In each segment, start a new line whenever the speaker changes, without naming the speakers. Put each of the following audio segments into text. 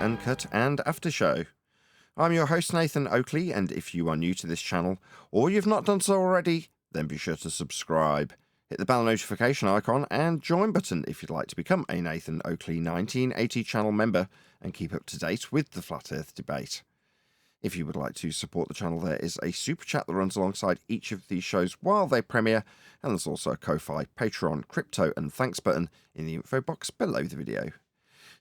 Uncut and After Show. I'm your host Nathan Oakley, and if you are new to this channel, or you've not done so already, then be sure to subscribe. Hit the bell notification icon and join button if you'd like to become a Nathan Oakley 1980 channel member and keep up to date with the Flat Earth debate. If you would like to support the channel, there is a super chat that runs alongside each of these shows while they premiere, and there's also a Ko-Fi, Patreon, crypto and thanks button in the info box below the video.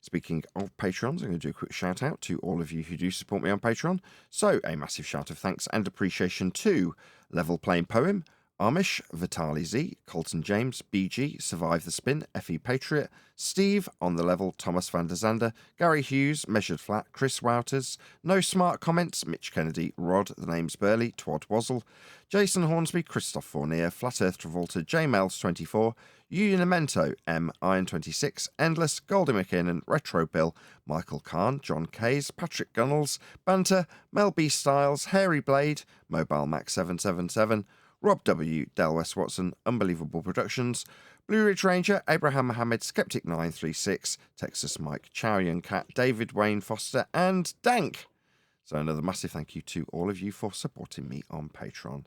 Speaking of Patrons, I'm going to do a quick shout out to all of you who do support me on Patreon. So a massive shout of thanks and appreciation to Level Playing Poem, Amish, Vitali Z, Colton James, BG, Survive the Spin, FE Patriot, Steve, On the Level, Thomas van der Zander, Gary Hughes, Measured Flat, Chris Wouters, No Smart Comments, Mitch Kennedy, Rod, The Name's Burley, Twad Wazzle, Jason Hornsby, Christoph Fournier, Flat Earth Travolta, JMels24, Unimento, M, Iron26, Endless, Goldie McKinnon, Retro Bill, Michael Kahn, John Kays, Patrick Gunnels, Banter, Mel B. Styles, Hairy Blade, Mobile Max 777, Rob W., Del West Watson, Unbelievable Productions, Blue Ridge Ranger, Abraham Mohammed, Skeptic 936, Texas Mike, Chow Young Cat, David Wayne Foster, and Dank. So another massive thank you to all of you for supporting me on Patreon.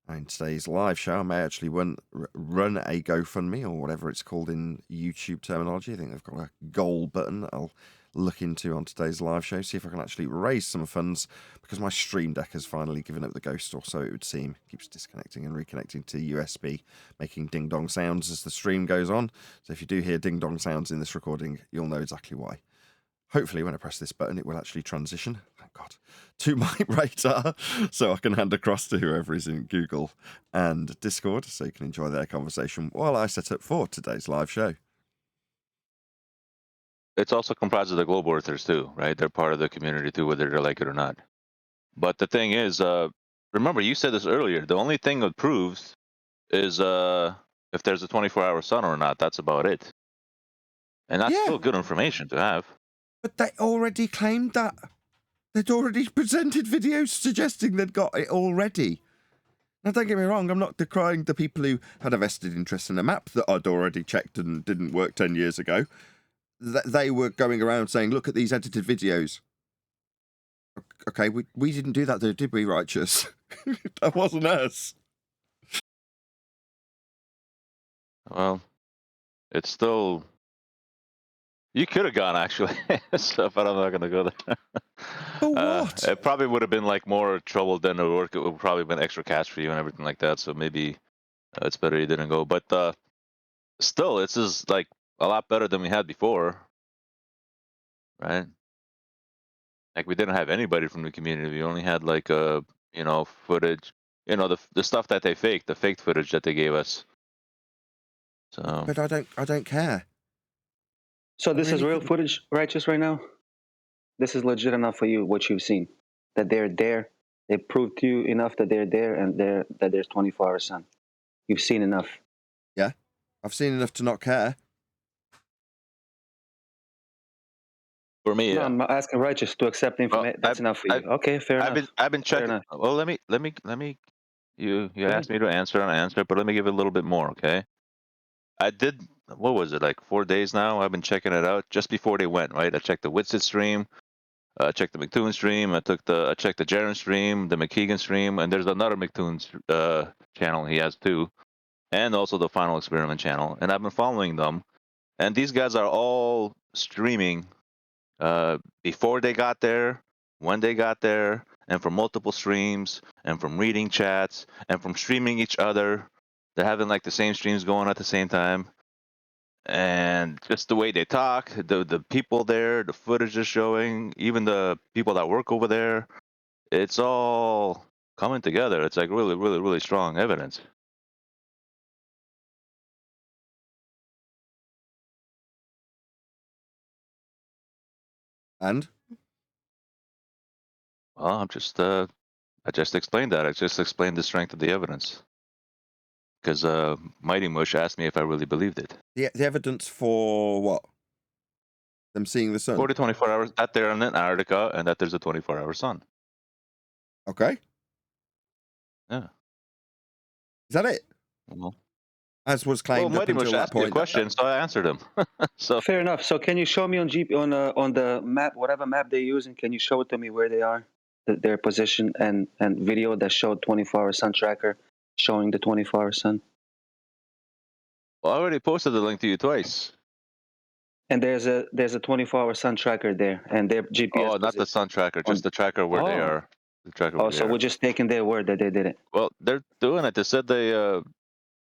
In today's live show, I may actually run a GoFundMe, or whatever it's called in YouTube terminology. I think they've got a goal button that I'll look into on today's live show, see if I can actually raise some funds, because my Stream Deck has finally given up the ghost, or so it would seem. It keeps disconnecting and reconnecting to USB, making ding-dong sounds as the stream goes on. So if you do hear ding-dong sounds in this recording, you'll know exactly why. Hopefully, when I press this button, it will actually transition, thank God, to my radar, so I can hand across to whoever is in Google and Discord, so you can enjoy their conversation while I set up for today's live show.
It's also comprised of the global earthers too, right? They're part of the community too, whether they like it or not. But the thing is, remember you said this earlier. The only thing that proves is if there's a 24-hour sun or not. That's about it. And that's still good information to have.
But they already claimed that. They'd already presented videos suggesting they'd got it already. Now, don't get me wrong, I'm not decrying the people who had a vested interest in a map that I'd already checked and didn't work 10 years ago. They were going around saying, look at these edited videos. Okay, we didn't do that, did we, Righteous? That wasn't us.
Well, it's still... You could have gone, actually, so, but I'm not going to go there.
For what?
It probably would have been like more trouble than it would work. It would probably have been extra cash for you and everything like that, so maybe it's better you didn't go. But still, this is like a lot better than we had before, right? Like we didn't have anybody from the community. We only had like footage, the stuff that they faked, the faked footage that they gave us. So.
But I don't care.
So this is real footage, Righteous, right now? This is legit enough for you, what you've seen? That they're there? They proved to you enough that they're there and that there's 24-hour sun? You've seen enough?
Yeah, I've seen enough to not care.
For me,
no, I'm asking Righteous to accept the information. That's enough for you. Okay, fair enough.
I've been checking. Well, let me. You asked me to answer and I answered, but let me give it a little bit more, okay? I did. What was it, like 4 days now? I've been checking it out just before they went. Right, I checked the Witsit stream, I checked the McToon stream, I checked the Jaren stream, the McKeegan stream, and there's another McToon channel he has too, and also the Final Experiment channel. And I've been following them, and these guys are all streaming before they got there, when they got there, and from multiple streams, and from reading chats, and from streaming each other. They're having like the same streams going at the same time. And just the way they talk, the people there, the footage is showing, even the people that work over there, it's all coming together. It's like really, really, really strong evidence.
And?
Well, I just explained that. I just explained the strength of the evidence. Because Mighty Mush asked me if I really believed it.
The evidence for what? Them seeing the sun?
40 24 hours, that they're in Antarctica and that there's a 24-hour sun.
Okay.
Yeah.
Is that it?
Well,
as was
Well,
claimed up
Moedim was
until that
asking a
point.
question, so I answered him. So
Fair enough. So can you show me on on the map, whatever map they're using? Can you show it to me where they are, their position, and video that showed 24-hour sun tracker showing the 24-hour sun?
well, I already posted the link to you twice.
And there's a 24-hour sun tracker there, and their GPS.
Oh, not the sun tracker, just the tracker where they are. The tracker where
Oh,
they
so
are.
we're just taking their word that they did it.
Well, they're doing it. They said they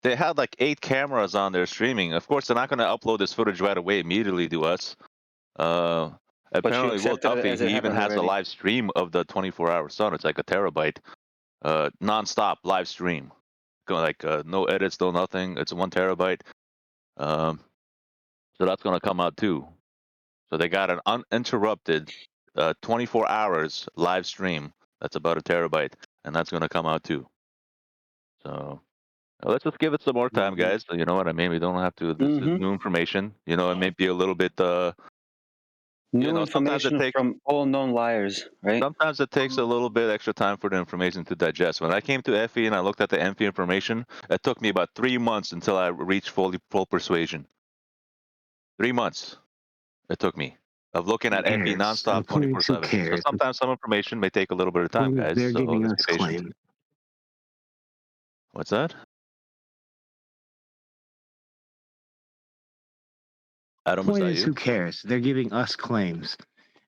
had like 8 cameras on their streaming. Of course, they're not going to upload this footage right away immediately to us. Apparently, Will
accepted it
Duffy,
as it
he even
happened
has a
already.
live stream of the 24-hour sun. It's like a terabyte, nonstop live stream. Like no edits, no nothing. It's 1 terabyte. So that's going to come out too. So they got an uninterrupted 24 hours live stream. That's about a terabyte, and that's going to come out too. So let's just give it some more time, guys. You know what I mean? We don't have to. This is new information. You know, it may be a little bit.
New
sometimes it
information
takes.
from all known liars, right?
Sometimes it takes a little bit extra time for the information to digest. When I came to FE and I looked at the FE information, it took me about 3 months until I reached full persuasion. 3 months it took me of looking at FE nonstop 24/7. So sometimes some information may take a little bit of time, guys.
They're
So
giving
let's
us
be patient.
claims.
What's that? Adam, was
Point
that
is,
you?
who cares? They're giving us claims.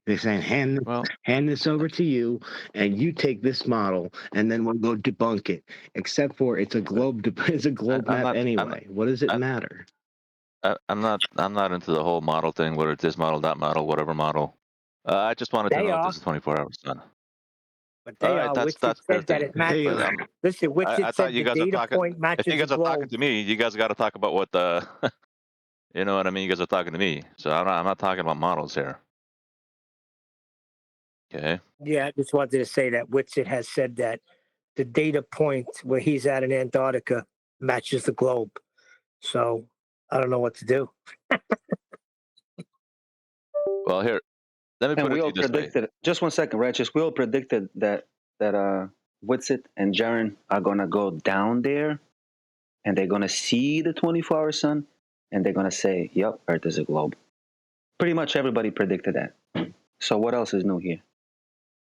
They're saying, hand this over to you, and you take this model, and then we'll go debunk it. Except for it's a globe. It's a globe map anyway. What does it matter?
I'm not into the whole model thing, whether it's this model, that model, whatever model. I just wanted to know if this is 24-hour sun.
But they are. Whitsitt said that it matches. Listen, Whitsitt said the data point matches
if you guys
the
are talking
globe.
to me, you guys got to talk about what the, you know what I mean? You guys are talking to me, so I'm not talking about models here. Okay.
Yeah, I just wanted to say that Whitsitt has said that the data point where he's at in Antarctica matches the globe. So I don't know what to do.
Well, here, let me
And
put
we
it to
all
you this way.
predicted. Just 1 second, Righteous. We all predicted that Whitsitt and Jaren are gonna go down there, and they're gonna see the 24-hour sun, and they're gonna say, "Yep, Earth is a globe." Pretty much everybody predicted that. So what else is new here?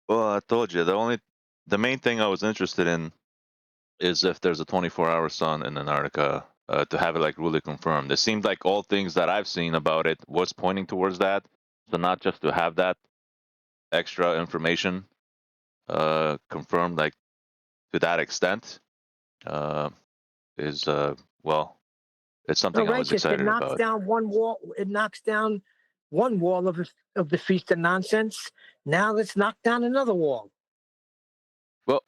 Well, I told you the main thing I was interested in is if there's a 24-hour sun in Antarctica, to have it like really confirmed. It seemed like all things that I've seen about it was pointing towards that. So not just to have that extra information confirmed, like to that extent, is well, it's something I was
Righteous,
excited
it knocks
about.
down one wall. It knocks down one wall of the Feast of Nonsense. Now let's knock down another wall.
Well,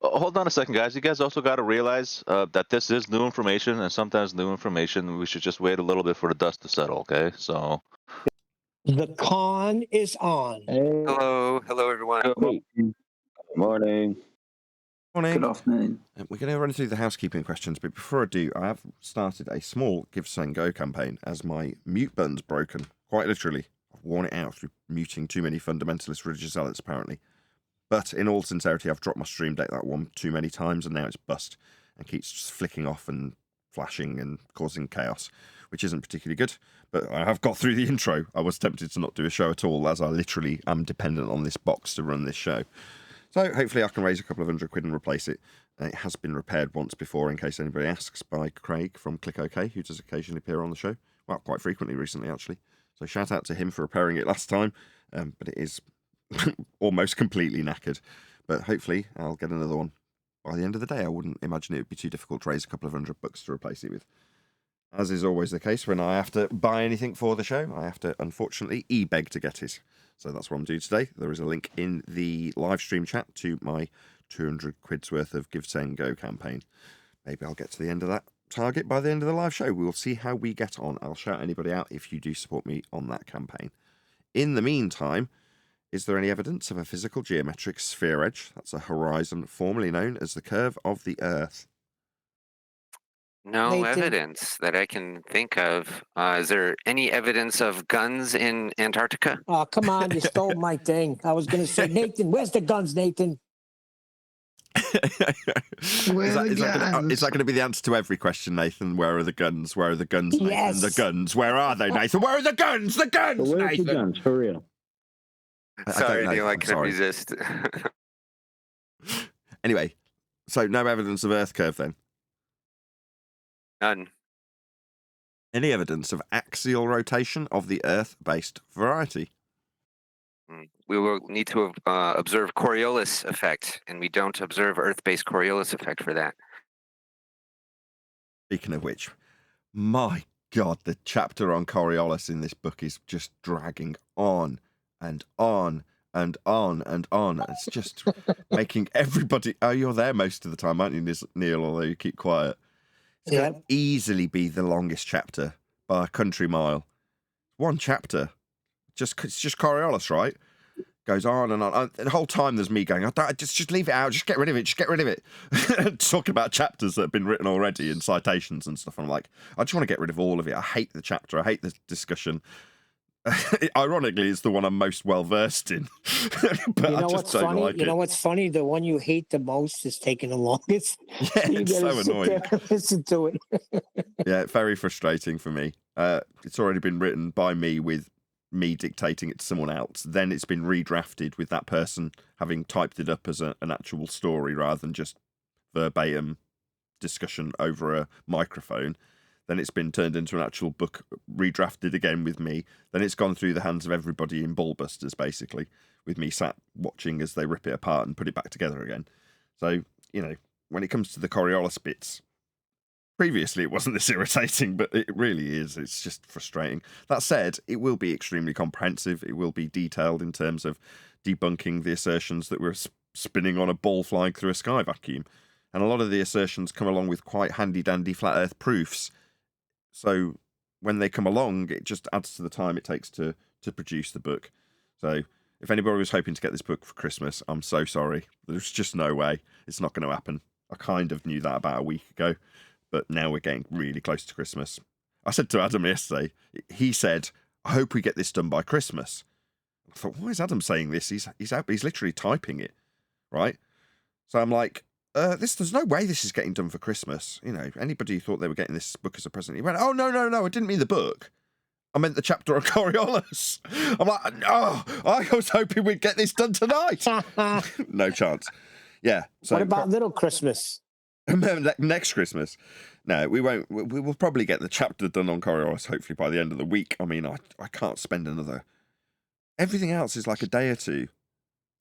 hold on a second, guys. You guys also got to realize that this is new information, and sometimes new information, we should just wait a little bit for the dust to settle, okay? So.
The con is on.
Hello, everyone.
Good morning.
Morning.
Good afternoon.
We're going to run through the housekeeping questions, but before I do, I have started a small Give, Send, Go campaign as my mute button's broken. Quite literally. I've worn it out through muting too many fundamentalist religious zealots, apparently. But in all sincerity, I've dropped my stream deck that one too many times, and now it's bust and keeps just flicking off and flashing and causing chaos, which isn't particularly good. But I have got through the intro. I was tempted to not do a show at all, as I literally am dependent on this box to run this show. So hopefully I can raise a couple of £100 and replace it. It has been repaired once before, in case anybody asks, by Craig from Click OK, who does occasionally appear on the show. Well, quite frequently recently, actually. So shout out to him for repairing it last time. But it is almost completely knackered. But hopefully I'll get another one by the end of the day. I wouldn't imagine it would be too difficult to raise a couple of £100 to replace it with. As is always the case, when I have to buy anything for the show, I have to, unfortunately, e-beg to get it. So that's what I'm doing today. There is a link in the live stream chat to my £200 worth of Give, Send, Go campaign. Maybe I'll get to the end of that target by the end of the live show. We'll see how we get on. I'll shout anybody out if you do support me on that campaign. In the meantime, is there any evidence of a physical geometric sphere edge? That's a horizon formerly known as the curve of the Earth.
No
Nathan.
evidence that I can think of. Is there any evidence of guns in Antarctica?
Oh, come on. You stole my thing. I was going to say, Nathan, where's the guns, Nathan?
Is that going to be the answer to every question, Nathan? Where are the guns? Where are the guns, Nathan?
Yes.
The guns. Where are they, Nathan? Where are the guns? The guns,
Where's
Nathan.
the guns, for real?
Sorry,
don't know.
Neil, I
I'm
couldn't
sorry.
resist.
Anyway, so no evidence of Earth curve then.
None.
Any evidence of axial rotation of the Earth-based variety?
We will need to observe Coriolis effect, and we don't observe Earth-based Coriolis effect for that.
Speaking of which, my God, the chapter on Coriolis in this book is just dragging on and on and on and on. It's just making everybody... Oh, you're there most of the time, aren't you, Neil, although you keep quiet. It's going to easily be the longest chapter by a country mile. One chapter. It's just Coriolis, right? Goes on and on. The whole time there's me going, just leave it out. Just get rid of it. Just get rid of it. Talking about chapters that have been written already and citations and stuff. I'm like, I just want to get rid of all of it. I hate the chapter. I hate the discussion. Ironically, it's the one I'm most well versed in. But
you know
I just
what's
don't
funny?
like
You
it.
know what's funny? The one you hate the most is taking the longest.
Yeah,
You
it's
gotta
so
sit
annoying.
there and listen to it.
Yeah, very frustrating for me. It's already been written by me with me dictating it to someone else. Then it's been redrafted with that person having typed it up as an actual story rather than just verbatim discussion over a microphone. Then it's been turned into an actual book, redrafted again with me. Then it's gone through the hands of everybody in Ballbusters, basically, with me sat watching as they rip it apart and put it back together again. So, you know, when it comes to the Coriolis bits, previously it wasn't this irritating, but it really is. It's just frustrating. That said, it will be extremely comprehensive. It will be detailed in terms of debunking the assertions that we're spinning on a ball flying through a sky vacuum. And a lot of the assertions come along with quite handy-dandy flat Earth proofs. So when they come along, it just adds to the time it takes to produce the book. So if anybody was hoping to get this book for Christmas, I'm so sorry. There's just no way. It's not going to happen. I kind of knew that about a week ago, but now we're getting really close to Christmas. I said to Adam yesterday, he said, I hope we get this done by Christmas. I thought, why is Adam saying this? He's literally typing it, right? So I'm like, there's no way this is getting done for Christmas. You know, anybody who thought they were getting this book as a present, he went, oh, no, I didn't mean the book. I meant the chapter on Coriolis. I'm like, oh, I was hoping we'd get this done tonight. No chance. Yeah. So
What about Little Christmas?
Next Christmas? No, we won't. We will probably get the chapter done on Coriolis, hopefully by the end of the week. I mean, I can't spend another... Everything else is like a day or two.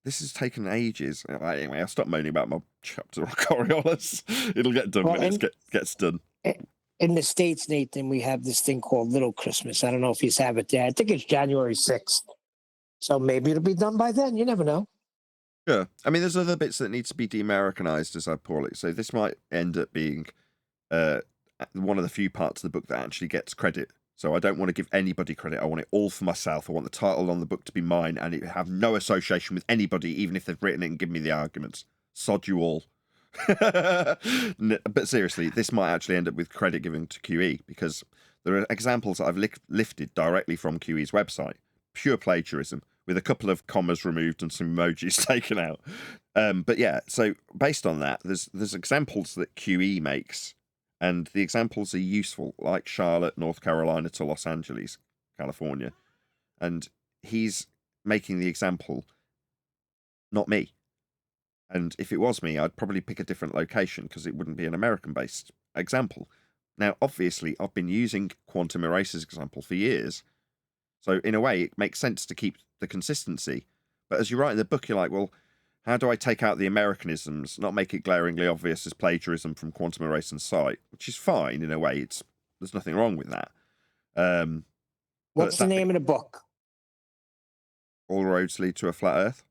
This has taken ages. Anyway, I'll stop moaning about my chapter on Coriolis. It'll get done when it gets done.
In the States, Nathan, we have this thing called Little Christmas. I don't know if you have it there. I think it's January 6th. So maybe it'll be done by then. You never know.
Sure. I mean, there's other bits that need to be de-Americanized, as I call it. So this might end up being one of the few parts of the book that actually gets credit. So I don't want to give anybody credit. I want it all for myself. I want the title on the book to be mine and it have no association with anybody, even if they've written it and given me the arguments. Sod you all. But seriously, this might actually end up with credit given to QE because there are examples that I've lifted directly from QE's website. Pure plagiarism with a couple of commas removed and some emojis taken out. But yeah, so based on that, there's examples that QE makes. And the examples are useful, like Charlotte, North Carolina to Los Angeles, California. And he's making the example, not me. And if it was me, I'd probably pick a different location because it wouldn't be an American-based example. Now, obviously, I've been using quantum erasers example for years. So in a way, it makes sense to keep the consistency. But as you write in the book, you're like, well, how do I take out the Americanisms, not make it glaringly obvious as plagiarism from Quantum Eraser's site, which is fine in a way. There's nothing wrong with that.
What's the name of the book?
All Roads Lead to a Flat Earth.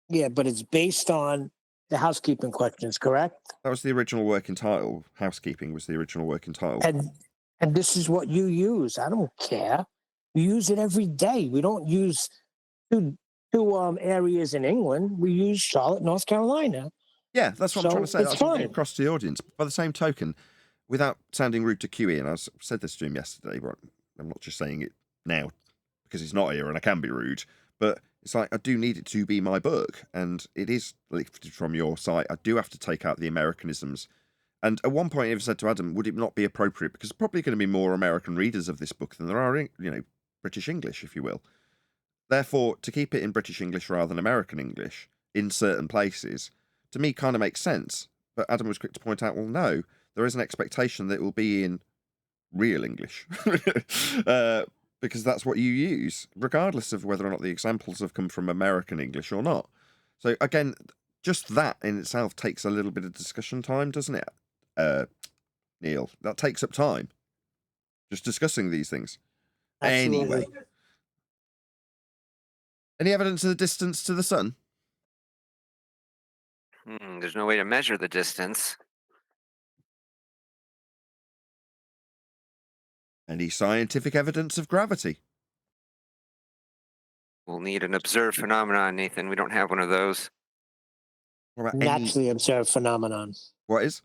Yeah, but it's based on the housekeeping questions, correct?
That was the original working title. Housekeeping was the original working title.
And this is what you use. I don't care. We use it every day. We don't use two areas in England. We use Charlotte, North Carolina.
Yeah, that's what I'm trying to say.
It's
That's what I'm
fine.
getting across to the audience. By the same token, without sounding rude to QE, and I said this to him yesterday, but I'm not just saying it now because he's not here and I can be rude, but It's like, I do need it to be my book, and it is lifted from your site. I do have to take out the Americanisms. And at one point, I even said to Adam, would it not be appropriate? Because there's probably going to be more American readers of this book than there are, British English, if you will. Therefore, to keep it in British English rather than American English in certain places, to me, kind of makes sense. But Adam was quick to point out, well, no, there is an expectation that it will be in real English. Because that's what you use, regardless of whether or not the examples have come from American English or not. So again, just that in itself takes a little bit of discussion time, doesn't it, Neil? That takes up time, just discussing these things.
Absolutely.
Anyway, any evidence of the distance to the sun?
There's no way to measure the distance.
Any scientific evidence of gravity?
We'll need an observed phenomenon, Nathan. We don't have one of those.
What about
Naturally observed phenomenon.
What is?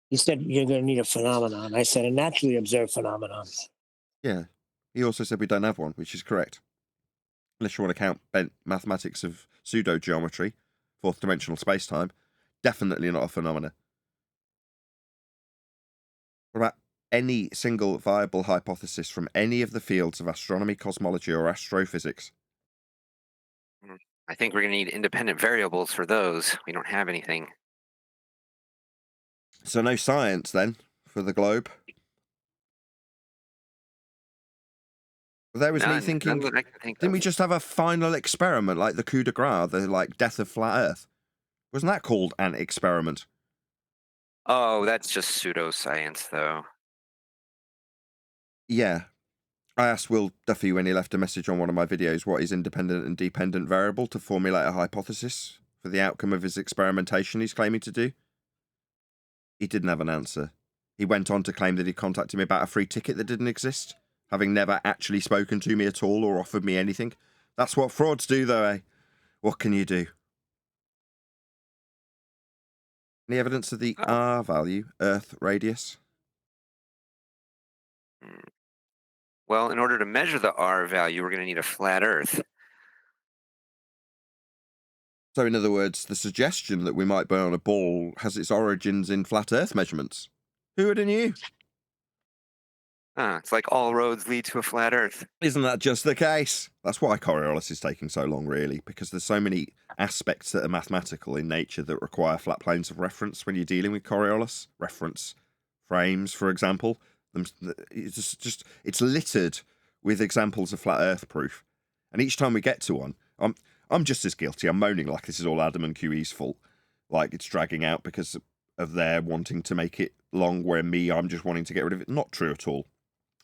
You said you're going to need a phenomenon. I said a naturally observed phenomenon.
Yeah. He also said we don't have one, which is correct. Unless you want to count bent mathematics of pseudo-geometry, fourth dimensional space-time, definitely not a phenomena. What about any single viable hypothesis from any of the fields of astronomy, cosmology, or astrophysics?
I think we're going to need independent variables for those. We don't have anything.
So no science, then, for the globe? There was me thinking,
none that I can think
didn't
of.
we just have a final experiment, like the coup de grace, the death of flat Earth? Wasn't that called an experiment?
Oh, that's just pseudoscience, though.
Yeah. I asked Will Duffy when he left a message on one of my videos what is independent and dependent variable to formulate a hypothesis for the outcome of his experimentation he's claiming to do. He didn't have an answer. He went on to claim that he contacted me about a free ticket that didn't exist, having never actually spoken to me at all or offered me anything. That's what frauds do, though, eh? What can you do? Any evidence of the R value, Earth radius?
Well, in order to measure the R value, we're going to need a flat Earth.
So, in other words, the suggestion that we might burn a ball has its origins in flat Earth measurements. Who would have knew?
It's like all roads lead to a flat Earth.
Isn't that just the case? That's why Coriolis is taking so long, really, because there's so many aspects that are mathematical in nature that require flat planes of reference when you're dealing with Coriolis. Reference frames, for example. It's littered with examples of flat Earth proof. And each time we get to one, I'm just as guilty. I'm moaning like this is all Adam and QE's fault. Like it's dragging out because of their wanting to make it long, where I'm just wanting to get rid of it. Not true at all.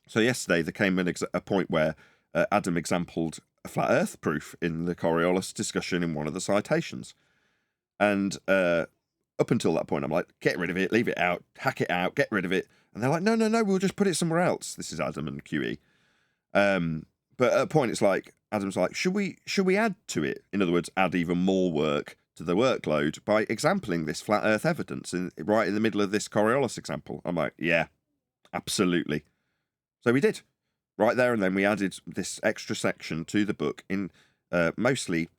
So yesterday there came a point where Adam exampled a flat Earth proof in the Coriolis discussion in one of the citations. And up until that point, I'm like, get rid of it, leave it out, hack it out, get rid of it. And they're like, no, we'll just put it somewhere else. This is Adam and QE. But at a point, it's like, Adam's like, should we add to it? In other words, add even more work to the workload by exempling this flat Earth evidence right in the middle of this Coriolis example. I'm like, yeah, absolutely. So we did. Right there and then we added this extra section to the book in mostly,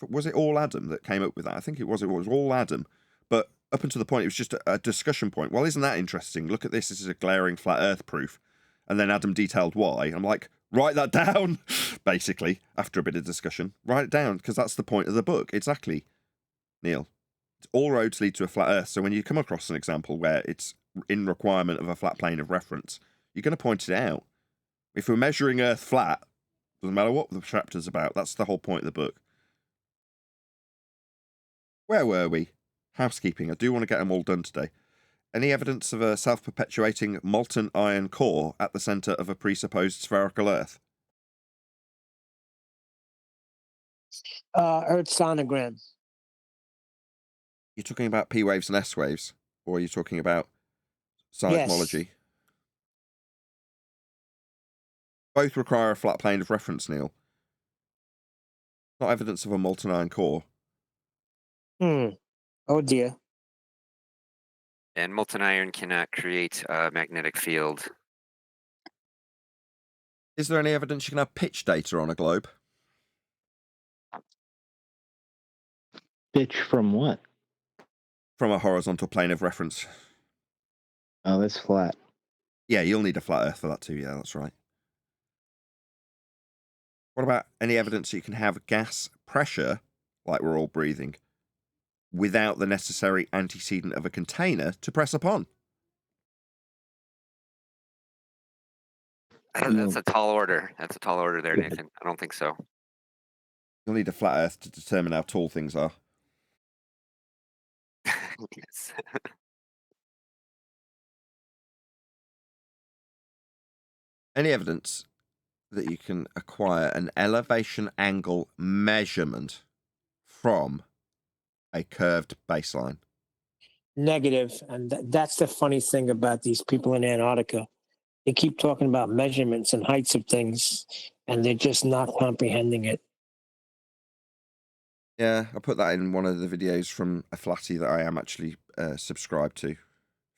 was it all Adam that came up with that? I think it was all Adam. But up until the point, it was just a discussion point. Well, isn't that interesting? Look at this. This is a glaring flat Earth proof. And then Adam detailed why. I'm like, write that down, basically, after a bit of discussion. Write it down, because that's the point of the book. Exactly, Neil. All roads lead to a flat Earth. So when you come across an example where it's in requirement of a flat plane of reference, you're going to point it out. If we're measuring Earth flat, doesn't matter what the chapter's about. That's the whole point of the book. Where were we? Housekeeping. I do want to get them all done today. Any evidence of a self-perpetuating molten iron core at the centre of a presupposed spherical Earth?
Earth sonogram.
You're talking about P waves and S waves, or are you talking about seismology? Yes. Both require a flat plane of reference, Neil. Not evidence of a molten iron core.
Oh dear.
And molten iron cannot create a magnetic field.
Is there any evidence you can have pitch data on a globe?
Pitch from what?
From a horizontal plane of reference.
Oh, that's flat.
Yeah, you'll need a flat Earth for that too. Yeah, that's right. What about any evidence that you can have gas pressure, like we're all breathing, without the necessary antecedent of a container to press upon?
That's a tall order. That's a tall order there, Nathan. I don't think so.
You'll need a flat Earth to determine how tall things are.
Yes.
Any evidence that you can acquire an elevation angle measurement from a curved baseline?
Negative. And that's the funny thing about these people in Antarctica. They keep talking about measurements and heights of things, and they're just not comprehending it.
Yeah, I put that in one of the videos from a flatty that I am actually subscribed to.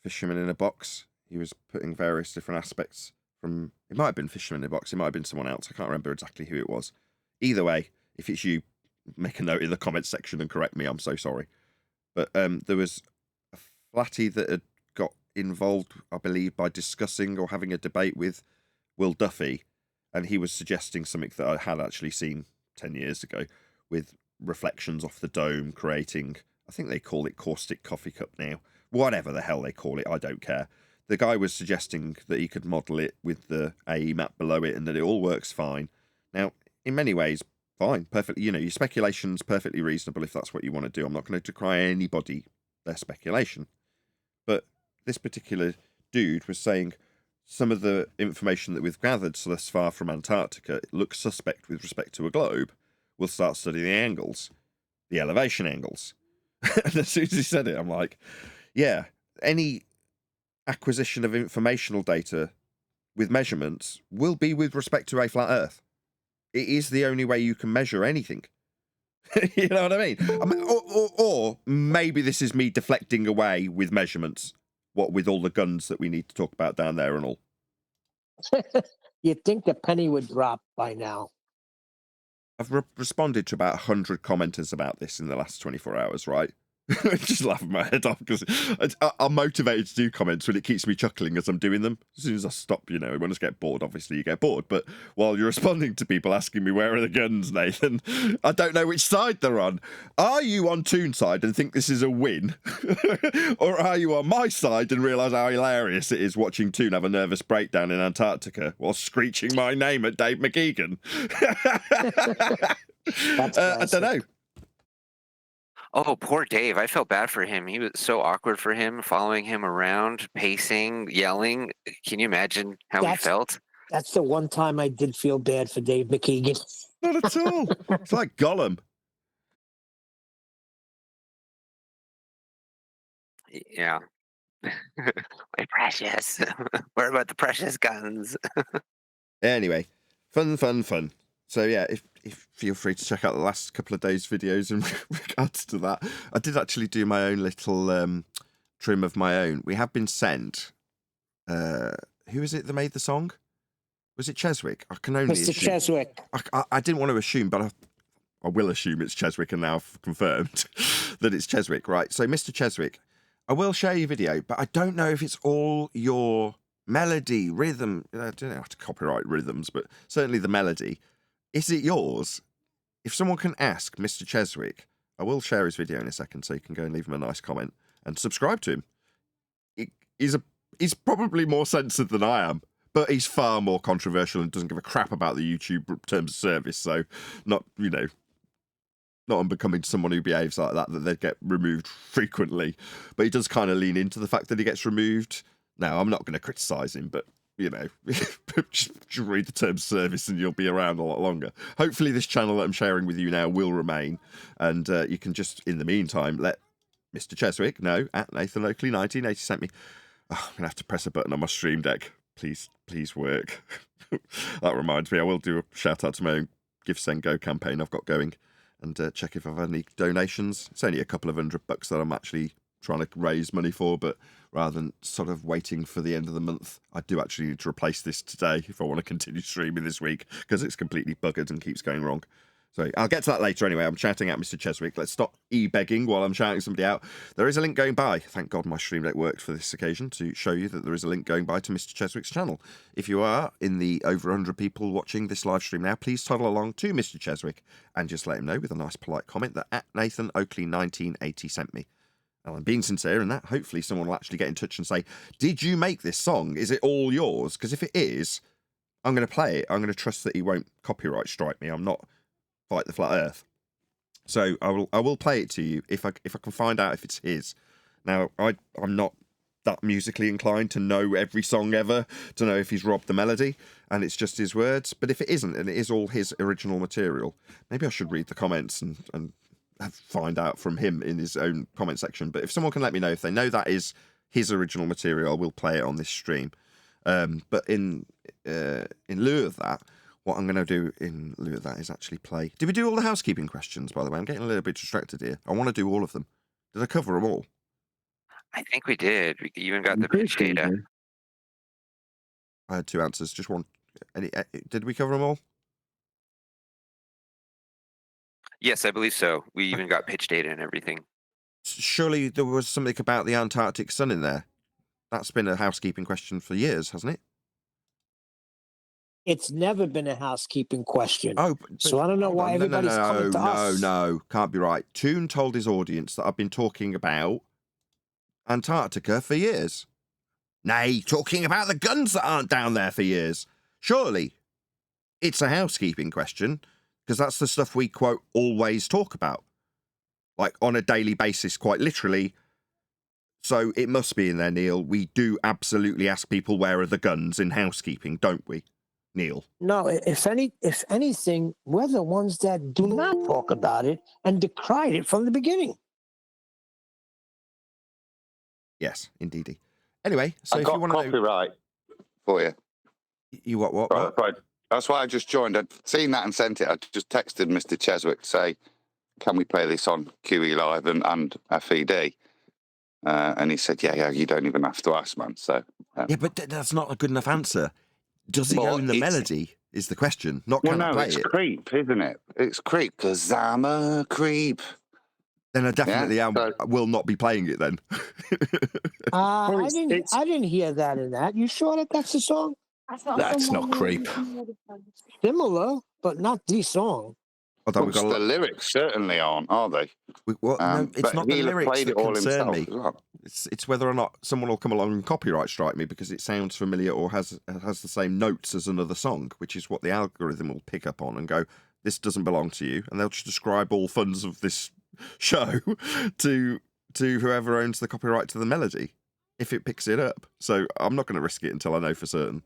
Fisherman in a Box. He was putting various different aspects from... It might have been Fisherman in a Box. It might have been someone else. I can't remember exactly who it was. Either way, if it's you, make a note in the comments section and correct me. I'm so sorry. But there was a flatty that had got involved, I believe, by discussing or having a debate with Will Duffy. And he was suggesting something that I had actually seen 10 years ago with reflections off the dome creating, I think they call it caustic coffee cup now, whatever the hell they call it, I don't care. The guy was suggesting that he could model it with the AE map below it and that it all works fine. Now, in many ways, fine, perfectly, you know, your speculation's perfectly reasonable if that's what you want to do. I'm not going to decry anybody their speculation. But this particular dude was saying some of the information that we've gathered thus far from Antarctica looks suspect with respect to a globe. We'll start studying the angles, the elevation angles. And as soon as he said it, I'm like, yeah, any acquisition of informational data with measurements will be with respect to a flat Earth. It is the only way you can measure anything. You know what I mean? Or maybe this is me deflecting away with measurements, what with all the guns that we need to talk about down there and all.
You'd think the penny would drop by now.
I've responded to about 100 commenters about this in the last 24 hours, right? Just laughing my head off because I'm motivated to do comments when it keeps me chuckling as I'm doing them. As soon as I stop, you know, when I get bored, obviously you get bored. But while you're responding to people asking me, where are the guns, Nathan? I don't know which side they're on. Are you on Toon side and think this is a win? Or are you on my side and realise how hilarious it is watching Toon have a nervous breakdown in Antarctica while screeching my name at Dave McKeegan? I don't know.
Oh, poor Dave. I felt bad for him. He was so awkward for him, following him around, pacing, yelling. Can you imagine how he felt?
That's the one time I did feel bad for Dave McKeegan.
Not at all. It's like Gollum.
Yeah. My precious. Where about the precious guns?
Anyway, fun. So yeah, if feel free to check out the last couple of days' videos in regards to that. I did actually do my own little trim of my own. We have been sent. Who is it that made the song? Was it Cheswick? I can only
Mr.
assume.
Cheswick.
I didn't want to assume, but I will assume it's Cheswick, and now I've confirmed that it's Cheswick, right? So, Mr. Cheswick, I will share your video, but I don't know if it's all your melody, rhythm. I don't know how to copyright rhythms, but certainly the melody. Is it yours? If someone can ask Mr. Cheswick, I will share his video in a second, so you can go and leave him a nice comment and subscribe to him. He's probably more censored than I am, but he's far more controversial and doesn't give a crap about the YouTube terms of service. So, not unbecoming to someone who behaves like that they get removed frequently. But he does kind of lean into the fact that he gets removed. Now, I'm not going to criticise him, but you know, just read the terms of service and you'll be around a lot longer. Hopefully this channel that I'm sharing with you now will remain, and you can just, in the meantime, let Mr. Cheswick know at Nathan Oakley 1980 sent me. Oh, I'm going to have to press a button on my stream deck. Please work. That reminds me, I will do a shout out to my own Give, Send, Go campaign I've got going, and check if I've had any donations. It's only a couple of $100 that I'm actually trying to raise money for, but rather than sort of waiting for the end of the month. I do actually need to replace this today if I want to continue streaming this week, because it's completely buggered and keeps going wrong. So I'll get to that later anyway. I'm shouting out Mr. Cheswick. Let's stop e-begging while I'm shouting somebody out. There is a link going by. Thank God my Stream Deck worked for this occasion to show you that there is a link going by to Mr. Cheswick's channel. If you are in the over 100 people watching this live stream now, please toddle along to Mr. Cheswick and just let him know with a nice polite comment that at Nathan Oakley 1980 sent me. And I'm being sincere in that. Hopefully someone will actually get in touch and say, did you make this song? Is it all yours? Because if it is, I'm going to play it. I'm going to trust that he won't copyright strike me. I'm not Fight the Flat Earth. So I will play it to you if I can find out if it's his. Now, I'm not that musically inclined to know every song ever, to know if he's robbed the melody and it's just his words. But if it isn't, and it is all his original material, maybe I should read the comments and find out from him in his own comment section. But if someone can let me know if they know that is his original material, I will play it on this stream. But in lieu of that, what I'm going to do in lieu of that is actually play. Did we do all the housekeeping questions, by the way? I'm getting a little bit distracted here. I want to do all of them. Did I cover them all?
I think we did. We even got the pitch data.
I had 2 answers. Just one. Did we cover them all?
Yes, I believe so. We even got pitch data and everything.
Surely there was something about the Antarctic sun in there. That's been a housekeeping question for years, hasn't it?
It's never been a housekeeping question.
Oh,
so I don't know why everybody's coming to us.
No, can't be right. Toon told his audience that I've been talking about Antarctica for years. Nay, talking about the guns that aren't down there for years. Surely it's a housekeeping question, because that's the stuff we, quote, always talk about. Like, on a daily basis, quite literally. So it must be in there, Neil. We do absolutely ask people where are the guns in housekeeping, don't we, Neil?
No, if anything, we're the ones that do not talk about it and decried it from the beginning.
Yes, indeedy. Anyway, so
I
if
got
you want to
copyright for you.
You what?
Right. That's why I just joined. I'd seen that and sent it. I just texted Mr. Cheswick to say, can we play this on QE Live and FED? And he said, yeah, you don't even have to ask, man. So
yeah, but that's not a good enough answer. Does he own the melody is the question, not can I play it.
It's creep, isn't it? It's creep, because I'm a creep.
Then I definitely will not be playing it then.
I didn't hear that in that. You sure that that's the song?
That's not creep.
Similar, but not the song.
The lyrics certainly aren't, are they?
No, it's not the lyrics that concern me.
Well.
It's whether or not someone will come along and copyright strike me because it sounds familiar or has the same notes as another song, which is what the algorithm will pick up on and go, this doesn't belong to you, and they'll just ascribe all funds of this show to whoever owns the copyright to the melody if it picks it up. So I'm not going to risk it until I know for certain.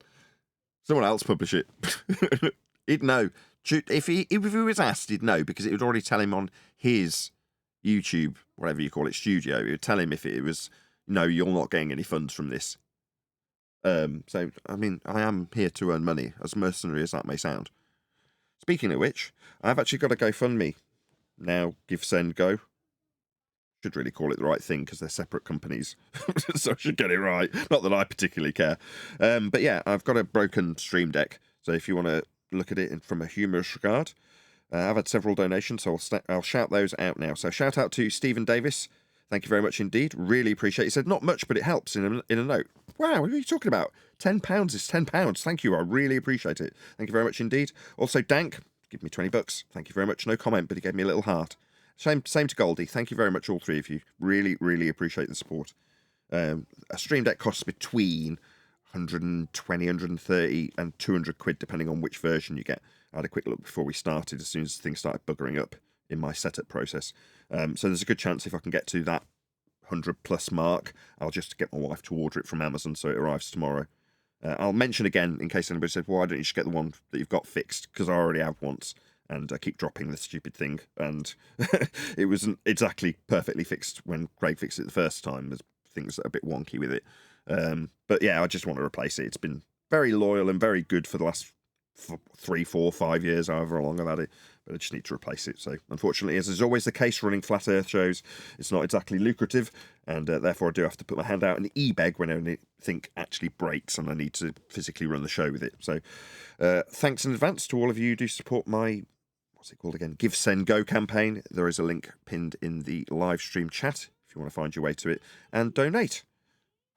Someone else publish it. He'd know. If he was asked, he'd know, because it would already tell him on his YouTube, whatever you call it, studio. It would tell him if it was, no, you're not getting any funds from this. So, I mean, I am here to earn money, as mercenary as that may sound. Speaking of which, I've actually got a GoFundMe now. Give, send, go. Should really call it the right thing because they're separate companies, so I should get it right. Not that I particularly care. But yeah, I've got a broken Stream Deck, so if you want to look at it from a humorous regard, I've had several donations, so I'll shout those out now. So shout out to Stephen Davis. Thank you very much indeed. Really appreciate it. He said, not much, but it helps in a note. Wow, what are you talking about? £10 is £10. Thank you. I really appreciate it. Thank you very much indeed. Also, Dank, give me $20. Thank you very much. No comment, but he gave me a little heart. Same to Goldie. Thank you very much, all three of you. Really, really appreciate the support. A Stream Deck costs between 120, 130 and 200 quid, depending on which version you get. I had a quick look before we started, as soon as things started buggering up in my setup process. So there's a good chance if I can get to that 100 plus mark, I'll just get my wife to order it from Amazon so it arrives tomorrow. I'll mention again, in case anybody said, why don't you just get the one that you've got fixed? Because I already have once, and I keep dropping this stupid thing, and it wasn't exactly perfectly fixed when Craig fixed it the first time. There's things that are a bit wonky with it. But yeah, I just want to replace it. It's been very loyal and very good for the last for 3, 4, 5 years, however long I've had it, but I just need to replace it. So unfortunately, as is always the case running flat earth shows, it's not exactly lucrative, and therefore I do have to put my hand out and e-beg when anything actually breaks and I need to physically run the show with it. So thanks in advance to all of you who do support my, what's it called again, Give, Send, Go campaign. There is a link pinned in the live stream chat if you want to find your way to it and donate.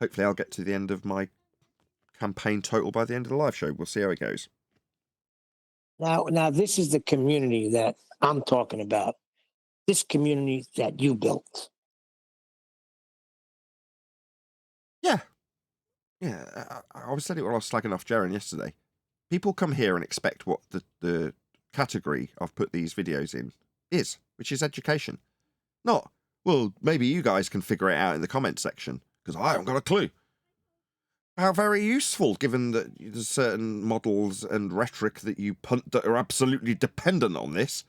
Hopefully I'll get to the end of my campaign total by the end of the live show. We'll see how it goes.
Now, this is the community that I'm talking about. This community that you built.
Yeah. I was saying it when I was slagging off Jaren yesterday. People come here and expect what the category I've put these videos in is, which is education. Not, well, maybe you guys can figure it out in the comment section, because I haven't got a clue. How very useful, given that there's certain models and rhetoric that you punt that are absolutely dependent on this.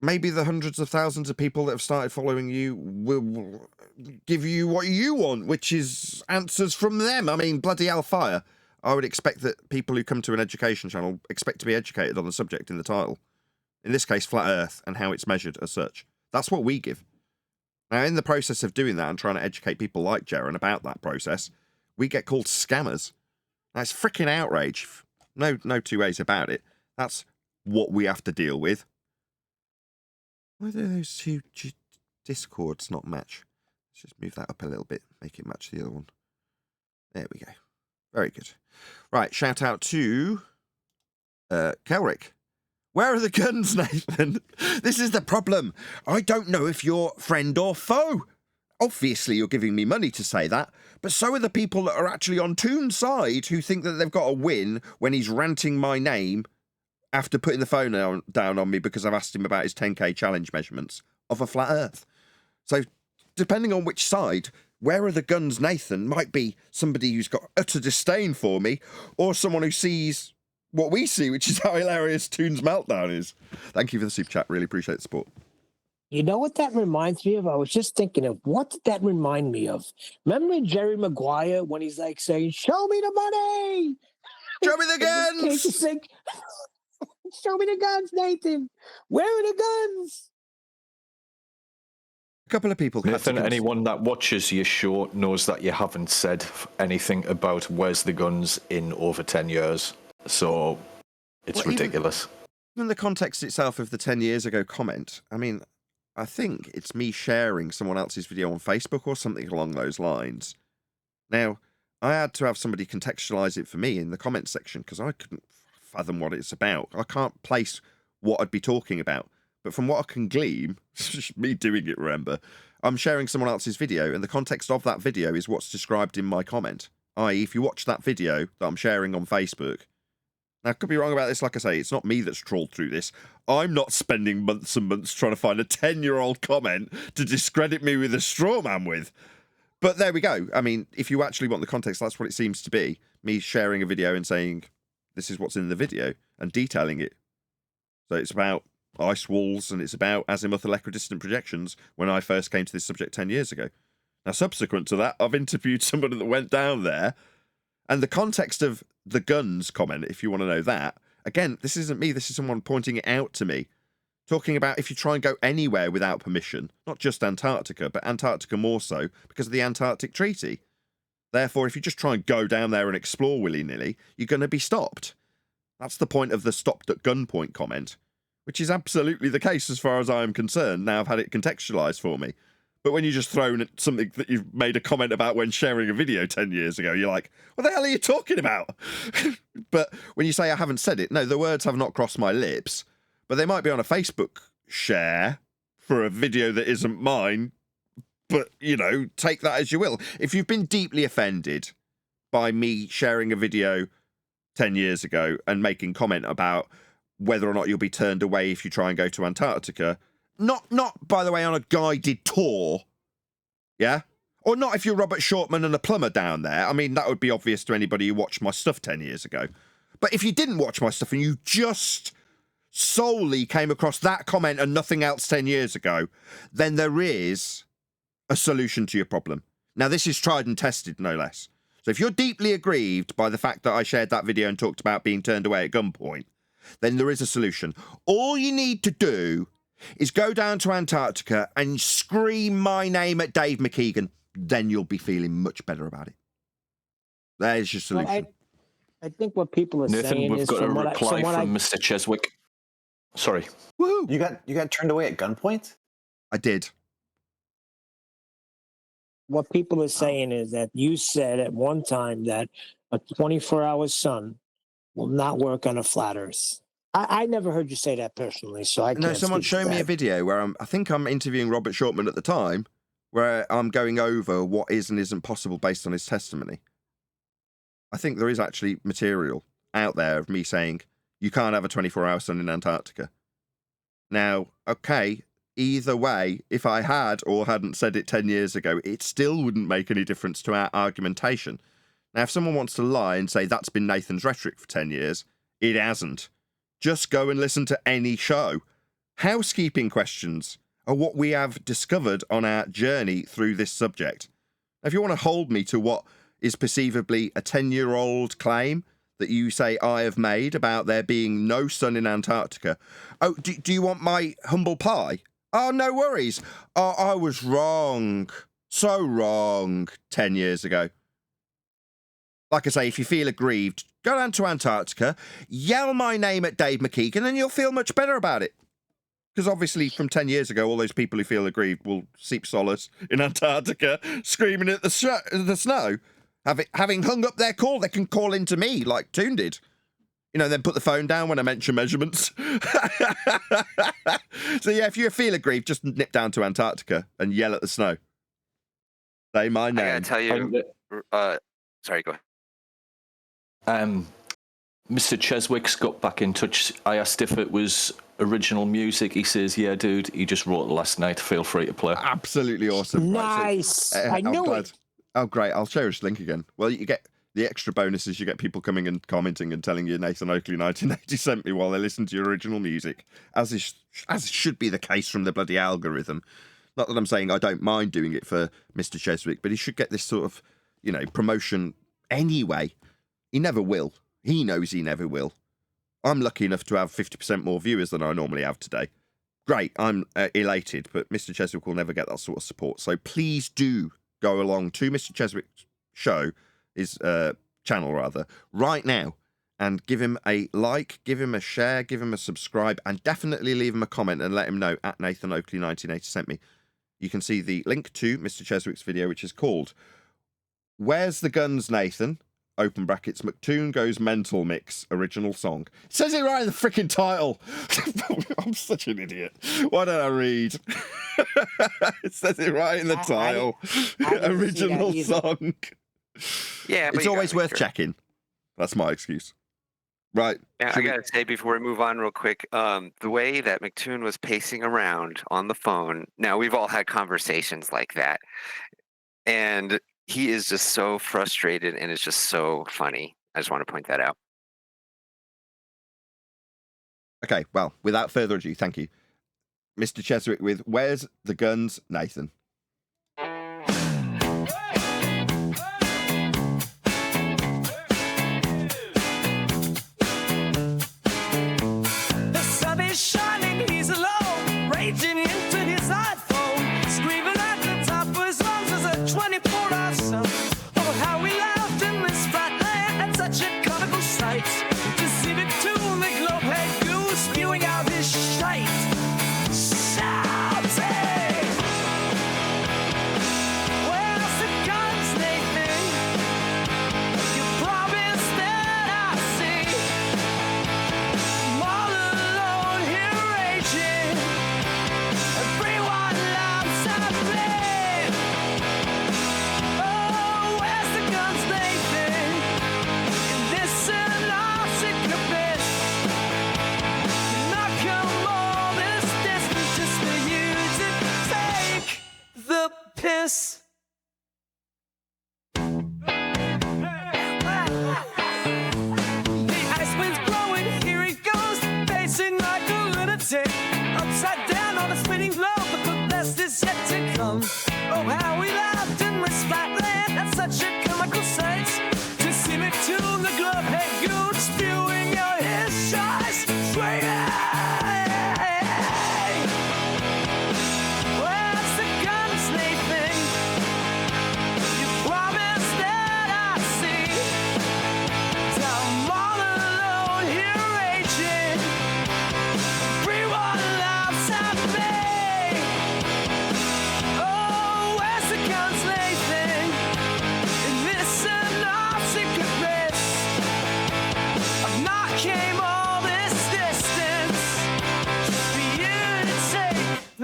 Maybe the hundreds of thousands of people that have started following you will give you what you want, which is answers from them. I mean, bloody hellfire. I would expect that people who come to an education channel expect to be educated on the subject in the title. In this case, flat earth and how it's measured as such. That's what we give. Now, in the process of doing that and trying to educate people like Jaren about that process, we get called scammers. That's freaking outrage. No two ways about it. That's what we have to deal with. Why do those two Discords not match? Let's just move that up a little bit, make it match the other one. There we go. Very good. Right, shout out to Kelrick. Where are the guns, Nathan? This is the problem. I don't know if you're friend or foe. Obviously, you're giving me money to say that, but so are the people that are actually on Toon's side who think that they've got a win when he's ranting my name after putting the phone down on me because I've asked him about his 10k challenge measurements of a flat earth. So, depending on which side, where are the guns, Nathan, might be somebody who's got utter disdain for me, or someone who sees what we see, which is how hilarious Toon's meltdown is. Thank you for the super chat. Really appreciate the support.
You know what that reminds me of? I was just thinking of, what did that remind me of? Remember Jerry Maguire when he's like saying, "Show me the money!
Show me the guns!
Show me the guns, Nathan! Where are the guns?"
A couple of people.
Nathan, anyone that watches your show knows that you haven't said anything about where's the guns in over 10 years. So it's ridiculous.
Even the context itself of the 10 years ago comment, I mean, I think it's me sharing someone else's video on Facebook or something along those lines. Now, I had to have somebody contextualize it for me in the comment section because I couldn't fathom what it's about. I can't place what I'd be talking about. But from what I can glean, it's just me doing it, remember, I'm sharing someone else's video, and the context of that video is what's described in my comment. I.e., if you watch that video that I'm sharing on Facebook, now, I could be wrong about this, like I say, it's not me that's trawled through this. I'm not spending months and months trying to find a 10-year-old comment to discredit me with a straw man with. But there we go. I mean, if you actually want the context, that's what it seems to be. Me sharing a video and saying, this is what's in the video, and detailing it. So it's about ice walls, and it's about azimuthal equidistant projections when I first came to this subject 10 years ago. Now, subsequent to that, I've interviewed somebody that went down there, and the context of the guns comment, if you want to know that, again, this isn't me, this is someone pointing it out to me. Talking about if you try and go anywhere without permission, not just Antarctica, but Antarctica more so, because of the Antarctic Treaty. Therefore, if you just try and go down there and explore willy-nilly, you're going to be stopped. That's the point of the stopped at gunpoint comment, which is absolutely the case as far as I am concerned. Now I've had it contextualised for me. But when you just throw in something that you've made a comment about when sharing a video 10 years ago, you're like, what the hell are you talking about? But when you say I haven't said it, no, the words have not crossed my lips, but they might be on a Facebook share for a video that isn't mine. But, you know, take that as you will. If you've been deeply offended by me sharing a video 10 years ago and making comment about whether or not you'll be turned away if you try and go to Antarctica, not by the way, on a guided tour, yeah? Or not if you're Robert Shortman and a plumber down there. I mean, that would be obvious to anybody who watched my stuff 10 years ago. But if you didn't watch my stuff and you just solely came across that comment and nothing else 10 years ago, then there is a solution to your problem. Now, this is tried and tested, no less. So if you're deeply aggrieved by the fact that I shared that video and talked about being turned away at gunpoint, then there is a solution. All you need to do is go down to Antarctica and scream my name at Dave McKeegan. Then you'll be feeling much better about it. There's your solution.
Well, I think what people are
Nathan,
saying
we've
is
got a
from
reply from Mr. Cheswick. Sorry.
Woohoo!
You got turned away at gunpoint?
I did.
What people are saying is that you said at one time that a 24-hour sun will not work on a flat Earth. I never heard you say that personally, so I can't.
No, someone
speak to
showed me a
that.
video where I think I'm interviewing Robert Shortman at the time, where I'm going over what is and isn't possible based on his testimony. I think there is actually material out there of me saying you can't have a 24-hour sun in Antarctica. Now, okay, either way, if I had or hadn't said it 10 years ago, it still wouldn't make any difference to our argumentation. Now, if someone wants to lie and say that's been Nathan's rhetoric for 10 years, it hasn't. Just go and listen to any show. Housekeeping questions are what we have discovered on our journey through this subject. Now, if you want to hold me to what is perceivably a 10-year-old claim that you say I have made about there being no sun in Antarctica, oh, do you want my humble pie? Oh, no worries. Oh, I was wrong. So wrong 10 years ago. Like I say, if you feel aggrieved, go down to Antarctica, yell my name at Dave McKeegan, and you'll feel much better about it. Because obviously from 10 years ago, all those people who feel aggrieved will seek solace in Antarctica, screaming at the snow. Having hung up their call, they can call into me like Toon did. You know, then put the phone down when I mention measurements. So yeah, if you feel aggrieved, just nip down to Antarctica and yell at the snow. Say my name.
I gotta tell you, sorry, go ahead.
Mr. Cheswick's got back in touch. I asked if it was original music. He says, yeah, dude, he just wrote it last night. Feel free to play.
Absolutely awesome.
Nice.
Right, so,
I knew it.
Oh, great. I'll share his link again. Well, you get the extra bonuses. You get people coming and commenting and telling you Nathan Oakley 1980 sent me while they listen to your original music, as should be the case from the bloody algorithm. Not that I'm saying I don't mind doing it for Mr. Cheswick, but he should get this sort of, promotion anyway. He never will. He knows he never will. I'm lucky enough to have 50% more viewers than I normally have today. Great, I'm elated, but Mr. Cheswick will never get that sort of support. So please do go along to Mr. Cheswick's show, his channel rather, right now, and give him a like, give him a share, give him a subscribe, and definitely leave him a comment and let him know at Nathan Oakley 1980 sent me. You can see the link to Mr. Cheswick's video, which is called Where's the Guns, Nathan? Open brackets, McToon Goes Mental Mix, original song. It says it right in the freaking title. I'm such an idiot. Why don't I read? It says it right in the title. Original song.
Yeah, but
it's always worth checking. That's my excuse. Right.
Yeah, I gotta say before we move on real quick, the way that McToon was pacing around on the phone, now we've all had conversations like that, and he is just so frustrated and it's just so funny. I just want to point that out.
Okay, well, without further ado, thank you. Mr. Cheswick with Where's the Guns, Nathan?
The sun is shining, he's alone, raging into his iPhone, screaming at the top of his lungs as a 24-hour sun. Oh, how we laughed in this fat land at such a comical sight. To see the tune, the globe head goose spewing out his shite. Shouting!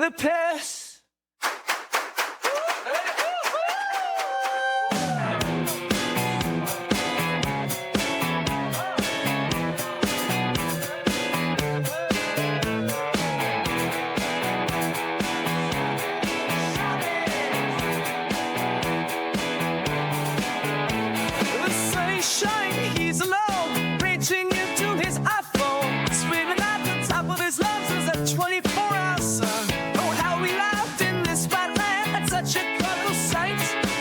the piss. The sun is shining, he's alone, reaching into his iPhone, screaming at the top of his lungs as a 24-hour sun. Oh, how we laughed in this spotlight at such a colorful sight.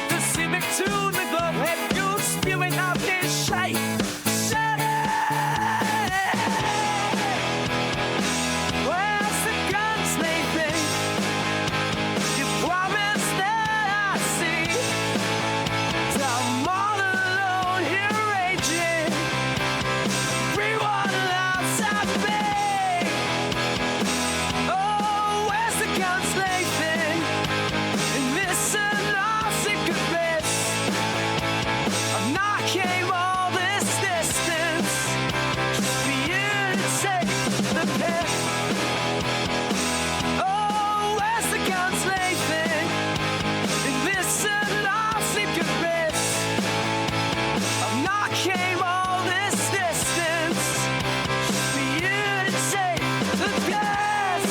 The civic to the glove head fuel spewing out his shite. Shut up! Where's the guns, Nathan? You promised that I'd see. I'm all alone here raging. Everyone outside me. Oh, where's the guns, Nathan? And listen, our secret bliss. I've not came all this distance just for you to take the piss. Oh, where's the guns, Nathan? And listen, our secret bliss. I've not came all this distance just for you to take the piss.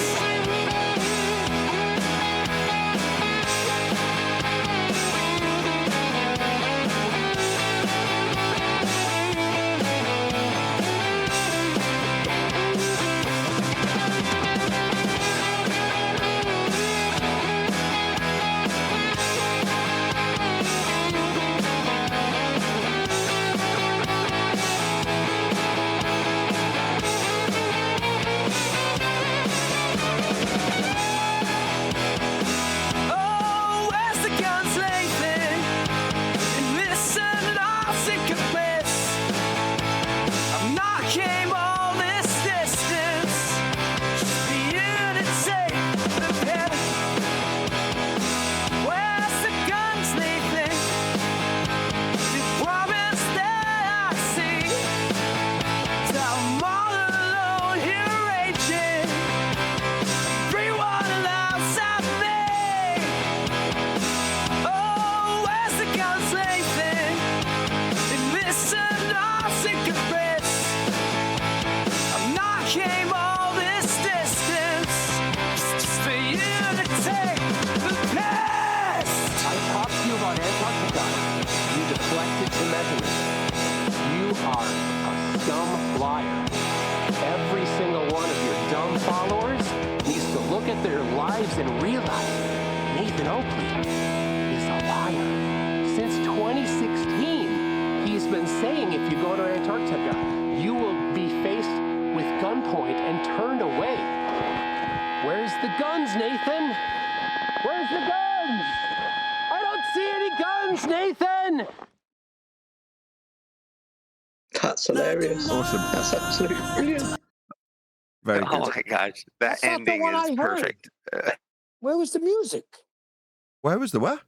Oh, where's the guns, Nathan? And listen, our secret bliss. I've not came all this distance just for you to take the piss. Where's the guns, Nathan? You promised that I'd see. I'm all alone here raging. Everyone outside me. Oh, where's the guns, Nathan? And listen, our secret bliss. I've not came all this distance just for you to take the piss.
I talked to you about Antarctica. You deflected to measurement. You are a dumb liar. Every single one of your dumb followers needs to look at their lives and realize Nathan Oakley is a liar. Since 2016, he's been saying if you go to Antarctica, you will be faced with gunpoint and turned away. Where's the guns, Nathan? Where's the guns? I don't see any guns, Nathan!
That's hilarious.
Awesome.
That's absolutely brilliant.
Very
Oh
good.
my gosh, that
That's not the
ending
one I
is
heard.
perfect.
Where was the music?
Where was the what?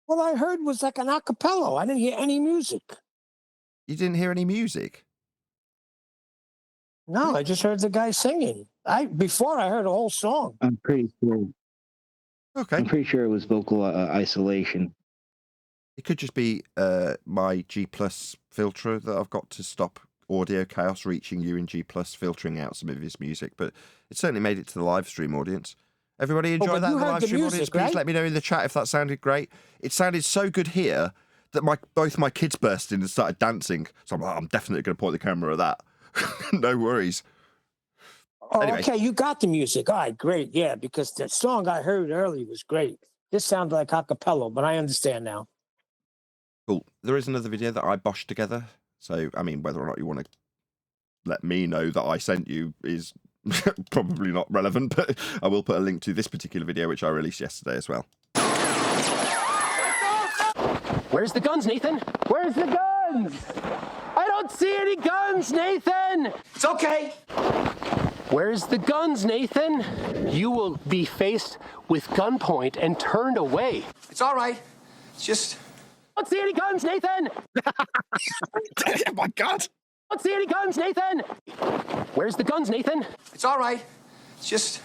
All I heard was like an acapella. I didn't hear any music.
You didn't hear any music?
No, I just heard the guy singing. Before I heard a whole song.
I'm pretty sure.
Okay.
I'm pretty sure it was vocal isolation.
It could just be my G Plus filter that I've got to stop audio chaos reaching you in G Plus, filtering out some of his music. But it certainly made it to the live stream audience. Everybody enjoy
but
that
you
in the
heard
live
the
stream
music,
audience? Please
right?
let me know in the chat if that sounded great. It sounded so good here that both my kids burst in and started dancing. So I'm like, I'm definitely going to point the camera at that. No worries.
Oh,
Anyway.
okay. You got the music. All right, great. Yeah, because the song I heard earlier was great. This sounded like acapella, but I understand now.
Cool. There is another video that I boshed together. So, I mean, whether or not you want to let me know that I sent you is probably not relevant, but I will put a link to this particular video, which I released yesterday as well.
Where's the guns, Nathan? Where's the guns? I don't see any guns, Nathan!
It's okay.
Where's the guns, Nathan? You will be faced with gunpoint and turned away.
It's all right. It's just...
I don't see any guns, Nathan!
Oh my God!
I don't see any guns, Nathan! Where's the guns, Nathan?
It's all right. It's just...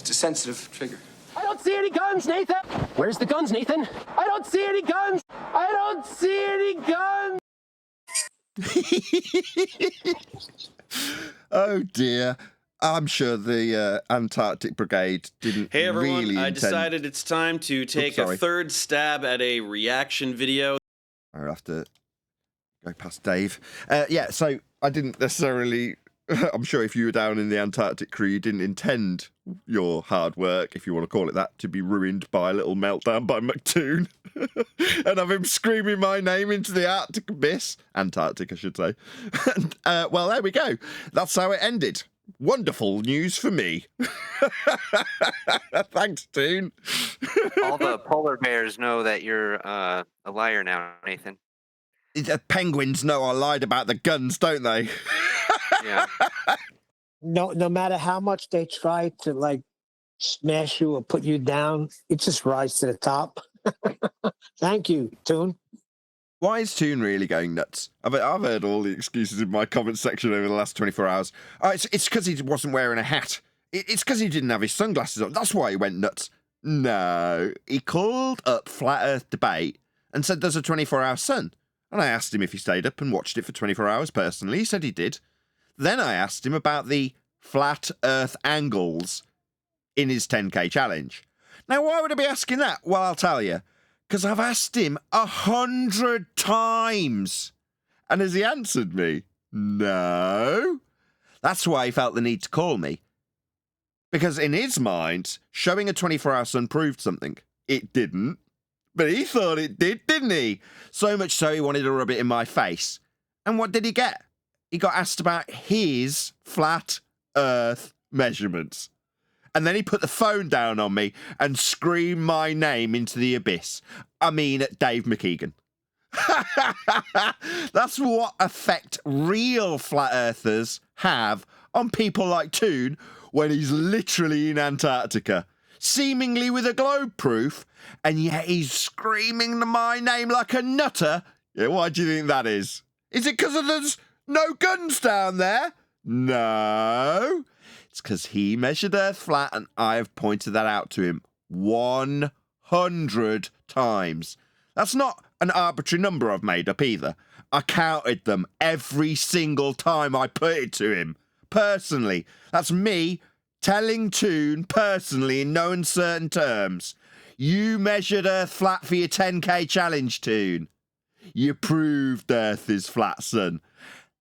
It's a sensitive trigger.
I don't see any guns, Nathan. Where's the guns, Nathan? I don't see any guns. I don't see any guns.
Oh dear. I'm sure the Antarctic Brigade didn't
Hey everyone,
really
I decided it's time to take a third stab at a reaction video.
I'll have to go past Dave. Yeah, so I didn't necessarily... I'm sure if you were down in the Antarctic crew, you didn't intend your hard work, if you want to call it that, to be ruined by a little meltdown by McToon. And have him screaming my name into the Arctic abyss. Antarctic, I should say. And, well, there we go. That's how it ended. Wonderful news for me. Thanks, Toon.
All the polar bears know that you're a liar now, Nathan.
The penguins know I lied about the guns, don't they?
Yeah.
No matter how much they try to like smash you or put you down, it just rises to the top. Thank you, Toon.
Why is Toon really going nuts? I've heard all the excuses in my comment section over the last 24 hours. Oh, it's because he wasn't wearing a hat. It's because he didn't have his sunglasses on. That's why he went nuts. No, he called up Flat Earth Debate and said there's a 24-hour sun. And I asked him if he stayed up and watched it for 24 hours personally. He said he did. Then I asked him about the flat Earth angles in his 10K challenge. Now, why would I be asking that? Well, I'll tell you. Because I've asked him 100 times. And has he answered me? No. That's why he felt the need to call me. Because in his mind, showing a 24-hour sun proved something. It didn't. But he thought it did, didn't he? So much so he wanted to rub it in my face. And what did he get? He got asked about his flat Earth measurements. And then he put the phone down on me and screamed my name into the abyss. I mean, Dave McKeegan. That's what effect real flat earthers have on people like Toon when he's literally in Antarctica, seemingly with a globe proof, and yet he's screaming my name like a nutter. Yeah, why do you think that is? Is it because there's no guns down there? No. It's because he measured Earth flat and I have pointed that out to him 100 times. That's not an arbitrary number I've made up either. I counted them every single time I put it to him. Personally. That's me telling Toon personally in no uncertain terms. You measured Earth flat for your 10K challenge, Toon. You proved Earth is flat, son.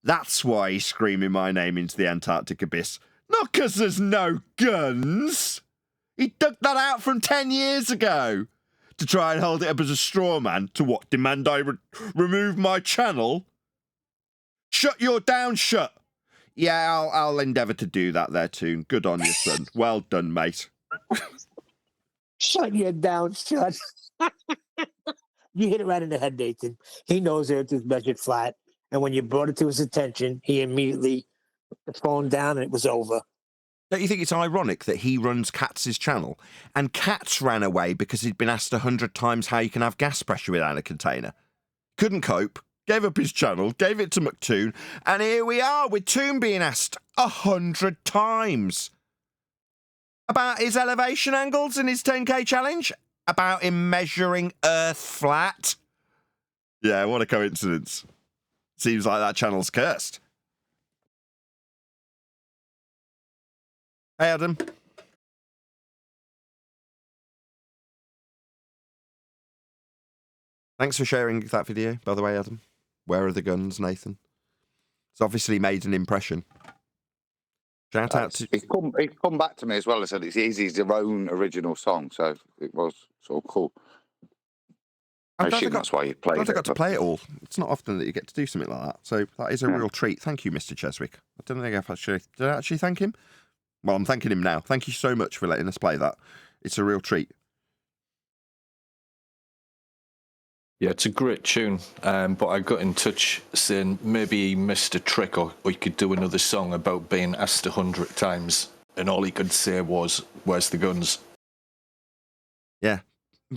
That's why he's screaming my name into the Antarctic abyss. Not because there's no guns. He dug that out from 10 years ago to try and hold it up as a straw man to what, demand I remove my channel? Shut your down, shut. Yeah, I'll endeavour to do that there, Toon. Good on you, son. Well done, mate.
Shut your down, shut. You hit it right in the head, Nathan. He knows Earth is measured flat. And when you brought it to his attention, he immediately put the phone down and it was over.
Don't you think it's ironic that he runs Katz's channel and Katz ran away because he'd been asked 100 times how you can have gas pressure without a container? Couldn't cope, gave up his channel, gave it to McToon, and here we are with Toon being asked 100 times about his elevation angles in his 10K challenge, about him measuring Earth flat. Yeah, what a coincidence. Seems like that channel's cursed. Hey, Adam. Thanks for sharing that video, by the way, Adam. Where are the guns, Nathan? It's obviously made an impression. Shout out to...
He's come back to me as well and said it's his own original song, so it was sort of cool. I assume that's why you played it.
I got to play it all. It's not often that you get to do something like that, so that is a real treat. Thank you, Mr. Cheswick. I don't think did I actually thank him? Well, I'm thanking him now. Thank you so much for letting us play that. It's a real treat.
Yeah, it's a great tune, but I got in touch saying maybe he missed a trick or he could do another song about being asked 100 times, and all he could say was, "Where's the guns?"
Yeah,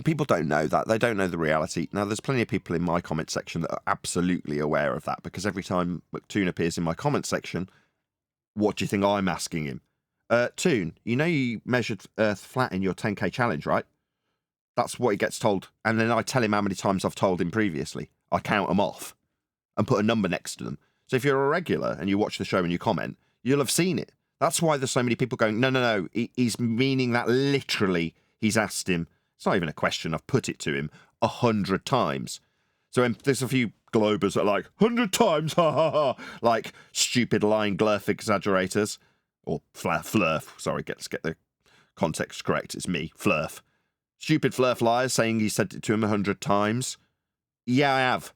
people don't know that. They don't know the reality. Now, there's plenty of people in my comment section that are absolutely aware of that, because every time McToon appears in my comment section, what do you think I'm asking him? Toon, you know you measured Earth flat in your 10K challenge, right? That's what he gets told. And then I tell him how many times I've told him previously. I count them off and put a number next to them. So if you're a regular and you watch the show and you comment, you'll have seen it. That's why there's so many people going, no. He's meaning that literally. He's asked him. It's not even a question. I've put it to him 100 times. So there's a few globers that are like, 100 times, ha ha ha. Like stupid lying glurf exaggerators. Or flurf. Sorry, let's get the context correct. It's me, flurf. Stupid flurf liars saying he said it to him 100 times. Yeah, I have.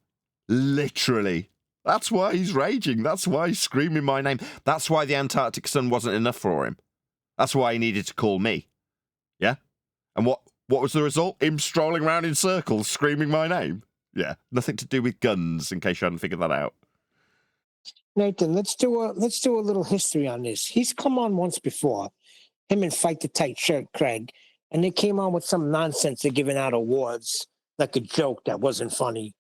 Literally. That's why he's raging. That's why he's screaming my name. That's why the Antarctic sun wasn't enough for him. That's why he needed to call me. Yeah? And what was the result? Him strolling around in circles, screaming my name. Yeah, nothing to do with guns, in case you hadn't figured that out.
Nathan, let's do a little history on this. He's come on once before, him and Fight the Tight Shirt Craig, and they came on with some nonsense. They're giving out awards, like a joke that wasn't funny.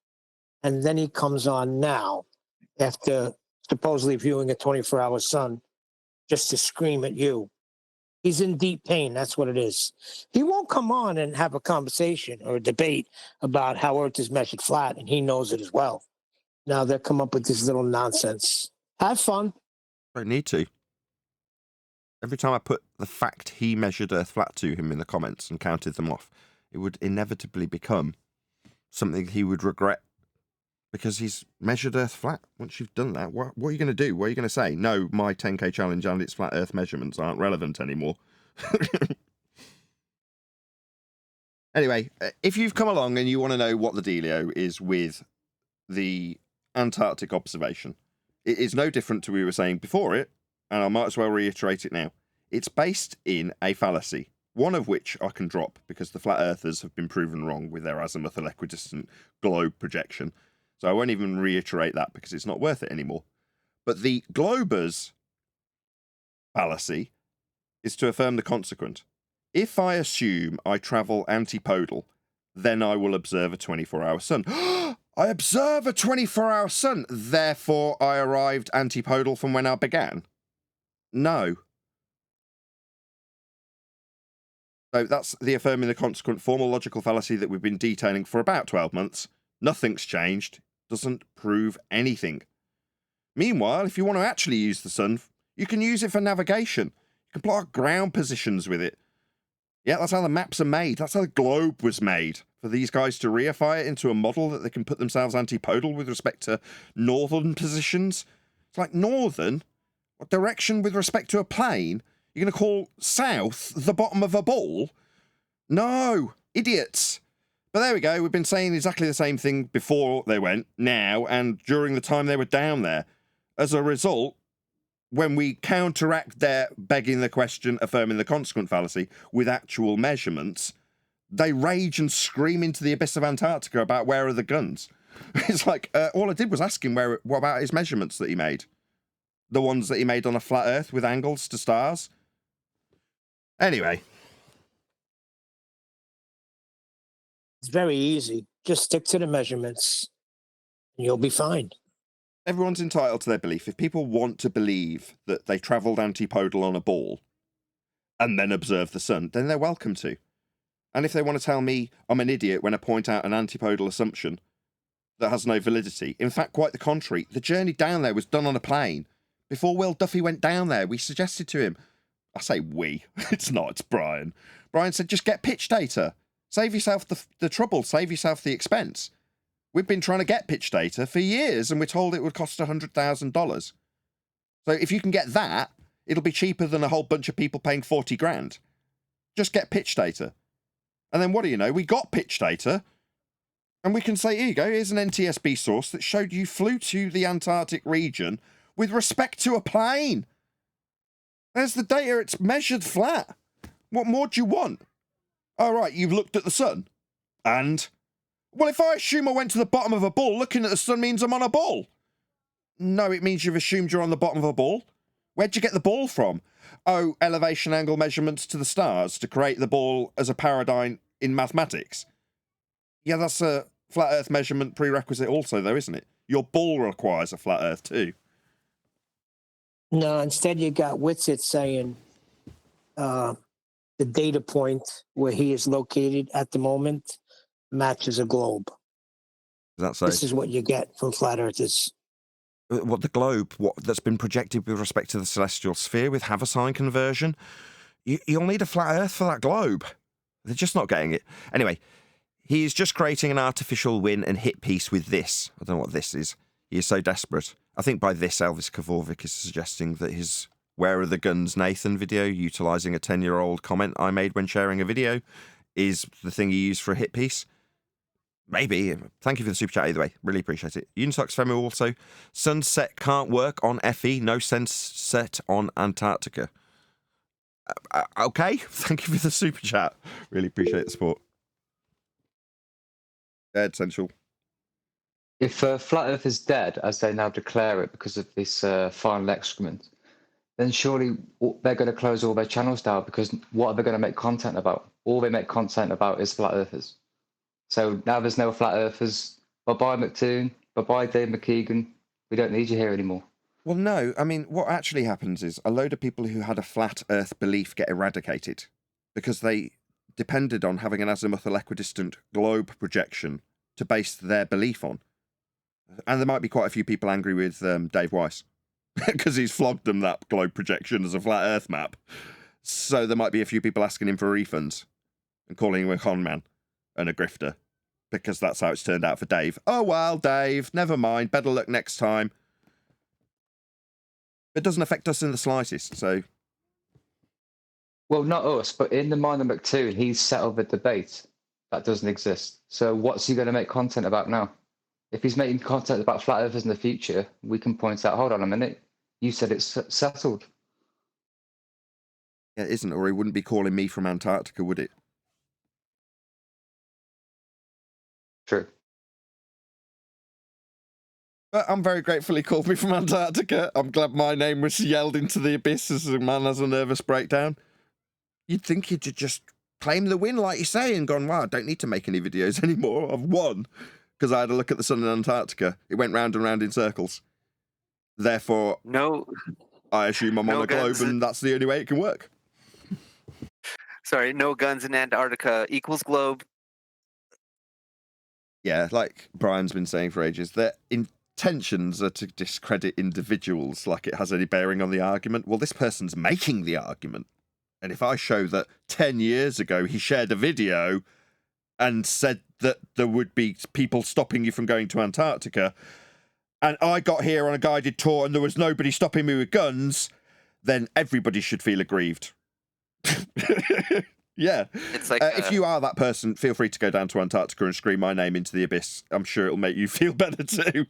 And then he comes on now, after supposedly viewing a 24-hour sun, just to scream at you. He's in deep pain. That's what it is. He won't come on and have a conversation or a debate about how Earth is measured flat, and he knows it as well. Now they'll come up with this little nonsense. Have fun.
Don't need to. Every time I put the fact he measured Earth flat to him in the comments and counted them off, it would inevitably become something he would regret, because he's measured Earth flat. Once you've done that, what are you going to do? What are you going to say? No, my 10K challenge and its flat Earth measurements aren't relevant anymore. Anyway, if you've come along and you want to know what the dealio is with the Antarctic observation, it is no different to what we were saying before it, and I might as well reiterate it now. It's based in a fallacy, one of which I can drop because the flat earthers have been proven wrong with their azimuthal equidistant globe projection. So I won't even reiterate that because it's not worth it anymore. But the globers fallacy is to affirm the consequent. If I assume I travel antipodal, then I will observe a 24-hour sun. I observe a 24-hour sun, therefore I arrived antipodal from when I began? No. So that's the affirming the consequent formal logical fallacy that we've been detailing for about 12 months. Nothing's changed. Doesn't prove anything. Meanwhile, if you want to actually use the sun, you can use it for navigation. You can plot ground positions with it. Yeah, that's how the maps are made. That's how the globe was made. For these guys to reify it into a model that they can put themselves antipodal with respect to northern positions. It's like northern? What direction with respect to a plane? You're going to call south the bottom of a ball? No, idiots. But there we go. We've been saying exactly the same thing before they went, now, and during the time they were down there. As a result, when we counteract their begging the question, affirming the consequent fallacy with actual measurements, they rage and scream into the abyss of Antarctica about where are the guns. It's like, all I did was ask him what about his measurements that he made? The ones that he made on a flat Earth with angles to stars? Anyway.
It's very easy. Just stick to the measurements and you'll be fine.
Everyone's entitled to their belief. If people want to believe that they travelled antipodal on a ball and then observed the sun, then they're welcome to. And if they want to tell me I'm an idiot when I point out an antipodal assumption that has no validity, in fact, quite the contrary, the journey down there was done on a plane. Before Will Duffy went down there, we suggested to him, I say we, it's not, it's Brian. Brian said, just get pitch data. Save yourself the trouble, save yourself the expense. We've been trying to get pitch data for years and we're told it would cost $100,000. So if you can get that, it'll be cheaper than a whole bunch of people paying 40 grand. Just get pitch data. And then what do you know? We got pitch data and we can say, here you go, here's an NTSB source that showed you flew to the Antarctic region with respect to a plane. There's the data, it's measured flat. What more do you want? All right, you've looked at the sun. And? Well, if I assume I went to the bottom of a ball, looking at the sun means I'm on a ball. No, it means you've assumed you're on the bottom of a ball. Where'd you get the ball from? Oh, elevation angle measurements to the stars to create the ball as a paradigm in mathematics. Yeah, that's a flat Earth measurement prerequisite also, though, isn't it? Your ball requires a flat Earth too.
No, instead you got Witsit saying the data point where he is located at the moment matches a globe.
That's so.
This is what you get from flat earthers.
What the globe, that's been projected with respect to the celestial sphere with Haversine conversion, you'll need a flat Earth for that globe. They're just not getting it. Anyway, he's just creating an artificial win and hit piece with this. I don't know what this is. He is so desperate. I think by this, Elvis Kvorvik is suggesting that his Where Are the Guns Nathan video, utilising a 10-year-old comment I made when sharing a video, is the thing he used for a hit piece. Maybe. Thank you for the super chat either way. Really appreciate it. Unitox Femu also. Sunset can't work on FE. No sunset on Antarctica. Okay. Thank you for the super chat. Really appreciate the support. Dead Central.
If Flat Earth is dead, as they now declare it because of this final excrement, then surely they're going to close all their channels down, because what are they going to make content about? All they make content about is Flat Earthers. So now there's no Flat Earthers. Bye-bye, McToon. Bye-bye, Dave McKeegan. We don't need you here anymore.
Well, no. I mean, what actually happens is a load of people who had a flat Earth belief get eradicated because they depended on having an azimuthal equidistant globe projection to base their belief on. And there might be quite a few people angry with Dave Weiss because he's flogged them that globe projection as a flat Earth map. So there might be a few people asking him for refunds and calling him a con man and a grifter, because that's how it's turned out for Dave. Oh, well, Dave, never mind. Better luck next time. It doesn't affect us in the slightest, so...
Well, not us, but in the mind of McToon, he's settled the debate. That doesn't exist. So what's he going to make content about now? If he's making content about flat earthers in the future, we can point out, hold on a minute, you said it's settled.
Yeah, it isn't, or he wouldn't be calling me from Antarctica, would it?
True.
But I'm very grateful he called me from Antarctica. I'm glad my name was yelled into the abyss as a man has a nervous breakdown. You'd think he'd just claim the win, like you say, and gone, wow, I don't need to make any videos anymore. I've won. Because I had a look at the sun in Antarctica. It went round and round in circles. Therefore, I assume I'm on a globe, and that's the only way it can work.
Sorry, no guns in Antarctica equals globe.
Yeah, like Brian's been saying for ages, their intentions are to discredit individuals like it has any bearing on the argument. Well, this person's making the argument. And if I show that 10 years ago he shared a video and said that there would be people stopping you from going to Antarctica, and I got here on a guided tour and there was nobody stopping me with guns, then everybody should feel aggrieved. Yeah. It's like if you are that person, feel free to go down to Antarctica and scream my name into the abyss. I'm sure it'll make you feel better too.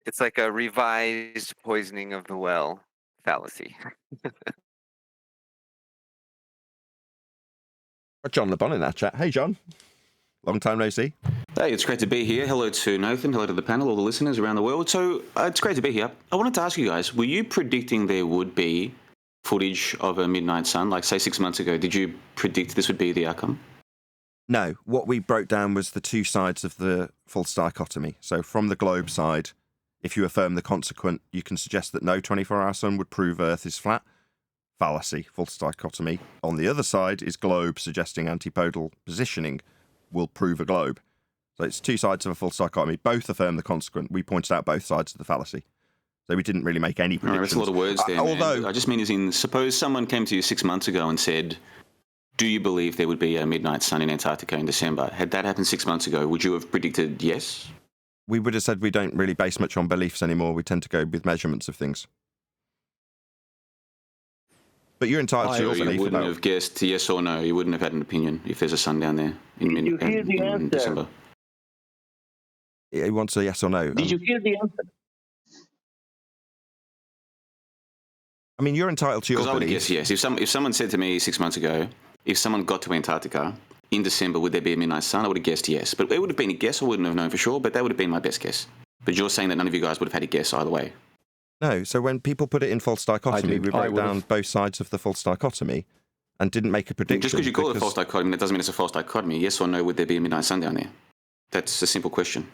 It's like a revised poisoning of the well fallacy.
John LeBon in that chat. Hey, John. Long time no see.
Hey, it's great to be here. Hello to Nathan. Hello to the panel, all the listeners around the world. So it's great to be here. I wanted to ask you guys, were you predicting there would be footage of a midnight sun, like say 6 months ago? Did you predict this would be the outcome?
No, what we broke down was the two sides of the false dichotomy. So from the globe side, if you affirm the consequent, you can suggest that no 24-hour sun would prove Earth is flat. Fallacy, false dichotomy. On the other side is globe suggesting antipodal positioning will prove a globe. So it's two sides of a false dichotomy. Both affirm the consequent. We pointed out both sides of the fallacy. So we didn't really make any predictions.
Right, that's a lot of words there. Although I just mean as in, suppose someone came to you 6 months ago and said, do you believe there would be a midnight sun in Antarctica in December? Had that happened 6 months ago, would you have predicted yes?
We would have said we don't really base much on beliefs anymore. We tend to go with measurements of things. But you're entitled to your belief.
You wouldn't have guessed yes or no. You wouldn't have had an opinion if there's a sun down there in December.
He wants a yes or no.
Did you hear the answer?
I mean, you're entitled to your belief.
I would guess yes. If someone said to me 6 months ago, if someone got to Antarctica in December, would there be a midnight sun? I would have guessed yes. But it would have been a guess. I wouldn't have known for sure, but that would have been my best guess. But you're saying that none of you guys would have had a guess either way.
No, so when people put it in false dichotomy, we broke down both sides of the false dichotomy and didn't make a prediction.
Just because you call it a false dichotomy, that doesn't mean it's a false dichotomy. Yes or no, would there be a midnight sun down there? That's a simple question.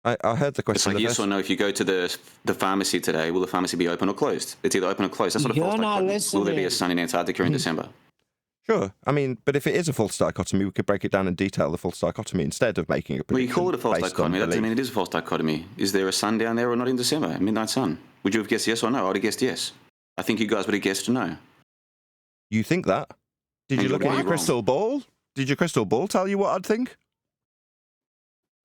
I heard the question.
It's like yes or no. If you go to the pharmacy today, will the pharmacy be open or closed? It's either open or closed. That's not a false dichotomy. Will there be a sun in Antarctica in December?
Sure. I mean, but if it is a false dichotomy, we could break it down and detail the false dichotomy instead of making a prediction.
Well, you call it a false dichotomy. That doesn't mean it is a false dichotomy. Is there a sun down there or not in December? Midnight sun. Would you have guessed yes or no? I would have guessed yes. I think you guys would have guessed no.
You think that? Did you look at your crystal ball? Did your crystal ball tell you what I'd think?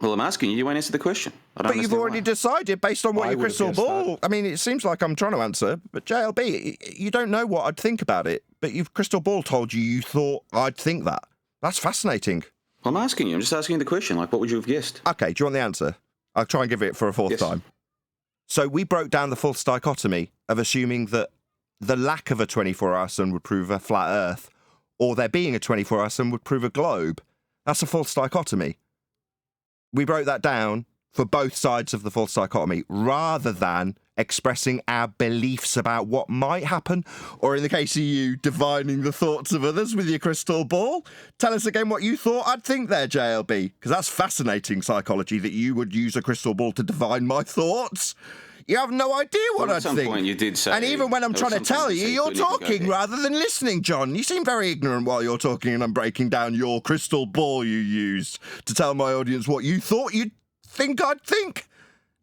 Well, I'm asking you. You won't answer the question.
But you've already decided based on what your crystal ball... I mean, it seems like I'm trying to answer, but JLB, you don't know what I'd think about it, but your crystal ball told you thought I'd think that. That's fascinating.
I'm asking you. I'm just asking you the question. Like, what would you have guessed?
Okay, do you want the answer? I'll try and give it for a fourth time. So we broke down the false dichotomy of assuming that the lack of a 24-hour sun would prove a flat Earth, or there being a 24-hour sun would prove a globe. That's a false dichotomy. We broke that down for both sides of the false dichotomy, rather than expressing our beliefs about what might happen, or in the case of you, divining the thoughts of others with your crystal ball. Tell us again what you thought I'd think there, JLB, because that's fascinating psychology, that you would use a crystal ball to divine my thoughts. You have no idea what I'd think.
At some point you did say...
And even when I'm trying to tell you, you're talking rather than listening, John. You seem very ignorant while you're talking, and I'm breaking down your crystal ball you used to tell my audience what you thought you'd think I'd think.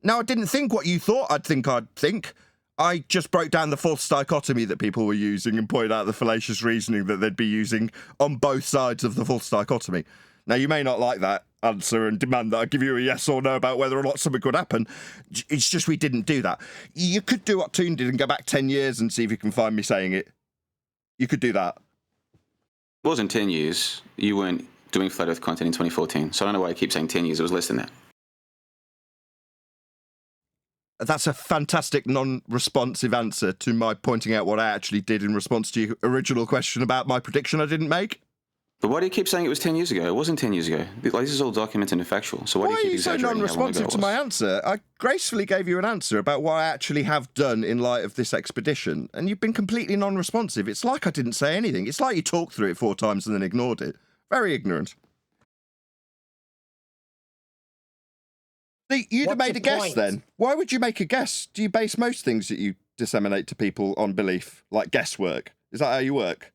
Now, I didn't think what you thought I'd think. I just broke down the false dichotomy that people were using and pointed out the fallacious reasoning that they'd be using on both sides of the false dichotomy. Now, you may not like that answer and demand that I give you a yes or no about whether or not something could happen. It's just we didn't do that. You could do what Toon did and go back 10 years and see if you can find me saying it. You could do that.
It wasn't 10 years. You weren't doing Flat Earth content in 2014, so I don't know why I keep saying 10 years. It was less than that.
That's a fantastic non-responsive answer to my pointing out what I actually did in response to your original question about my prediction I didn't make.
But why do you keep saying it was 10 years ago? It wasn't 10 years ago. Like, this is all documented and factual. So why do you keep exaggerating how long ago it was? Why are you so non-responsive to my answer? I gracefully gave you an answer about what I actually have done in light of this expedition, and you've been completely non-responsive. It's like I didn't say anything. It's like you talked through it 4 times and then ignored it. Very ignorant. See, you'd have made a guess then. Why would you make a guess? Do you base most things that you disseminate to people on belief, like guesswork? Is that how you work?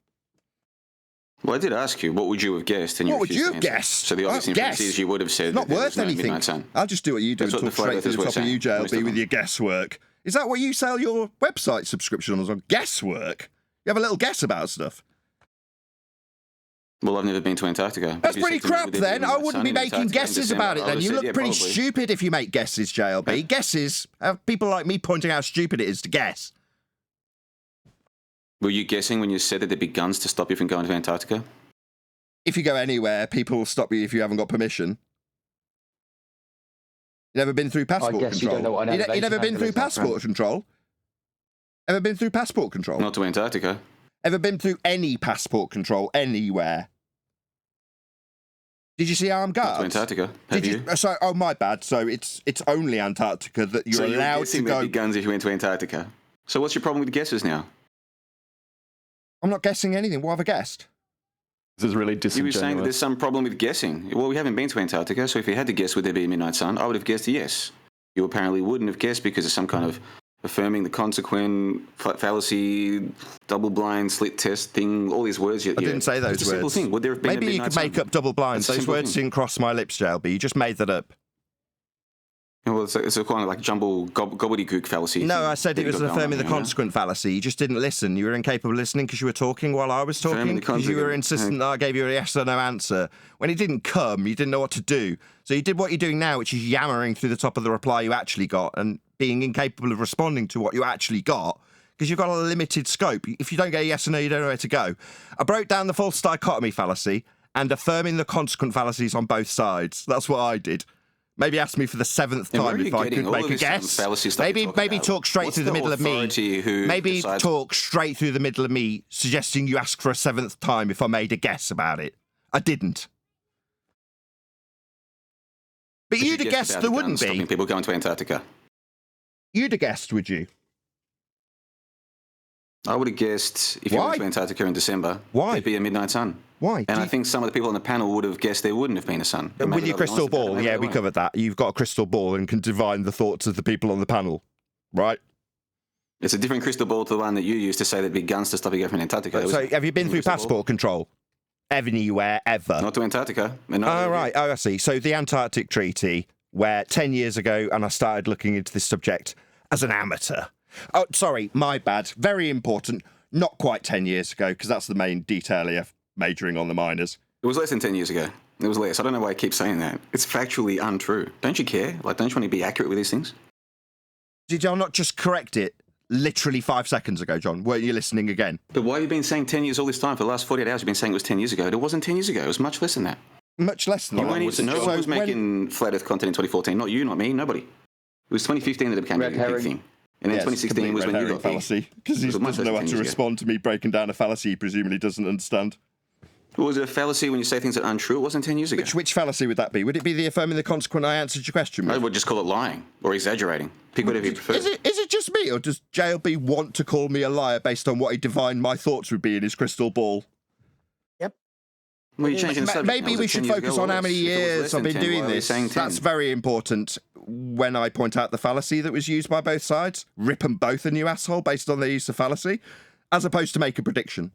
Well, I did ask you, what would you have guessed? And
what would you have guessed?
So the obvious inference is you would have said
not worth anything. I'll just do what you do and talk straight through the top of you, JLB, with your guesswork. Is that what you sell your website subscription on guesswork? You have a little guess about stuff.
Well, I've never been to Antarctica.
That's pretty crap then. I wouldn't be making guesses about it then. You look pretty stupid if you make guesses, JLB. Guesses have people like me pointing out how stupid it is to guess. Were
you guessing when you said that there'd be guns to stop you from going to Antarctica?
If you go anywhere, people will stop you if you haven't got permission. You never been through passport control?
You don't know what
you never been through passport control? Ever been through passport control?
Not to Antarctica.
Ever been through any passport control anywhere? Did you see armed guards?
Not to Antarctica. Have you?
So, oh, my bad. So it's only Antarctica that you're allowed to go.
There'd be guns if you went to Antarctica. So what's your problem with guesses now?
I'm not guessing anything. What have I guessed?
This is really disingenuous.
You were saying that there's some problem with guessing. Well, we haven't been to Antarctica, so if you had to guess would there be a midnight sun, I would have guessed yes. You apparently wouldn't have guessed because of some kind of affirming the consequent, fallacy, double-blind, slit test thing, all these words.
I didn't say those words.
It's a simple thing. Would there have been
Maybe you could make up double-blind. Those words didn't cross my lips, JLB. You just made that up.
Well, it's a kind of like jumble gobbledygook fallacy.
No, I said it was affirming the consequent fallacy. You just didn't listen. You were incapable of listening because you were talking while I was talking. Because you were insistent that I gave you a yes or no answer. When it didn't come, you didn't know what to do. So you did what you're doing now, which is yammering through the top of the reply you actually got and being incapable of responding to what you actually got because you've got a limited scope. If you don't get a yes or no, you don't know where to go. I broke down the false dichotomy fallacy and affirming the consequent fallacies on both sides. That's what I did. Maybe ask me for the 7th time if I could make a guess. Maybe talk straight through the middle of me. Maybe talk straight through the middle of me, suggesting you ask for a 7th time if I made a guess about it. I didn't. But you'd have guessed there wouldn't be.
Stopping people going to Antarctica.
You'd have guessed, would you?
I would have guessed if you went to Antarctica in December, there'd be a midnight sun.
Why?
And I think some of the people on the panel would have guessed there wouldn't have been a sun.
With your crystal ball, yeah, we covered that. You've got a crystal ball and can divine the thoughts of the people on the panel, right?
It's a different crystal ball to the one that you used to say there'd be guns to stop you going from Antarctica.
So have you been through passport control? Anywhere, ever?
Not to Antarctica.
Right. Oh, I see. So the Antarctic Treaty, where 10 years ago, and I started looking into this subject as an amateur. Oh, sorry, my bad. Very important. Not quite 10 years ago, because that's the main detail here, majoring on the minors.
It was less than 10 years ago. It was less. I don't know why I keep saying that. It's factually untrue. Don't you care? Like, don't you want to be accurate with these things?
Did I not just correct it literally 5 seconds ago, John? Weren't you listening again?
But why have you been saying 10 years all this time? For the last 48 hours, you've been saying it was 10 years ago. It wasn't 10 years ago. It was much less than that.
Much less than that?
No one was making flat Earth content in 2014. Not you, not me, nobody. It was 2015 that it became a big thing. And then 2016 was when you got
fallacy. Because he doesn't know how to respond to me breaking down a fallacy he presumably doesn't understand.
Well, was it a fallacy when you say things that are untrue? It wasn't 10 years ago.
Which fallacy would that be? Would it be the affirming the consequent I answered your question with?
I would just call it lying or exaggerating. Pick whatever you prefer.
Is it just me, or does JLB want to call me a liar based on what he divined my thoughts would be in his crystal ball?
Yep.
Well, you're changing the subject.
Maybe we should focus on how many years I've been doing this. That's very important when I point out the fallacy that was used by both sides. Rip them both a new asshole based on their use of fallacy, as opposed to make a prediction.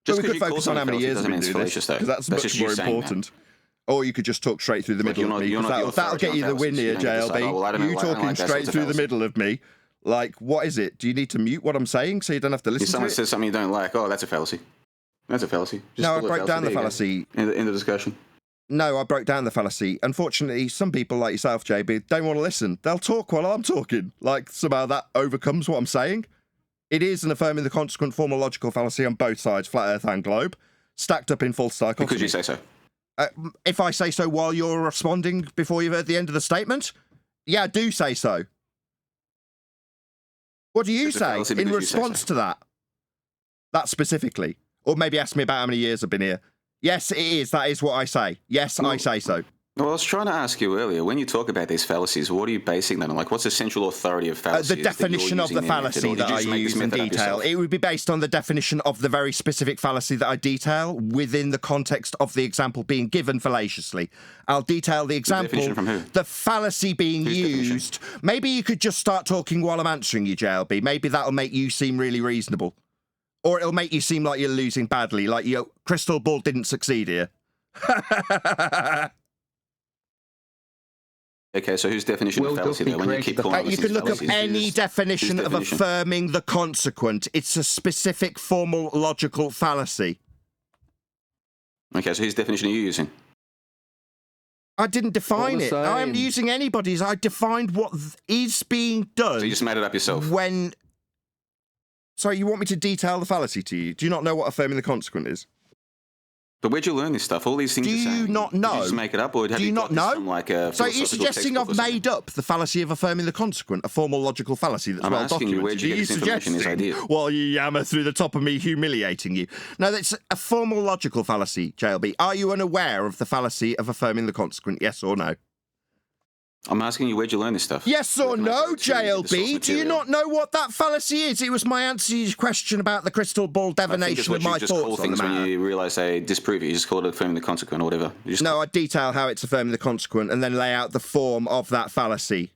Just
we could focus on how many years we've been doing this, because that's much more important. Or you could just talk straight through the middle of me, because that'll get you the win here, JLB. You talking straight through the middle of me. Like, what is it? Do you need to mute what I'm saying so you don't have to listen to it?
If someone says something you don't like, oh, that's a fallacy. That's a fallacy.
No, I broke down the fallacy.
In the discussion.
No, I broke down the fallacy. Unfortunately, some people like yourself, JB, don't want to listen. They'll talk while I'm talking. Like, somehow that overcomes what I'm saying. It is an affirming the consequent formal logical fallacy on both sides, flat Earth and globe, stacked up in false dichotomy.
Because you say so.
If I say so while you're responding before you've heard the end of the statement, yeah, I do say so. What do you say in response to that? That specifically. Or maybe ask me about how many years I've been here. Yes, it is. That is what I say. Yes, I say so.
Well, I was trying to ask you earlier, when you talk about these fallacies, what are you basing that on? Like, what's the central authority of fallacies?
The definition of the fallacy that I use in detail. It would be based on the definition of the very specific fallacy that I detail within the context of the example being given fallaciously. I'll detail the example.
The definition from who?
The fallacy being used. Maybe you could just start talking while I'm answering you, JLB. Maybe that'll make you seem really reasonable. Or it'll make you seem like you're losing badly, like your crystal ball didn't succeed here.
Okay, so whose definition of fallacy though? When you keep calling
you can look up any definition of affirming the consequent. It's a specific formal logical fallacy.
Okay, so whose definition are you using?
I didn't define it. I am using anybody's. I defined what is being done.
So you just made it up yourself?
When... Sorry, you want me to detail the fallacy to you? Do you not know what affirming the consequent is?
But where'd you learn this stuff? All these things you're saying.
Do you not know?
Did you just make it up, or have
do you not know?
From like a
so you're suggesting I've made up the fallacy of affirming the consequent, a formal logical fallacy that's well documented?
You, where'd you get this information, this idea?
While you yammer through the top of me humiliating you. No, that's a formal logical fallacy, JLB. Are you unaware of the fallacy of affirming the consequent, yes or no?
I'm asking you, where'd you learn this stuff?
Yes or no, JLB? Do you not know what that fallacy is? It was my answer to your question about the crystal ball divination of my thoughts on the matter.
Just call things when you realise they disprove it. You just call it affirming the consequent or whatever.
No, I detail how it's affirming the consequent and then lay out the form of that fallacy.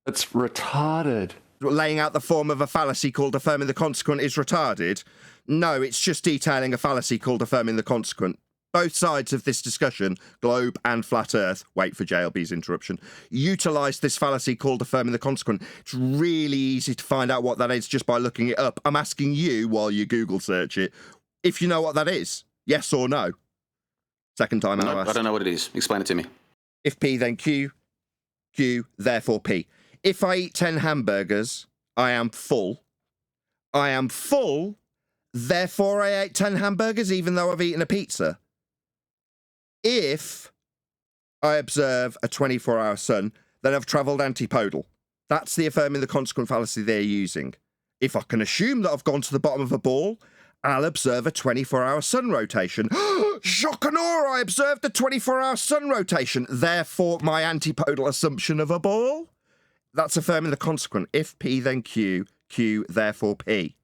That's retarded.
Laying out the form of a fallacy called affirming the consequent is retarded? No, it's just detailing a fallacy called affirming the consequent. Both sides of this discussion, globe and flat earth, wait for JLB's interruption, utilise this fallacy called affirming the consequent. It's really easy to find out what that is just by looking it up. I'm asking you, while you Google search it, if you know what that is. Yes or no? Second time I'll ask.
I don't know what it is. Explain it to me.
If P, then Q. Q, therefore P. If I eat 10 hamburgers, I am full. I am full, therefore I ate 10 hamburgers even though I've eaten a pizza. If I observe a 24-hour sun, then I've travelled antipodal. That's the affirming the consequent fallacy they're using. If I can assume that I've gone to the bottom of a ball, I'll observe a 24-hour sun rotation. Shock and awe, I observed a 24-hour sun rotation. Therefore, my antipodal assumption of a ball? That's affirming the consequent. If P, then Q. Q, therefore P.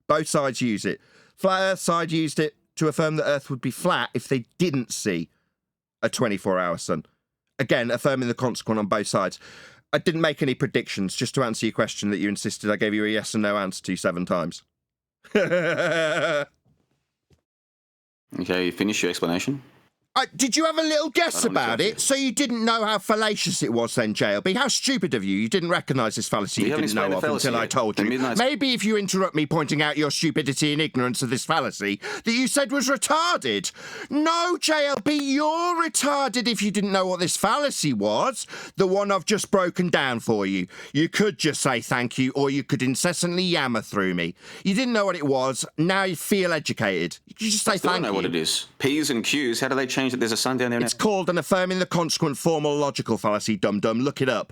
Both sides use it. Flat Earth side used it to affirm that Earth would be flat if they didn't see a 24-hour sun. Again, affirming the consequent on both sides. I didn't make any predictions, just to answer your question that you insisted I gave you a yes and no answer to 7 times.
Okay, you finish your explanation?
Did you have a little guess about it? So you didn't know how fallacious it was then, JLB? How stupid of you. You didn't recognise this fallacy you didn't know of until I told you. Maybe if you interrupt me pointing out your stupidity and ignorance of this fallacy that you said was retarded. No, JLB, you're retarded if you didn't know what this fallacy was, the one I've just broken down for you. You could just say thank you, or you could incessantly yammer through me. You didn't know what it was, now you feel educated. You could just say thank you. I don't know what
it is. P's and Q's, how do they change that there's a sun down there now?
It's called an affirming the consequent formal logical fallacy, dum-dum. Look it up.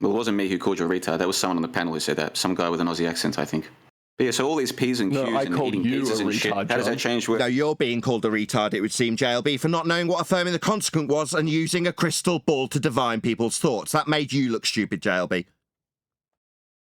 Well, it wasn't me who called you a retard. That was someone on the panel who said that. Some guy with an Aussie accent, I think. But yeah, so all these P's and Q's and eating pizzas and shit, how does that change?
No, you're being called a retard, it would seem, JLB, for not knowing what affirming the consequent was and using a crystal ball to divine people's thoughts. That made you look stupid, JLB.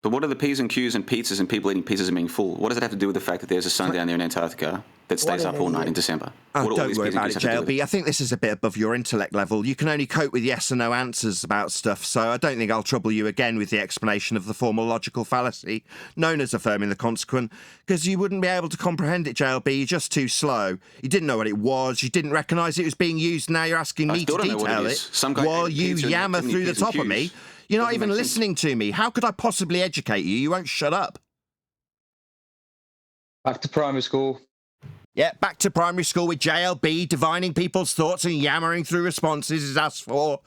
But what are the P's and Q's and pizzas and people eating pizzas and being full? What does it have to do with the fact that there's a sun down there in Antarctica that stays up all night in December?
Oh, don't worry about it, JLB. I think this is a bit above your intellect level. You can only cope with yes and no answers about stuff, so I don't think I'll trouble you again with the explanation of the formal logical fallacy, known as affirming the consequent, because you wouldn't be able to comprehend it, JLB. You're just too slow. You didn't know what it was. You didn't recognise it was being used. Now you're asking me to detail it while you yammer through the top of me. You're not even listening to me. How could I possibly educate you? You won't shut up.
Back to primary school.
Yeah, back to primary school with JLB, divining people's thoughts and yammering through responses is asked for.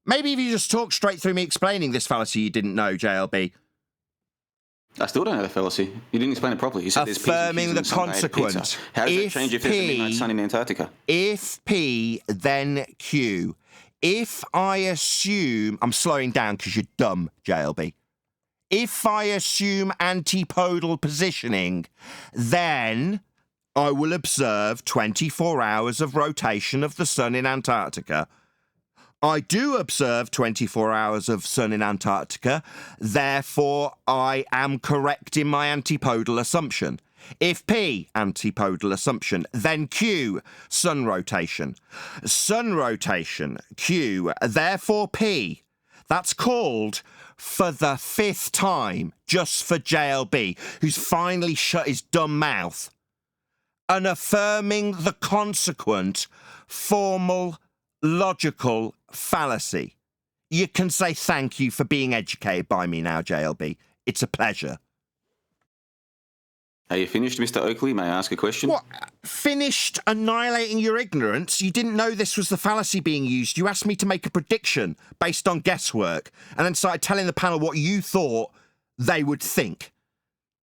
Maybe if you just talk straight through me explaining this fallacy you didn't know, JLB.
I still don't know the fallacy. You didn't explain it properly. You said
affirming the consequent.
How does it change if there's a midnight sun in Antarctica?
If P, then Q. If I assume... I'm slowing down because you're dumb, JLB. If I assume antipodal positioning, then I will observe 24 hours of rotation of the sun in Antarctica. I do observe 24 hours of sun in Antarctica, therefore I am correct in my antipodal assumption. If P, antipodal assumption, then Q, sun rotation. Sun rotation, Q, therefore P. That's called, for the 5th time, just for JLB, who's finally shut his dumb mouth, an affirming the consequent, formal, logical fallacy. You can say thank you for being educated by me now, JLB. It's a pleasure.
Are you finished, Mr. Oakley? May I ask a question?
What? Finished annihilating your ignorance? You didn't know this was the fallacy being used. You asked me to make a prediction based on guesswork and then started telling the panel what you thought they would think.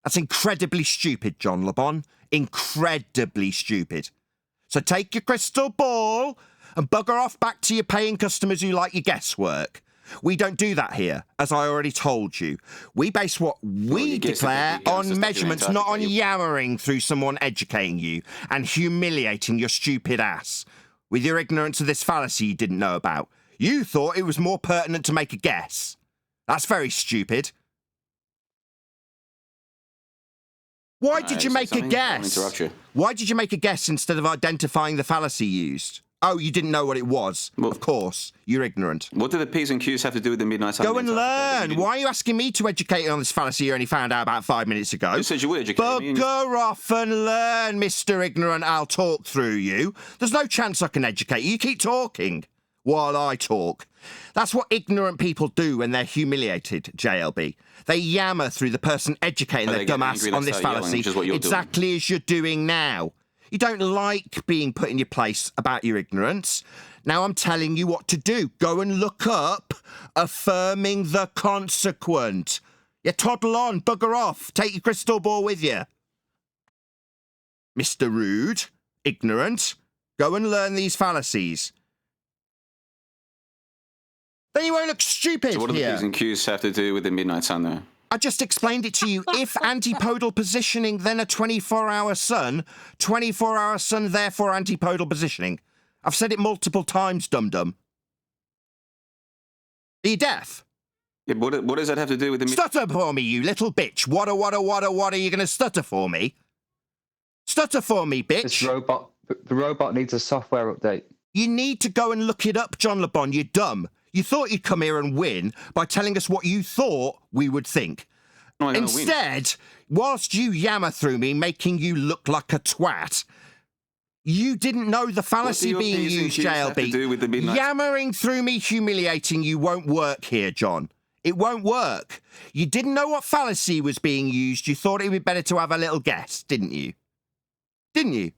That's incredibly stupid, John LeBon. Incredibly stupid. So take your crystal ball and bugger off back to your paying customers who like your guesswork. We don't do that here, as I already told you. We base what we declare on measurements, not on yammering through someone educating you and humiliating your stupid ass with your ignorance of this fallacy you didn't know about. You thought it was more pertinent to make a guess. That's very stupid. Why did you make a guess? Why did you make a guess instead of identifying the fallacy used? Oh, you didn't know what it was. Well, of course, you're ignorant.
What do the P's and Q's have to do with the midnight sun?
Go and learn. Why are you asking me to educate you on this fallacy you only found out about 5 minutes ago?
You said you would educate me.
Bugger off and learn, Mr. Ignorant. I'll talk through you. There's no chance I can educate you. You keep talking while I talk. That's what ignorant people do when they're humiliated, JLB. They yammer through the person educating their dumbass on this fallacy, exactly as you're doing now. You don't like being put in your place about your ignorance. Now I'm telling you what to do. Go and look up affirming the consequent. Yeah, toddle on, bugger off. Take your crystal ball with you. Mr. Rude, ignorant, go and learn these fallacies. Then you won't look stupid here.
So what do the P's and Q's have to do with the midnight sun, though?
I just explained it to you. If antipodal positioning, then a 24-hour sun. 24-hour sun, therefore antipodal positioning. I've said it multiple times, dum-dum. Are you deaf?
Yeah, what does that have to do with the...
Stutter for me, you little bitch. What are you going to stutter for me? Stutter for me, bitch.
The robot needs a software update.
You need to go and look it up, John Le Bon. You're dumb. You thought you'd come here and win by telling us what you thought we would think. Instead, whilst you yammer through me, making you look like a twat, you didn't know the fallacy being used, JLB. Yammering through me, humiliating you won't work here, John. It won't work. You didn't know what fallacy was being used. You thought it would be better to have a little guess, didn't you? Didn't you?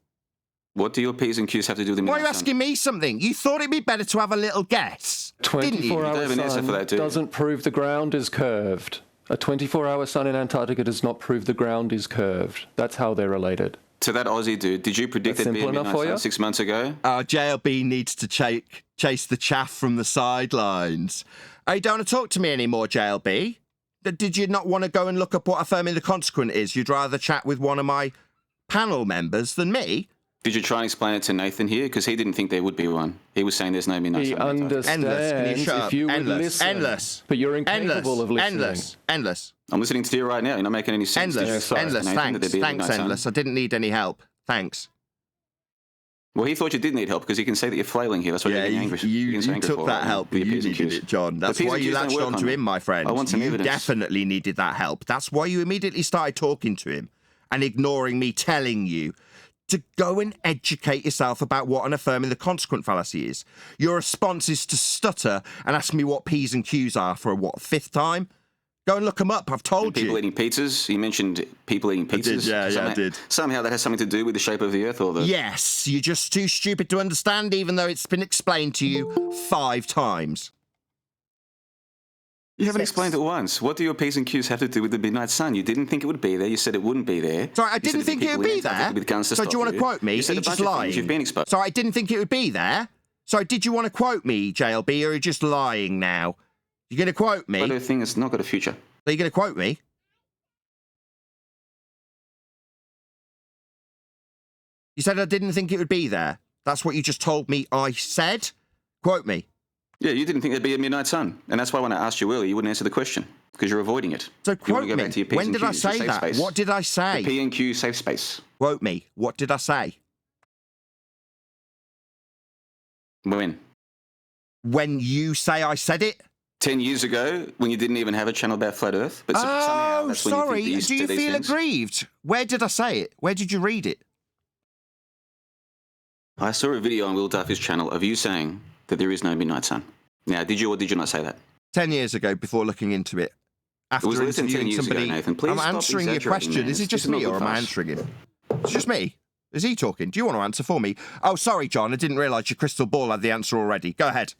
What do your P's and Q's have to do with the midnight sun?
Why are you asking me something? You thought it'd be better to have a little guess, didn't you?
24-hour sun doesn't prove the ground is curved. A 24-hour sun in Antarctica does not prove the ground is curved. That's how they're related.
To that Aussie dude, did you predict there'd be a midnight sun 6 months ago?
JLB needs to chase the chaff from the sidelines. Oh, you don't want to talk to me anymore, JLB? Did you not want to go and look up what affirming the consequent is? You'd rather chat with one of my panel members than me?
Did you try and explain it to Nathan here? Because he didn't think there would be one. He was saying there's no midnight sun.
He understands if you would listen.
Endless.
But you're incapable of listening.
Endless.
I'm listening to you right now. You're not making any sense.
Endless. Thanks, Endless. I didn't need any help. Thanks.
Well, he thought you did need help because he can say that you're flailing here. That's what you're getting angry.
You took that help, but you needed it, John. That's why you latched onto him, my friend.
I want some evidence.
You definitely needed that help. That's why you immediately started talking to him and ignoring me telling you to go and educate yourself about what an affirming the consequent fallacy is. Your response is to stutter and ask me what P's and Q's are for a, fifth time? Go and look them up. I've told you.
People eating pizzas. You mentioned people eating pizzas.
I did.
Somehow that has something to do with the shape of the Earth, or the...
Yes, you're just too stupid to understand, even though it's been explained to you 5 times.
You haven't explained it once. What do your P's and Q's have to do with the midnight sun? You didn't think it would be there. You said it wouldn't be there.
Sorry, I didn't think it would be there. So do you want to quote me? Are you just lying?
You've been exposed.
Sorry, I didn't think it would be there. Sorry, did you want to quote me, JLB, or are you just lying now? You're going to quote me?
But the thing has not got a future.
Are you going to quote me? You said I didn't think it would be there. That's what you just told me I said? Quote me.
Yeah, you didn't think there'd be a midnight sun. And that's why when I asked you earlier, you wouldn't answer the question, because you're avoiding it.
So quote me. When did I say that?
Space.
What did I say?
The P and Q safe space.
Quote me. What did I say?
When?
When you say I said it?
10 years ago, when you didn't even have a channel about flat Earth. But somehow that's
sorry.
When you
Do you feel aggrieved? Where did I say it? Where did you read it?
I saw a video on Will Duffy's channel of you saying that there is no midnight sun. Now, did you or did you not say that?
10 years ago, before looking into it. After
it was less than 10 years
somebody,
ago, Nathan. Please
I'm answering your question. Is it just me or am I answering him? It's just me. Is he talking? Do you want to answer for me? Oh, sorry, John. I didn't realise your crystal ball had the answer already. Go ahead.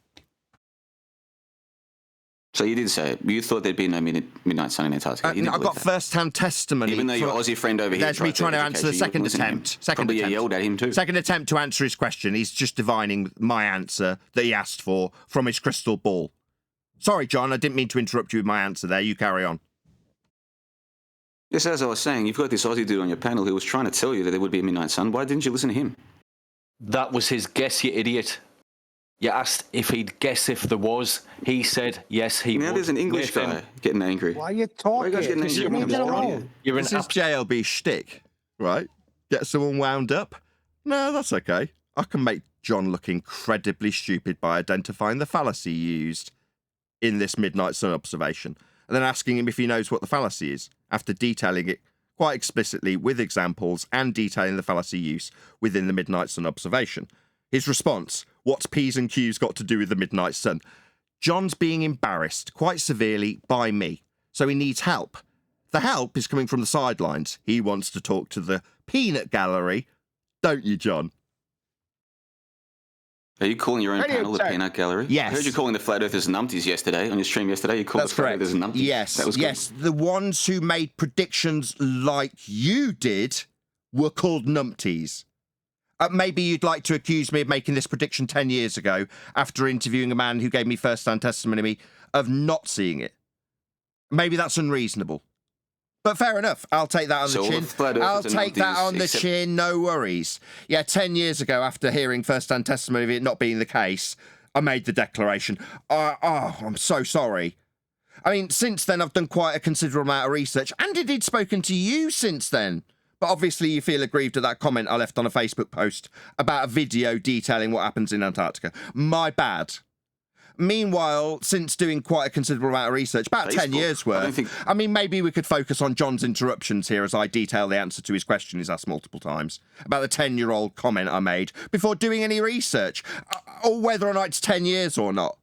So you did say it. You thought there'd be no midnight sun in Antarctica.
I've got first-hand testimony.
Even though your Aussie friend over here
There's me trying to answer the second attempt.
Probably yelled at him too.
Second attempt to answer his question. He's just divining my answer that he asked for from his crystal ball. Sorry, John. I didn't mean to interrupt you with my answer there. You carry on.
Yes, as I was saying, you've got this Aussie dude on your panel who was trying to tell you that there would be a midnight sun. Why didn't you listen to him?
That was his guess, you idiot. You asked if he'd guess if there was. He said yes, he would.
Now there's an English guy getting angry.
Why are you talking?
Why are you guys getting angry?
This is JLB shtick, right? Get someone wound up? No, that's okay. I can make John look incredibly stupid by identifying the fallacy used in this midnight sun observation, and then asking him if he knows what the fallacy is, after detailing it quite explicitly with examples and detailing the fallacy use within the midnight sun observation. His response: what's P's and Q's got to do with the midnight sun? John's being embarrassed quite severely by me, so he needs help. The help is coming from the sidelines. He wants to talk to the peanut gallery, don't you, John?
Are you calling your own panel the peanut gallery?
Yes.
I heard you calling the flat earthers numpties yesterday on your stream yesterday. You called the flat earthers numpties.
Yes,
that was good.
yes. The ones who made predictions like you did were called numpties. Maybe you'd like to accuse me of making this prediction 10 years ago after interviewing a man who gave me first-hand testimony of not seeing it. Maybe that's unreasonable. But fair enough. I'll take that on the chin. I'll take that on the chin, no worries. Yeah, 10 years ago, after hearing first-hand testimony of it not being the case, I made the declaration. I'm so sorry. I mean, since then, I've done quite a considerable amount of research, and indeed spoken to you since then. But obviously you feel aggrieved at that comment I left on a Facebook post about a video detailing what happens in Antarctica. My bad. Meanwhile, since doing quite a considerable amount of research, about 10 years worth, I mean, maybe we could focus on John's interruptions here as I detail the answer to his question he's asked multiple times about the 10-year-old comment I made before doing any research, or whether or not it's 10 years or not.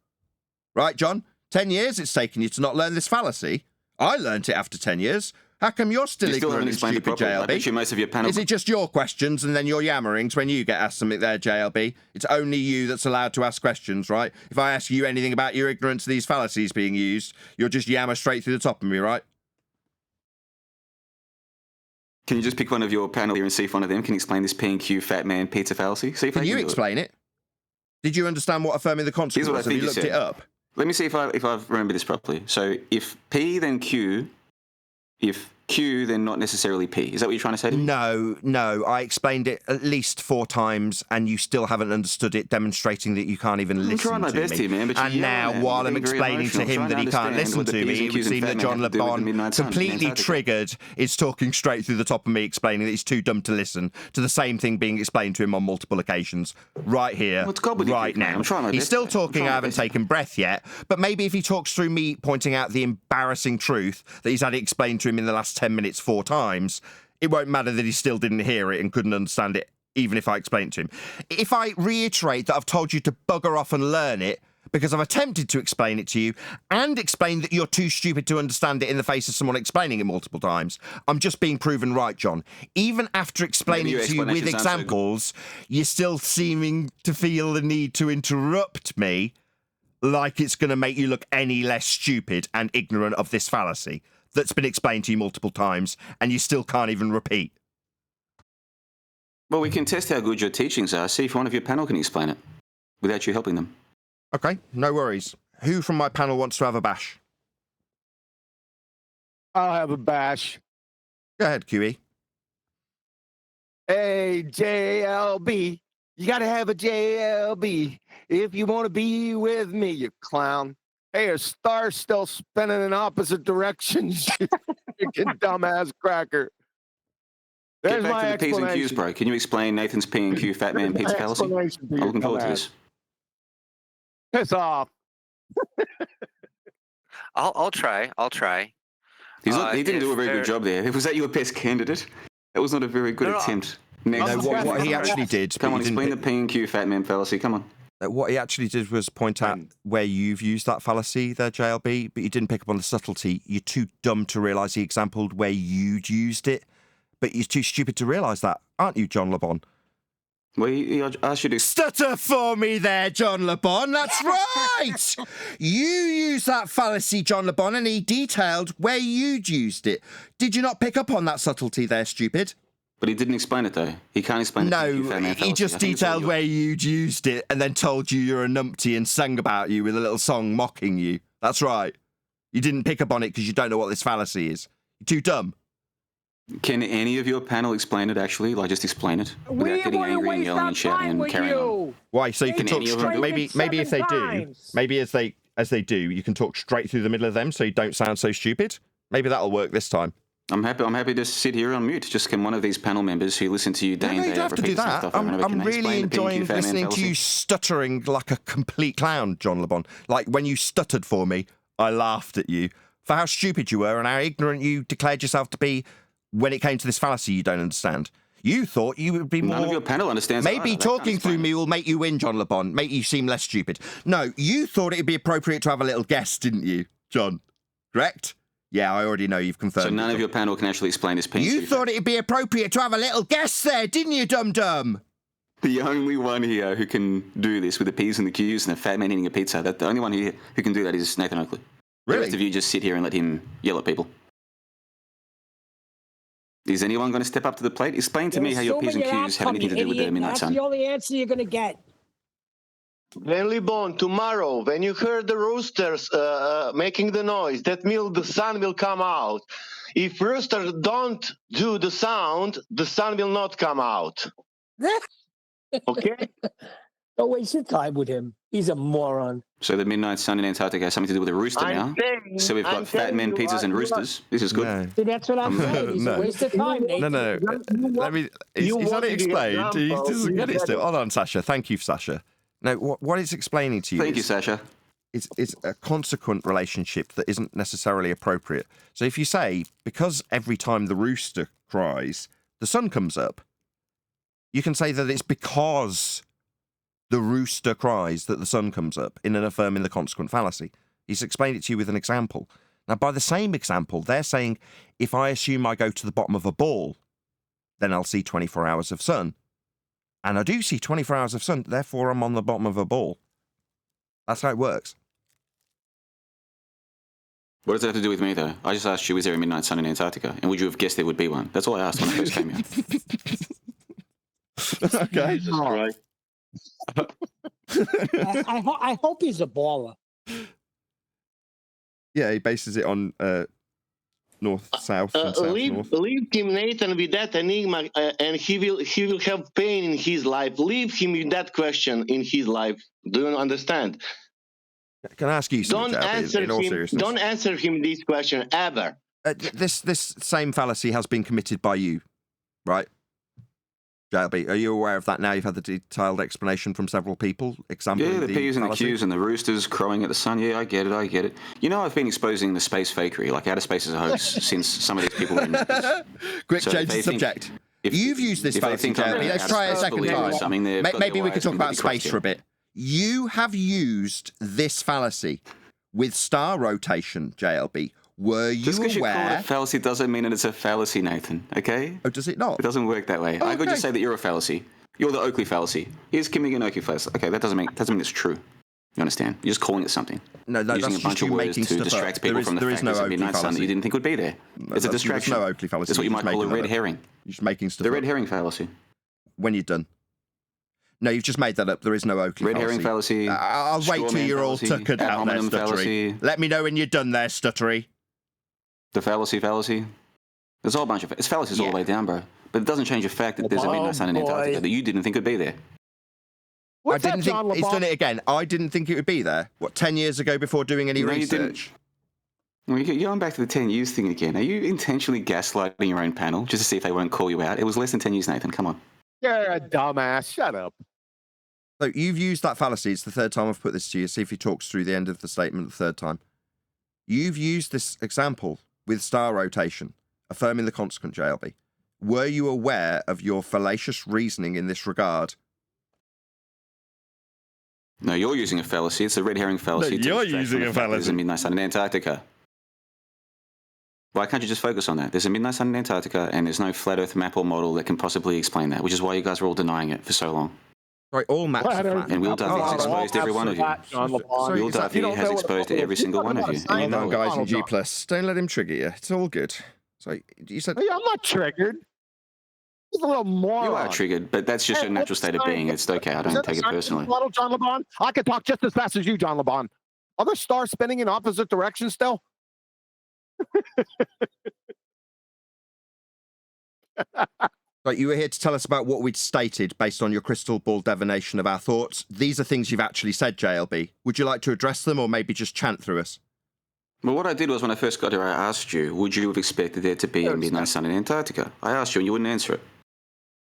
Right, John? 10 years it's taken you to not learn this fallacy. I learnt it after 10 years. How come you're still ignorant and stupid, JLB?
I bet you most of your panel...
Is it just your questions and then your yammerings when you get asked something there, JLB? It's only you that's allowed to ask questions, right? If I ask you anything about your ignorance of these fallacies being used, you'll just yammer straight through the top of me, right?
Can you just pick one of your panel here and see if one of them can explain this P&Q fat man pizza fallacy? See if
can you explain it? Did you understand what affirming the consequence was? Have you looked it up?
Let me see if I remember this properly. So if P then Q... If Q, then not necessarily P. Is that what you're trying to say to me?
No. I explained it at least 4 times, and you still haven't understood it, demonstrating that you can't even listen to me.
I'm trying my best here, man. But
and now, while I'm explaining to him that he can't listen to me, it would seem that John Le Bon, completely triggered, is talking straight through the top of me, explaining that he's too dumb to listen to the same thing being explained to him on multiple occasions, right here, right now. He's still talking. I haven't taken breath yet, but maybe if he talks through me pointing out the embarrassing truth that he's had it explained to him in the last 10 minutes 4 times, it won't matter that he still didn't hear it and couldn't understand it, even if I explained it to him. If I reiterate that I've told you to bugger off and learn it because I've attempted to explain it to you and explain that you're too stupid to understand it in the face of someone explaining it multiple times, I'm just being proven right, John. Even after explaining it to you with examples, you're still seeming to feel the need to interrupt me like it's going to make you look any less stupid and ignorant of this fallacy that's been explained to you multiple times, and you still can't even repeat.
Well, we can test how good your teachings are, see if one of your panel can explain it, without you helping them.
Okay, no worries. Who from my panel wants to have a bash?
I'll have a bash.
Go ahead, QE.
Hey, JLB. You gotta have a JLB if you want to be with me, you clown. Hey, a star's still spinning in opposite directions, you freaking dumbass cracker. There's
Get back
my
to the P's and Q's, bro. Can you explain Nathan's P&Q fat man pizza fallacy? I'm looking forward to this.
Piss off.
I'll try.
He didn't do a very good job there. Was that your best candidate? That was not a very good attempt.
Next, what he actually did...
Come on, explain the P&Q fat man fallacy. Come on.
What he actually did was point out where you've used that fallacy there, JLB, but you didn't pick up on the subtlety. You're too dumb to realise he exampled where you'd used it, but you're too stupid to realise that, aren't you, John Le Bon?
Well, I asked you to...
Stutter for me there, John Le Bon, that's right! You used that fallacy, John Le Bon, and he detailed where you'd used it. Did you not pick up on that subtlety there, stupid?
But he didn't explain it, though. He can't explain it.
No, he just detailed where you'd used it and then told you you're a numpty and sang about you with a little song mocking you. That's right. You didn't pick up on it because you don't know what this fallacy is. You're too dumb.
Can any of your panel explain it, actually? Like, just explain it without getting angry and yelling and shouting and carrying on?
Why? So you can talk straight... Maybe if they do... Maybe as they do, you can talk straight through the middle of them so you don't sound so stupid. Maybe that'll work this time.
I'm happy to sit here on mute. Just can one of these panel members who listen to you day and day
have to do that. I'm really enjoying listening to you stuttering like a complete clown, John Le Bon. Like when you stuttered for me, I laughed at you for how stupid you were and how ignorant you declared yourself to be when it came to this fallacy you don't understand. You thought you would be more...
None of your panel understands
Maybe talking through me will make you win, John Le Bon, make you seem less stupid. No, you thought it would be appropriate to have a little guess, didn't you, John? Correct? Yeah, I already know you've confirmed.
So none of your panel can actually explain this P&Q.
You thought it'd be appropriate to have a little guess there, didn't you, dum-dum?
The only one here who can do this with the P's and the Q's and a fat man eating a pizza, the only one here who can do that is Nathan Oakley.
Really?
The rest of you just sit here and let him yell at people. Is anyone going to step up to the plate? Explain to me how your P's and Q's have anything to do with the Midnight Sun.
That's the only answer you're going to get.
Then Libon, tomorrow, when you hear the roosters making the noise, that means the sun will come out. If roosters don't do the sound, the sun will not come out. Okay?
Don't waste your time with him. He's a moron.
So the midnight sun in Antarctica has something to do with a rooster now. So we've got fat men, pizzas, and roosters. This is good.
No.
See, that's what I'm saying. He's a waste of time, Nathan.
No. Let me. Is that explained? He doesn't get it still. Hold on, Sasha. Thank you, Sasha. No, what it's explaining to you.
Thank you, Sasha.
It's a consequent relationship that isn't necessarily appropriate. So if you say, because every time the rooster cries, the sun comes up, you can say that it's because the rooster cries that the sun comes up in an affirming the consequent fallacy. He's explained it to you with an example. Now, by the same example, they're saying, if I assume I go to the bottom of a ball, then I'll see 24 hours of sun. And I do see 24 hours of sun, therefore I'm on the bottom of a ball. That's how it works.
What does that have to do with me, though? I just asked you, is there a midnight sun in Antarctica? And would you have guessed there would be one? That's all I asked when I first came here.
Okay.
Jesus Christ.
I hope he's a baller.
Yeah, he bases it on north, south, and south, north.
Leave him, Nathan, with that enigma, and he will have pain in his life. Leave him with that question in his life. Do you understand?
Can I ask you something, in all seriousness?
Don't answer him this question ever.
This same fallacy has been committed by you, right? JLB, are you aware of that now? You've had the detailed explanation from several people.
Yeah, the P's and the Q's and the roosters crowing at the sun. Yeah, I get it. You know, I've been exposing the space fakery, like outer space as a host, since some of these people were in this.
Quick, change the subject. You've used this fallacy, JLB. Let's try it a second time. Maybe we could talk about space for a bit. You have used this fallacy with star rotation, JLB. Were you
just because you call it
aware?
a fallacy doesn't mean that it's a fallacy, Nathan. Okay?
Oh, does it not?
It doesn't work that way. I could just say that you're a fallacy. You're the Oakley fallacy. Here's Kim an Oakley fallacy. Okay, that doesn't mean it's true. You understand? You're just calling it something.
No,
using a bunch of words to distract people from the fact there's a midnight sun that you didn't think would be there. It's a distraction.
There's no Oakley fallacy.
That's what you might call a red herring.
You're just making stuff
up.
The
red herring fallacy.
When you're done. No, you've just made that up. There is no Oakley
red
fallacy.
Herring fallacy.
I'll wait till you're all tuckered out there, stuttery. Let me know when you're done there, stuttery.
The fallacy. There's a whole bunch of it's fallacies all the way down, bro. But it doesn't change the fact that there's a midnight sun in Antarctica that you didn't think would be there.
I didn't think he's done it again. I didn't think it would be there. What, 10 years ago before doing any research?
Well, you're going back to the 10 years thing again. Are you intentionally gaslighting your own panel just to see if they won't call you out? It was less than 10 years, Nathan. Come on.
You're a dumbass. Shut up.
So you've used that fallacy. It's the third time I've put this to you. See if he talks through the end of the statement the third time. You've used this example with star rotation, affirming the consequent, JLB. Were you aware of your fallacious reasoning in this regard?
No, you're using a fallacy. It's a red herring fallacy.
No, you're using a fallacy.
There's a midnight sun in Antarctica. Why can't you just focus on that? There's a midnight sun in Antarctica, and there's no flat Earth map or model that can possibly explain that, which is why you guys were all denying it for so long.
Right, all maps are flat.
And Will Duffy has exposed every one of you. Will Duffy has exposed every single one of you. And you know
guys in G+. Don't let him trigger you. It's all good. So you said...
Hey, I'm not triggered. He's a little moron.
You are triggered, but that's just your natural state of being. It's okay. I don't take it personally.
John LeBon? I can talk just as fast as you, John LeBon. Are the stars spinning in opposite directions still?
Right, you were here to tell us about what we'd stated based on your crystal ball divination of our thoughts. These are things you've actually said, JLB. Would you like to address them or maybe just chant through us?
Well, what I did was when I first got here, I asked you, would you have expected there to be a midnight sun in Antarctica? I asked you and you wouldn't answer it.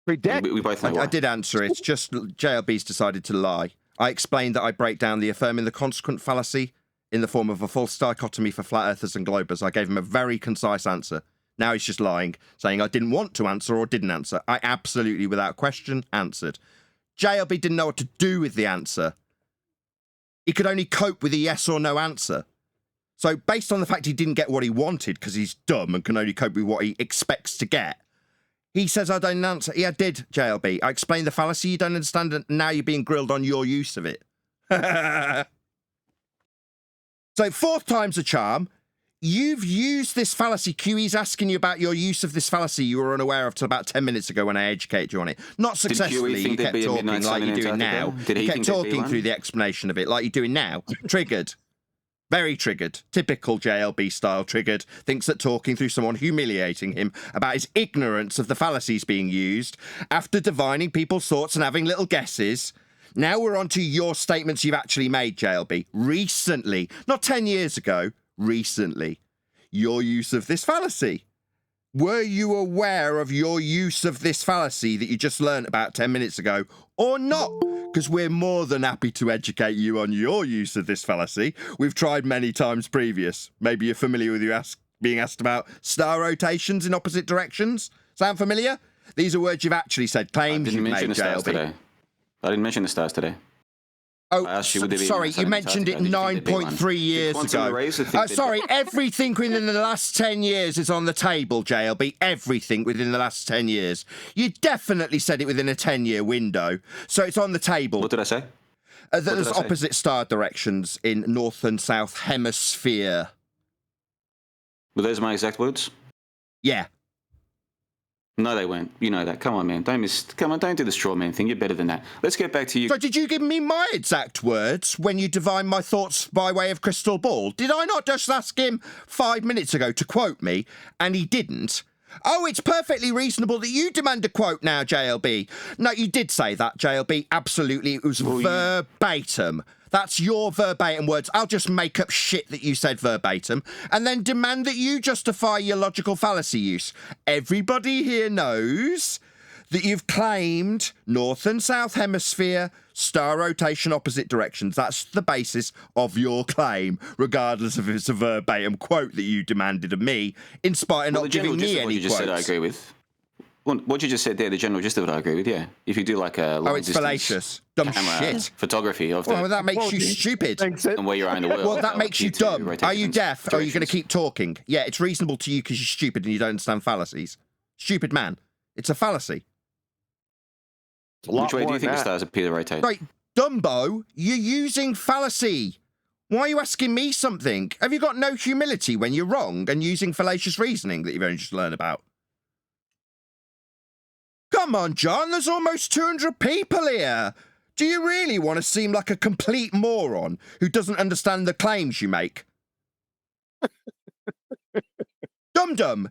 We both know why.
I did answer it. Just JLB's decided to lie. I explained that I break down the affirming the consequent fallacy in the form of a false dichotomy for flat earthers and globers. I gave him a very concise answer. Now he's just lying, saying I didn't want to answer or didn't answer. I absolutely, without question, answered. JLB didn't know what to do with the answer. He could only cope with a yes or no answer. So based on the fact he didn't get what he wanted because he's dumb and can only cope with what he expects to get, he says I don't answer. Yeah, I did, JLB. I explained the fallacy. You don't understand it. Now you're being grilled on your use of it. So fourth time's a charm. You've used this fallacy. QE's asking you about your use of this fallacy you were unaware of till about 10 minutes ago when I educated you on it. Not successfully. You kept talking like you're doing now. You kept talking through the explanation of it like you're doing now. Triggered. Very triggered. Typical JLB style triggered. Thinks that talking through someone humiliating him about his ignorance of the fallacies being used after divining people's thoughts and having little guesses Now we're on to your statements you've actually made, JLB. Recently, not 10 years ago, recently. Your use of this fallacy. Were you aware of your use of this fallacy that you just learned about 10 minutes ago, or not? Because we're more than happy to educate you on your use of this fallacy. We've tried many times previous. Maybe you're familiar with being asked about star rotations in opposite directions. Sound familiar? These are words you've actually said, claims you've made, JLB.
I didn't mention the stars today.
Oh, sorry, you mentioned it 9.3 years ago. Sorry, everything within the last 10 years is on the table, JLB. Everything within the last 10 years. You definitely said it within a 10-year window, so it's on the table.
What did I say?
There's opposite star directions in North and South Hemisphere.
Were those my exact words?
Yeah.
No, they weren't. You know that. Come on, man. Don't do the straw man thing. You're better than that. Let's get back to you.
So did you give me my exact words when you divined my thoughts by way of crystal ball? Did I not just ask him 5 minutes ago to quote me, and he didn't? Oh, it's perfectly reasonable that you demand a quote now, JLB. No, you did say that, JLB. Absolutely. It was verbatim. That's your verbatim words. I'll just make up shit that you said verbatim and then demand that you justify your logical fallacy use. Everybody here knows that you've claimed North and South Hemisphere, star rotation opposite directions. That's the basis of your claim, regardless if it's a verbatim quote that you demanded of me, in spite of not giving me any
what you just
quotes.
said, I agree with. What you just said there, the general gist of it, I agree with, yeah. If you do like a long
it's fallacious. Dumb shit.
Photography of
well, that makes you stupid.
And where you're in the world.
Well, that makes you dumb. Are you deaf? Or are you going to keep talking? Yeah, it's reasonable to you because you're stupid and you don't understand fallacies. Stupid man. It's a fallacy.
Which way do you think the stars appear to rotate?
Right, Dumbo, you're using fallacy. Why are you asking me something? Have you got no humility when you're wrong and using fallacious reasoning that you've only just learned about? Come on, John, there's almost 200 people here. Do you really want to seem like a complete moron who doesn't understand the claims you make? Dum-dum.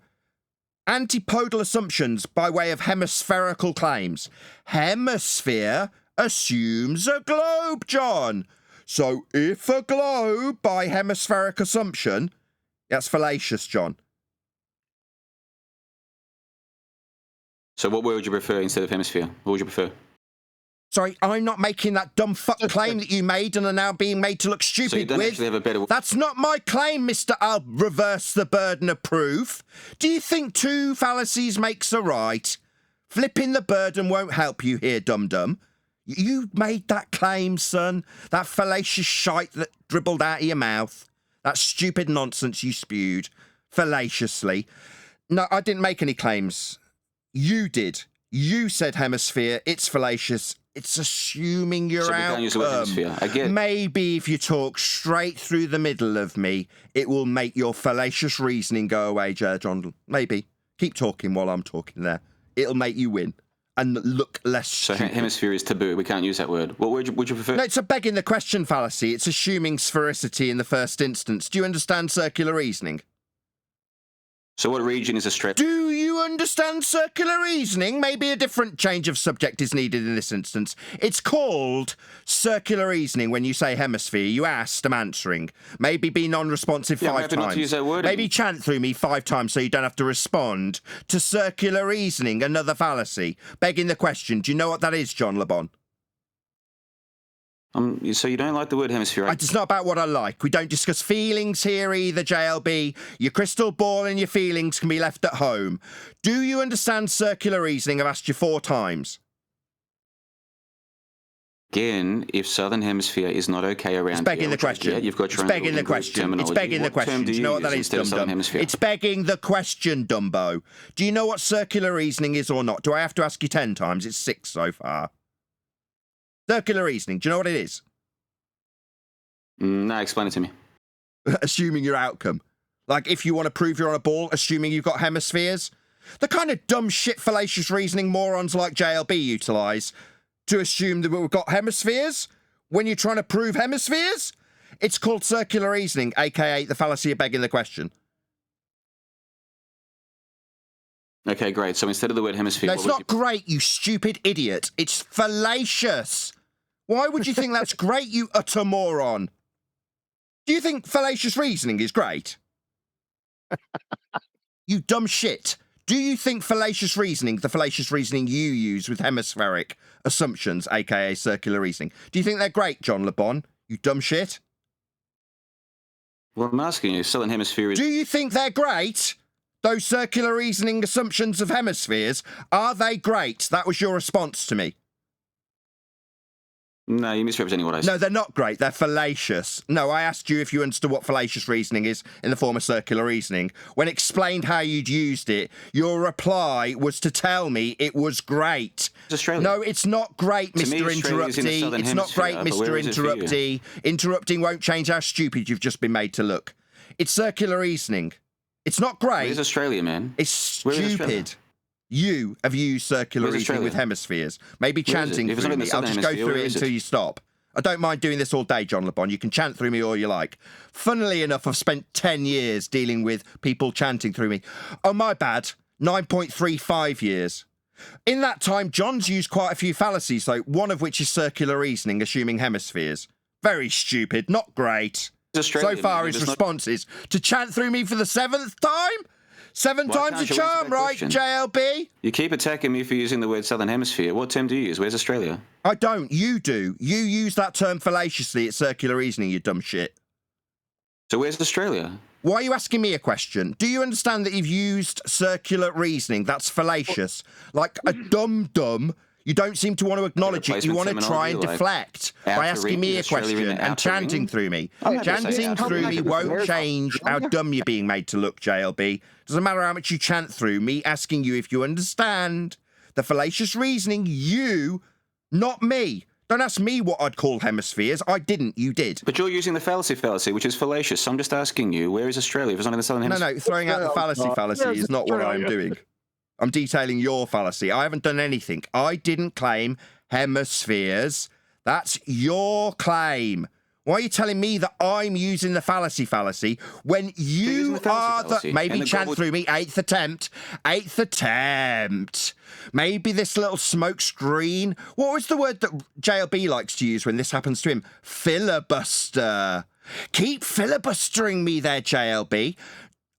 Antipodal assumptions by way of hemispherical claims. Hemisphere assumes a globe, John. So if a globe by hemispheric assumption, that's fallacious, John.
So what word would you prefer instead of hemisphere? What would you prefer?
Sorry, I'm not making that dumb fuck claim that you made and are now being made to look stupid
so you don't
with.
Actually have a better...
That's not my claim, Mr. I'll reverse the burden of proof. Do you think two fallacies makes a right? Flipping the burden won't help you here, dum-dum. You made that claim, son. That fallacious shite that dribbled out of your mouth. That stupid nonsense you spewed fallaciously. No, I didn't make any claims. You did. You said hemisphere. It's fallacious. It's assuming you're out. Maybe if you talk straight through the middle of me, it will make your fallacious reasoning go away, John. Maybe. Keep talking while I'm talking there. It'll make you win and look less stupid.
So hemisphere is taboo. We can't use that word. What word would you prefer?
No, it's a begging the question fallacy. It's assuming sphericity in the first instance. Do you understand circular reasoning?
So what region is a strip?
Do you understand circular reasoning? Maybe a different change of subject is needed in this instance. It's called circular reasoning when you say hemisphere. You asked, I'm answering. Maybe be non-responsive 5 times.
Not to use that word
Maybe chant through me 5 times so you don't have to respond to circular reasoning, another fallacy. Begging the question. Do you know what that is, John LeBon?
So you don't like the word hemisphere? Right?
It's not about what I like. We don't discuss feelings here either, JLB. Your crystal ball and your feelings can be left at home. Do you understand circular reasoning? I've asked you 4 times.
Again, if southern hemisphere is not okay around
it's begging the question.
Yeah, you've got your
it's begging the question. It's begging the question. Do you know what that is, Dumbo? It's begging the question, Dumbo. Do you know what circular reasoning is or not? Do I have to ask you 10 times? It's 6 so far. Circular reasoning. Do you know what it is?
No, explain it to me.
Assuming your outcome. Like if you want to prove you're on a ball, assuming you've got hemispheres. The kind of dumb shit fallacious reasoning morons like JLB utilise to assume that we've got hemispheres when you're trying to prove hemispheres. It's called circular reasoning, aka the fallacy of begging the question.
Okay, great. So instead of the word hemisphere...
No, it's not great, you stupid idiot. It's fallacious. Why would you think that's great, you utter moron? Do you think fallacious reasoning is great? You dumb shit. Do you think fallacious reasoning, the fallacious reasoning you use with hemispheric assumptions, aka circular reasoning, do you think they're great, John Le Bon? You dumb shit.
Well, I'm asking you, Southern Hemisphere is...
Do you think they're great? Those circular reasoning assumptions of hemispheres, are they great? That was your response to me.
No, you're misrepresenting what I said.
No, they're not great. They're fallacious. No, I asked you if you understood what fallacious reasoning is in the form of circular reasoning. When explained how you'd used it, your reply was to tell me it was great.
It's Australia.
No, it's not great,
To
Mr.
me, Australia's in the
Interruptee.
Southern
It's not great,
Hemisphere, but where
Mr.
is it for you?
Interruptee. Interrupting won't change how stupid you've just been made to look. It's circular reasoning. It's not great.
Where's Australia, man?
It's
Where is Australia?
stupid. You have used circular
Where's
reasoning with
Australia?
hemispheres. Maybe
Where is it?
chanting
If it's
through
not in the
me. I'll
Southern
just go
Hemisphere,
through
where
it
is
until
it?
you stop. I don't mind doing this all day, John Le Bon. You can chant through me all you like. Funnily enough, I've spent 10 years dealing with people chanting through me. Oh, my bad. 9.35 years. In that time, John's used quite a few fallacies, though, one of which is circular reasoning, assuming hemispheres. Very stupid, not great. So far, his response is to chant through me for the 7th time? 7
Why
times
can't
a
you answer
charm,
that
right,
question?
JLB?
You keep attacking me for using the word Southern Hemisphere. What term do you use? Where's Australia?
I don't. You do. You use that term fallaciously. It's circular reasoning, you dumb shit.
So where's Australia?
Why are you asking me a question? Do you understand that you've used circular reasoning? That's fallacious. Like a dumb. You don't seem to want to acknowledge it. You want to try and deflect by asking me a question and chanting through me. Chanting through me won't change how dumb you're being made to look, JLB. Doesn't matter how much you chant through me, asking you if you understand. The fallacious reasoning, you, not me. Don't ask me what I'd call hemispheres. I didn't. You did.
But you're using the fallacy, which is fallacious. So I'm just asking you, where is Australia? If it's not in the Southern Hemisphere.
No, throwing out the fallacy is not what I'm doing. I'm detailing your fallacy. I haven't done anything. I didn't claim hemispheres. That's your claim. Why are you telling me that I'm using the fallacy when you are the... Maybe chant through me. 8th attempt. Maybe this little smoke screen. What was the word that JLB likes to use when this happens to him? Filibuster. Keep filibustering me there, JLB.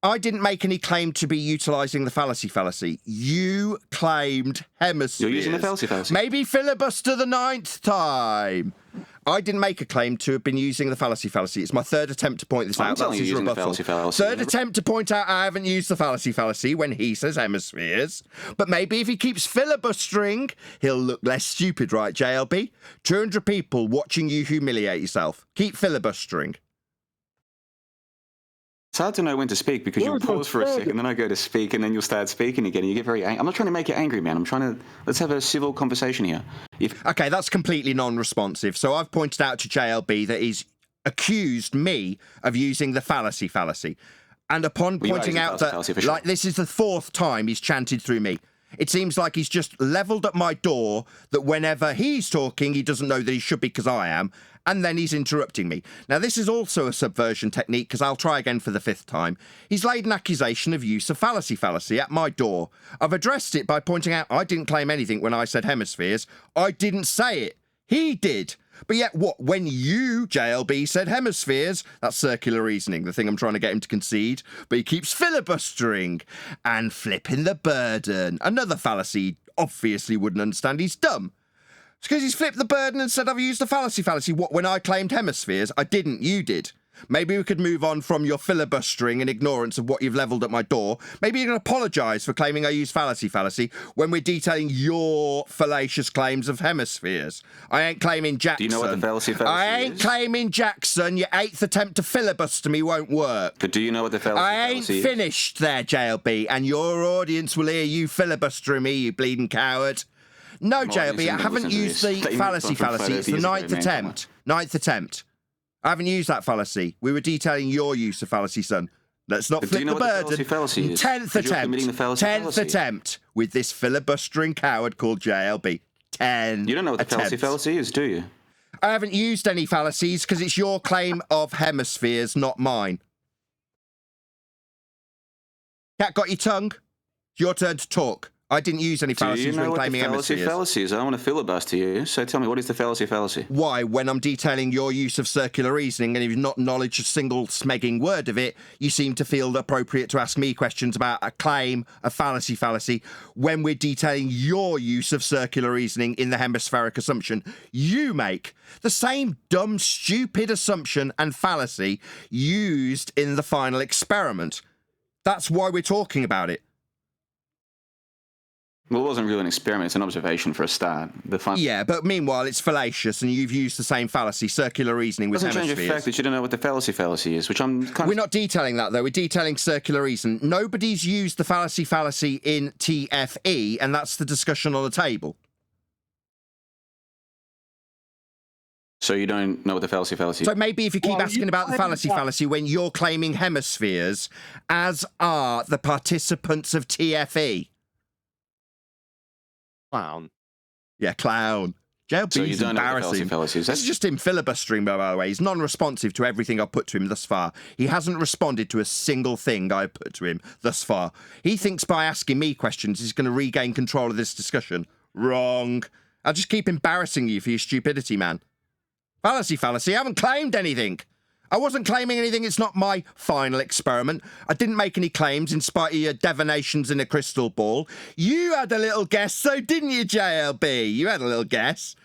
I didn't make any claim to be utilising the fallacy. You claimed hemispheres.
You're using the fallacy.
Maybe filibuster the 9th time. I didn't make a claim to have been using the fallacy. It's my 3rd attempt to point this out. That's his rebuttal. Third attempt to point out I haven't used the fallacy when he says hemispheres. But maybe if he keeps filibustering, he'll look less stupid, right, JLB? 200 people watching you humiliate yourself. Keep filibustering.
It's hard to know when to speak because you'll pause for a second, then I go to speak, and then you'll start speaking again, and you get very angry. I'm not trying to make you angry, man. I'm trying to... Let's have a civil conversation here.
Okay, that's completely non-responsive. So I've pointed out to JLB that he's accused me of using the fallacy. And upon pointing out that, like, this is the 4th time he's chanted through me. It seems like he's just levelled at my door that whenever he's talking, he doesn't know that he should be because I am, and then he's interrupting me. Now, this is also a subversion technique because I'll try again for the 5th time. He's laid an accusation of use of fallacy at my door. I've addressed it by pointing out I didn't claim anything when I said hemispheres. I didn't say it. He did. But yet, when you, JLB, said hemispheres, that's circular reasoning, the thing I'm trying to get him to concede, but he keeps filibustering and flipping the burden. Another fallacy he obviously wouldn't understand. He's dumb. It's because he's flipped the burden and said I've used the fallacy. When I claimed hemispheres, I didn't, you did. Maybe we could move on from your filibustering and ignorance of what you've levelled at my door. Maybe you can apologise for claiming I used fallacy when we're detailing your fallacious claims of hemispheres. I ain't claiming Jackson.
Do you know what the fallacy
I ain't claiming Jackson. Your 8th attempt to filibuster me won't work.
But do you know what the fallacy
I ain't finished there, JLB, and your audience will hear you filibustering me, you bleeding coward. No, JLB, I haven't used the fallacy. It's the 9th attempt. 9th attempt. I haven't used that fallacy. We were detailing your use of fallacy, son. Let's not flip the burden. 10th attempt. 10th attempt with this filibustering coward called JLB. 10.
You don't know what the fallacy is, do you?
I haven't used any fallacies because it's your claim of hemispheres, not mine. Cat, got your tongue? It's your turn to talk. I didn't use any
Do you
fallacies
know
when
what the
claiming
fallacy
hemispheres.
fallacy is? I don't want to filibuster you. So tell me, what is the fallacy fallacy?
Why, when I'm detailing your use of circular reasoning, and if you've not acknowledged a single smegging word of it, you seem to feel appropriate to ask me questions about a claim, a fallacy, when we're detailing your use of circular reasoning in the hemispheric assumption you make. The same dumb, stupid assumption and fallacy used in the final experiment. That's why we're talking about it.
Well, it wasn't really an experiment. It's an observation for a start.
Yeah, but meanwhile, it's fallacious, and you've used the same fallacy, circular reasoning with
hemispheres. It doesn't change the fact that you don't know what the fallacy is, which I'm kind of...
We're not detailing that, though. We're detailing circular reason. Nobody's used the fallacy in TFE, and that's the discussion on the table.
So you don't know what the fallacy is?
So maybe if you keep asking about the fallacy when you're claiming hemispheres, as are the participants of TFE.
Clown.
Yeah, clown. JLB's
so you don't
embarrassing.
Know what the
This is just him filibustering, by the way. He's non-responsive to everything I've put to him thus far. He hasn't responded to a single thing I put to him thus far. He thinks by asking me questions he's going to regain control of this discussion. Wrong. I'll just keep embarrassing you for your stupidity, man. Fallacy. I haven't claimed anything. I wasn't claiming anything. It's not my final experiment. I didn't make any claims in spite of your divinations in a crystal ball. You had a little guess, so didn't you, JLB? You had a little guess.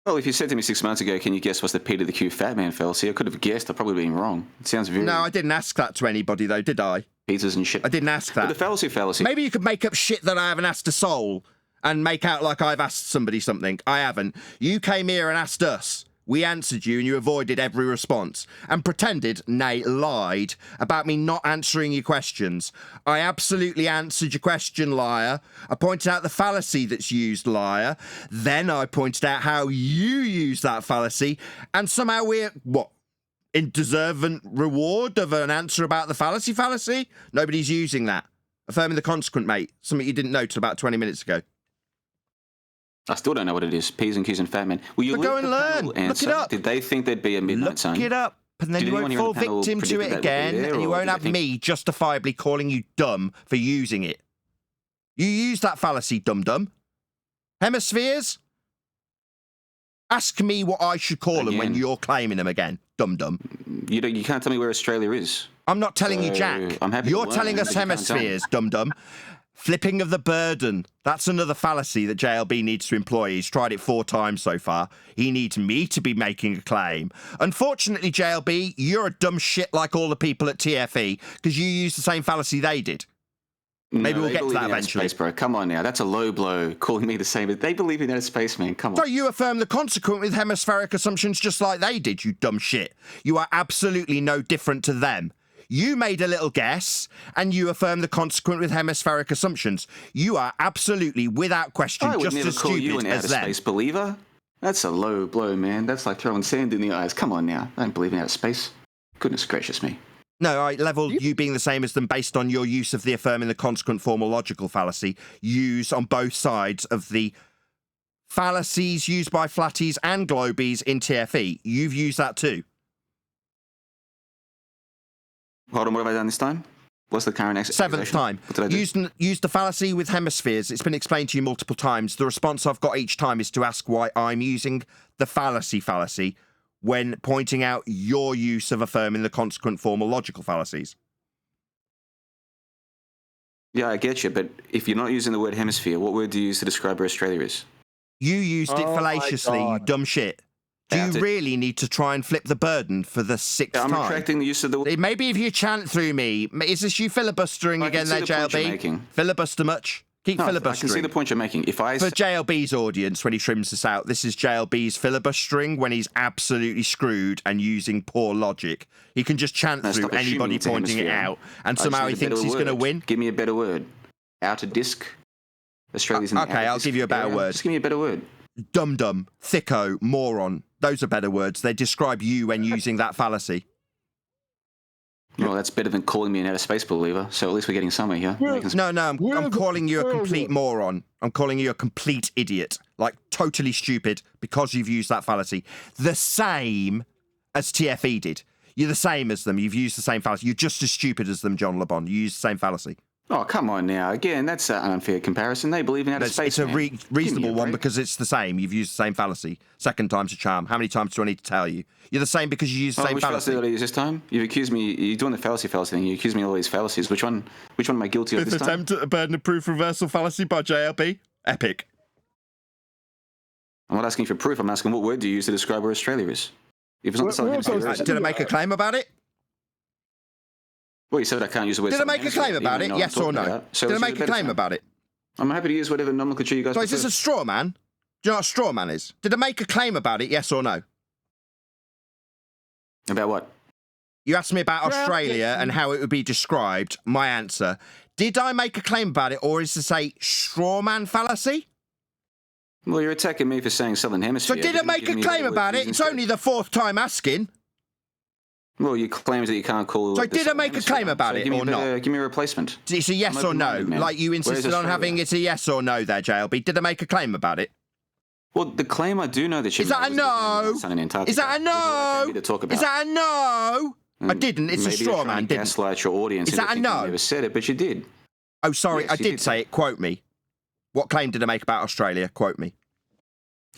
Well, if you said to me 6 months ago, can you guess what's the P to the Q fat man fallacy? I could have guessed. I've probably been wrong. It sounds very...
No, I didn't ask that to anybody, though, did I?
Pizzas and shit.
I didn't ask that.
But the fallacy.
Maybe you could make up shit that I haven't asked a soul and make out like I've asked somebody something. I haven't. You came here and asked us. We answered you and you avoided every response and pretended, nay, lied, about me not answering your questions. I absolutely answered your question, liar. I pointed out the fallacy that's used, liar. Then I pointed out how you use that fallacy, and somehow we're, what, in deserving reward of an answer about the fallacy? Nobody's using that. Affirming the consequent, mate. Something you didn't know till about 20 minutes ago.
I still don't know what it is. P's and Q's and fat man. Will you
go and learn. Look it up.
Did they think there'd be a midnight sun?
Look it up, and then you won't fall victim to it again, and you won't have me justifiably calling you dumb for using it. You use that fallacy, dum-dum. Hemispheres? Ask me what I should call them when you're claiming them again, dum-dum.
You can't tell me where Australia is.
I'm not telling you, Jack. You're telling us hemispheres, dum-dum. Flipping of the burden. That's another fallacy that JLB needs to employ. He's tried it 4 times so far. He needs me to be making a claim. Unfortunately, JLB, you're a dumb shit like all the people at TFE because you used the same fallacy they did. Maybe we'll get to that eventually.
Space, bro. Come on now. That's a low blow calling me the same. But they believe in outer space, man. Come on.
So you affirm the consequent with hemispheric assumptions just like they did, you dumb shit. You are absolutely no different to them. You made a little guess, and you affirm the consequent with hemispheric assumptions. You are absolutely, without question, just as
call
stupid
you an
as
outer
them.
Space believer. That's a low blow, man. That's like throwing sand in the eyes. Come on now. I don't believe in outer space. Goodness gracious me.
No, I leveled you being the same as them based on your use of the affirming the consequent formal logical fallacy used on both sides of the fallacies used by flatties and globies in TFE. You've used that too.
Hold on, what have I done this time? What's the current accusation?
7th time.
What did I do?
Used the fallacy with hemispheres. It's been explained to you multiple times. The response I've got each time is to ask why I'm using the fallacy when pointing out your use of affirming the consequent formal logical fallacies.
Yeah, I get you, but if you're not using the word hemisphere, what word do you use to describe where Australia is?
You used it fallaciously, you dumb shit. Do you really need to try and flip the burden for the 6th time?
I'm retracting the use of the word.
Maybe if you chant through me. Is this you filibustering again there, JLB? Filibuster much? Keep filibustering.
I can see the point you're making. For
JLB's audience, when he trims this out, this is JLB's filibustering when he's absolutely screwed and using poor logic. He can just chant through anybody pointing it out, and somehow he thinks he's going to win.
Give me a better word. Outer disc. Australia's in the
Okay, I'll give you a better word.
Just give me a better word.
Dum-dum, thicko, moron. Those are better words. They describe you when using that fallacy.
Well, that's better than calling me an outer space believer, so at least we're getting somewhere here.
No, I'm calling you a complete moron. I'm calling you a complete idiot. Like, totally stupid because you've used that fallacy. The same as TFE did. You're the same as them. You've used the same fallacy. You're just as stupid as them, John LeBon. You used the same fallacy.
Oh, come on now. Again, that's an unfair comparison. They believe in outer space.
It's a reasonable one because it's the same. You've used the same fallacy. Second time's a charm. How many times do I need to tell you? You're the same because you use the same
which
fallacy.
Did I use this time? You've accused me. You're doing the fallacy thing. You accuse me of all these fallacies. Which one am I guilty of this time?
Attempt at a burden of proof reversal fallacy by JLB. Epic.
I'm not asking for proof. I'm asking what word do you use to describe where Australia is? If it's not the southern hemisphere,
Did I make a claim about it?
Well, you said I can't use the word.
Did I make a claim about it? Yes or no?
So
did I make a claim about it?
I'm happy to use whatever nomenclature you guys.
So is this a straw man? Do you know what a straw man is? Did I make a claim about it? Yes or no?
About what?
You asked me about Australia and how it would be described. My answer: did I make a claim about it, or is this a straw man fallacy?
Well, you're attacking me for saying southern hemisphere.
So did I make a claim about it? It's only the fourth time asking.
Well, your claim is that you can't call.
So did I make a claim about it or not?
Give me a replacement.
It's a yes or no. Like you insisted on having it's a yes or no there, JLB. Did I make a claim about it?
Well, the claim I do know that you.
Is that a no? Is that a no? Is that a no? I didn't. It's a straw man. Didn't
gaslight your audience.
Is that a no?
You never said it, but you did.
Oh, sorry, I did say it. Quote me. What claim did I make about Australia? Quote me.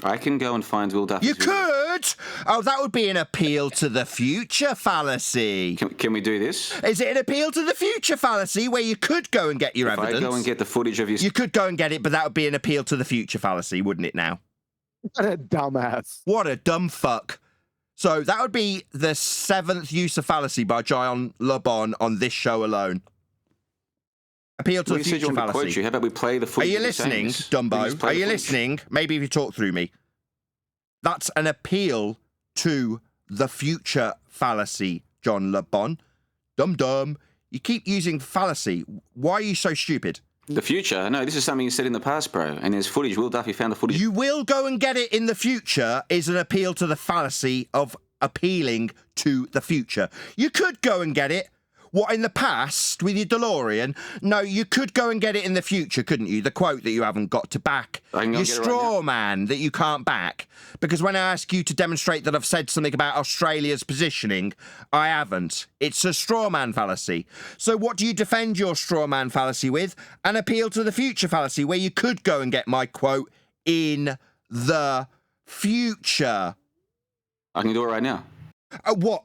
I can go and find Will Duffy's.
You could? Oh, that would be an appeal to the future fallacy.
Can we do this?
Is it an appeal to the future fallacy where you could go and get your evidence?
If I go and get the footage of your...
You could go and get it, but that would be an appeal to the future fallacy, wouldn't it now?
What a dumbass.
What a dumb fuck. So that would be the 7th use of fallacy by John Le Bon on this show alone. Appeal to the future fallacy.
How about we play the footage?
Are you listening, Dumbo? Are you listening? Maybe if you talk through me. That's an appeal to the future fallacy, John Le Bon. Dum-dum. You keep using fallacy. Why are you so stupid?
The future? No, this is something you said in the past, bro. And there's footage. Will Duffy found the footage.
You will go and get it in the future is an appeal to the fallacy of appealing to the future. You could go and get it. What, in the past, with your DeLorean? No, you could go and get it in the future, couldn't you? The quote that you haven't got to back. Your straw man that you can't back. Because when I ask you to demonstrate that I've said something about Australia's positioning, I haven't. It's a straw man fallacy. So what do you defend your straw man fallacy with? An appeal to the future fallacy, where you could go and get my quote in the future.
I can do it right now.
What?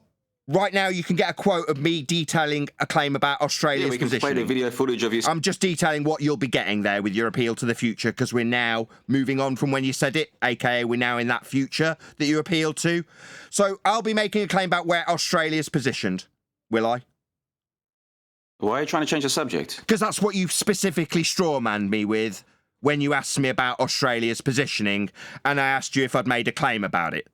Right now, you can get a quote of me detailing a claim about Australia's positioning.
We can play the video footage of you.
I'm just detailing what you'll be getting there with your appeal to the future, because we're now moving on from when you said it, aka we're now in that future that you appealed to. So I'll be making a claim about where Australia's positioned. Will I?
Why are you trying to change the subject?
Because that's what you specifically strawmanned me with when you asked me about Australia's positioning, and I asked you if I'd made a claim about it.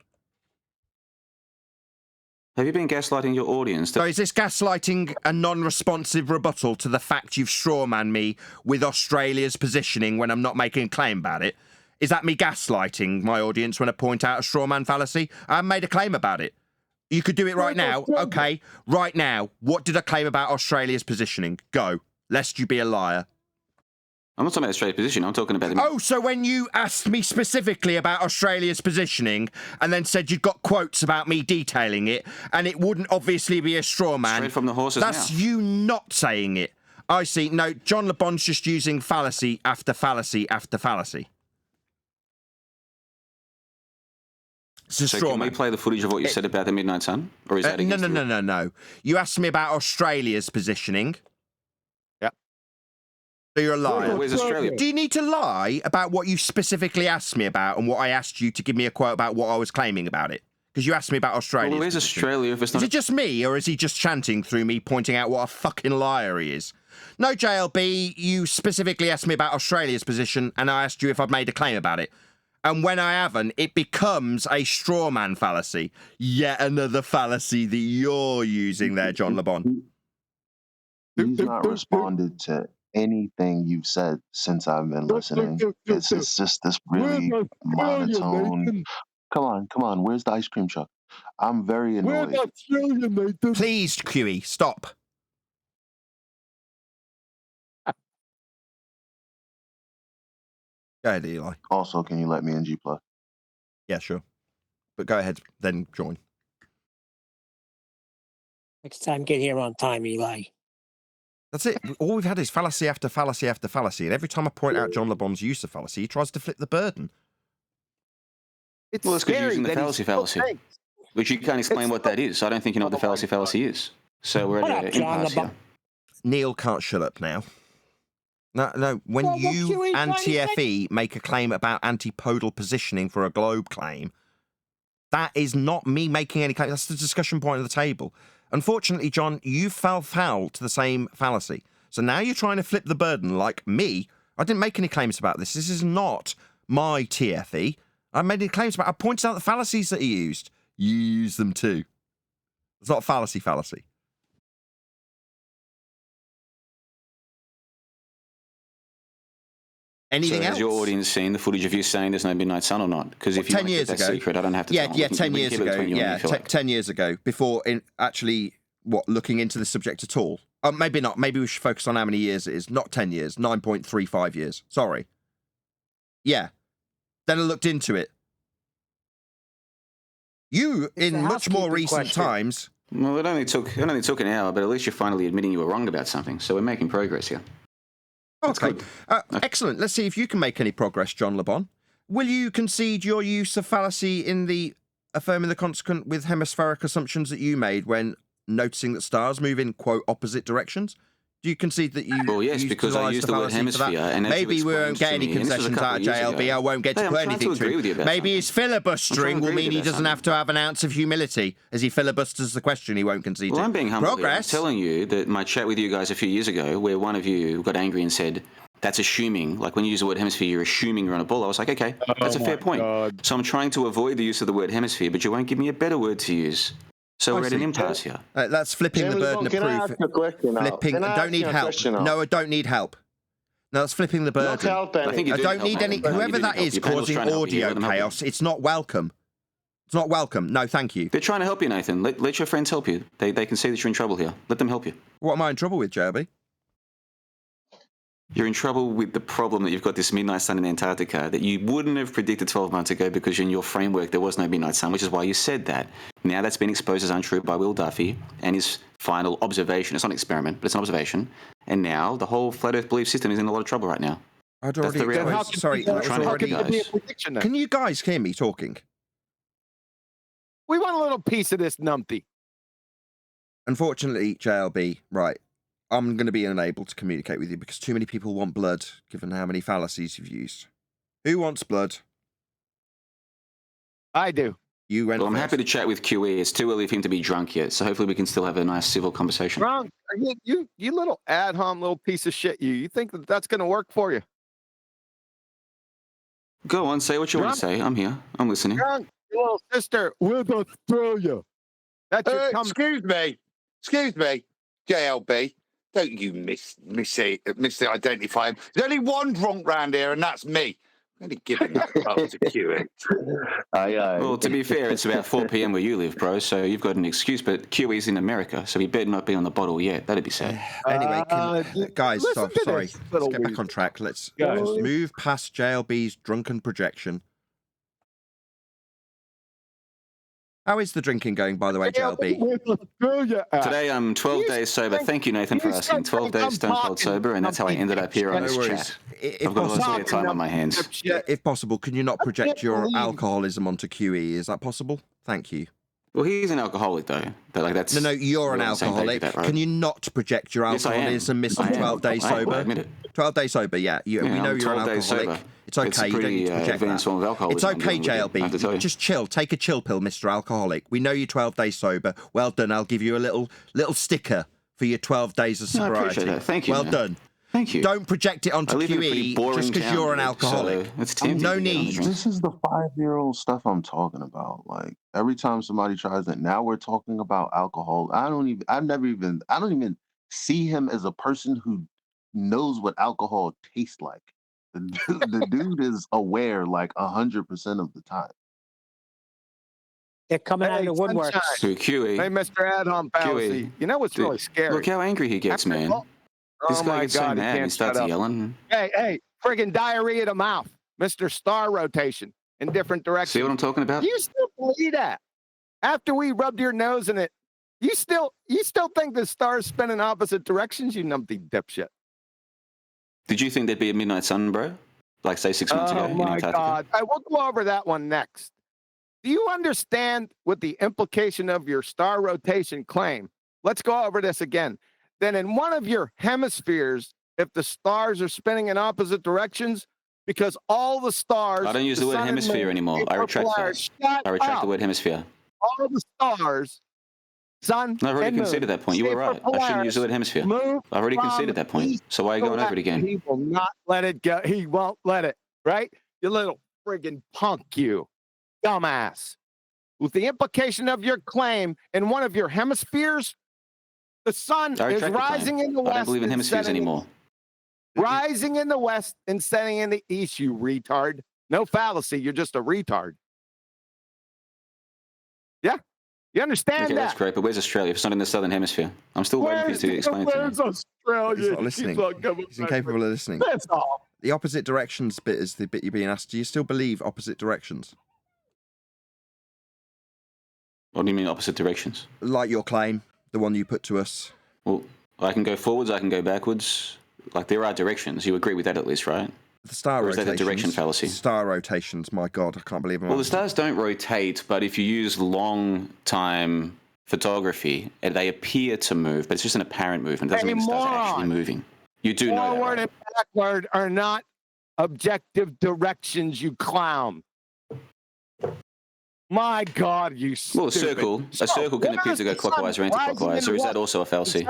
Have you been gaslighting your audience?
So is this gaslighting a non-responsive rebuttal to the fact you've strawmanned me with Australia's positioning when I'm not making a claim about it? Is that me gaslighting my audience when I point out a strawman fallacy? I haven't made a claim about it. You could do it right now. Okay, right now. What did I claim about Australia's positioning? Go, lest you be a liar.
I'm not talking about Australia's position. I'm talking about...
Oh, so when you asked me specifically about Australia's positioning and then said you'd got quotes about me detailing it, and it wouldn't obviously be a straw man...
Straight from the horse's
That's
mouth.
you not saying it. I see. No, John Le Bon's just using fallacy after fallacy after fallacy. It's a
so
straw
can
man.
we play the footage of what you said about the Midnight Sun? Or is that
No. You asked me about Australia's positioning. So you're a liar.
Where's Australia?
Do you need to lie about what you specifically asked me about and what I asked you to give me a quote about what I was claiming about it? Because you asked me about Australia.
Well, where's Australia if it's not...
Is it just me, or is he just chanting through me, pointing out what a fucking liar he is? No, JLB, you specifically asked me about Australia's position, and I asked you if I'd made a claim about it. And when I haven't, it becomes a straw man fallacy. Yet another fallacy that you're using there, John Le Bon.
He's not responded to anything you've said since I've been listening. It's just this really monotone. Come on. Where's the ice cream truck? I'm very annoyed.
Please, QE, stop. Go ahead, Eli.
Also, can you let me in G+?
Yeah, sure. But go ahead, then join.
Next time, get here on time, Eli.
That's it. All we've had is fallacy after fallacy after fallacy. And every time I point out John LeBon's use of fallacy, he tries to flip the burden.
It's because you're using the fallacy, which you can't explain what that is. I don't think you know what the fallacy is. So we're at an impasse here.
Neil can't shut up now. No. When you, anti-FE, make a claim about antipodal positioning for a globe claim, that is not me making any claim. That's the discussion point of the table. Unfortunately, John, you fell foul to the same fallacy. So now you're trying to flip the burden like me. I didn't make any claims about this. This is not my TFE. I made any claims about it. I pointed out the fallacies that he used. You use them too. It's not fallacy. Anything else?
Has your audience seen the footage of you saying there's no midnight sun or not? Because if you
10 years ago,
secret, I don't have to.
Yeah, 10 years ago. Yeah, 10 years ago. Before actually looking into the subject at all. Maybe not. Maybe we should focus on how many years it is. Not 10 years. 9.35 years. Sorry. Yeah. Then I looked into it. You, in much more recent times.
Well, it only took an hour, but at least you're finally admitting you were wrong about something. So we're making progress here.
Okay. Excellent. Let's see if you can make any progress, John LeBon. Will you concede your use of fallacy in the affirming the consequent with hemispheric assumptions that you made when noticing that stars move in, quote, opposite directions? Do you concede that you...
Well, yes, because I used the word hemisphere. And
maybe we won't get any concessions out of JLB. I won't get to put anything to him. Maybe his filibustering will mean he doesn't have to have an ounce of humility. As he filibusters the question, he won't concede
Well,
to.
I'm being humble.
Progress.
I'm telling you that my chat with you guys a few years ago, where one of you got angry and said, that's assuming, like when you use the word hemisphere, you're assuming you're on a ball. I was like, okay, that's a fair point. So I'm trying to avoid the use of the word hemisphere, but you won't give me a better word to use. So we're at an impasse here.
That's flipping the burden of proof. Don't need help. No, I don't need help. No, that's flipping the burden. I don't need any. Whoever that is causing audio chaos, it's not welcome. It's not welcome. No, thank you.
They're trying to help you, Nathan. Let your friends help you. They can see that you're in trouble here. Let them help you.
What am I in trouble with, JLB?
You're in trouble with the problem that you've got this midnight sun in Antarctica that you wouldn't have predicted 12 months ago because in your framework there was no midnight sun, which is why you said that. Now that's been exposed as untrue by Will Duffy and his final observation. It's not an experiment, but it's an observation. And now the whole flat Earth belief system is in a lot of trouble right now.
I'd already. Can you guys hear me talking?
We want a little piece of this numpty.
Unfortunately, JLB, right. I'm going to be unable to communicate with you because too many people want blood, given how many fallacies you've used. Who wants blood?
I do.
You went
Well, I'm
first.
happy to chat with QE. It's too early for him to be drunk yet, so hopefully we can still have a nice civil conversation.
Drunk? You little ad hom little piece of shit. You think that that's going to work for you?
Go on, say what you want to say. I'm here. I'm listening.
Drunk, your little sister will destroy you. That's your
excuse me, JLB. Don't you misidentify him. There's only one drunk round here, and that's me. I'm only giving that up to QE.
Well, to be fair, it's about 4 p.m. where you live, bro, so you've got an excuse, but QE's in America, so he better not be on the bottle yet. That'd be sad.
Anyway, guys, sorry. Let's get back on track. Let's move past JLB's drunken projection. How is the drinking going, by the way, JLB?
Today I'm 12 days sober. Thank you, Nathan, for asking. 12 days stone cold sober, and that's how I ended up here on this chat. I've got a lot of time on my hands.
If possible, can you not project your alcoholism onto QE? Is that possible? Thank you.
Well, he's an alcoholic, though. That's
no, you're an alcoholic. Can you not project your alcoholism, Mr. 12 days sober?
I admit it.
12 days sober, yeah. We know you're an alcoholic. It's okay. You don't need to project that. It's okay, JLB. Just chill. Take a chill pill, Mr. Alcoholic. We know you're 12 days sober. Well done. I'll give you a little sticker for your 12 days of sobriety.
I appreciate that. Thank you.
Well done.
Thank you.
Don't project it onto QE just because you're an alcoholic. No need.
This is the 5-year-old stuff I'm talking about. Like every time somebody tries it, now we're talking about alcohol. I don't even see him as a person who knows what alcohol tastes like. The dude is aware like 100% of the time.
They're coming out of the woodwork.
So QE.
Hey, Mr. Ad-hom fallacy. You know what's really scary?
Look how angry he gets, man. This guy gets so mad and starts yelling.
Hey, friggin' diarrhea to mouth. Mr. Star rotation in different directions.
See what I'm talking about?
Do you still believe that? After we rubbed your nose in it You still think the stars spin in opposite directions, you numpty dipshit?
Did you think there'd be a midnight sun, bro? Like, say, 6 months ago in Antarctica?
Oh, my God. I will go over that one next. Do you understand what the implication of your star rotation claim? Let's go over this again. Then in one of your hemispheres, if the stars are spinning in opposite directions, because all the stars...
I don't use the word hemisphere anymore. I retract that. I retract the word hemisphere.
All the stars, sun,
No, I've already
and moon,
conceded that point. You were right. I shouldn't use the word hemisphere. I've already conceded that point. So why are you going over it again?
He will not let it go. He won't let it, right? You little friggin' punk, you dumbass. With the implication of your claim in one of your hemispheres, the sun is rising in the west.
I don't believe in hemispheres anymore.
Rising in the west and setting in the east, you retard. No fallacy. You're just a retard. Yeah. You understand
okay,
that?
That's great, but where's Australia? If it's not in the southern hemisphere. I'm still waiting for you to explain it to me.
Where's Australia?
He's not listening. He's incapable of listening.
That's all.
The opposite directions bit is the bit you're being asked. Do you still believe opposite directions?
What do you mean opposite directions?
Like your claim, the one you put to us.
Well, I can go forwards, I can go backwards. Like, there are directions. You agree with that at least, right?
The star rotations.
Or is that a direction fallacy?
Star rotations, my God, I can't believe it.
Well, the stars don't rotate, but if you use long time photography, they appear to move, but it's just an apparent movement. It doesn't mean the stars are actually moving. You do know that,
Forward
right?
and backward are not objective directions, you clown. My God, you stupid.
Well, a circle can appear to go clockwise or anti-clockwise, or is that also a fallacy?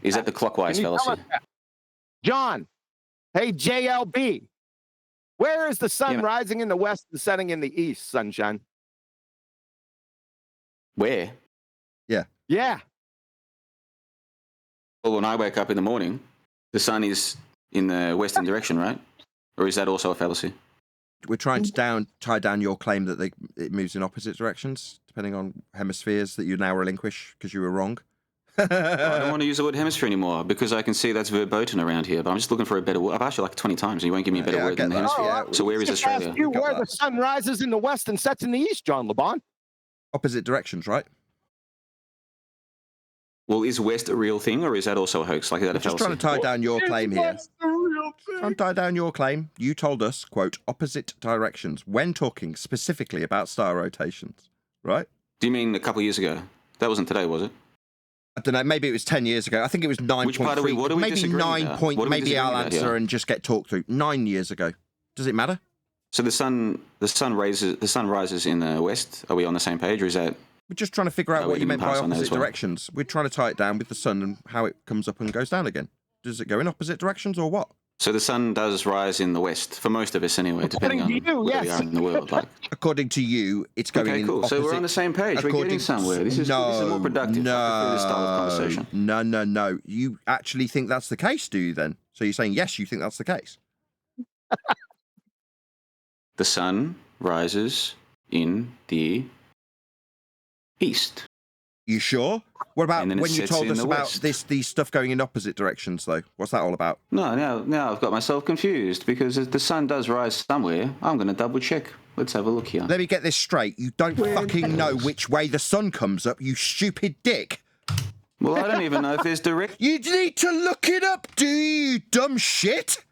Is that the clockwise fallacy?
John, hey, JLB, where is the sun rising in the west and setting in the east, sunshine?
Where?
Yeah.
Yeah.
Well, when I wake up in the morning, the sun is in the western direction, right? Or is that also a fallacy?
We're trying to tie down your claim that it moves in opposite directions, depending on hemispheres that you now relinquish because you were wrong.
I don't want to use the word hemisphere anymore because I can see that's verboten around here, but I'm just looking for a better word. I've asked you like 20 times and you won't give me a better word than the hemisphere. So where is Australia?
You where the sun rises in the west and sets in the east, John LeBon.
Opposite directions, right?
Well, is west a real thing or is that also a hoax? Like, is that a fallacy?
Just trying to tie down your claim here. Trying to tie down your claim. You told us, quote, opposite directions when talking specifically about star rotations, right?
Do you mean a couple of years ago? That wasn't today, was it?
I don't know. Maybe it was 10 years ago. I think it was 9.3.
Which part are we? What are we
maybe 9 point. Maybe I'll answer and just get talked through. 9 years ago. Does it matter?
So the sun rises in the west. Are we on the same page, or is that?
We're just trying to figure out what you meant by opposite directions. We're trying to tie it down with the sun and how it comes up and goes down again. Does it go in opposite directions or what?
So the sun does rise in the west for most of us, anyway, depending on where we are in the world. Like.
According to you, it's going in
cool.
opposite.
So we're on the same page. We're getting somewhere. This is more productive.
No,
I prefer this style of conversation.
No. You actually think that's the case, do you then? So you're saying, yes, you think that's the case?
The sun rises in the east.
You sure? What about when you told us about
west.
these stuff going in opposite directions, though? What's that all about?
No, now I've got myself confused because if the sun does rise somewhere, I'm going to double check. Let's have a look here.
Let me get this straight. You don't fucking know which way the sun comes up, you stupid dick.
Well, I don't even know if there's direct...
You need to look it up, do you dumb shit?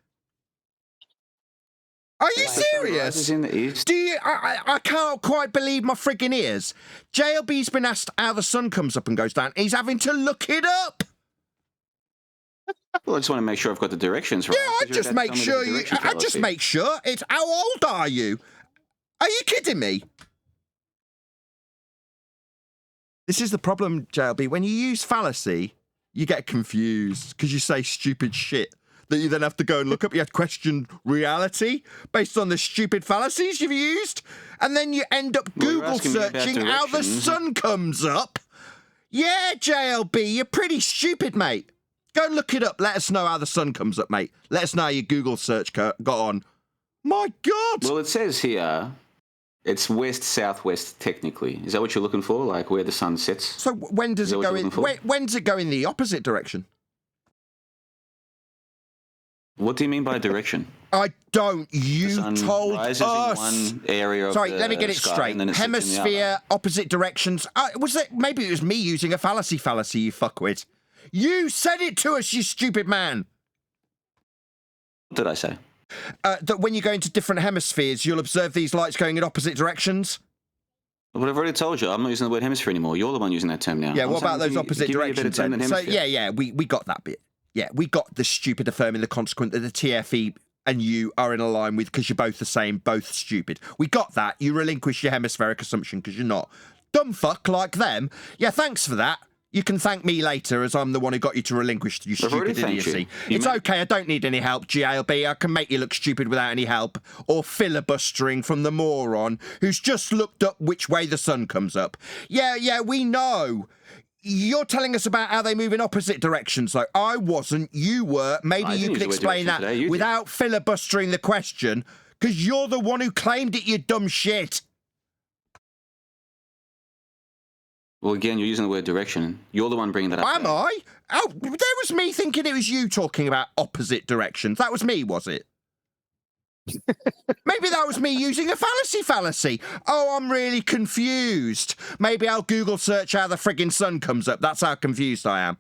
Are you serious?
In the east.
Do you? I can't quite believe my friggin' ears. JLB's been asked how the sun comes up and goes down. He's having to look it up.
Well, I just want to make sure I've got the directions right.
Yeah, I just make sure you. I just make sure. It's how old are you? Are you kidding me? This is the problem, JLB. When you use fallacy, you get confused because you say stupid shit that you then have to go and look up. You have to question reality based on the stupid fallacies you've used. And then you end up Google searching how the sun comes up. Yeah, JLB, you're pretty stupid, mate. Go and look it up. Let us know how the sun comes up, mate. Let us know how your Google search got on. My God.
Well, it says here it's west-southwest technically. Is that what you're looking for? Like where the sun sets?
So when does it go in? When does it go in the opposite direction?
What do you mean by direction?
I don't. You
the sun
told
rises
us.
in one area of
Sorry,
the
let me get it
sky,
straight.
and then it sits in the
Hemisphere, opposite directions. Was it? Maybe it was me using a fallacy, you fuckwit. You said it to us, you stupid man.
What did I say?
That when you go into different hemispheres, you'll observe these lights going in opposite directions.
Well, I've already told you, I'm not using the word hemisphere anymore. You're the one using that term now.
Yeah, what about those opposite directions then? So, yeah, we got that bit. Yeah, we got the stupid affirming the consequent that the TFE and you are in a line with because you're both the same, both stupid. We got that. You relinquish your hemispheric assumption because you're not. Dumb fuck like them. Yeah, thanks for that. You can thank me later as I'm the one who got you to relinquish your stupid idiocy. It's okay, I don't need any help, JLB. I can make you look stupid without any help. Or filibustering from the moron who's just looked up which way the sun comes up. Yeah, we know. You're telling us about how they move in opposite directions. Like, I wasn't, you were. Maybe you could explain that without filibustering the question, because you're the one who claimed it, you dumb shit.
Well, again, you're using the word direction. You're the one bringing that up.
Am I? Oh, there was me thinking it was you talking about opposite directions. That was me, was it? Maybe that was me using a fallacy. Oh, I'm really confused. Maybe I'll Google search how the friggin' sun comes up. That's how confused I am.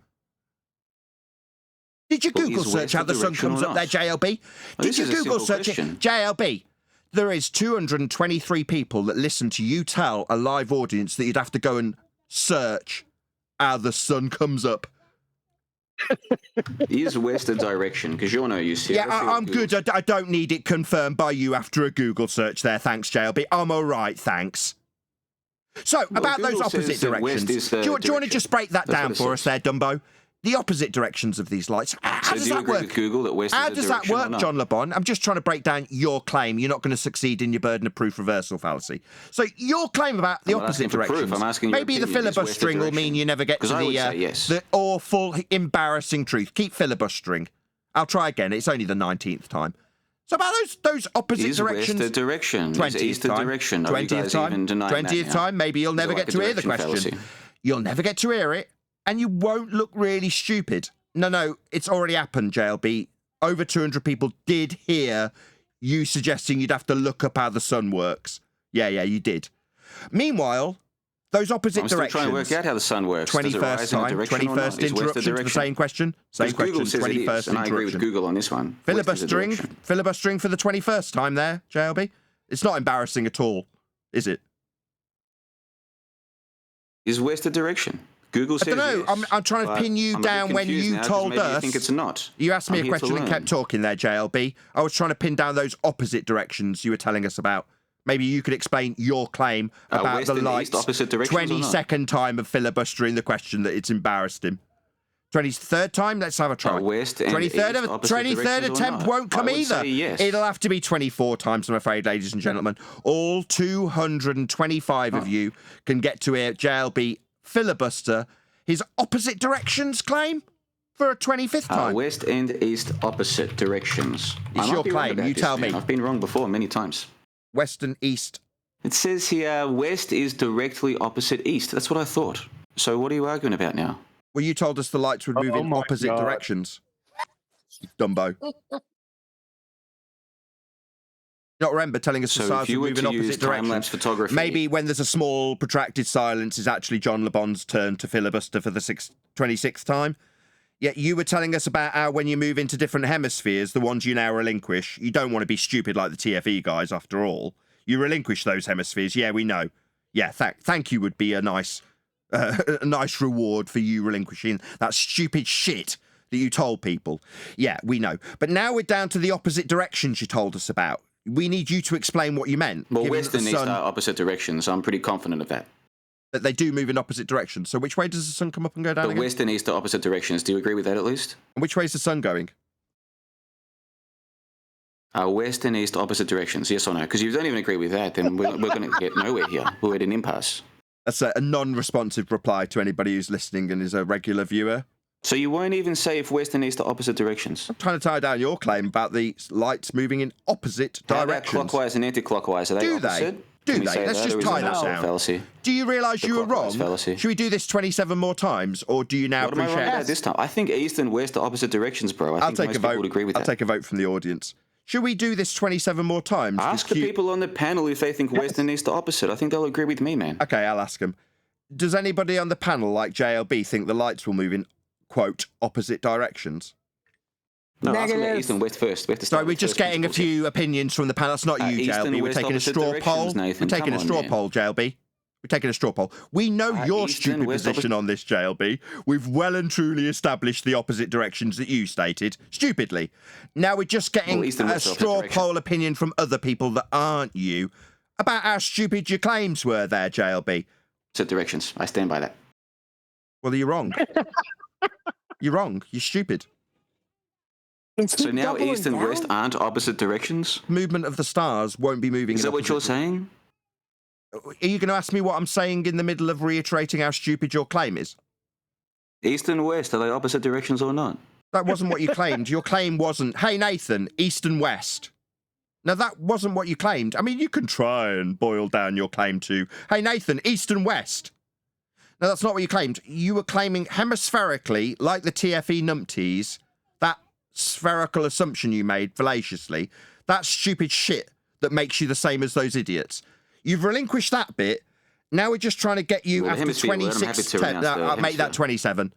Did you Google search how the sun comes up there, JLB? Did you Google search it? JLB, there is 223 people that listen to you tell a live audience that you'd have to go and search how the sun comes up.
Is west a direction? Because you're no use here.
Yeah, I'm good. I don't need it confirmed by you after a Google search there. Thanks, JLB. I'm all right, thanks. So, about
Google
those opposite directions. Do you want to just break that down for us there, Dumbo? The opposite directions of these lights. How does that work?
With Google that west
How
is a
does that
direction
work, John LeBon? I'm just trying to break down your claim. You're not going to succeed in your burden of proof reversal fallacy. So your claim about the opposite directions.
I'm asking
maybe the filibustering will mean you never get to the awful, embarrassing truth. Keep filibustering. I'll try again. It's only the 19th time. So about those opposite directions.
Is west a direction?
20th
is east a direction?
20th time. 20th time. Maybe you'll never get to hear the question. You'll never get to hear it, and you won't look really stupid. No, it's already happened, JLB. Over 200 people did hear you suggesting you'd have to look up how the sun works. Yeah, you did. Meanwhile, those opposite directions.
I'm still trying to work out how the sun works.
21st time, 21st interruption to the same question. Same question,
Google says
21st interruption.
And I agree with Google on this one.
Filibustering for the 21st time there, JLB. It's not embarrassing at all, is it?
Is west a direction? Google says
I don't know.
Yes,
I'm trying to pin you down when you told us.
You think it's not.
You asked me a question and kept talking there, JLB. I was trying to pin down those opposite directions you were telling us about. Maybe you could explain your claim about the Lite's 22nd time of filibustering the question that it's embarrassed him. 23rd time? Let's have a try. 23rd attempt won't come either.
Yes.
It'll have to be 24 times, I'm afraid, ladies and gentlemen. All 225 of you can get to hear JLB filibuster his opposite directions claim for a 25th time.
West and east opposite directions.
It's your claim. You tell me.
I've been wrong before many times.
West and east.
It says here west is directly opposite east. That's what I thought. So what are you arguing about now?
Well, you told us the lights would move in opposite directions. Dumbo. Not remember telling us the stars would move in opposite directions.
Photography,
maybe when there's a small protracted silence is actually John LeBon's turn to filibuster for the 26th time. Yet you were telling us about how when you move into different hemispheres, the ones you now relinquish, you don't want to be stupid like the TFE guys after all. You relinquish those hemispheres. Yeah, we know. Yeah, thank you would be a nice reward for you relinquishing that stupid shit that you told people. Yeah, we know. But now we're down to the opposite directions you told us about. We need you to explain what you meant.
Well, west and east are opposite directions, so I'm pretty confident of that.
But they do move in opposite directions. So which way does the sun come up and go down again?
West and east are opposite directions. Do you agree with that at least?
And which way is the sun going?
West and east opposite directions, yes or no? Because if you don't even agree with that, then we're going to get nowhere here. We're at an impasse.
That's a non-responsive reply to anybody who's listening and is a regular viewer.
So you won't even say if west and east are opposite directions?
I'm trying to tie down your claim about the lights moving in opposite directions.
How about clockwise and anti-clockwise? Are they opposite?
Do they? Let's just tie that down.
Fallacy.
Do you realise you were wrong?
Fallacy.
Should we do this 27 more times, or do you now
What am I wrong about this time? I think east and west are opposite directions, bro. I think most people would agree with that.
I'll take a vote from the audience. Should we do this 27 more times?
Ask the people on the panel if they think west and east are opposite. I think they'll agree with me, man.
Okay, I'll ask them. Does anybody on the panel, like JLB, think the lights will move in, quote, opposite directions?
No, ask them east and west first.
Sorry, we're just getting a few opinions from the panel. That's not you, JLB. We're taking a straw poll. We're taking a straw poll, JLB. We're taking a straw poll. We know your stupid position on this, JLB. We've well and truly established the opposite directions that you stated, stupidly. Now we're just getting a straw poll opinion from other people that aren't you about how stupid your claims were there, JLB.
Opposite directions. I stand by that.
Well, you're wrong. You're wrong. You're stupid.
So now east and west aren't opposite directions?
Movement of the stars won't be moving.
Is that what you're saying?
Are you going to ask me what I'm saying in the middle of reiterating how stupid your claim is?
East and west, are they opposite directions or not?
That wasn't what you claimed. Your claim wasn't, hey, Nathan, east and west. Now, that wasn't what you claimed. I mean, you can try and boil down your claim to, hey, Nathan, east and west. No, that's not what you claimed. You were claiming hemispherically, like the TFE numpties, that spherical assumption you made fallaciously, that stupid shit that makes you the same as those idiots. You've relinquished that bit. Now we're just trying to get you after 26 attempts. I'll make that 27.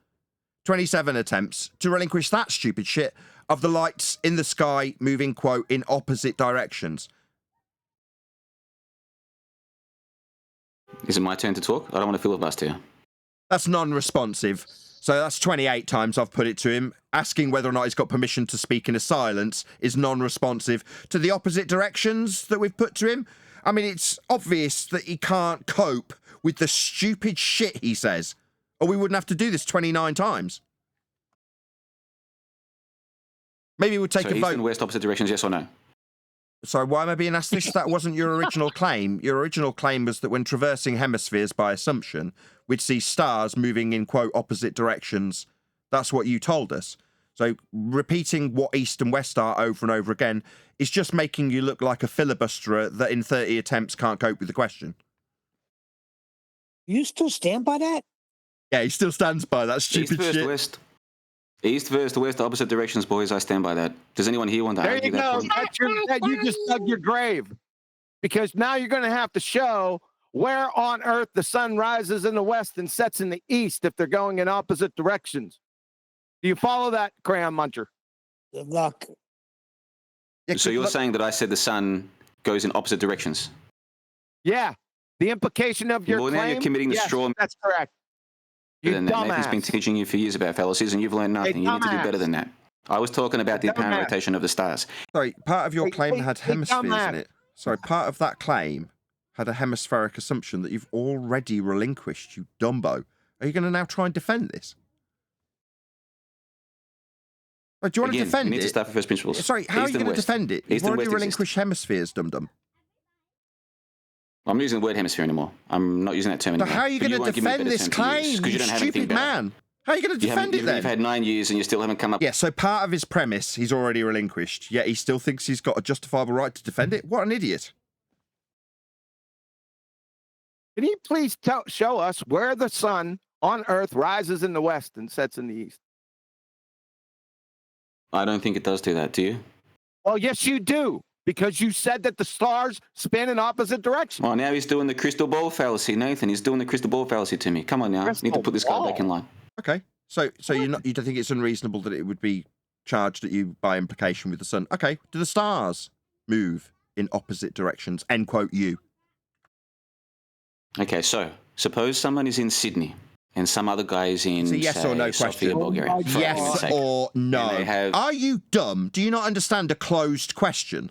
27 attempts to relinquish that stupid shit of the lights in the sky moving, quote, in opposite directions.
Is it my turn to talk? I don't want to filibuster here.
That's non-responsive. So that's 28 times I've put it to him. Asking whether or not he's got permission to speak in a silence is non-responsive to the opposite directions that we've put to him. I mean, it's obvious that he can't cope with the stupid shit he says, or we wouldn't have to do this 29 times. Maybe we'll take a vote.
East and west opposite directions, yes or no?
Sorry, why am I being asked this? That wasn't your original claim. Your original claim was that when traversing hemispheres by assumption, we'd see stars moving in, quote, opposite directions. That's what you told us. So repeating what east and west are over and over again is just making you look like a filibusterer that in 30 attempts can't cope with the question.
You still stand by that?
Yeah, he still stands by that stupid
East
shit.
West. East versus west, opposite directions, boys. I stand by that. Does anyone here want to argue that point?
You just dug your grave. Because now you're going to have to show where on earth the sun rises in the west and sets in the east if they're going in opposite directions. Do you follow that, Crayon Muncher?
Good luck.
So you're saying that I said the sun goes in opposite directions?
Yeah. The implication of your claim?
Now you're committing the straw.
That's correct. You dumbass.
Nathan's been teaching you for years about fallacies, and you've learned nothing. You need to do better than that. I was talking about the apparent rotation of the stars.
Sorry, part of your claim had hemispheres in it. Sorry, part of that claim had a hemispheric assumption that you've already relinquished, you dumbo. Are you going to now try and defend this? Do you want to defend it?
You need to start with first principles.
Sorry, how are you going to defend it? You've already relinquished hemispheres, dum-dum.
I'm not using the word hemisphere anymore. I'm not using that term anymore.
So how are you going to defend this claim, you stupid man? How are you going to defend it then?
You've had 9 years and you still haven't come up...
Yeah, so part of his premise he's already relinquished, yet he still thinks he's got a justifiable right to defend it? What an idiot.
Can you please show us where the sun on Earth rises in the west and sets in the east?
I don't think it does do that, do you?
Well, yes, you do. Because you said that the stars spin in opposite directions.
Oh, now he's doing the crystal ball fallacy, Nathan. He's doing the crystal ball fallacy to me. Come on now. You need to put this guy back in line.
Okay. So you don't think it's unreasonable that it would be charged at you by implication with the sun? Okay. Do the stars move in opposite directions? End quote you.
Okay, so suppose someone is in Sydney and some other guy is in,
yes or no
Sofia,
question.
Bulgaria.
Yes or no. Are you dumb? Do you not understand a closed question?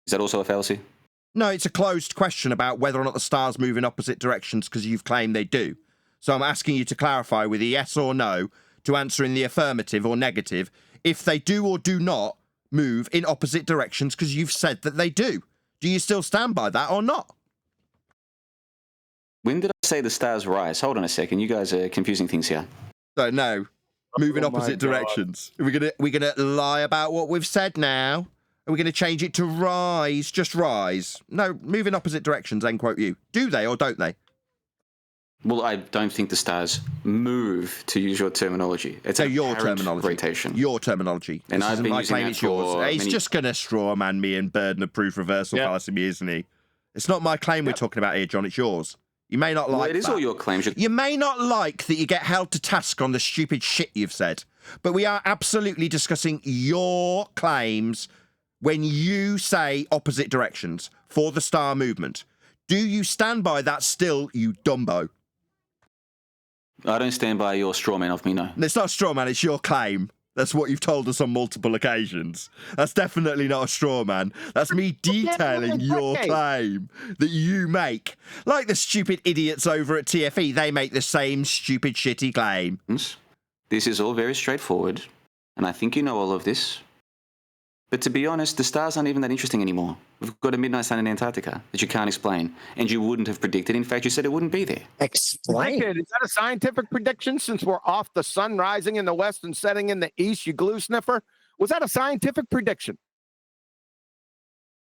Is that also a fallacy?
No, it's a closed question about whether or not the stars move in opposite directions because you've claimed they do. So I'm asking you to clarify with a yes or no to answer in the affirmative or negative if they do or do not move in opposite directions because you've said that they do. Do you still stand by that or not?
When did I say the stars rise? Hold on a second. You guys are confusing things here.
So no, move in opposite directions. We're gonna lie about what we've said now. Are we going to change it to rise? Just rise. No, move in opposite directions, end quote you. Do they or don't they?
Well, I don't think the stars move, to use your terminology. It's
your terminology.
Rotation.
Your terminology.
And
this
I've been
my
using
claim,
that
it's yours.
for
He's just going to straw man me and burden of proof reversal fallacy me, isn't he? It's not my claim we're talking about here, John. It's yours. You may not like
it is
that.
all your claims.
You may not like that you get held to task on the stupid shit you've said, but we are absolutely discussing your claims when you say opposite directions for the star movement. Do you stand by that still, you dumbo?
I don't stand by your straw man of me, no.
It's not a straw man, it's your claim. That's what you've told us on multiple occasions. That's definitely not a straw man. That's me detailing your claim that you make. Like the stupid idiots over at TFE, they make the same stupid, shitty claim.
This is all very straightforward, and I think you know all of this. But to be honest, the stars aren't even that interesting anymore. We've got a midnight sun in Antarctica that you can't explain, and you wouldn't have predicted. In fact, you said it wouldn't be there.
Explain. Is that a scientific prediction since we're off the sun rising in the west and setting in the east, you glue sniffer? Was that a scientific prediction?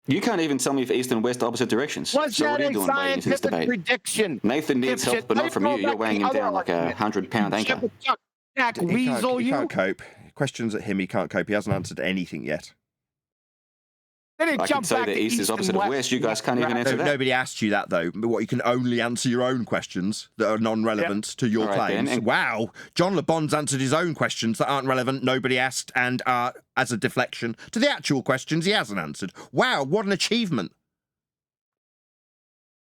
You can't even tell me if east and west are opposite directions.
Was
so
that
what are you
a
doing by into this
scientific
debate?
prediction?
Nathan needs help, but not from you. You're weighing him down like a 100-pound anchor.
He can't cope. Questions at him, he can't cope. He hasn't answered anything yet.
I can say the east is opposite of west. You guys can't even answer that.
Nobody asked you that, though. But what, you can only answer your own questions that are non-relevant to your claims. Wow. John Le Bon's answered his own questions that aren't relevant, nobody asked, and are as a deflection to the actual questions he hasn't answered. Wow, what an achievement.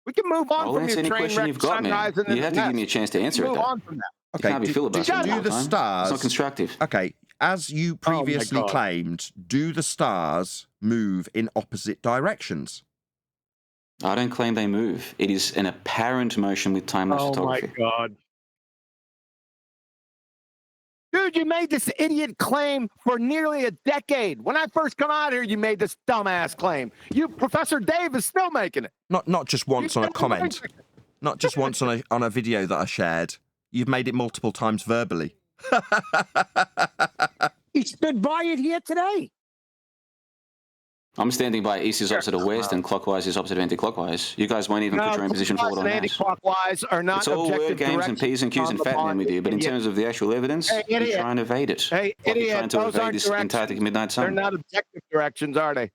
We can move on
I'll
from
answer
your
any
train
question
wreck
you've got,
sunrise
man.
and
You have to give me a chance to answer it,
move
though.
on from that.
Okay,
you can't be filibustering
do the stars.
It's not constructive.
Okay, as you previously claimed, do the stars move in opposite directions?
I don't claim they move. It is an apparent motion with timeless photography.
Oh, my God. Dude, you made this idiot claim for nearly a decade. When I first come out here, you made this dumbass claim. You, Professor Dave, is still making it.
Not just once on a comment. Not just once on a video that I shared. You've made it multiple times verbally.
He stood by it here today.
I'm standing by east is opposite of west and clockwise is opposite of anti-clockwise. You guys won't even put your own position forward on that.
Anti-clockwise are not
it's all word games and P's and Q's and fat man with you, but in terms of the actual evidence, you're trying to evade it.
Hey,
like
idiot,
you're trying to
those
evade
aren't
this
directions.
Antarctic midnight sun.
They're not objective directions, are they?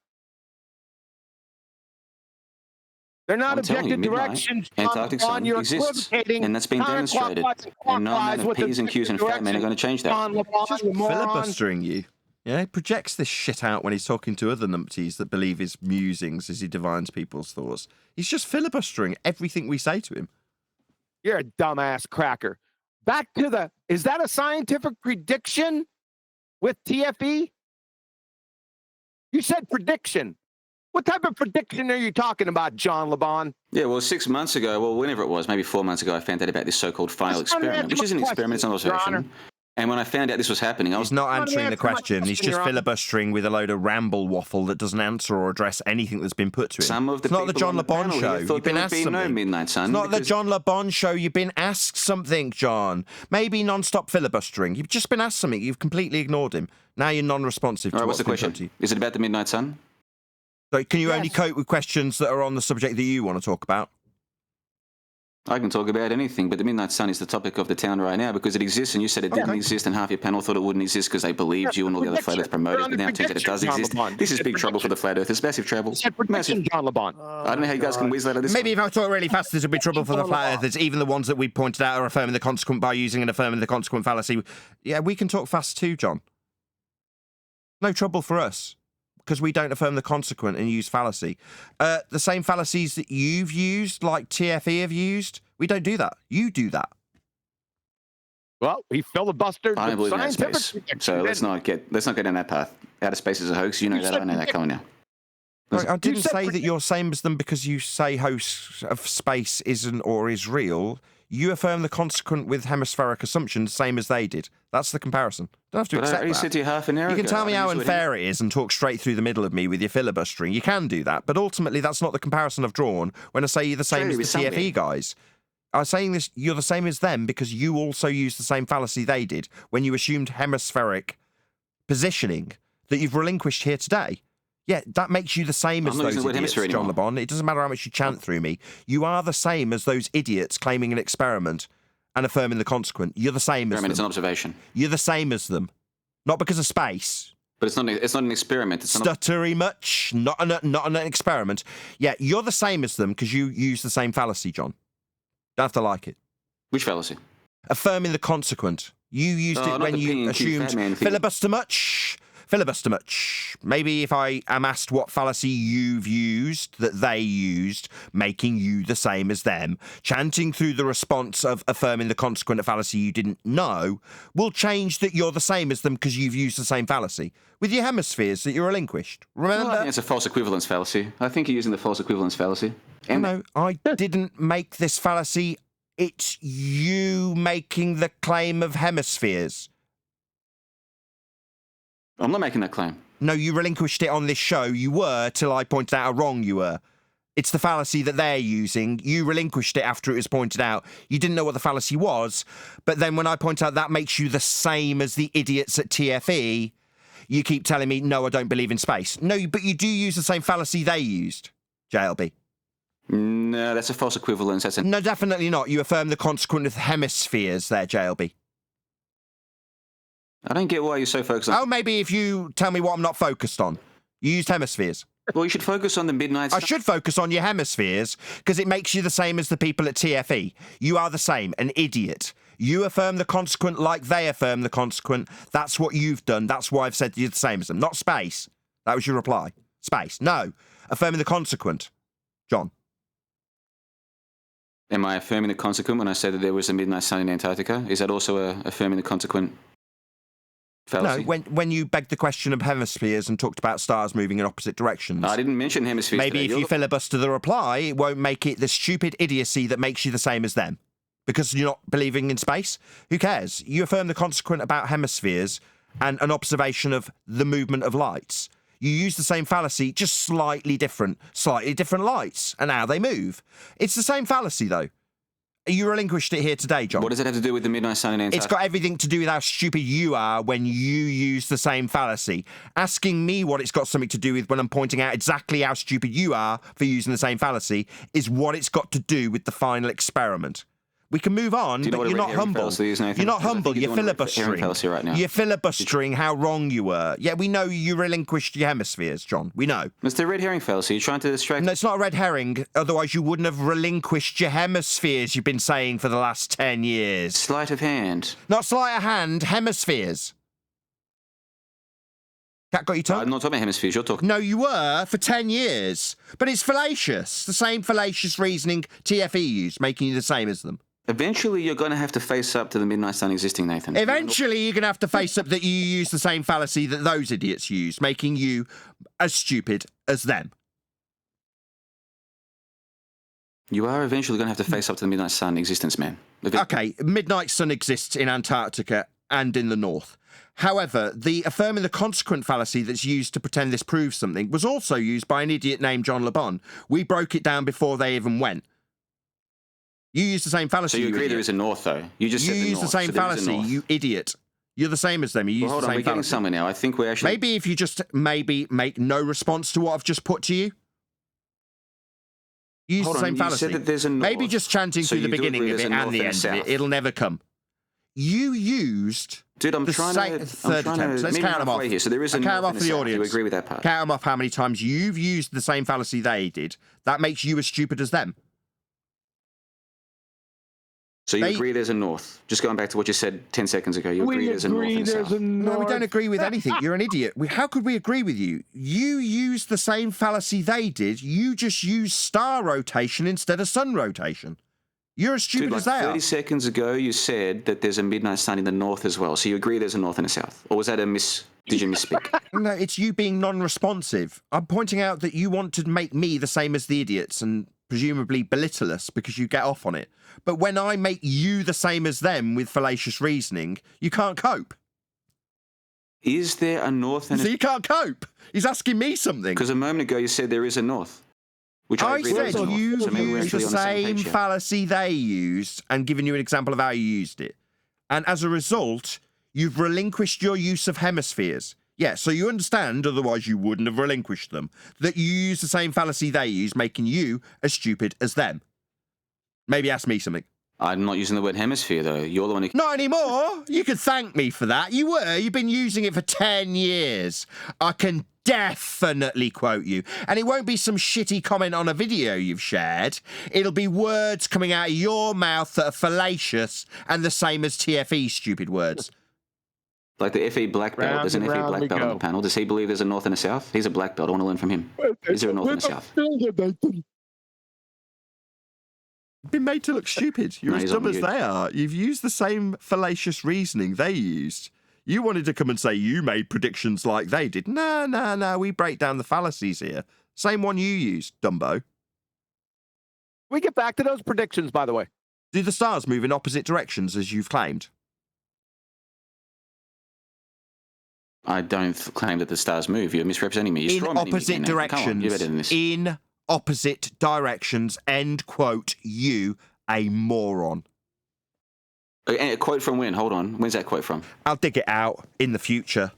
They're not objective directions
Antarctic
on
sun
your
exists, and that's been demonstrated. And no amount of P's and Q's and fat men are going to change that.
Just filibustering you. Yeah, he projects this shit out when he's talking to other numpties that believe his musings as he divines people's thoughts. He's just filibustering everything we say to him.
You're a dumbass cracker. Back to the, is that a scientific prediction with TFE? You said prediction. What type of prediction are you talking about, John Le Bon?
Yeah, well, 6 months ago, well, whenever it was, maybe 4 months ago, I found out about this so-called final experiment, which is an experiment, it's not an observation. And when I found out this was happening, I was
not answering the question. He's just filibustering with a load of ramble waffle that doesn't answer or address anything that's been put to him.
Some of the
it's not the John Le Bon show.
You've been asked something. No midnight sun.
It's not the John Le Bon show. You've been asked something, John. Maybe non-stop filibustering. You've just been asked something. You've completely ignored him. Now you're non-responsive to
what's the question? Is it about the midnight sun?
So can you only cope with questions that are on the subject that you want to talk about?
I can talk about anything, but the midnight sun is the topic of the town right now because it exists, and you said it didn't exist, and half your panel thought it wouldn't exist because they believed you and all the other flat earth promoters, but now it turns out it does exist. This is big trouble for the flat earthers, massive trouble. Massive.
John Le Bon.
I don't know how you guys can whiz that out of this.
Maybe if I talk really fast, this would be trouble for the flat earthers. Even the ones that we pointed out are affirming the consequent by using and affirming the consequent fallacy. Yeah, we can talk fast too, John. No trouble for us. Because we don't affirm the consequent and use fallacy. The same fallacies that you've used, like TFE have used, we don't do that. You do that.
Well, we filibustered.
I don't believe in outer space, so let's not get in that path. Outer space is a hoax. You know that. I know that coming now.
I didn't say that you're same as them because you say host of space isn't or is real. You affirm the consequent with hemispheric assumptions, same as they did. That's the comparison. Don't have to accept that. I already
said to you half an hour ago.
You can tell me how unfair it is and talk straight through the middle of me with your filibustering. You can do that, but ultimately that's not the comparison I've drawn when I say you're the same as the TFE guys. I'm saying this, you're the same as them because you also used the same fallacy they did when you assumed hemispheric positioning that you've relinquished here today. Yeah, that makes you the same as
I'm not
those
using the word
idiots,
hemisphere
John
anymore.
Le Bon. It doesn't matter how much you chant through me. You are the same as those idiots claiming an experiment and affirming the consequent. You're the same as them.
It's an observation.
You're the same as them. Not because of space.
But it's not an experiment. It's
Stuttery much. Not an experiment. Yeah, you're the same as them because you use the same fallacy, John. Don't have to like it.
Which fallacy?
Affirming the consequent. You used it when you assumed filibuster much. Filibuster much. Maybe if I am asked what fallacy you've used, that they used, making you the same as them, chanting through the response of affirming the consequent fallacy you didn't know, will change that you're the same as them because you've used the same fallacy. With your hemispheres that you relinquished. Remember?
Well, I think it's a false equivalence fallacy. I think you're using the false equivalence fallacy.
No, I didn't make this fallacy. It's you making the claim of hemispheres.
I'm not making that claim.
No, you relinquished it on this show. You were, till I pointed out how wrong you were. It's the fallacy that they're using. You relinquished it after it was pointed out. You didn't know what the fallacy was, but then when I point out that makes you the same as the idiots at TFE, you keep telling me, no, I don't believe in space. No, but you do use the same fallacy they used, JLB.
No, that's a false equivalence.
No, definitely not. You affirm the consequent of hemispheres there, JLB.
I don't get why you're so focused on...
Oh, maybe if you tell me what I'm not focused on. You used hemispheres.
Well, you should focus on the midnight...
I should focus on your hemispheres, because it makes you the same as the people at TFE. You are the same, an idiot. You affirm the consequent like they affirm the consequent. That's what you've done. That's why I've said you're the same as them. Not space. That was your reply. Space. No. Affirming the consequent. John.
Am I affirming the consequent when I said that there was a midnight sun in Antarctica? Is that also affirming the consequent fallacy?
No, when you begged the question of hemispheres and talked about stars moving in opposite directions.
I didn't mention hemispheres.
Maybe
today.
if you filibuster the reply, it won't make it the stupid idiocy that makes you the same as them. Because you're not believing in space? Who cares? You affirm the consequent about hemispheres and an observation of the movement of lights. You use the same fallacy, just slightly different lights and how they move. It's the same fallacy, though. You relinquished it here today, John.
What does it have to do with the midnight sun in Antarctica?
It's got everything to do with how stupid you are when you use the same fallacy. Asking me what it's got something to do with when I'm pointing out exactly how stupid you are for using the same fallacy is what it's got to do with the final experiment. We can move on, but you're not humble. You're not humble. You're filibustering.
Right now.
You're filibustering how wrong you were. Yeah, we know you relinquished your hemispheres, John. We know.
Mr. Red Herring fallacy. You're trying to distract...
No, it's not a red herring. Otherwise, you wouldn't have relinquished your hemispheres you've been saying for the last 10 years.
Sleight of hand.
Not sleight of hand, hemispheres. Cat got your tongue?
I'm not talking about hemispheres. You're talking...
No, you were for 10 years. But it's fallacious. The same fallacious reasoning TFE used, making you the same as them.
Eventually, you're going to have to face up to the midnight sun existing, Nathan.
Eventually, you're going to have to face up that you use the same fallacy that those idiots use, making you as stupid as them.
You are eventually going to have to face up to the midnight sun existence, man.
Okay, midnight sun exists in Antarctica and in the north. However, the affirming the consequent fallacy that's used to pretend this proves something was also used by an idiot named John Le Bon. We broke it down before they even went. You use the same fallacy.
So you agree there is a north, though? You just said the
use
north,
the same
so there is a
fallacy,
north.
you idiot. You're the same as them. You use
Well, hold
the
on,
same
we're getting
fallacy.
somewhere now. I think we're actually...
Maybe if you just make no response to what I've just put to you. Use
Hold
the
on,
same
you
fallacy.
said that there's a north.
Maybe just chanting
So
through the
you do
beginning
agree
of
there's
it
a
and
north
the
and a
end of it.
south?
It'll never come. You used...
Dude, I'm trying to...
third attempt. Let's
meet
count them off.
halfway here. So there is a
Count them
north
off
and
for
a
the
south.
audience.
You agree with that part?
Count them off how many times you've used the same fallacy they did. That makes you as stupid as them.
So you agree there's a north? Just going back to what you said 10 seconds ago, you agree there's a north and a south?
No, we don't agree with anything. You're an idiot. How could we agree with you? You used the same fallacy they did. You just used star rotation instead of sun rotation. You're as stupid
Dude, like
as they
30
are.
seconds ago, you said that there's a midnight sun in the north as well. So you agree there's a north and a south? Or was that a Did you misspeak?
No, it's you being non-responsive. I'm pointing out that you want to make me the same as the idiots and presumably belittle us because you get off on it. But when I make you the same as them with fallacious reasoning, you can't cope.
Is there a north and a...
So you can't cope. He's asking me something.
Because a moment ago you said there is a north. Which I agree
said
there is a north.
you
So maybe we're
used the
actually on the same
same
page here.
fallacy they used and given you an example of how you used it. And as a result, you've relinquished your use of hemispheres. Yeah, so you understand, otherwise you wouldn't have relinquished them, that you use the same fallacy they use, making you as stupid as them. Maybe ask me something.
I'm not using the word hemisphere, though. You're the one who...
Not anymore. You could thank me for that. You were. You've been using it for 10 years. I can definitely quote you. And it won't be some shitty comment on a video you've shared. It'll be words coming out of your mouth that are fallacious and the same as TFE stupid words.
Like the FE black belt. There's an FE black belt on the panel. Does he believe there's a north and a south? He's a black belt. I want to learn from him. Is there a north and a south?
Been made to look stupid. You're as dumb as they are. You've used the same fallacious reasoning they used. You wanted to come and say you made predictions like they did. No. We break down the fallacies here. Same one you used, Dumbo.
We get back to those predictions, by the way.
Do the stars move in opposite directions as you've claimed?
I don't claim that the stars move. You're misrepresenting me. You're
in opposite directions. You're better than this. In opposite directions. End quote. You a moron.
A quote from when? Hold on. When's that quote from?
I'll dig it out in the future.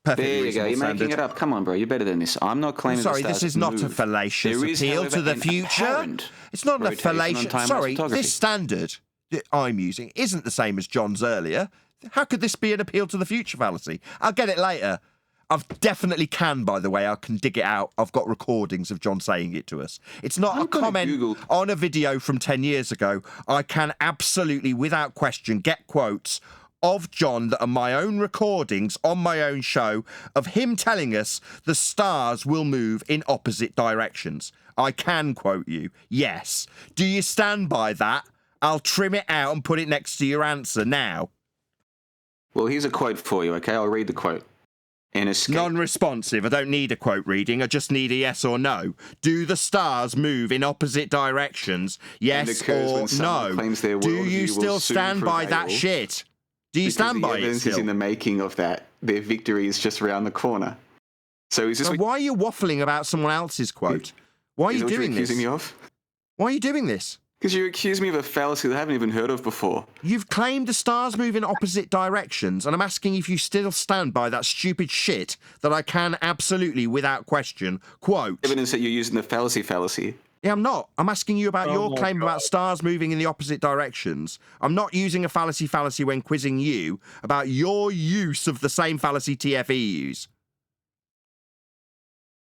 Perfectly
there you go. You're making it up. Come on, bro. You're better than this. I'm not claiming.
Sorry, this is not a fallacious appeal to the future. It's not a fallacious. Sorry, this standard that I'm using isn't the same as John's earlier. How could this be an appeal to the future fallacy? I'll get it later. I've definitely can, by the way. I can dig it out. I've got recordings of John saying it to us. It's not a comment on a video from 10 years ago. I can absolutely, without question, get quotes of John that are my own recordings on my own show of him telling us the stars will move in opposite directions. I can quote you. Yes. Do you stand by that? I'll trim it out and put it next to your answer now.
Well, here's a quote for you, okay? I'll read the quote.
Non-responsive. I don't need a quote reading. I just need a yes or no. Do the stars move in opposite directions? Yes or no? Do you still stand by that shit? Do you stand by it still?
The evidence is in the making of that. Their victory is just around the corner. So is this?
Why are you waffling about someone else's quote? Why are you doing this?
Accusing me of?
Why are you doing this?
Because you accuse me of a fallacy that I haven't even heard of before.
You've claimed the stars move in opposite directions, and I'm asking if you still stand by that stupid shit that I can absolutely, without question, quote.
Evidence that you're using the fallacy.
Yeah, I'm not. I'm asking you about your claim about stars moving in the opposite directions. I'm not using a fallacy when quizzing you about your use of the same fallacy TFE use.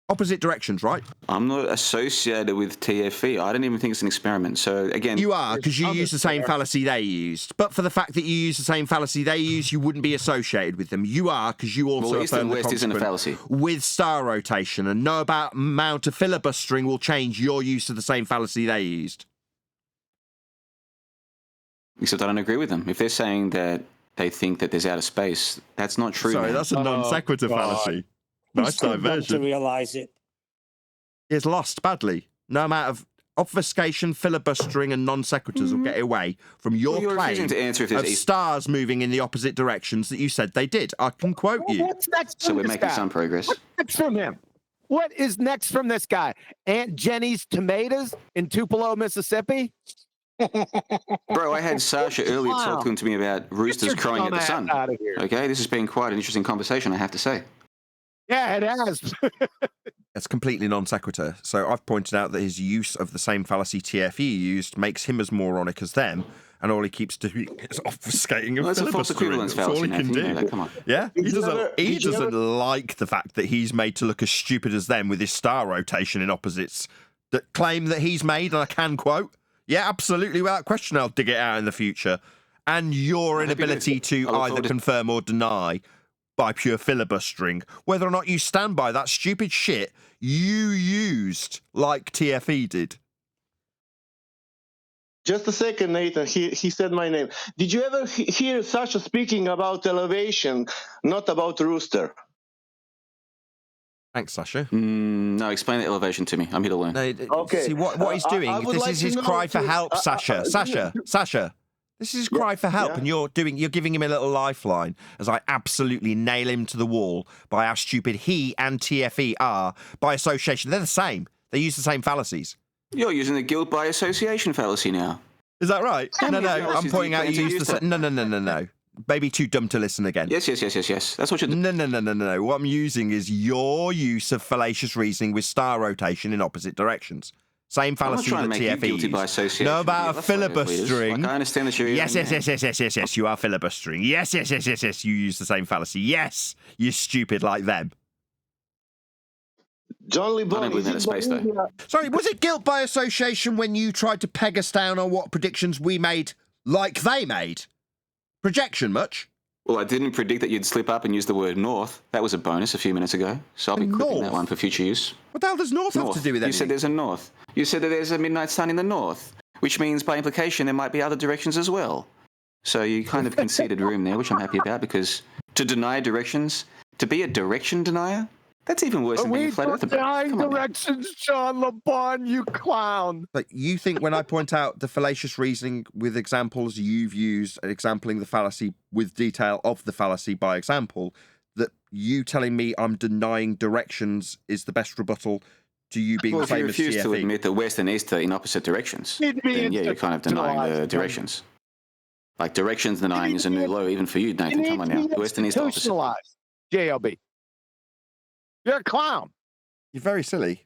Opposite directions, right?
I'm not associated with TFE. I don't even think it's an experiment. So, again...
You are, because you use the same fallacy they used. But for the fact that you use the same fallacy they use, you wouldn't be associated with them. You are, because you also
East and West isn't a fallacy.
With star rotation, and no amount of filibustering will change your use of the same fallacy they used.
Except I don't agree with them. If they're saying that they think that there's outer space, that's not true.
Sorry, that's a non sequitur fallacy. Nice diversion.
To realise it.
It's lost badly. No amount of obfuscation, filibustering, and non sequiturs will get away from your claim
to answer if
of stars moving in the opposite directions that you said they did. I can quote you.
What's next
so we're making some progress.
What's next from him? What is next from this guy? Aunt Jenny's tomatoes in Tupelo, Mississippi?
Bro, I had Sasha earlier talking to me about roosters crowing at the sun. Okay, this has been quite an interesting conversation, I have to say.
Yeah, it has.
It's completely non sequitur. So I've pointed out that his use of the same fallacy TFE used makes him as moronic as them, and all he keeps doing is obfuscating and
that's a false equivalence
fallacy.
That's all he can do. Come on.
Yeah, he doesn't like the fact that he's made to look as stupid as them with his star rotation in opposites. That claim that he's made, and I can quote. Yeah, absolutely, without question. I'll dig it out in the future. And your inability to either confirm or deny by pure filibustering, whether or not you stand by that stupid shit you used like TFE did.
Just a second, Nathan. He said my name. Did you ever hear Sasha speaking about elevation, not about rooster?
Thanks, Sasha.
No, explain the elevation to me. I'm here to learn.
No, okay. See, what he's doing, this is his cry for help, Sasha. Sasha. This is his cry for help, and you're giving him a little lifeline as I absolutely nail him to the wall by how stupid he and TFE are by association. They're the same. They use the same fallacies.
You're using the guilt by association fallacy now.
Is that right? No. I'm pointing out you used the same. No. maybe too dumb to listen again.
Yes. That's what you're doing.
No. What I'm using is your use of fallacious reasoning with star rotation in opposite directions. Same fallacy that TFE
guilty by
used.
association.
No, about
Yeah,
filibustering.
Like, I understand that you're...
Yes, you are filibustering. Yes, you use the same fallacy. Yes, you're stupid like them.
John Lee Bond, is it
space, though.
Sorry, was it guilt by association when you tried to peg us down on what predictions we made like they made? Projection much?
Well, I didn't predict that you'd slip up and use the word north. That was a bonus a few minutes ago. So I'll be clipping that one for future use.
What the hell does north have to do with anything?
You said there's a north. You said that there's a midnight sun in the north, which means by implication there might be other directions as well. So you kind of conceded room there, which I'm happy about, because to deny directions, to be a direction denier, that's even worse than being a flat earther.
Denying directions, John LeBon, you clown.
But you think when I point out the fallacious reasoning with examples you've used, exampling the fallacy with detail of the fallacy by example, that you telling me I'm denying directions is the best rebuttal to you being the famous
if you refuse
CFE?
to admit that west and east are in opposite directions, then yeah, you're kind of denying the directions. Like directions denying is a new low even for you, Nathan. Come on now. West and east are opposite.
JLB. You're a clown.
You're very silly.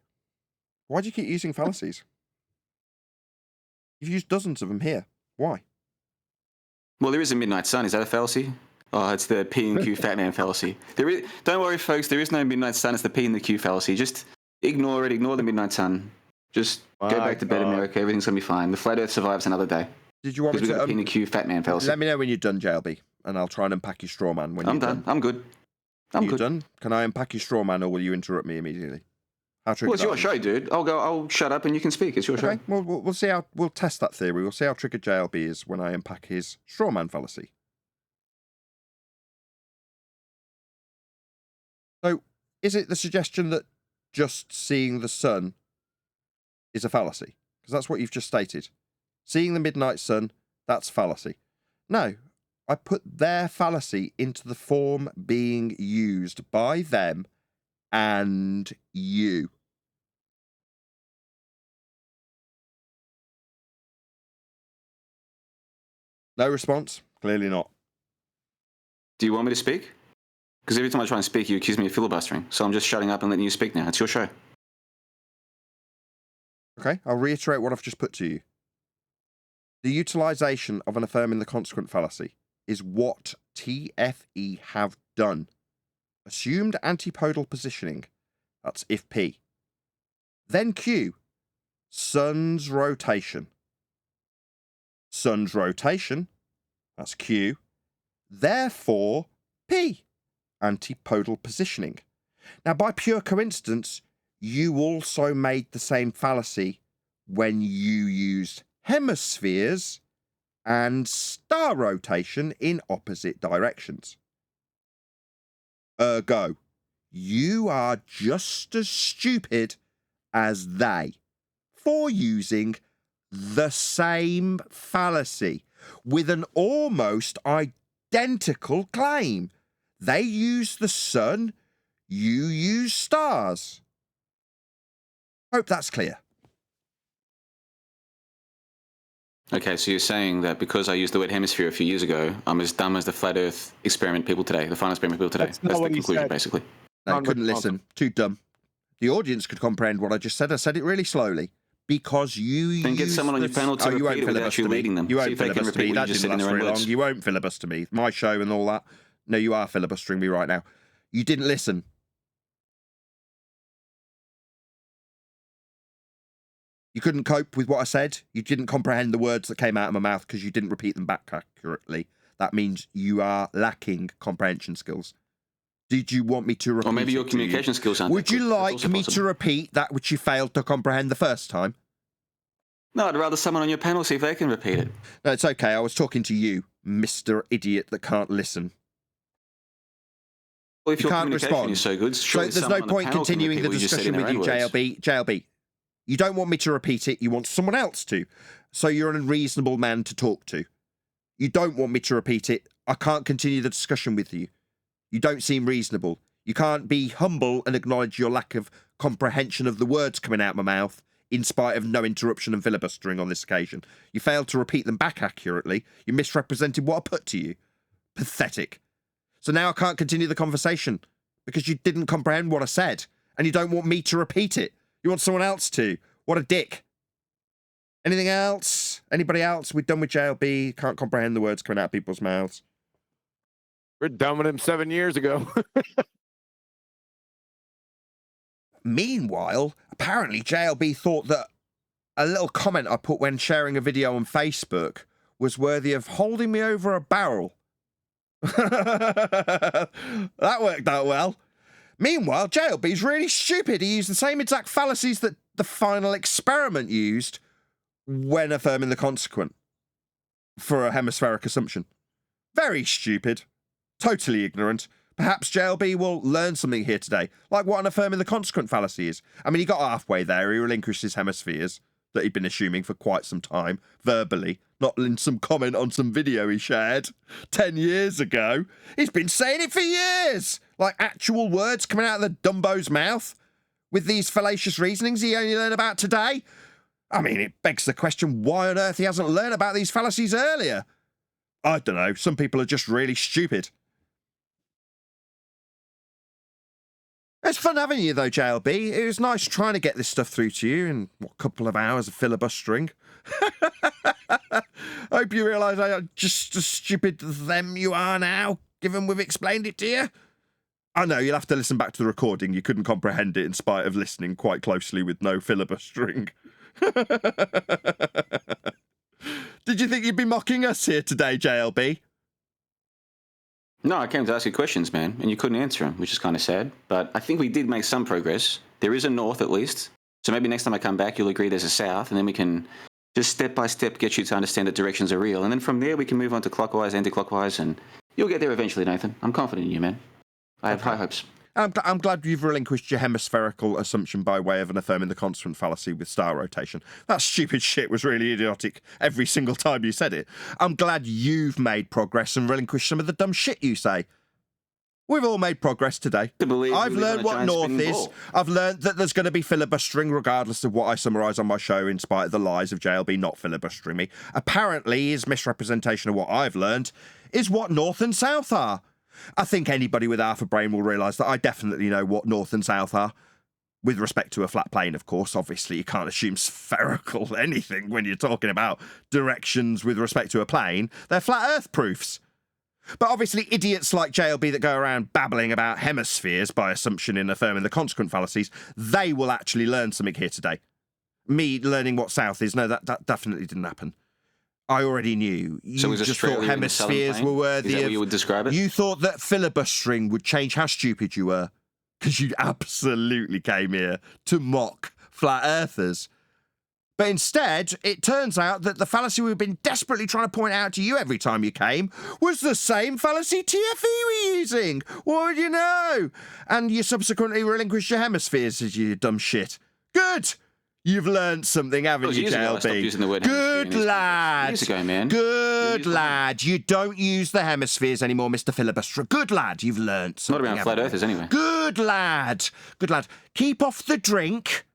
Why do you keep using fallacies? You've used dozens of them here. Why?
Well, there is a midnight sun. Is that a fallacy? Oh, it's the P and Q fat man fallacy. Don't worry, folks. There is no midnight sun. It's the P and the Q fallacy. Just ignore it. Ignore the midnight sun. Just go back to bed, America. Everything's going to be fine. The flat earth survives another day.
Did you want me to...
Because we've got the P and the Q fat man fallacy.
Let me know when you're done, JLB, and I'll try and unpack your straw man when you're done.
I'm good.
Are you done? Can I unpack your straw man, or will you interrupt me immediately?
Well, it's your show, dude. I'll shut up and you can speak. It's your show.
Well, we'll see how... We'll test that theory. We'll see how triggered JLB is when I unpack his straw man fallacy. So, is it the suggestion that just seeing the sun is a fallacy? Because that's what you've just stated. Seeing the midnight sun, that's fallacy. No, I put their fallacy into the form being used by them and you. No response? Clearly not.
Do you want me to speak? Because every time I try and speak, you accuse me of filibustering. So I'm just shutting up and letting you speak now. It's your show.
Okay, I'll reiterate what I've just put to you. The utilization of an affirming the consequent fallacy is what TFE have done. Assumed antipodal positioning, that's if P. Then Q, sun's rotation. Sun's rotation, that's Q. Therefore, P, antipodal positioning. Now, by pure coincidence, you also made the same fallacy when you used hemispheres and star rotation in opposite directions. Ergo, you are just as stupid as they for using the same fallacy with an almost identical claim. They use the sun, you use stars. Hope that's clear.
Okay, so you're saying that because I used the word hemisphere a few years ago, I'm as dumb as the flat Earth experiment people today, the final experiment people today. That's the conclusion, basically.
No, couldn't listen. Too dumb. The audience could comprehend what I just said. I said it really slowly. Because you
then get someone on your panel to repeat it without you leading them.
You won't filibuster me. That didn't last very long. You won't filibuster me. My show and all that. No, you are filibustering me right now. You didn't listen. You couldn't cope with what I said. You didn't comprehend the words that came out of my mouth because you didn't repeat them back accurately. That means you are lacking comprehension skills. Did you want me to repeat?
Or maybe your communication skills aren't.
Would you like me to repeat that which you failed to comprehend the first time?
No, I'd rather someone on your panel see if they can repeat it.
No, it's okay. I was talking to you, Mr. Idiot that can't listen.
Well, if
you
your
can't
communication
respond.
is so good,
So there's no point continuing the discussion with you, JLB. JLB, you don't want me to repeat it. You want someone else to. So you're an unreasonable man to talk to. You don't want me to repeat it. I can't continue the discussion with you. You don't seem reasonable. You can't be humble and acknowledge your lack of comprehension of the words coming out of my mouth in spite of no interruption and filibustering on this occasion. You failed to repeat them back accurately. You misrepresented what I put to you. Pathetic. So now I can't continue the conversation because you didn't comprehend what I said and you don't want me to repeat it. You want someone else to. What a dick. Anything else? Anybody else? We're done with JLB. Can't comprehend the words coming out of people's mouths.
We're done with him 7 years ago.
Meanwhile, apparently JLB thought that a little comment I put when sharing a video on Facebook was worthy of holding me over a barrel. That worked out well. Meanwhile, JLB's really stupid. He used the same exact fallacies that the final experiment used when affirming the consequent for a hemispheric assumption. Very stupid. Totally ignorant. Perhaps JLB will learn something here today, like what an affirming the consequent fallacy is. I mean, he got halfway there. He relinquished his hemispheres that he'd been assuming for quite some time, verbally, not in some comment on some video he shared 10 years ago. He's been saying it for years, like actual words coming out of the Dumbo's mouth. With these fallacious reasonings he only learned about today. I mean, it begs the question why on earth he hasn't learned about these fallacies earlier. I don't know. Some people are just really stupid. It's fun having you, though, JLB. It was nice trying to get this stuff through to you in a couple of hours of filibustering. Hope you realise how just as stupid as them you are now, given we've explained it to you. I know, you'll have to listen back to the recording. You couldn't comprehend it in spite of listening quite closely with no filibustering. Did you think you'd be mocking us here today, JLB?
No, I came to ask you questions, man, and you couldn't answer them, which is kind of sad. But I think we did make some progress. There is a north, at least. So maybe next time I come back, you'll agree there's a south, and then we can just step by step get you to understand that directions are real. And then from there, we can move on to clockwise, anti-clockwise, and you'll get there eventually, Nathan. I'm confident in you, man. I have high hopes.
I'm glad you've relinquished your hemispherical assumption by way of an affirming the constant fallacy with star rotation. That stupid shit was really idiotic every single time you said it. I'm glad you've made progress and relinquished some of the dumb shit you say. We've all made progress today. I've learned what north is. I've learned that there's going to be filibustering regardless of what I summarise on my show in spite of the lies of JLB not filibustering me. Apparently his misrepresentation of what I've learned is what north and south are. I think anybody with half a brain will realise that I definitely know what north and south are. With respect to a flat plane, of course. Obviously, you can't assume spherical anything when you're talking about directions with respect to a plane. They're flat earth proofs. But obviously, idiots like JLB that go around babbling about hemispheres by assumption in affirming the consequent fallacies, they will actually learn something here today. Me learning what south is, no, that definitely didn't happen. I already knew. You
so
just thought hemispheres were worthy
of... Is that
of...
how you would describe it?
You thought that filibustering would change how stupid you were. Because you absolutely came here to mock flat earthers. But instead, it turns out that the fallacy we've been desperately trying to point out to you every time you came was the same fallacy TFE were using. What would you know? And you subsequently relinquished your hemispheres as you dumb shit. Good! You've learned something, haven't you, JLB? Good lad.
Years ago, man.
Good lad. You don't use the hemispheres anymore, Mr. Filibuster. Good lad. You've learned something.
Not around flat earthers, anyway.
Good lad. Good lad. Keep off the drink,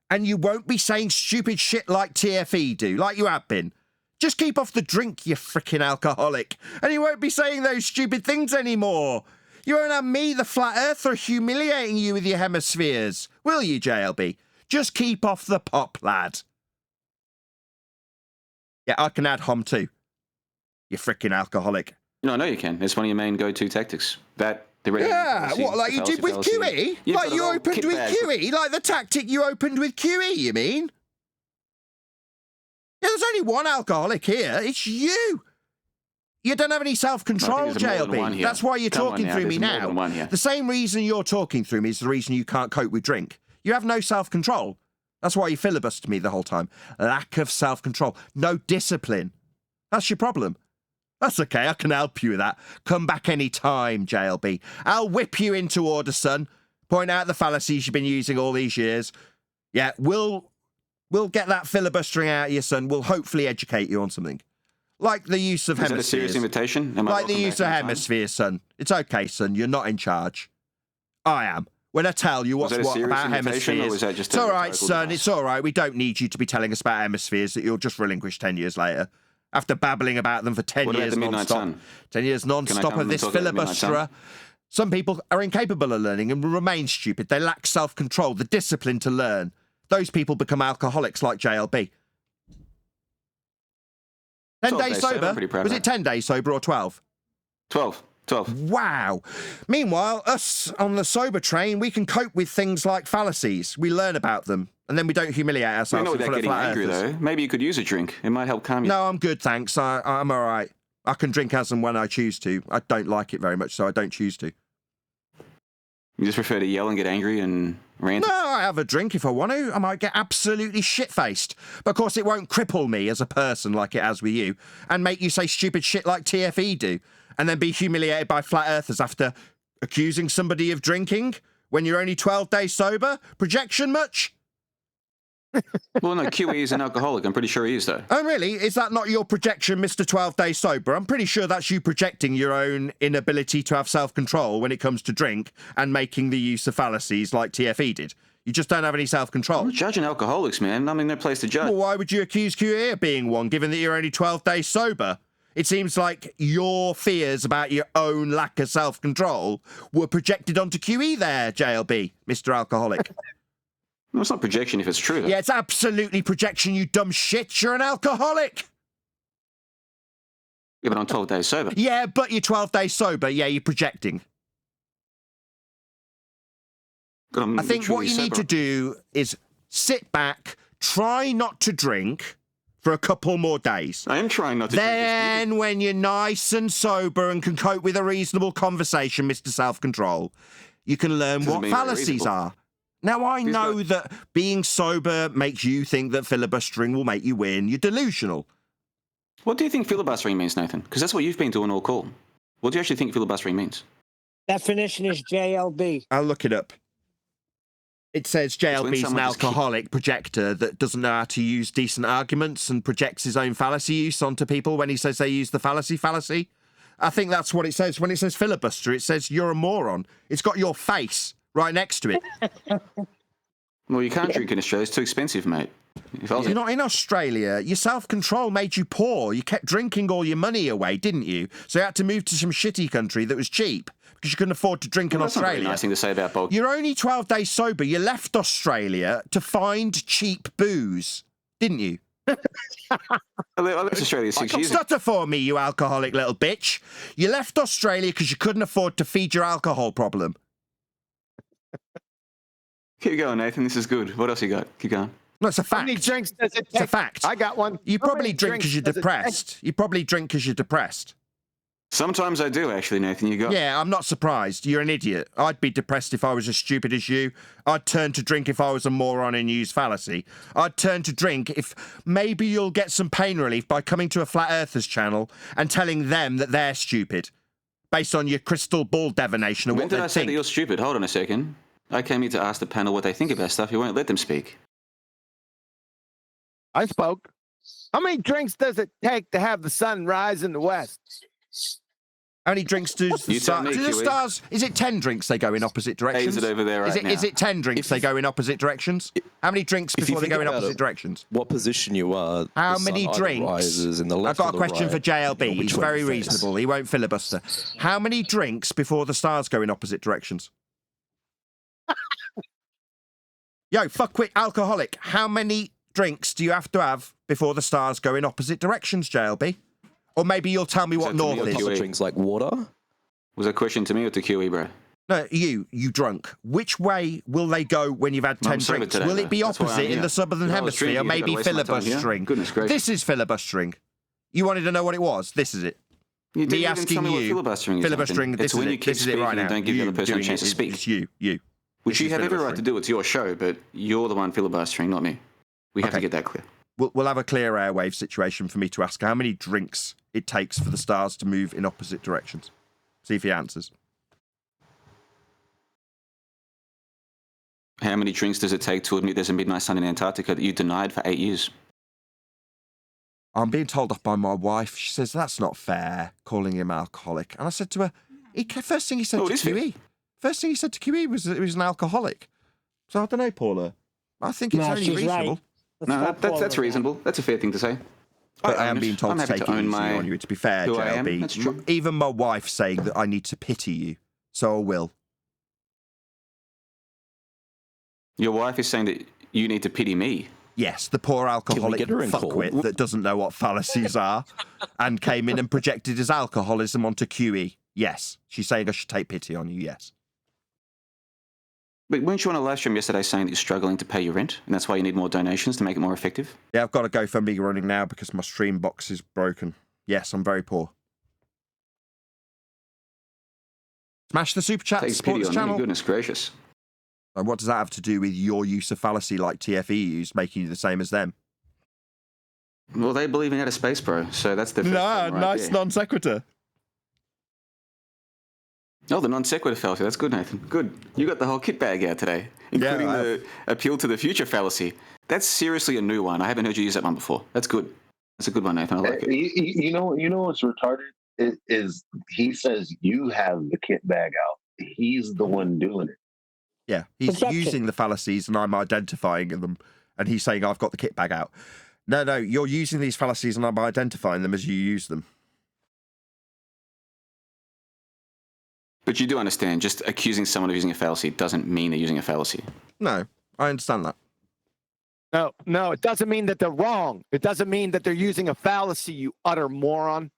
and you won't be saying stupid shit like TFE do, like you have been. Just keep off the drink, you frickin' alcoholic, and you won't be saying those stupid things anymore. You won't have me, the flat earther, humiliating you with your hemispheres. Will you, JLB? Just keep off the pop, lad. Yeah, I can add hom too. You frickin' alcoholic.
No, I know you can. It's one of your main go-to tactics.
Yeah, what, like you did with QE? Like you opened with QE? Like the tactic you opened with QE, you mean? Yeah, there's only one alcoholic here. It's you. You don't have any self-control, JLB. That's why you're talking through me now. The same reason you're talking through me is the reason you can't cope with drink. You have no self-control. That's why you filibustered me the whole time. Lack of self-control. No discipline. That's your problem. That's okay, I can help you with that. Come back any time, JLB. I'll whip you into order, son. Point out the fallacies you've been using all these years. Yeah, we'll get that filibustering out of you, son. We'll hopefully educate you on something. Like the use of hemispheres.
Is that a serious invitation?
Like the use of hemispheres, son. It's okay, son. You're not in charge. I am. When I tell you what's what about hemispheres,
was that just
it's all right, son. It's all right. We don't need you to be telling us about hemispheres that you'll just relinquish 10 years later. after babbling about them for 10
What about
years
the Midnight
non-stop.
Sun?
10 years non-stop
come
of
and
this
talk about the Midnight Sun?
filibusterer. Some people are incapable of learning and will remain stupid. They lack self-control, the discipline to learn. Those people become alcoholics like JLB. 10 days sober? Was it 10 days sober or 12?
12.
Wow. Meanwhile, us on the sober train, we can cope with things like fallacies. We learn about them, and then we don't humiliate
We
ourselves
know
in
without
front of
getting
flat
angry,
earthers.
though. Maybe you could use a drink. It might help calm you.
No, I'm good, thanks. I'm all right. I can drink as and when I choose to. I don't like it very much, so I don't choose to.
You just prefer to yell and get angry and rant?
No, I have a drink if I want to. I might get absolutely shit-faced. But of course, it won't cripple me as a person like it has with you, and make you say stupid shit like TFE do, and then be humiliated by flat earthers after accusing somebody of drinking when you're only 12 days sober. Projection much?
Well, no, QE is an alcoholic. I'm pretty sure he is, though.
Oh, really? Is that not your projection, Mr. 12 Days Sober? I'm pretty sure that's you projecting your own inability to have self-control when it comes to drink and making the use of fallacies like TFE did. You just don't have any self-control.
I'm not judging alcoholics, man. I'm in no place to judge.
Well, why would you accuse QE of being one, given that you're only 12 days sober? It seems like your fears about your own lack of self-control were projected onto QE there, JLB, Mr. Alcoholic.
No, it's not projection if it's true, though.
Yeah, it's absolutely projection, you dumb shit. You're an alcoholic.
Yeah, but I'm 12 days sober.
Yeah, but you're 12 days sober. Yeah, you're projecting. I think what you need to do is sit back, try not to drink for a couple more days.
I am trying not to drink.
Then, when you're nice and sober and can cope with a reasonable conversation, Mr. Self-Control, you can learn what fallacies are. Now, I know that being sober makes you think that filibustering will make you win. You're delusional.
What do you think filibustering means, Nathan? Because that's what you've been doing all call. What do you actually think filibustering means?
Definition is JLB.
I'll look it up. It says JLB's an alcoholic projector that doesn't know how to use decent arguments and projects his own fallacy use onto people when he says they use the fallacy. I think that's what it says. When it says filibuster, it says you're a moron. It's got your face right next to it.
Well, you can't drink in Australia. It's too expensive, mate.
You're not in Australia. Your self-control made you poor. You kept drinking all your money away, didn't you? So you had to move to some shitty country that was cheap because you couldn't afford to drink in Australia.
That's not a very nice thing to say about bulk.
You're only 12 days sober. You left Australia to find cheap booze, didn't you?
I left Australia 6 years ago.
Stutter for me, you alcoholic little bitch. You left Australia because you couldn't afford to feed your alcohol problem.
Keep going, Nathan. This is good. What else you got? Keep going.
No, it's a fact.
How many drinks does it take?
It's a fact.
I got one.
You
How
probably
many
drink
drinks
because you're
does it take?
depressed. You probably drink because you're depressed.
Sometimes I do, actually, Nathan. You got.
Yeah, I'm not surprised. You're an idiot. I'd be depressed if I was as stupid as you. I'd turn to drink if I was a moron and use fallacy. I'd turn to drink if maybe you'll get some pain relief by coming to a Flat Earthers channel and telling them that they're stupid, based on your crystal ball divination of
When
what
did
they
I say
think.
that you're stupid? Hold on a second. I came here to ask the panel what they think about stuff. You won't let them speak.
I spoke. How many drinks does it take to have the sun rise in the west?
How many drinks do the stars? Is it 10 drinks they go in opposite directions?
Hayes it over there right now.
Is it 10 drinks they go in opposite directions? How many drinks before they go in opposite directions?
What position you are?
How many drinks?
Rises in the left
I've got a
or the
question
right,
for JLB.
depending on
He's
which way
very
you face.
reasonable. He won't filibuster. How many drinks before the stars go in opposite directions? Yo, fuckwit alcoholic. How many drinks do you have to have before the stars go in opposite directions, JLB? Or maybe you'll tell me what north is.
Drinks like water.
Was that a question to me or to QE, bro?
No, you drunk. Which way will they go when you've had 10
I'm sober
drinks?
today,
will it
though.
be
That's why I'm
opposite in
here.
the southern
If I was
hemisphere,
drinking,
or maybe
I'd waste my time here.
filibustering?
Goodness gracious.
This is filibustering. You wanted to know what it was. This is it.
You didn't
Me
even
asking
tell me what
you.
filibustering is,
Filibustering.
Nathan.
This
It's
is
when
it.
you keep
This is it right
speaking and
now.
don't give the
You
other person a
doing
chance
it.
to speak.
It's you.
Which
This
you
is
have every right
filibustering.
to do. It's your show, but you're the one filibustering, not me. We have to get that clear.
We'll have a clear airwave situation for me to ask how many drinks it takes for the stars to move in opposite directions. See if he answers.
How many drinks does it take to admit there's a midnight sun in Antarctica that you denied for 8 years?
I'm being told off by my wife. She says, that's not fair, calling him alcoholic. And I said to her, first thing he said to QE. First thing he said to QE was that he was an alcoholic. So I don't know, Paula. I think it's only reasonable.
No, that's reasonable. That's a fair thing to say.
But I am being told to take it easy on you. To be fair,
who I am.
JLB,
That's true.
even my wife's saying that I need to pity you, so I will.
Your wife is saying that you need to pity me.
Yes, the poor alcoholic
get her in
fuckwit that doesn't know what fallacies are and came in and projected his alcoholism onto QE. Yes, she's saying I should take pity on you, yes.
But weren't you on a live stream yesterday saying that you're struggling to pay your rent, and that's why you need more donations to make it more effective?
Yeah, I've got to go for me running now because my stream box is broken. Yes, I'm very poor. Smash the super chat to
Takes
support
pity
this
on
channel.
me, goodness gracious.
And what does that have to do with your use of fallacy like TFE used, making you the same as them?
Well, they believe in outer space, bro, so that's the first one right
nice
there.
non sequitur.
Oh, the non sequitur fallacy. That's good, Nathan. Good. You got the whole kit bag out today, including the appeal to the future fallacy. That's seriously a new one. I haven't heard you use that one before. That's good. That's a good one, Nathan. I like it.
You know what's retarded is he says you have the kit bag out. He's the one doing it.
Yeah, he's using the fallacies and I'm identifying them, and he's saying I've got the kit bag out. No, you're using these fallacies and I'm identifying them as you use them.
But you do understand, just accusing someone of using a fallacy doesn't mean they're using a fallacy.
No, I understand that.
No, it doesn't mean that they're wrong. It doesn't mean that they're using a fallacy, you utter moron.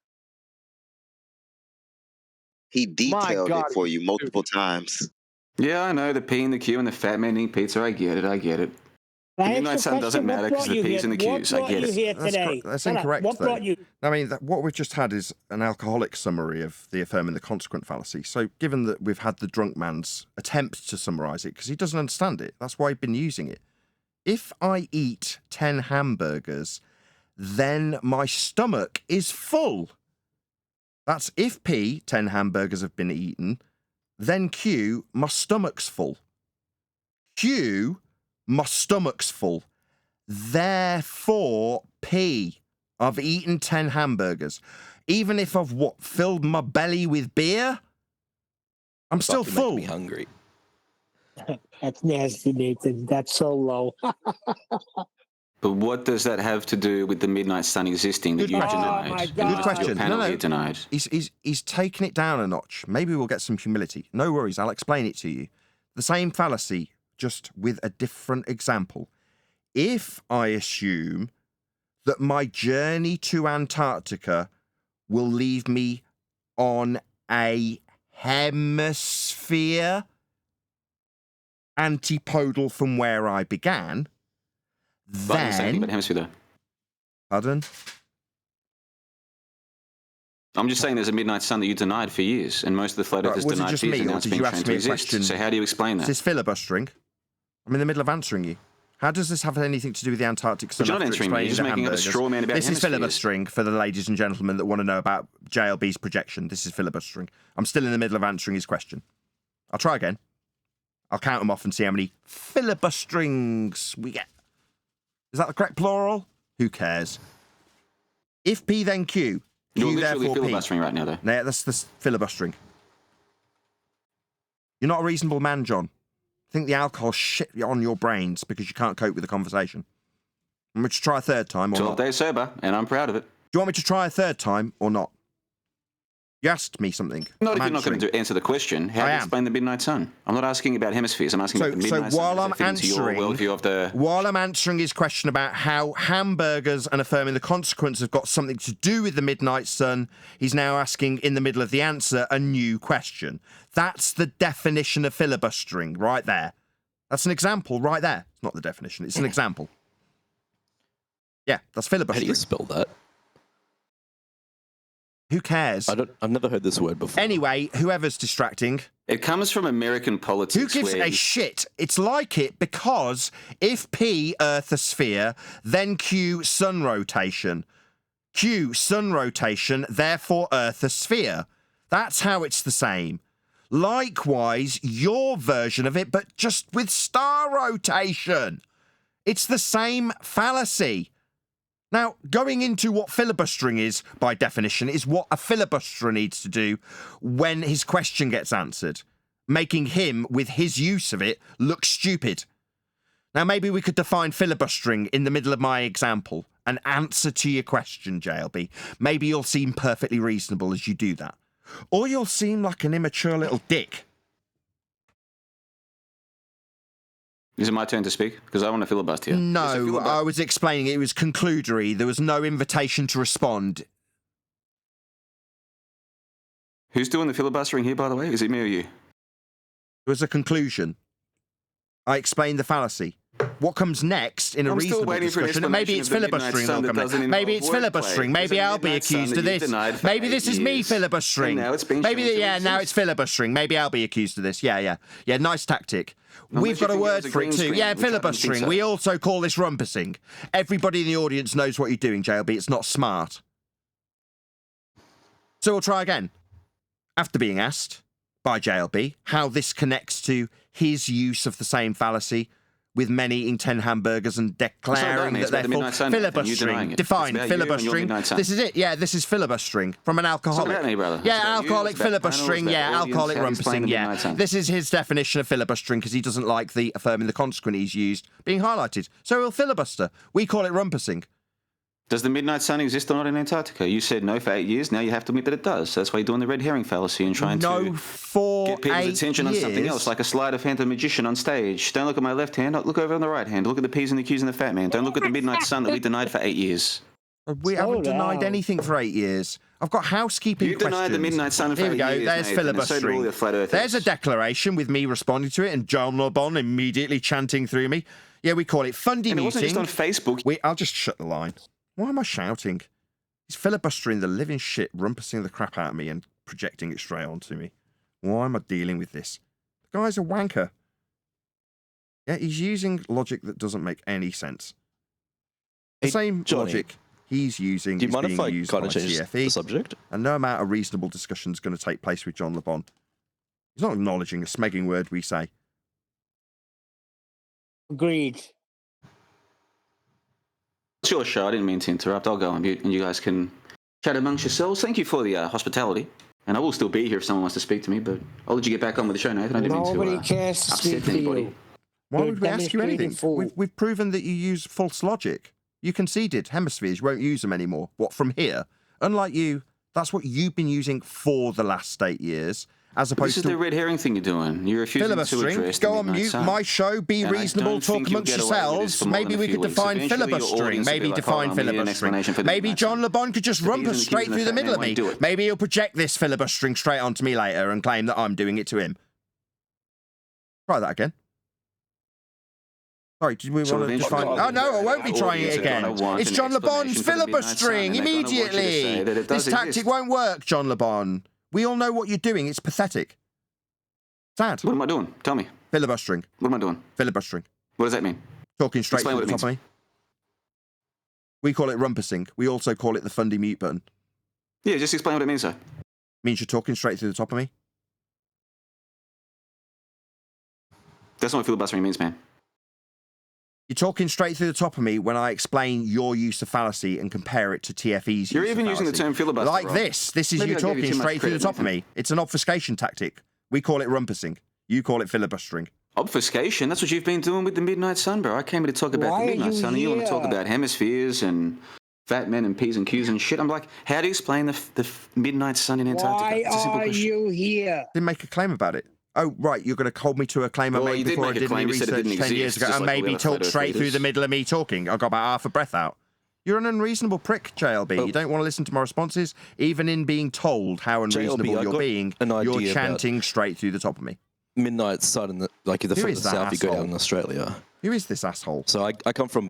He detailed it for you multiple times.
Yeah, I know, the P and the Q and the fat man eating pizza. I get it. The midnight sun doesn't matter because the P's and the Q's. I get it.
That's incorrect, though. I mean, what we've just had is an alcoholic summary of the affirming the consequent fallacy. So given that we've had the drunk man's attempt to summarise it, because he doesn't understand it, that's why he's been using it. If I eat 10 hamburgers, then my stomach is full. That's if P, 10 hamburgers have been eaten, then Q, my stomach's full. Q, my stomach's full. Therefore, P, I've eaten 10 hamburgers. Even if I've filled my belly with beer, I'm still full.
Make me hungry.
That's nasty, Nathan. That's so low.
But what does that have to do with the midnight sun existing that you denied?
Oh my God.
Good question.
Your panel here denied.
He's taken it down a notch. Maybe we'll get some humility. No worries, I'll explain it to you. The same fallacy, just with a different example. If I assume that my journey to Antarctica will leave me on a hemisphere antipodal from where I began, then...
hemisphere though.
Pardon?
I'm just saying there's a midnight sun that you denied for years, and most of the flat earthers
Was it
denied
just
for years,
me,
and now
or
it's
did
being
you ask
shown to
me a
exist.
question?
So how do you explain that?
Is this filibustering? I'm in the middle of answering you. How does this have anything to do with the Antarctic sun?
But you're not answering me. You're just making up a straw man about
This is
hemispheres.
filibustering for the ladies and gentlemen that want to know about JLB's projection. This is filibustering. I'm still in the middle of answering his question. I'll try again. I'll count them off and see how many filibusterings we get. Is that the correct plural? Who cares? If P then Q,
You're
Q
literally
therefore P.
filibustering right now, though.
No, that's filibustering. You're not a reasonable man, John. I think the alcohol shit on your brains because you can't cope with the conversation. I'm going to try a third time or
12
not.
days sober, and I'm proud of it.
Do you want me to try a third time or not? You asked me something.
Not if
I'm
you're not going to answer the question. How do you explain the midnight sun? I'm not asking about hemispheres. I'm asking about the midnight sun.
while I'm
Does it fit into your worldview of the...
while I'm answering his question about how hamburgers and affirming the consequence have got something to do with the midnight sun, he's now asking in the middle of the answer a new question. That's the definition of filibustering right there. That's an example right there. It's not the definition. It's an example. Yeah, that's filibustering.
How do you spell that?
Who cares?
I've never heard this word before.
Anyway, whoever's distracting.
It comes from American politics.
Who gives a shit? It's like it because if P, Earth a sphere, then Q, sun rotation. Q, sun rotation, therefore Earth a sphere. That's how it's the same. Likewise, your version of it, but just with star rotation. It's the same fallacy. Now, going into what filibustering is, by definition, is what a filibusterer needs to do when his question gets answered, making him, with his use of it, look stupid. Now, maybe we could define filibustering in the middle of my example an answer to your question, JLB. Maybe you'll seem perfectly reasonable as you do that. Or you'll seem like an immature little dick.
Is it my turn to speak? Because I want to filibuster here.
No, I was explaining it was conclusory. There was no invitation to respond.
Who's doing the filibustering here, by the way? Is it me or you?
It was a conclusion. I explained the fallacy. What comes next in a reasonable discussion? Maybe it's filibustering. Maybe it's filibustering. Maybe I'll be accused of this. Maybe this is me filibustering. Maybe now it's filibustering. Maybe I'll be accused of this. Yeah. Nice tactic. We've got a word for it too. Yeah, filibustering. We also call this rumpusing. Everybody in the audience knows what you're doing, JLB. It's not smart. So we'll try again. After being asked by JLB how this connects to his use of the same fallacy, with many eating 10 hamburgers and declaring that they're filibustering. Define filibustering. This is it. Yeah, this is filibustering from an alcoholic.
It's about me, brother.
Yeah, alcoholic filibustering. Yeah, alcoholic rumpusing. Yeah, this is his definition of filibustering because he doesn't like the affirming the consequent he's used being highlighted. So he'll filibuster. We call it rumpusing.
Does the midnight sun exist or not in Antarctica? You said no for 8 years. Now you have to admit that it does. That's why you're doing the red herring fallacy and trying to get people's attention on something else, like a slide of phantom magician on stage. Don't look at my left hand. Look over on the right hand. Look at the P's and the Q's and the fat man. Don't look at the midnight sun that we denied for 8 years.
We haven't denied anything for 8 years. I've got housekeeping questions.
You denied the midnight sun for 8 years.
Here we go. There's filibustering.
So
there's a declaration with me responding to it and John LeBon immediately chanting through me. Yeah, we call it fundy
and
muting.
It wasn't just on Facebook.
I'll just shut the line. Why am I shouting? He's filibustering the living shit, rumpusing the crap out of me and projecting it straight onto me. Why am I dealing with this? The guy's a wanker. Yeah, he's using logic that doesn't make any sense. The same logic he's using is being used by TFE.
The subject?
And no amount of reasonable discussion is going to take place with John LeBon. He's not acknowledging a smegging word we say.
Agreed.
It's your show. I didn't mean to interrupt. I'll go on mute and you guys can chat amongst yourselves. Thank you for the hospitality. And I will still be here if someone wants to speak to me, but I'll let you get back on with the show, Nathan. I didn't mean to upset anybody.
Why would we ask you anything? We've proven that you use false logic. You conceded hemispheres. You won't use them anymore. What, from here? Unlike you, that's what you've been using for the last 8 years. As opposed
this is
to
the red herring thing you're doing. You're refusing to address
Go on mute. My show. Be reasonable. Talk amongst yourselves. Maybe we could define filibustering. Maybe define filibustering. Maybe John LeBon could just rumpus straight through the middle of me. Maybe he'll project this filibustering straight onto me later and claim that I'm doing it to him. Try that again. Sorry, did we want to define... Oh, no, I won't be trying it again. It's John LeBon's filibustering immediately. This tactic won't work, John LeBon. We all know what you're doing. It's pathetic. Sad.
What am I doing? Tell me.
Filibustering.
What am I doing?
Filibustering.
What does that mean?
Talking straight to the top of me. We call it rumpusing. We also call it the fundy mute button.
Yeah, just explain what it means, sir.
Means you're talking straight through the top of me.
That's not what filibustering means, man.
You're talking straight through the top of me when I explain your use of fallacy and compare it to TFE's
You're
use
even
of
using the
fallacy.
term filibuster.
Like
wrong.
this. This is
Maybe
you
I gave
talking
too much
straight through the
credit,
top of
Nathan.
me. It's an obfuscation tactic. We call it rumpusing. You call it filibustering.
Obfuscation? That's what you've been doing with the midnight sun, bro. I came here to talk about the midnight sun, and you want to talk about hemispheres and fat men and P's and Q's and shit. I'm like, how do you explain the midnight sun in Antarctica?
Why are you here?
Didn't make a claim about it. Oh, right, you're going to hold me to a claim I made before I did any research 10 years ago and maybe talk straight through the middle of me talking. I got about half a breath out. You're an unreasonable prick, JLB. You don't want to listen to my responses, even in being told how unreasonable you're being. You're chanting straight through the top of me.
Midnight sun, in the further south you go down in Australia.
Who is this asshole?
So I come from...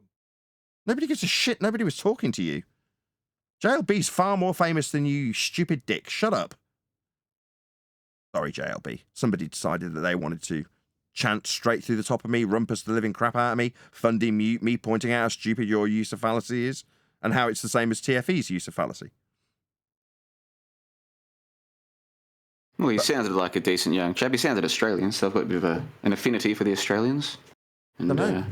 Nobody gives a shit. Nobody was talking to you. JLB's far more famous than you stupid dick. Shut up. Sorry, JLB. Somebody decided that they wanted to chant straight through the top of me, rumpus the living crap out of me, fundy mute me, pointing out how stupid your use of fallacy is, and how it's the same as TFE's use of fallacy.
Well, he sounded like a decent young chap. He sounded Australian, so I've got a bit of an affinity for the Australians. And,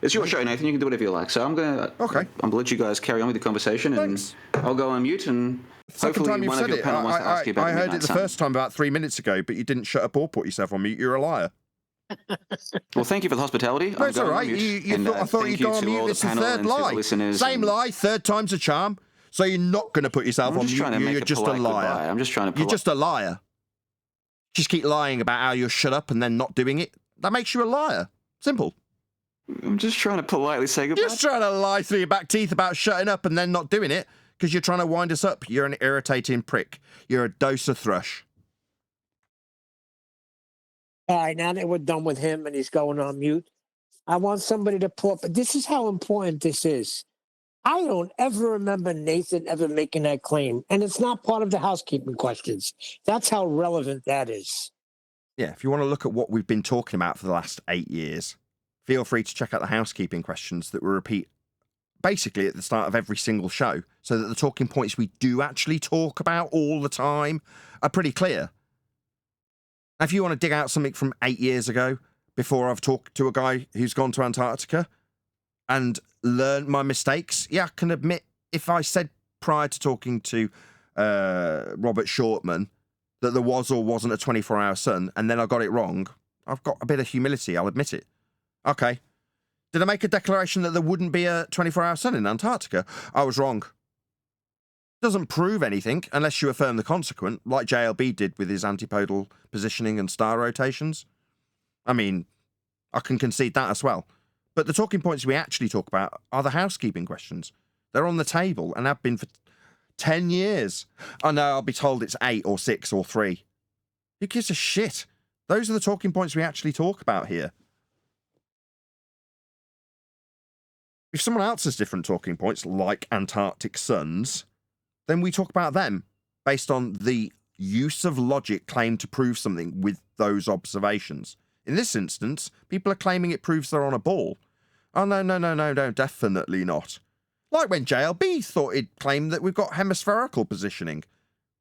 it's your show, Nathan. You can do whatever you like. So I'm going to let you guys carry on with the conversation, and I'll go on mute and...
Second time you've said it.
I
I heard it the first time about 3 minutes ago, but you didn't shut up or put yourself on mute. You're a liar.
Well, thank you for the hospitality.
No, it's all right. I thought you'd go on mute. It's the third lie. Same lie, third time's a charm. So you're not going to put yourself on mute. You're just a liar.
I'm just trying to.
You're just a liar. Just keep lying about how you'll shut up and then not doing it. That makes you a liar. Simple.
I'm just trying to politely say goodbye.
Just trying to lie through your back teeth about shutting up and then not doing it because you're trying to wind us up. You're an irritating prick. You're a dose of thrush.
All right, now that we're done with him and he's going on mute, I want somebody to pull up. This is how important this is. I don't ever remember Nathan ever making that claim, and it's not part of the housekeeping questions. That's how relevant that is.
Yeah, if you want to look at what we've been talking about for the last 8 years, feel free to check out the housekeeping questions that we repeat basically at the start of every single show, so that the talking points we do actually talk about all the time are pretty clear. If you want to dig out something from 8 years ago, before I've talked to a guy who's gone to Antarctica and learned my mistakes, yeah, I can admit if I said prior to talking to Robert Shortman that there was or wasn't a 24-hour sun, and then I got it wrong, I've got a bit of humility, I'll admit it. Okay. Did I make a declaration that there wouldn't be a 24-hour sun in Antarctica? I was wrong. Doesn't prove anything unless you affirm the consequent, like JLB did with his antipodal positioning and star rotations. I mean, I can concede that as well. But the talking points we actually talk about are the housekeeping questions. They're on the table and have been for 10 years. I know I'll be told it's 8 or 6 or 3. Who gives a shit? Those are the talking points we actually talk about here. If someone else has different talking points, like Antarctic suns, then we talk about them based on the use of logic claimed to prove something with those observations. In this instance, people are claiming it proves they're on a ball. Oh, no, definitely not. Like when JLB thought he'd claimed that we've got hemispherical positioning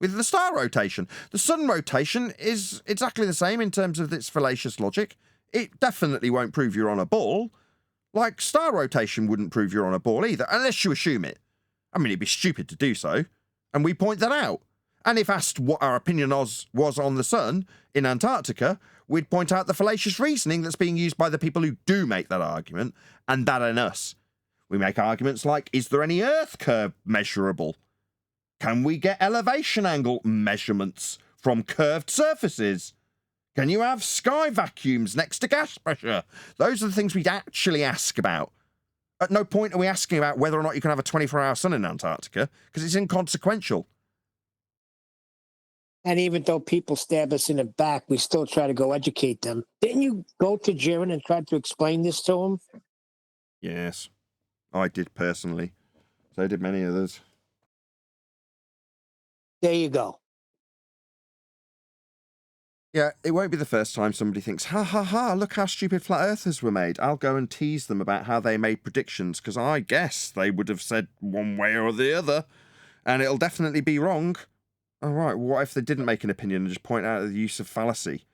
with the star rotation. The sun rotation is exactly the same in terms of its fallacious logic. It definitely won't prove you're on a ball. Like star rotation wouldn't prove you're on a ball either, unless you assume it. I mean, it'd be stupid to do so. And we point that out. And if asked what our opinion was on the sun in Antarctica, we'd point out the fallacious reasoning that's being used by the people who do make that argument, and that ain't us. We make arguments like, is there any Earth curve measurable? Can we get elevation angle measurements from curved surfaces? Can you have sky vacuums next to gas pressure? Those are the things we'd actually ask about. At no point are we asking about whether or not you can have a 24-hour sun in Antarctica, because it's inconsequential.
And even though people stab us in the back, we still try to go educate them. Didn't you go to Jiren and try to explain this to him?
Yes, I did personally. So did many others.
There you go.
Yeah, it won't be the first time somebody thinks, ha ha ha, look how stupid flat earthers were made. I'll go and tease them about how they made predictions, because I guess they would have said one way or the other, and it'll definitely be wrong. All right, what if they didn't make an opinion and just point out the use of fallacy?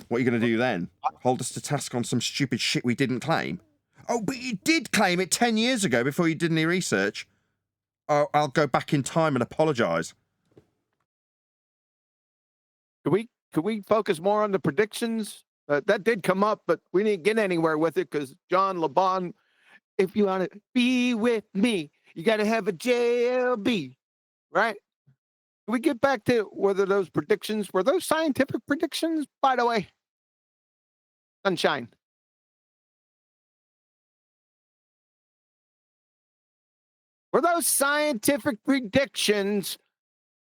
What are you going to do then? Hold us to task on some stupid shit we didn't claim? Oh, but you did claim it 10 years ago before you did any research. Oh, I'll go back in time and apologise.
Could we focus more on the predictions? That did come up, but we didn't get anywhere with it because John LeBon, if you want to be with me, you got to have a JLB, right? Can we get back to whether those predictions, were those scientific predictions, by the way? Sunshine. Were those scientific predictions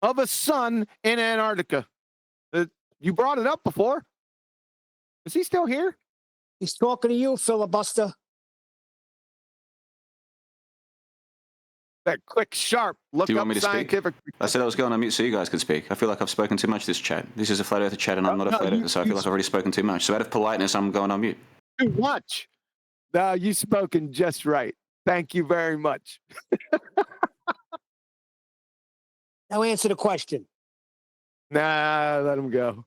of a sun in Antarctica? You brought it up before. Is he still here?
He's talking to you, filibuster.
That quick, sharp look.
Do you want me to
scientific.
Speak? I said I was going on mute so you guys could speak. I feel like I've spoken too much this chat. This is a flat earther chat and I'm not a flat earther, so I feel like I've already spoken too much. So out of politeness, I'm going on mute.
Too much. No, you've spoken just right. Thank you very much.
Now answer the question.
Nah, let him go.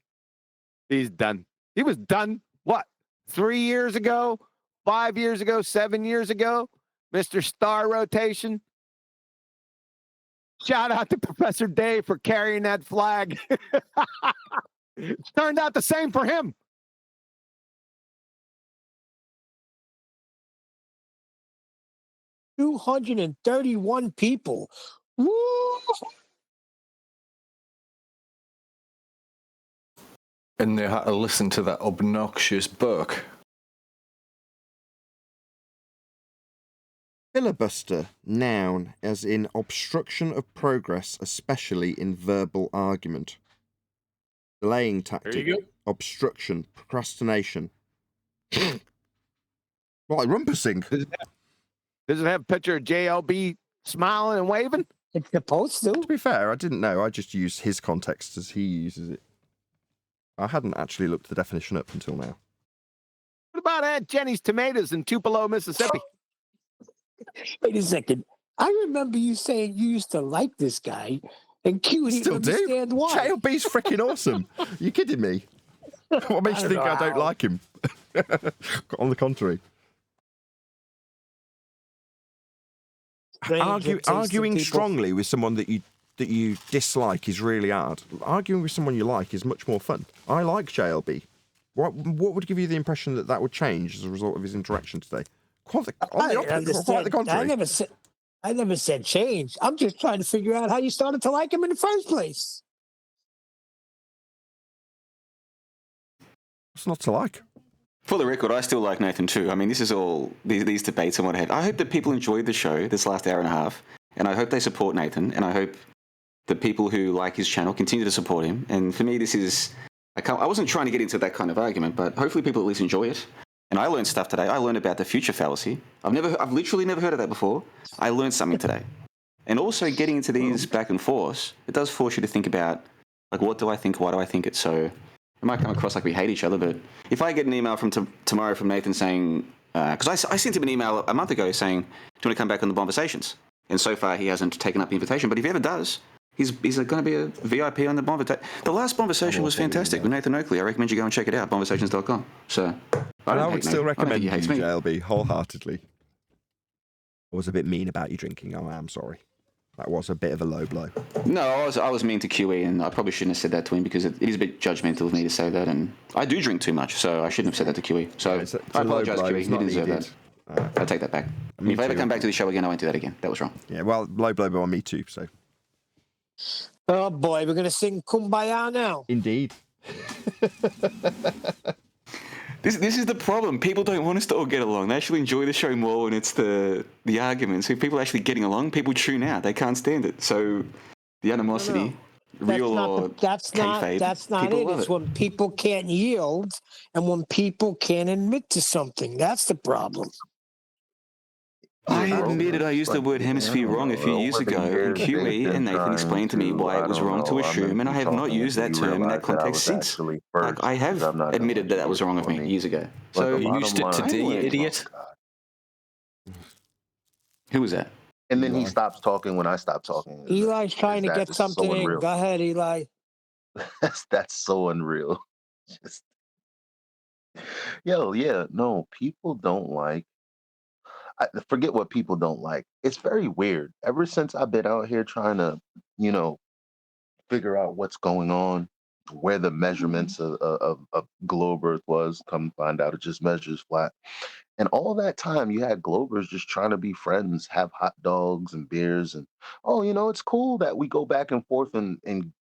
He's done. He was done, what, 3 years ago, 5 years ago, 7 years ago? Mr. Star Rotation. Shout out to Professor Dave for carrying that flag. It turned out the same for him.
231 people. Woo!
And they had to listen to that obnoxious book.
Filibuster, noun, as in obstruction of progress, especially in verbal argument. Delaying tactic, obstruction, procrastination. Like rumpusing.
Does it have a picture of JLB smiling and waving?
It's supposed to.
To be fair, I didn't know. I just used his context as he uses it. I hadn't actually looked the definition up until now.
What about Aunt Jenny's tomatoes in Tupelo, Mississippi?
Wait a second. I remember you saying you used to like this guy, and Q didn't
Still
understand
do.
why.
JLB's freaking awesome. You kidding me? What makes you think I don't like him? On the contrary. Arguing strongly with someone that you dislike is really hard. Arguing with someone you like is much more fun. I like JLB. What would give you the impression that would change as a result of his interaction today? Quite the contrary.
I never said change. I'm just trying to figure out how you started to like him in the first place.
What's not to like?
For the record, I still like Nathan too. I mean, this is all these debates and what have. I hope that people enjoyed the show this last hour and a half, and I hope they support Nathan, and I hope the people who like his channel continue to support him. And for me, this is I wasn't trying to get into that kind of argument, but hopefully people at least enjoy it. And I learned stuff today. I learned about the future fallacy. I've literally never heard of that before. I learned something today. And also getting into these back and forth, it does force you to think about, like, what do I think? Why do I think it? So it might come across like we hate each other, but if I get an email from tomorrow from Nathan saying, because I sent him an email a month ago saying, do you want to come back on the Conversations? And so far he hasn't taken up the invitation, but if he ever does, he's going to be a VIP on the Conversation. The last Conversation was fantastic with Nathan Oakley. I recommend you go and check it out, conversations.com. So
I would still recommend you, JLB, wholeheartedly. I was a bit mean about you drinking. I am sorry. That was a bit of a low blow.
No, I was mean to QE, and I probably shouldn't have said that to him because it is a bit judgmental of me to say that, and I do drink too much, so I shouldn't have said that to QE. So I apologise, QE. You didn't deserve that. I take that back. If I ever come back to the show again, I won't do that again. That was wrong.
Yeah, well, low blow by me too, so.
Oh boy, we're going to sing Kumbaya now.
Indeed.
This is the problem. People don't want us to all get along. They actually enjoy the show more when it's the arguments. If people are actually getting along, people tune out. They can't stand it. So the animosity, real or kayfabe,
that's not it. It's when people can't yield and when people can't admit to something. That's the problem.
I admitted I used the word hemisphere wrong a few years ago, and QE and Nathan explained to me why it was wrong to assume, and I have not used that term in that context since. Like, I have admitted that was wrong of me years ago. So
you used it today, you idiot.
Who was that?
And then he stops talking when I stop talking.
Eli's trying to get something in. Go ahead, Eli.
That's so unreal. People don't like. I forget what people don't like. It's very weird. Ever since I've been out here trying to, figure out what's going on, where the measurements of globe Earth was, come find out it just measures flat. And all that time, you had Globers just trying to be friends, have hot dogs and beers, and it's cool that we go back and forth and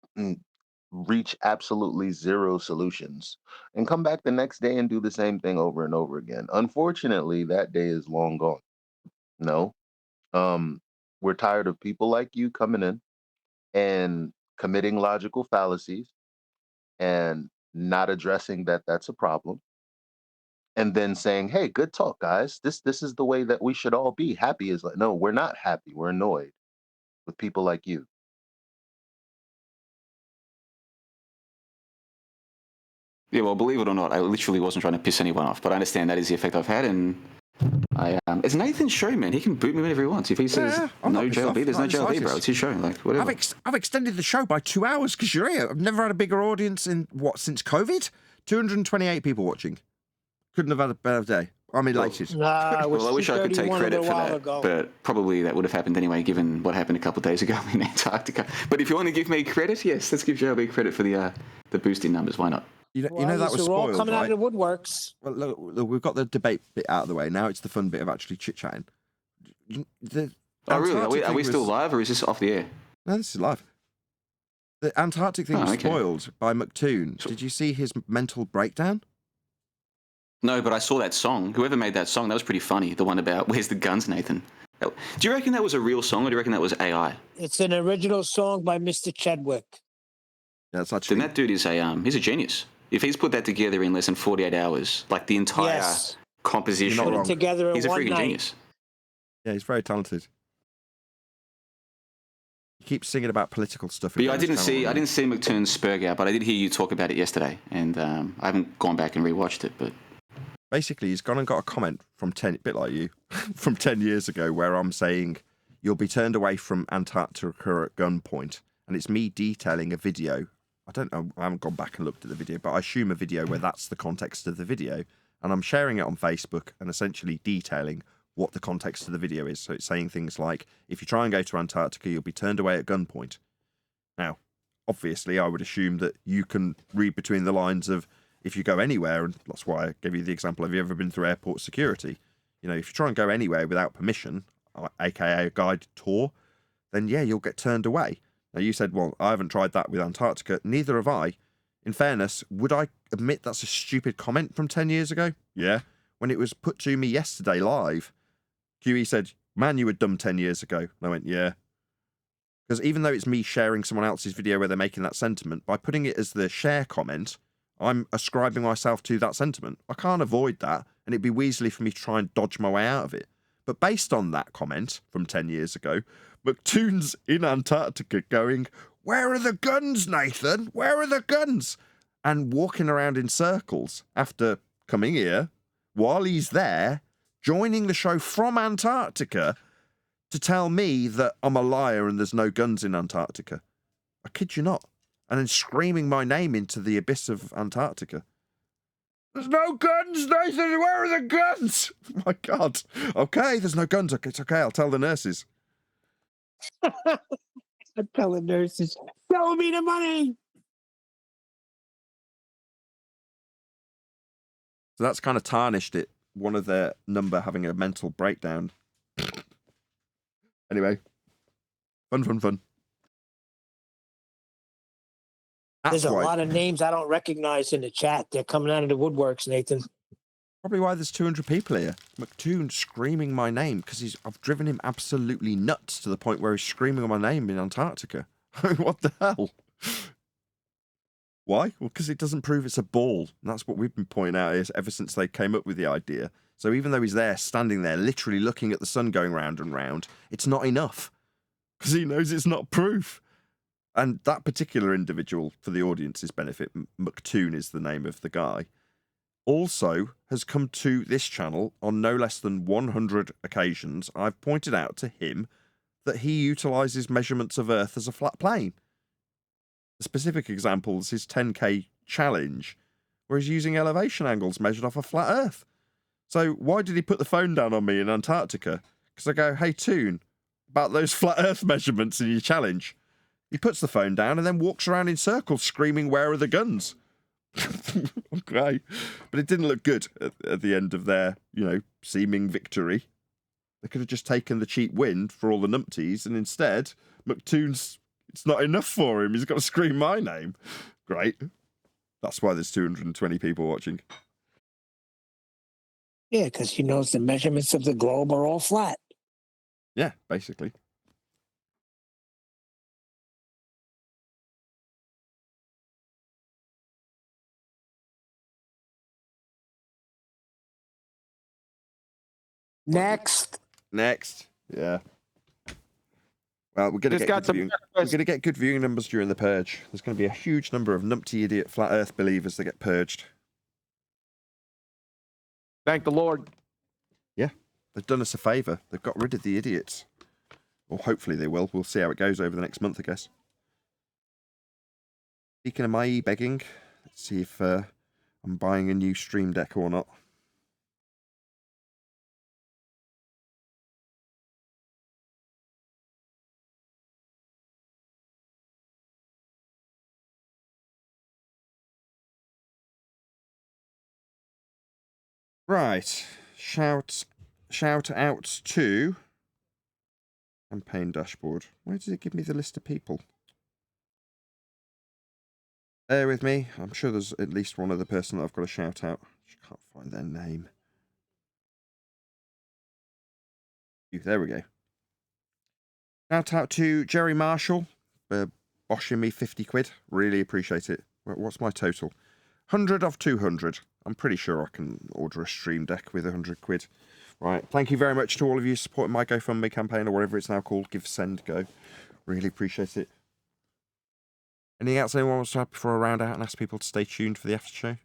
reach absolutely zero solutions, and come back the next day and do the same thing over and over again. Unfortunately, that day is long gone. No, we're tired of people like you coming in and committing logical fallacies and not addressing that that's a problem. And then saying, hey, good talk, guys. This is the way that we should all be. Happy is like, no, we're not happy. We're annoyed with people like you.
Yeah, well, believe it or not, I literally wasn't trying to piss anyone off, but I understand that is the effect I've had, and it's Nathan's show, man. He can boot me whenever he wants. If he says no JLB, there's no JLB, bro. It's his show. Like, whatever.
I've extended the show by 2 hours because you're here. I've never had a bigger audience since COVID? 228 people watching. Couldn't have had a better day. I mean, latest.
Well, I wish I could take credit for that, but probably that would have happened anyway, given what happened a couple of days ago in Antarctica. But if you want to give me credit, yes, let's give JLB credit for the boosting numbers. Why not?
You know that was spoiled,
all coming
right?
out of the woodworks.
Well, look, we've got the debate bit out of the way. Now it's the fun bit of actually chit-chatting.
Oh, really?
Antarctic
Are we
thing
still
was-
live, or is this off the air?
No, this is live. The Antarctic thing was
okay.
spoiled by McToon. Did you see his mental breakdown?
No, but I saw that song. Whoever made that song, that was pretty funny. The one about "Where's the guns, Nathan?" Do you reckon that was a real song, or do you reckon that was AI?
It's an original song by Mr. Chadwick.
That's actually.
Then that dude is he's a genius. If he's put that together in less than 48 hours, like the entire composition,
You're not wrong.
Together in
he's a
one
freaking
night.
genius.
Yeah, he's very talented. He keeps singing about political stuff.
But yeah, I didn't see McToon's Spurg out, but I did hear you talk about it yesterday, and I haven't gone back and rewatched it. But
basically, he's gone and got a comment from 10, a bit like you, from 10 years ago, where I'm saying you'll be turned away from Antarctica at gunpoint, and it's me detailing a video. I don't know, I haven't gone back and looked at the video, but I assume a video where that's the context of the video, and I'm sharing it on Facebook and essentially detailing what the context of the video is. So it's saying things like, if you try and go to Antarctica, you'll be turned away at gunpoint. Now, obviously, I would assume that you can read between the lines of, if you go anywhere, and that's why I gave you the example, have you ever been through airport security? You know, if you try and go anywhere without permission, aka a guided tour, then yeah, you'll get turned away. Now, you said, well, I haven't tried that with Antarctica. Neither have I. In fairness, would I admit that's a stupid comment from 10 years ago? Yeah. When it was put to me yesterday live, QE said, man, you were dumb 10 years ago. And I went, yeah. Because even though it's me sharing someone else's video where they're making that sentiment, by putting it as the share comment, I'm ascribing myself to that sentiment. I can't avoid that, and it'd be weaselly for me to try and dodge my way out of it. But based on that comment from 10 years ago, McToon's in Antarctica going, where are the guns, Nathan? Where are the guns? And walking around in circles after coming here, while he's there, joining the show from Antarctica to tell me that I'm a liar and there's no guns in Antarctica. I kid you not. And then screaming my name into the abyss of Antarctica. There's no guns, Nathan! Where are the guns? Oh my God. Okay, there's no guns. Okay, it's okay. I'll tell the nurses.
I'm telling nurses, show me the money.
So that's kind of tarnished it. One of their number having a mental breakdown. Anyway. Fun.
There's a lot of names I don't recognize in the chat. They're coming out of the woodworks, Nathan.
Probably why there's 200 people here. McToon screaming my name because I've driven him absolutely nuts to the point where he's screaming my name in Antarctica. What the hell? Why? Well, because it doesn't prove it's a ball. And that's what we've been pointing out here ever since they came up with the idea. So even though he's there, standing there, literally looking at the sun going round and round, it's not enough. Because he knows it's not proof. And that particular individual, for the audience's benefit, McToon is the name of the guy, also has come to this channel on no less than 100 occasions. I've pointed out to him that he utilises measurements of Earth as a flat plane. The specific example is his 10K challenge, where he's using elevation angles measured off a flat Earth. So why did he put the phone down on me in Antarctica? Because I go, hey, Toon, about those flat Earth measurements in your challenge. He puts the phone down and then walks around in circles screaming, where are the guns? Okay. But it didn't look good at the end of their, seeming victory. They could have just taken the cheap win for all the numpties, and instead, McToon's, it's not enough for him. He's got to scream my name. Great. That's why there's 220 people watching.
Yeah, because he knows the measurements of the globe are all flat.
Yeah, basically.
Next.
Yeah. Well, we're going to get good viewing numbers during the purge. There's going to be a huge number of numpty idiot flat Earth believers that get purged.
Thank the Lord.
Yeah, they've done us a favour. They've got rid of the idiots. Or hopefully they will. We'll see how it goes over the next month, I guess. Speaking of my e-begging, let's see if I'm buying a new Stream Deck or not. Right, shout out to Campaign dashboard. Where does it give me the list of people? Bear with me. I'm sure there's at least one other person that I've got to shout out. Just can't find their name. There we go. Shout out to Jerry Marshall for boshing me 50 quid. Really appreciate it. What's my total? 100 of 200. I'm pretty sure I can order a stream deck with 100 quid. Right. Thank you very much to all of you supporting my GoFundMe campaign, or whatever it's now called. Give, send, go. Really appreciate it. Anything else anyone wants to add before I round out and ask people to stay tuned for the after show?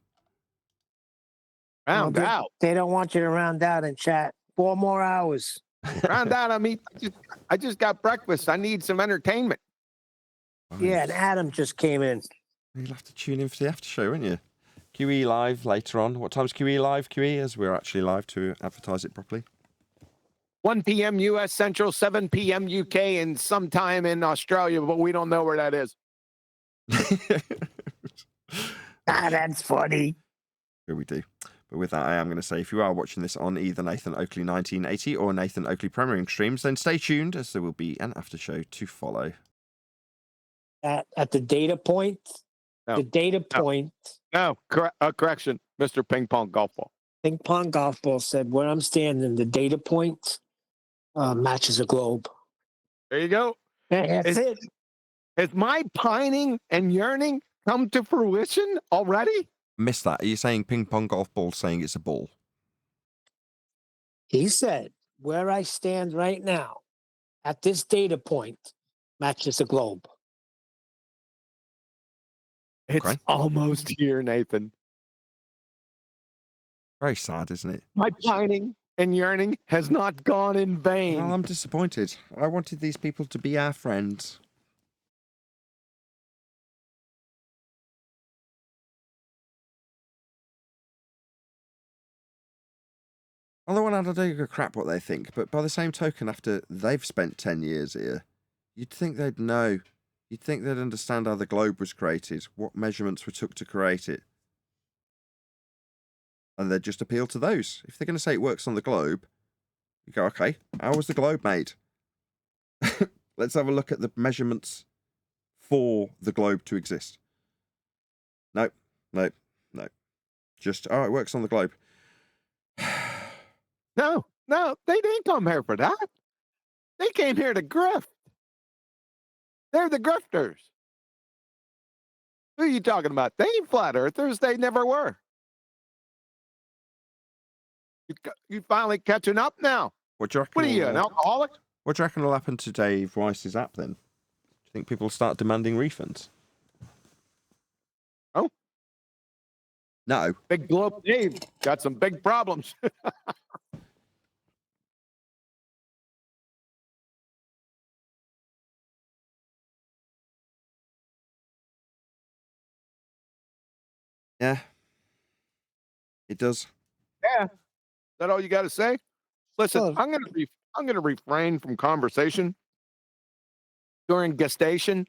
Round out.
They don't want you to round out and chat. 4 more hours.
Round out. I just got breakfast. I need some entertainment.
Yeah, and Adam just came in.
You'll have to tune in for the after show, won't you? QE live later on. What time's QE live, QE? As we're actually live to advertise it properly.
1 p.m. U.S. Central, 7 p.m. UK, and sometime in Australia, but we don't know where that is.
That's funny.
Here we do. But with that, I am going to say, if you are watching this on either Nathan Oakley 1980 or Nathan Oakley Premiering streams, then stay tuned, as there will be an after show to follow.
At the data point?
No.
The data point.
No, correction, Mr. Ping Pong Golf Ball.
Ping Pong Golf Ball said, where I'm standing, the data point matches a globe.
There you go.
That's it.
Has my pining and yearning come to fruition already?
Missed that. Are you saying Ping Pong Golf Ball saying it's a ball?
He said, where I stand right now, at this data point, matches a globe.
It's almost here, Nathan.
Very sad, isn't it?
My pining and yearning has not gone in vain.
Well, I'm disappointed. I wanted these people to be our friends. On the one hand, I don't give a crap what they think, but by the same token, after they've spent 10 years here, you'd think they'd know. You'd think they'd understand how the globe was created, what measurements were took to create it. And they'd just appeal to those. If they're going to say it works on the globe, you go, okay, how was the globe made? Let's have a look at the measurements for the globe to exist. No. Just, oh, it works on the globe.
No, they didn't come here for that. They came here to grift. They're the grifters. Who are you talking about? They ain't flat earthers. They never were. You finally catching up now.
What do you reckon?
What are you, an alcoholic?
What do you reckon will happen to Dave Weiss's app then? Do you think people will start demanding refunds?
Oh.
No.
Big Globe Dave got some big problems.
Yeah. It does.
Yeah. Is that all you got to say? Listen, I'm gonna refrain from conversation during gestation.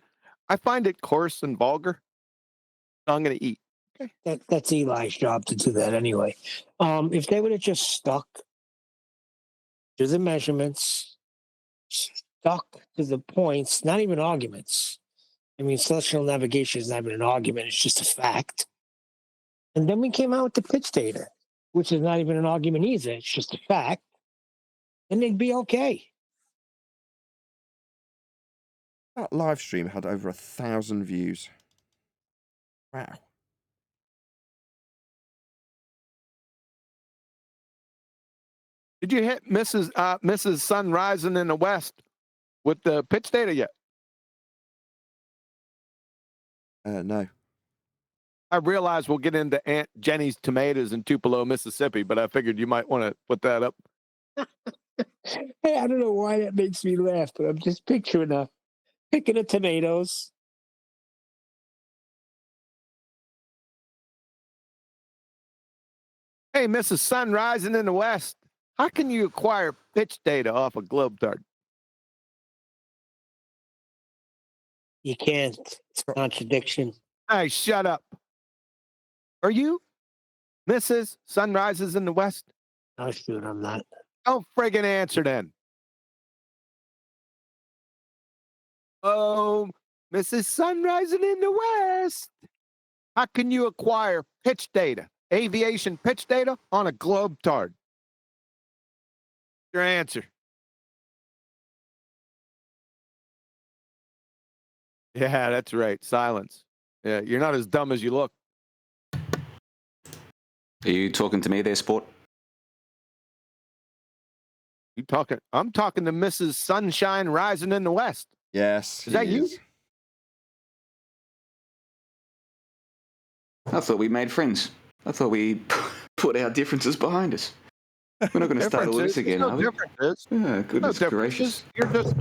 I find it coarse and vulgar. So I'm gonna eat.
Okay. That's Eli's job to do that anyway. If they would have just stuck to the measurements, stuck to the points, not even arguments. I mean, celestial navigation is not even an argument; it's just a fact. And then we came out with the pitch data, which is not even an argument either. It's just a fact. And they'd be okay.
That live stream had over 1,000 views. Wow.
Did you hit Mrs. Sun Rising in the West with the pitch data yet?
No.
I realize we'll get into Aunt Jenny's tomatoes in Tupelo, Mississippi, but I figured you might want to put that up.
Hey, I don't know why that makes me laugh, but I'm just picking the tomatoes.
Hey, Mrs. Sun Rising in the West, how can you acquire pitch data off a Globetard?
You can't. It's a contradiction.
Hey, shut up. Are you Mrs. Sunrises in the West?
Oh, shoot, I'm not.
Don't friggin' answer then. Oh, Mrs. Sun rising in the west. How can you acquire pitch data, aviation pitch data on a globetard? Your answer. Yeah, that's right. Silence. Yeah, you're not as dumb as you look.
Are you talking to me there, Sport?
You talking? I'm talking to Mrs. Sunshine rising in the west.
Yes.
Is that you?
I thought we made friends. I thought we put our differences behind us. We're not going to start all this again, are we? Yeah, goodness gracious.
You're just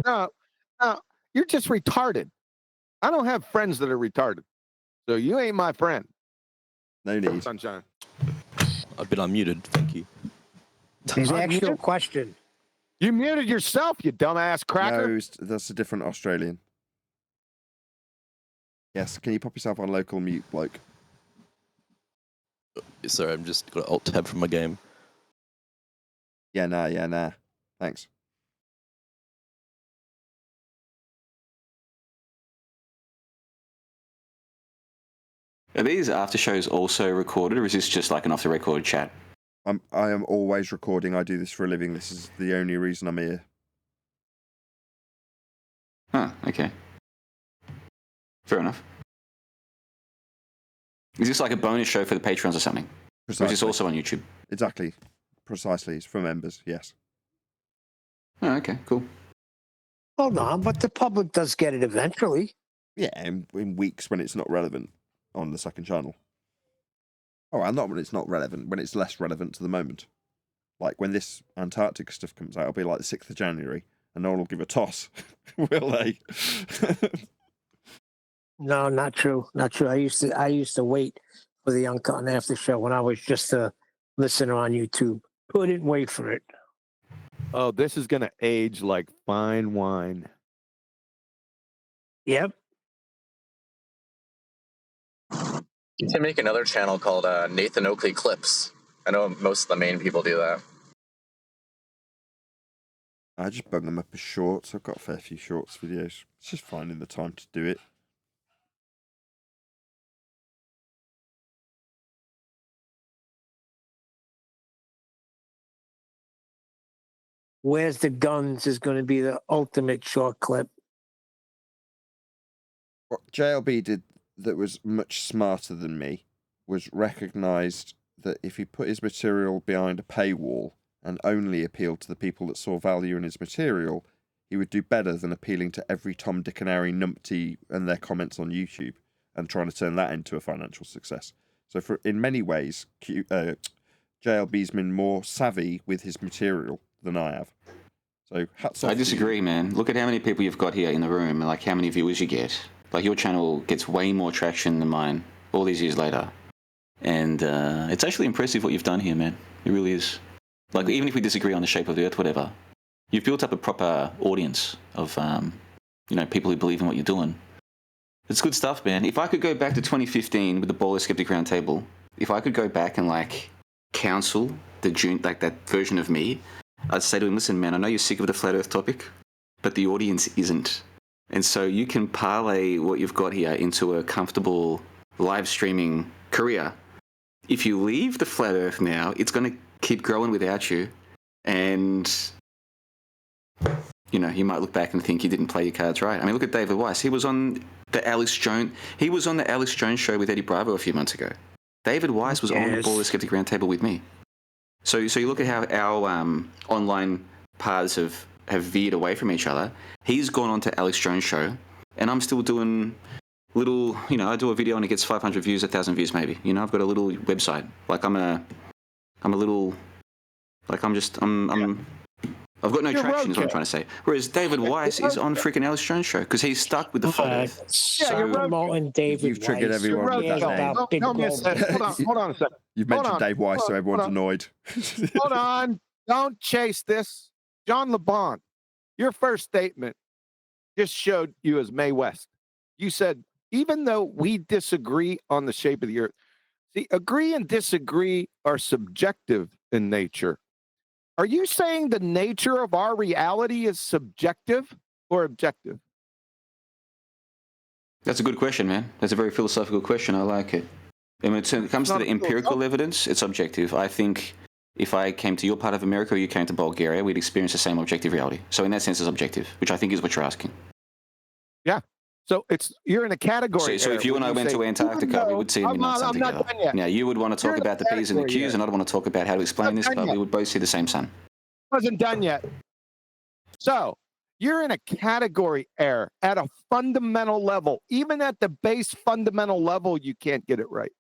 you're just retarded. I don't have friends that are retarded, so you ain't my friend.
No need.
Sunshine.
I've been unmuted. Thank you.
There's an actual question.
You muted yourself, you dumbass cracker.
No, that's a different Australian. Yes, can you pop yourself on local mute, bloke?
Sorry, I'm just got to alt tab from my game.
Yeah, nah. Thanks.
Are these after shows also recorded, or is this just like an off-the-record chat?
I am always recording. I do this for a living. This is the only reason I'm here.
Huh, okay. Fair enough. Is this like a bonus show for the patrons or something?
Precisely.
Or is this also on YouTube?
Exactly. Precisely. It's for members, yes.
Oh, okay, cool.
Hold on, but the public does get it eventually.
Yeah, in weeks when it's not relevant on the second channel. Oh, well, not when it's not relevant, when it's less relevant to the moment. Like when this Antarctic stuff comes out, it'll be like the 6th of January, and no one will give a toss, will they?
No, not true. Not true. I used to wait for the Uncut and After show when I was just a listener on YouTube. Couldn't wait for it.
Oh, this is gonna age like fine wine.
Yep.
You can make another channel called Nathan Oakley Clips. I know most of the main people do that.
I just bung them up as shorts. I've got a fair few shorts videos. It's just finding the time to do it.
Where's the Guns is going to be the ultimate short clip.
What JLB did that was much smarter than me was recognised that if he put his material behind a paywall and only appealed to the people that saw value in his material, he would do better than appealing to every Tom, Dick and Harry numpty and their comments on YouTube and trying to turn that into a financial success. So in many ways, JLB's been more savvy with his material than I have. So hats off.
I disagree, man. Look at how many people you've got here in the room and like how many viewers you get. Like your channel gets way more traction than mine all these years later. And it's actually impressive what you've done here, man. It really is. Like, even if we disagree on the shape of the Earth, whatever, you've built up a proper audience of, people who believe in what you're doing. It's good stuff, man. If I could go back to 2015 with the Baller Skeptic Round Table, if I could go back and, counsel that version of me, I'd say to him, listen, man, I know you're sick of the flat Earth topic, but the audience isn't. And so you can parlay what you've got here into a comfortable live streaming career. If you leave the flat Earth now, it's going to keep growing without you. And, you might look back and think you didn't play your cards right. I mean, look at David Weiss. He was on the Alex Jones show with Eddie Bravo a few months ago. David Weiss was on the Baller Skeptic Round Table with me. So you look at how our online paths have veered away from each other. He's gone on to Alex Jones' show, and I'm still doing little, I do a video and it gets 500 views, 1,000 views maybe. I've got a little website. I've got no traction is what I'm trying to say. Whereas David Weiss is on freaking Alex Jones' show because he's stuck with the flat Earth.
You're promoting David
You've triggered
Weiss.
everyone with that name.
Hold on a second.
You've mentioned Dave Weiss, so everyone's annoyed.
Hold on. Don't chase this. John LeBon, your first statement just showed you as Mae West. You said, even though we disagree on the shape of the Earth, see, agree and disagree are subjective in nature. Are you saying the nature of our reality is subjective or objective?
That's a good question, man. That's a very philosophical question. I like it. I mean, when it comes to the empirical evidence, it's objective. I think if I came to your part of America or you came to Bulgaria, we'd experience the same objective reality. So in that sense, it's objective, which I think is what you're asking.
Yeah. So you're in a category.
So if you and I went to Antarctica, we would see a midnight sun together. Now, you would want to talk about the P's and the Q's, and I'd want to talk about how to explain this, but we would both see the same sun.
Wasn't done yet. So you're in a category error at a fundamental level. Even at the base fundamental level, you can't get it right.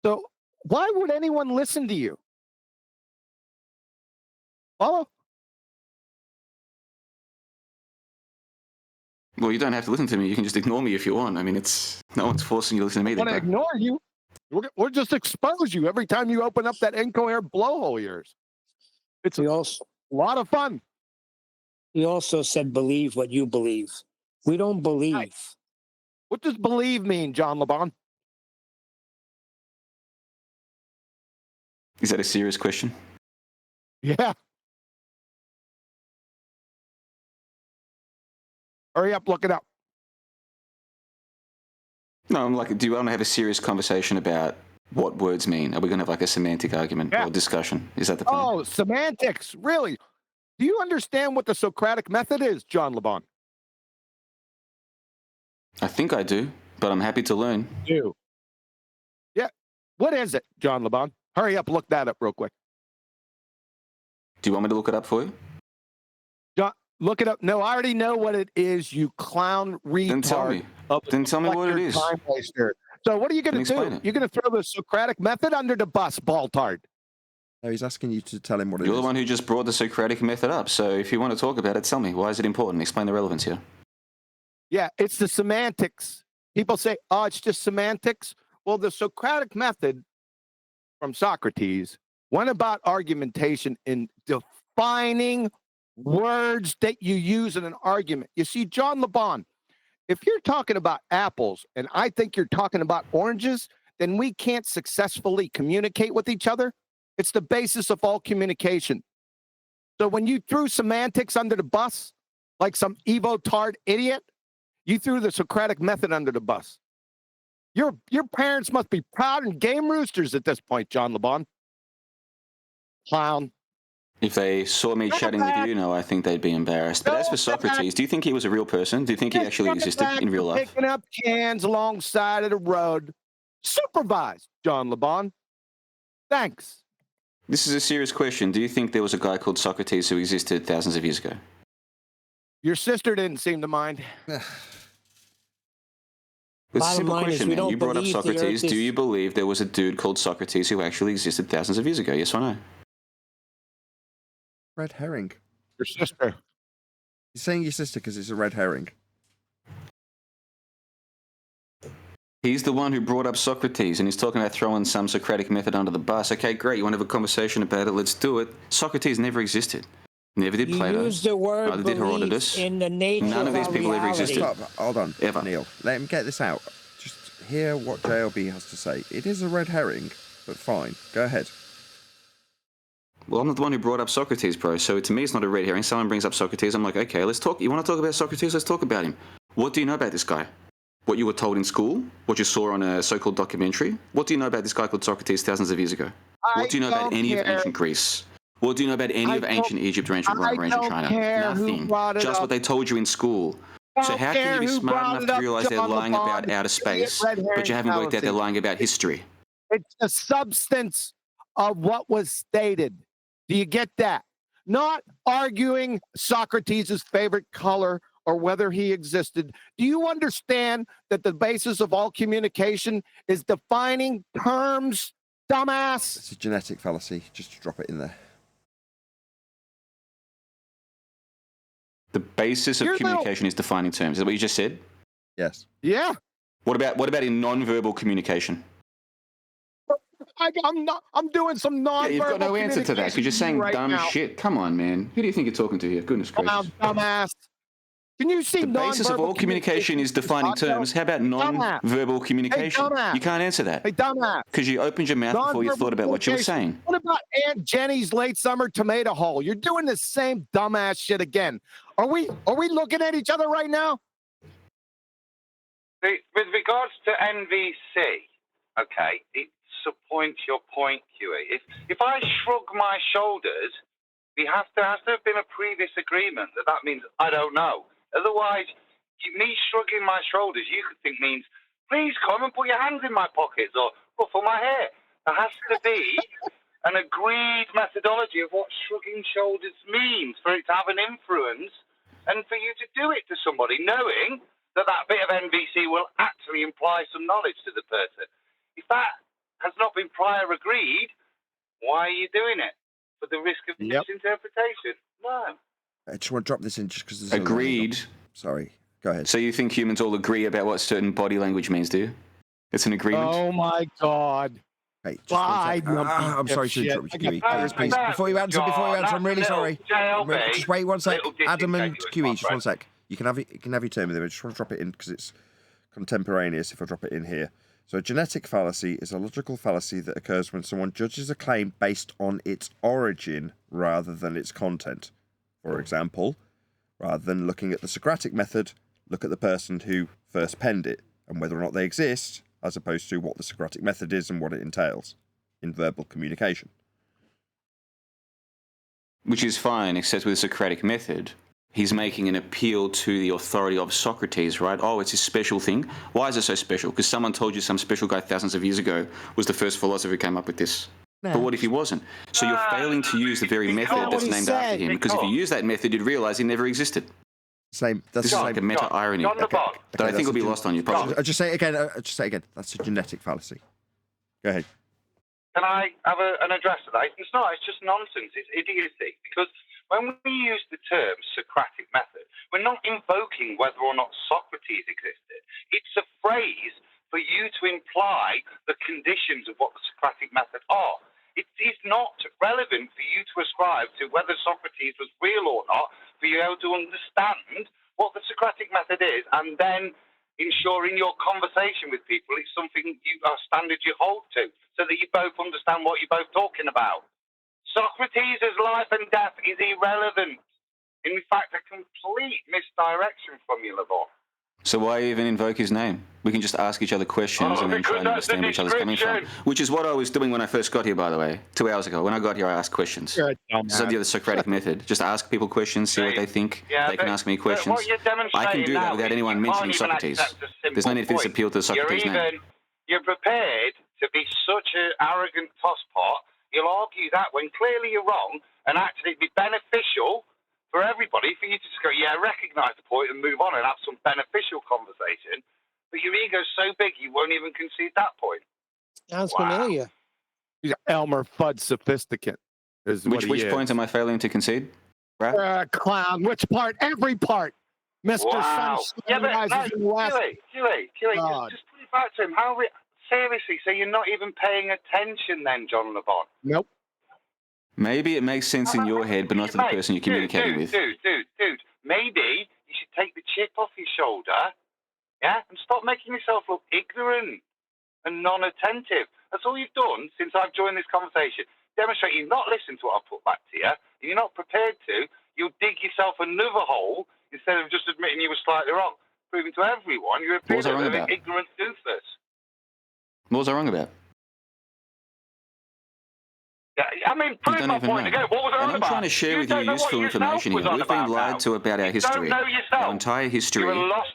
So why would anyone listen to you? Follow?
Well, you don't have to listen to me. You can just ignore me if you want. I mean, no one's forcing you to listen to me.
I want to ignore you. We'll just expose you every time you open up that incoherent blowhole of yours. It's a lot of fun.
He also said, believe what you believe. We don't believe.
Right. What does believe mean, John LeBon?
Is that a serious question?
Yeah. Hurry up, look it up.
No, I'm like, do you want to have a serious conversation about what words mean? Are we going to have like a semantic argument or discussion? Is that the plan?
Oh, semantics, really? Do you understand what the Socratic method is, John LeBon?
I think I do, but I'm happy to learn.
You? Yeah. What is it, John LeBon? Hurry up, look that up real quick.
Do you want me to look it up for you?
John, look it up. No, I already know what it is, you clown retard.
Then tell me. Then tell me what it is.
Time waster. So what are you going to do? You're going to throw the Socratic method under the bus, Baltard.
No, he's asking you to tell him what it is.
You're the one who just brought the Socratic method up. So if you want to talk about it, tell me. Why is it important? Explain the relevance here.
Yeah, it's the semantics. People say, oh, it's just semantics. Well, the Socratic method from Socrates went about argumentation in defining words that you use in an argument. You see, John LeBon, if you're talking about apples and I think you're talking about oranges, then we can't successfully communicate with each other. It's the basis of all communication. So when you threw semantics under the bus, like some Evo-tard idiot, you threw the Socratic method under the bus. Your parents must be proud and game roosters at this point, John LeBon. Clown.
If they saw me chatting with you, no, I think they'd be embarrassed. But as for Socrates, do you think he was a real person? Do you think he actually existed in real life?
Picking up cans alongside of the road. Supervised, John LeBon. Thanks.
This is a serious question. Do you think there was a guy called Socrates who existed thousands of years ago?
Your sister didn't seem to mind.
It's a simple question, man. You brought up Socrates. Do you believe there was a dude called Socrates who actually existed thousands of years ago? Yes or no?
Red herring.
Your sister.
You're saying your sister because it's a red herring.
He's the one who brought up Socrates, and he's talking about throwing some Socratic method under the bus. Okay, great. You want to have a conversation about it? Let's do it. Socrates never existed. Never did Plato.
Use the word
neither did Herodotus.
In the nature
None of these people ever existed.
Stop. Hold on,
ever.
Neil. Let him get this out. Just hear what JLB has to say. It is a red herring, but fine. Go ahead.
Well, I'm not the one who brought up Socrates, bro. So to me, it's not a red herring. Someone brings up Socrates. I'm like, okay, let's talk. You want to talk about Socrates? Let's talk about him. What do you know about this guy? What you were told in school? What you saw on a so-called documentary? What do you know about this guy called Socrates thousands of years ago? What do you know about any of ancient Greece? What do you know about any of ancient Egypt or ancient Rome or ancient China? Nothing. Just what they told you in school. So how can you be smart enough to realize they're lying about outer space, but you haven't worked out they're lying about history?
It's the substance of what was stated. Do you get that? Not arguing Socrates' favorite color or whether he existed. Do you understand that the basis of all communication is defining terms, dumbass?
It's a genetic fallacy. Just drop it in there.
The basis of communication is defining terms. Is that what you just said?
Yes.
Yeah.
What about in non-verbal communication?
I'm doing some non-verbal.
You've got no answer to that because you're saying dumb shit. Come on, man. Who do you think you're talking to here? Goodness gracious.
Dumbass. Can you see
the basis of all communication is defining terms? How about non-verbal communication? You can't answer that.
Hey, dumbass.
Because you opened your mouth before you thought about what you were saying.
What about Aunt Jenny's late summer tomato hole? You're doing the same dumbass shit again. Are we looking at each other right now?
With regards to NVC, okay, it supports your point, QE. If I shrug my shoulders, has to have been a previous agreement that means I don't know. Otherwise, me shrugging my shoulders, you could think means, please come and put your hands in my pockets or ruffle my hair. There has to be an agreed methodology of what shrugging shoulders means for it to have an influence and for you to do it to somebody, knowing that bit of NVC will actually imply some knowledge to the person. If that has not been prior agreed, why are you doing it? For the risk of misinterpretation? No.
I just want to drop this in just because there's
Agreed.
Sorry, go ahead.
So you think humans all agree about what certain body language means, do you? It's an agreement?
Oh my God.
Hey,
I'm
sorry to interrupt you, QE. Please, before you answer, I'm really sorry. Just wait 1 sec. Adam and QE, just 1 sec. You can have your turn with it. I just want to drop it in because it's contemporaneous if I drop it in here. So a genetic fallacy is a logical fallacy that occurs when someone judges a claim based on its origin rather than its content. For example, rather than looking at the Socratic method, look at the person who first penned it and whether or not they exist, as opposed to what the Socratic method is and what it entails in verbal communication.
Which is fine, except with the Socratic method, he's making an appeal to the authority of Socrates, right? Oh, it's a special thing. Why is it so special? Because someone told you some special guy thousands of years ago was the first philosopher who came up with this. No. But what if he wasn't? So you're failing to use the very method that's named after him. Because if you use that method, you'd realize he never existed. This is like a meta-irony that I think will be lost on you, probably.
I'll just say it again. That's a genetic fallacy. Go ahead.
Can I have an address to that? It's not. It's just nonsense. It's idiocy. Because when we use the term Socratic method, we're not invoking whether or not Socrates existed. It's a phrase for you to imply the conditions of what the Socratic method are. It is not relevant for you to ascribe to whether Socrates was real or not, for you able to understand what the Socratic method is, and then ensuring your conversation with people is something a standard you hold to, so that you both understand what you're both talking about. Socrates' life and death is irrelevant. In fact, a complete misdirection from you, Lavon.
So why even invoke his name? We can just ask each other questions and then try and understand where each other's coming from. Which is what I was doing when I first got here, by the way, 2 hours ago. When I got here, I asked questions. So the Socratic method. Just ask people questions, see what they think. They can ask me questions. I can do that without anyone mentioning Socrates. There's no need for this appeal to the Socrates name.
You're prepared to be such an arrogant tosspot. You'll argue that when clearly you're wrong, and actually it'd be beneficial for everybody for you to just go, recognise the point and move on and have some beneficial conversation. But your ego's so big you won't even concede that point.
Sounds familiar.
He's Elmer Fudd sophisticate.
Which point am I failing to concede? Right?
Clown. Which part? Every part. Mr. Sunshine rises in the west.
Just put it back to him. Seriously, so you're not even paying attention then, John LeBon?
Nope.
Maybe it makes sense in your head, but not to the person you're communicating with.
Dude. Maybe you should take the chip off your shoulder, and stop making yourself look ignorant and non-attentive. That's all you've done since I've joined this conversation. Demonstrate you've not listened to what I put back to you, and you're not prepared to. You'll dig yourself another hole instead of just admitting you were slightly wrong, proving to everyone you're a bit of an ignorant doofus.
What was I wrong about?
I mean, prove my point again. What was I wrong about?
I'm trying to share with you useful information here. We've been lied to about our history. Our entire history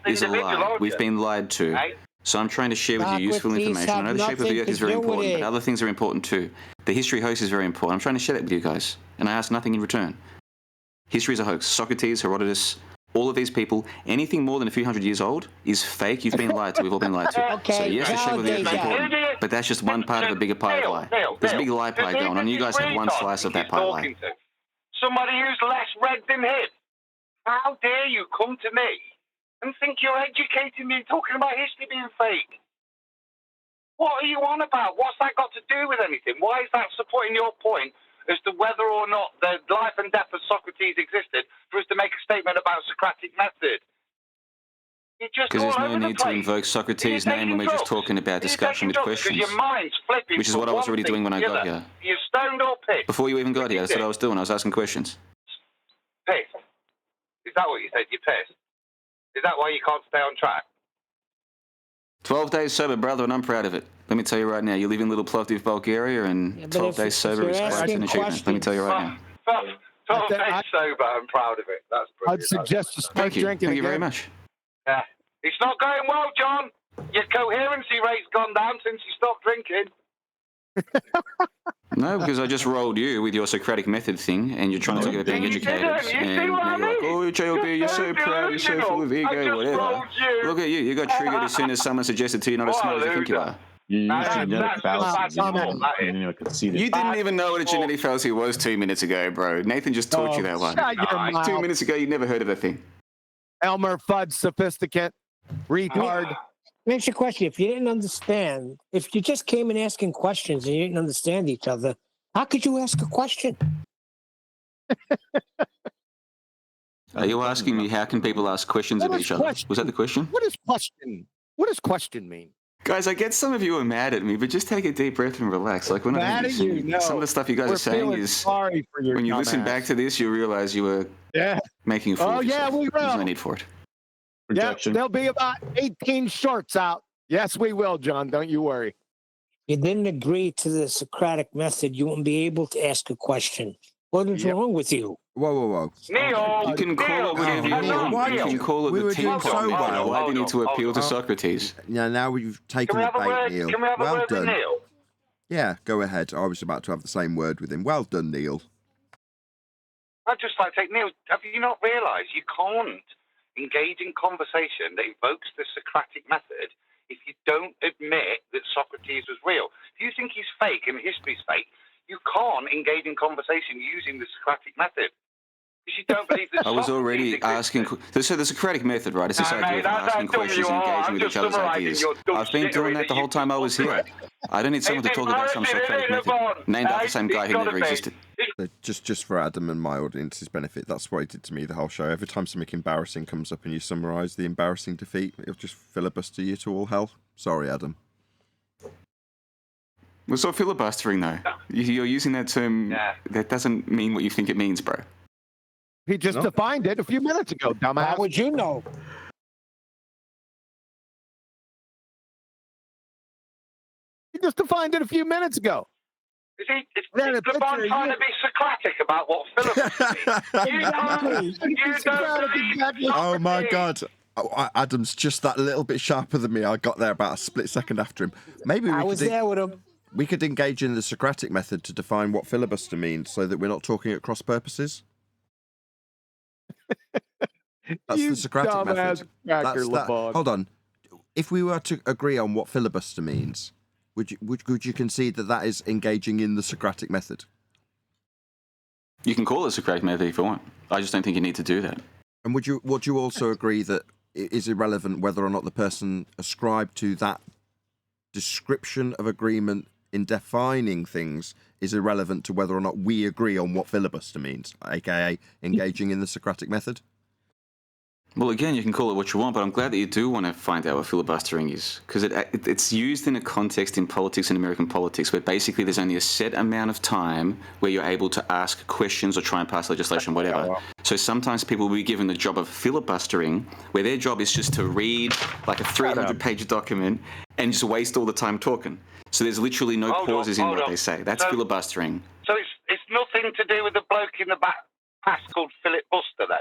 is a lie. We've been lied to. So I'm trying to share with you useful information. I know the shape of the earth is very important, but other things are important too. The history hoax is very important. I'm trying to share that with you guys, and I ask nothing in return. History is a hoax. Socrates, Herodotus, all of these people, anything more than a few hundred years old is fake. You've been lied to. We've all been lied to. So yes, the shape of the earth is important, but that's just one part of a bigger pie lie. There's a big lie pie going on. You guys have one slice of that pie lie.
Somebody who's less read than him. How dare you come to me and think you're educating me and talking about history being fake? What are you on about? What's that got to do with anything? Why is that supporting your point as to whether or not the life and death of Socrates existed for us to make a statement about Socratic method?
Because there's no need to invoke Socrates' name when we're just talking about discussion with questions.
Your mind's flipping,
which is what I was already doing when I got here.
You're stoned or pissed?
Before you even got here, that's what I was doing. I was asking questions.
Pissed? Is that what you said? You're pissed? Is that why you can't stay on track?
12 days sober, brother, and I'm proud of it. Let me tell you right now, you live in little Plovdiv, Bulgaria, and 12 days sober is quite an achievement. Let me tell you right now.
12 days sober, I'm proud of it. That's brilliant.
I'd suggest to start drinking
Thank you very
again.
much.
Yeah. It's not going well, John. Your coherency rate's gone down since you stopped drinking.
No, because I just rolled you with your Socratic method thing, and you're trying to talk about being educated, and now you're like, oh, JLB, you're so proud, you're so full of ego, whatever. Look at you, you got triggered as soon as someone suggested to you not as smart as you think you are.
You used genetic fallacy. You didn't even concede it.
You didn't even know what a genetic fallacy was 2 minutes ago, bro. Nathan just taught you that one.
Shut your mouth.
2 minutes ago, you never heard of that thing.
Elmer Fudd, sophisticate, retard.
Makes a question. If you didn't understand, if you just came in asking questions and you didn't understand each other, how could you ask a question?
Are you asking me how can people ask questions of each other? Was that the question?
What is question? What does question mean?
Guys, I get some of you are mad at me, but just take a deep breath and relax. Like when
Mad
I
at you? No.
some of the stuff you guys
We're
are saying
feeling
is
sorry for your
when you listen
dumbass.
back to this, you realize you were making a fool
Oh
of
yeah,
yourself.
we
There's
will.
no need for it.
Yeah, there'll be about 18 shorts out. Yes, we will, John. Don't you worry.
You didn't agree to the Socratic method, you won't be able to ask a question. What is wrong with you?
Whoa.
Neil,
You can call it whatever you want. You can call it
We
the
were doing
teapot
so
method.
well.
Why do you need to appeal to Socrates?
Yeah, now we've taken
Can we
the
have a
bait,
word?
Neil.
Can we have a
Well
word with
done.
Neil?
Yeah, go ahead. I was about to have the same word with him. Well done, Neil.
I'd just like to take Neil. Have you not realised you can't engage in conversation that invokes the Socratic method if you don't admit that Socrates was real? If you think he's fake and history's fake, you can't engage in conversation using the Socratic method. Because you don't believe that
I was
Socrates
already
existed.
asking. So the Socratic method, right? It's this
No,
idea
mate,
of
that's
asking
how dumb
questions
you
and
are.
engaging
I'm
with
just
each other's
summarising
ideas.
your dumb
I've been
shittery
doing that
that
the whole
you've
time I was here. I don't need someone to talk about some Socratic method named after some guy who never existed.
Just for Adam and my audience's benefit, that's what he did to me the whole show. Every time something embarrassing comes up and you summarise the embarrassing defeat, it'll just filibuster you to all hell. Sorry, Adam.
Well, so filibustering, though. You're using that term. That doesn't mean what you think it means, bro.
He just defined it a few minutes ago, dumbass.
How would you know?
He just defined it a few minutes ago.
Is LeBron trying to be Socratic about what Philip
Oh my God. Oh, Adam's just that little bit sharper than me. I got there about a split second after him. Maybe
I was there with him.
We could engage in the Socratic method to define what filibuster means so that we're not talking at cross purposes. That's the Socratic method. Hold on. If we were to agree on what filibuster means, would you concede that that is engaging in the Socratic method?
You can call it Socratic method if you want. I just don't think you need to do that.
And would you also agree that it is irrelevant whether or not the person ascribed to that description of agreement in defining things is irrelevant to whether or not we agree on what filibuster means, aka engaging in the Socratic method?
Well, again, you can call it what you want, but I'm glad that you do want to find out what filibustering is, because it's used in a context in politics and American politics where basically there's only a set amount of time where you're able to ask questions or try and pass legislation, whatever. So sometimes people will be given the job of filibustering, where their job is just to read like a 300-page document and just waste all the time talking. So there's literally no pauses in what they say. That's filibustering.
So it's nothing to do with the bloke in the back pass called Philip Buster, then?